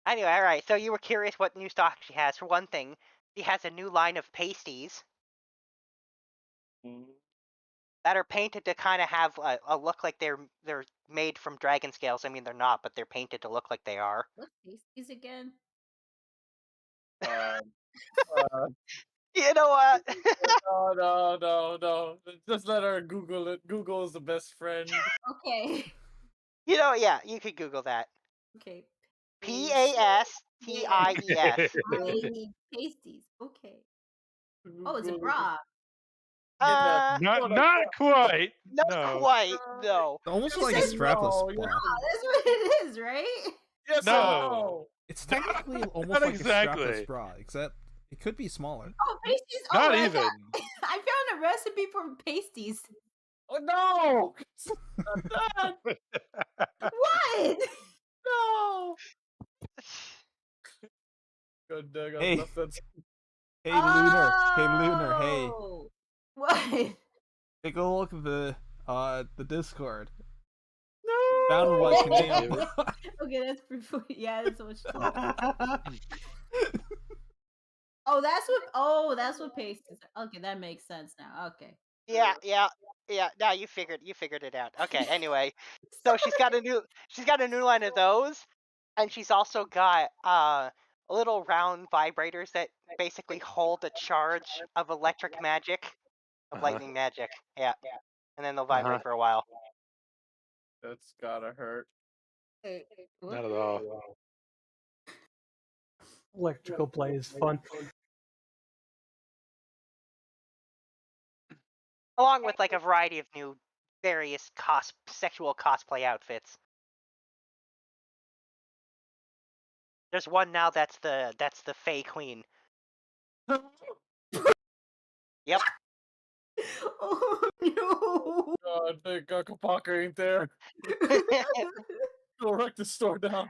Anyway, all right. So you were curious what new stock she has. For one thing, she has a new line of pasties that are painted to kind of have a look like they're made from dragon scales. I mean, they're not, but they're painted to look like they are. What pasties again? You know what? No. Just let her Google it. Google is the best friend. Okay. You know, yeah, you could Google that. Okay. pasties. Pasties. Okay. Oh, it's a bra. Not quite. Not No. quite. No. Almost It like a says strapless no, bra. That's what it is, right? Yes. No. It's technically almost Not like a exactly. strapless bra, except it could be smaller. Oh, pasties. Not I even. I found a recipe for pasties. Oh no! What? No! God dang, Hey. left that. Hey, Lunar. Hey, Lunar. Hey. Oh. What? Take a look at the Discord. No! Found what Kanea. Okay, that's pretty funny. Yeah, that's so much Oh, that's what pasties are. Okay, that makes sense now. Okay. Yeah. Now you figured it out. Okay. Anyway, so she's got a new line of those, and she's also got little round vibrators that basically hold a charge of electric magic, of lightning magic. Yeah. And then they'll vibrate for a while. That's gotta hurt. Not at all. Electrical play is fun. Along with like a variety of new various sexual cosplay outfits. There's one now that's the Fey Queen. Yep. Oh no! God, thank God Kapaka ain't there. Go wreck the store down.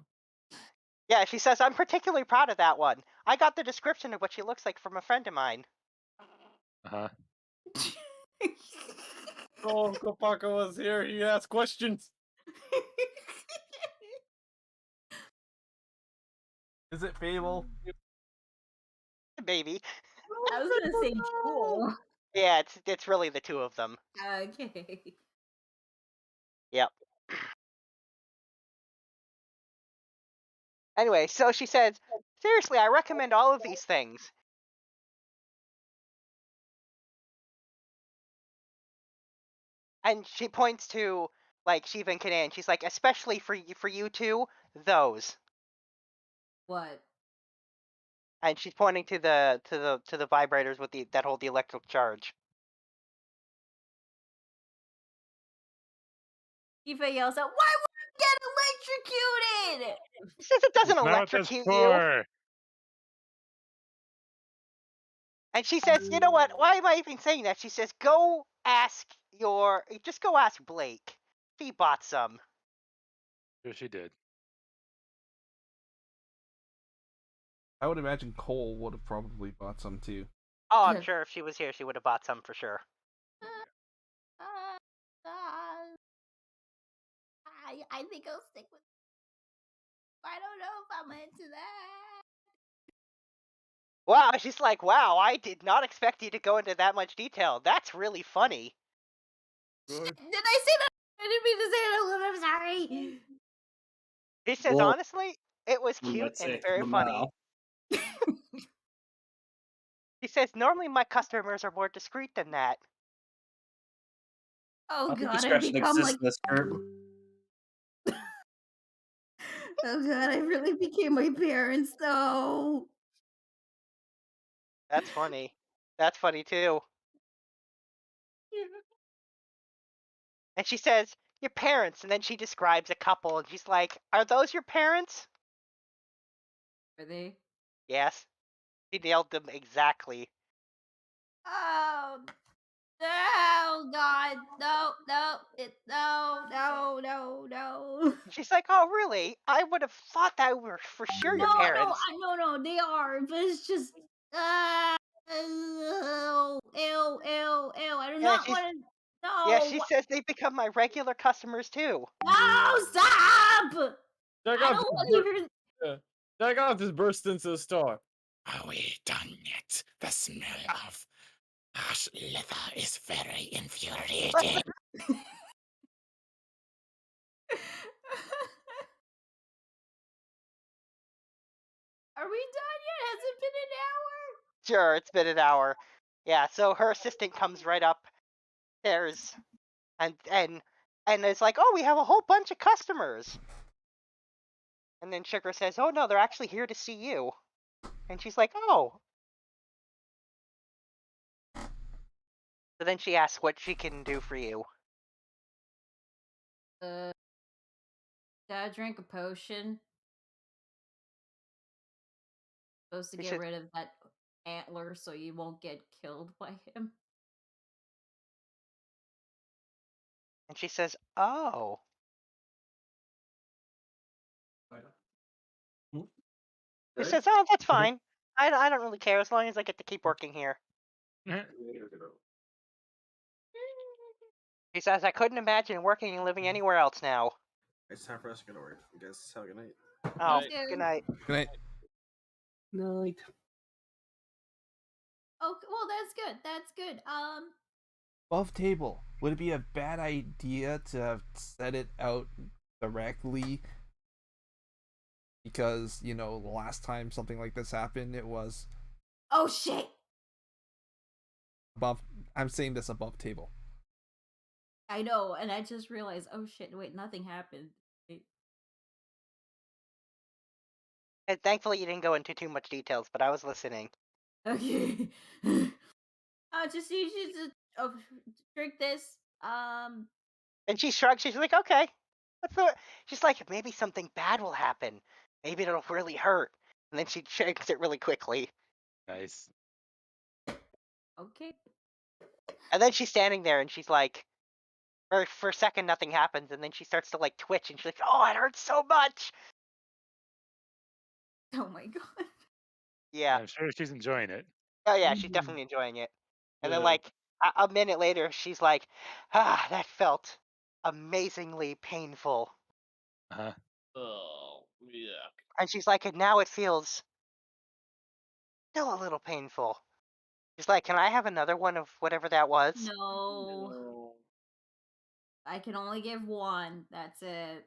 Yeah, she says, I'm particularly proud of that one. I got the description of what she looks like from a friend of mine. Uh-huh. Oh, Kapaka was here. He asked questions. Is it Fable? Maybe. I was gonna say Jewel. Yeah, it's really the two of them. Okay. Yep. Anyway, so she says, seriously, I recommend all of these things. and she points to like Shiva and Kanan. She's like, especially for you two, those. What? And she's pointing to the vibrators with that hold the electric charge. Eva yells out, "Why would I get electrocuted?" She says it doesn't Not what that's electrocute you. for. And she says, you know what? Why am I even saying that? She says, just go ask Blake. He bought some. Sure she did. I would imagine Cole would have probably bought some too. Oh, I'm sure if she was here, she would have bought some for sure. I think I'll stick with. I don't know if I'm into that. Wow, she's like, wow, I did not expect you to go into that much detail. That's really funny. Did I say that? I didn't mean to say that. I'm sorry. He says, Well, honestly, it was cute let's and say very funny. He says, normally my customers are more discreet than that. Oh Public god, I discretion become exists like. in this group. Oh god, I really became my parents though. That's funny. That's funny too. And she says, your parents, and then she describes a couple, and she's like, are those your parents? Are they? Yes. She nailed them exactly. Oh, no, God, no, no. She's like, oh, really? I would have thought that were for sure your parents. No, they are, but it's just, ew. I do Yeah, not want to. No. Yeah, she says they become my regular customers too. No, stop! Jack I off don't just want to hear. Jack off just burst into the store. Are we done yet? The smell of harsh leather is very infuriating. Are we done yet? Has it been an hour? Sure, it's been an hour. Yeah, so her assistant comes right upstairs and it's like, oh, we have a whole bunch of customers. And then Sugar says, oh no, they're actually here to see you. And she's like, oh. So then she asks what she can do for you. Gotta drink a potion. Supposed to get rid of that antler so you won't get killed by him. And she says, oh. She says, oh, that's fine. I don't really care as long as I get to keep working here. He says, I couldn't imagine working and living anywhere else now. It's time for us to go to work. I guess have a good night. Oh, good night. Good night. Night. Oh, well, that's good. That's good. Above table. Would it be a bad idea to set it out directly? Because, the last time something like this happened, it was Oh shit! above. I'm saying this above table. I know, and I just realized, oh shit, wait, nothing happened. And thankfully you didn't go into too much details, but I was listening. Okay. Just you should drink this. And she shrugs. She's like, okay. She's like, maybe something bad will happen. Maybe it'll really hurt. And then she shakes it really quickly. Nice. Okay. And then she's standing there and she's like, for a second nothing happens, and then she starts to like twitch and she's like, oh, it hurts so much. Oh my god. Yeah. I'm sure she's enjoying it. Oh yeah, she's definitely enjoying it. And then like a minute later, she's like, that felt amazingly painful. Uh-huh. Oh, yeah. And she's like, and now it feels still a little painful. She's like, can I have another one of whatever that was? No. I can only give one. That's it.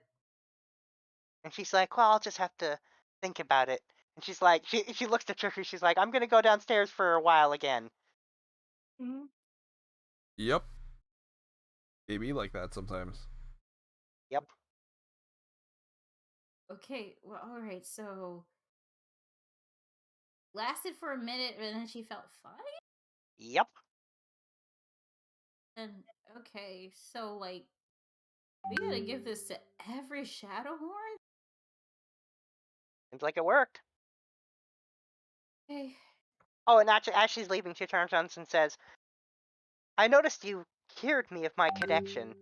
And she's like, well, I'll just have to think about it. And she's like, she looks at Tricky. She's like, I'm gonna go downstairs for a while again. Yep. They be like that sometimes. Yep. Okay, well, all right. So lasted for a minute, and then she felt fine. Yep. And okay, so like we gotta give this to every Shadowhorn. Seems like it worked. Okay. Oh, and actually, as she's leaving, she turns around and says, "I noticed you cured me of my connection."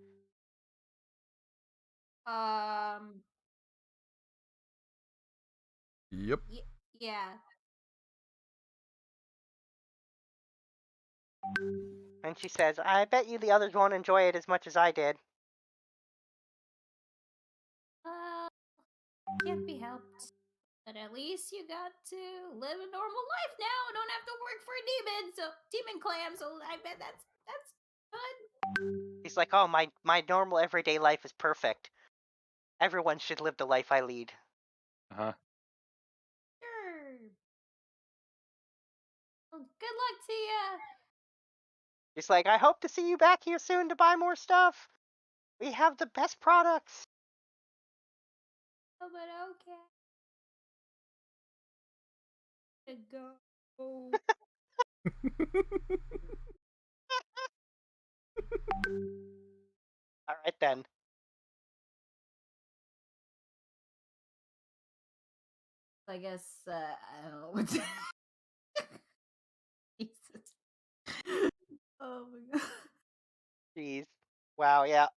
Yep. Yeah. And she says, "I bet you the others won't enjoy it as much as I did." Can't be helped. But at least you got to live a normal life now. Don't have to work for a demon, so demon clam. So I bet that's good. He's like, "Oh, my normal everyday life is perfect. Everyone should live the life I lead." Uh-huh. Sure. Well, good luck to ya. He's like, "I hope to see you back here soon to buy more stuff. We have the best products." Oh, but okay. To go. All right then. I guess I don't know what to. Jesus. Oh my god. Jeez. Wow. Yeah.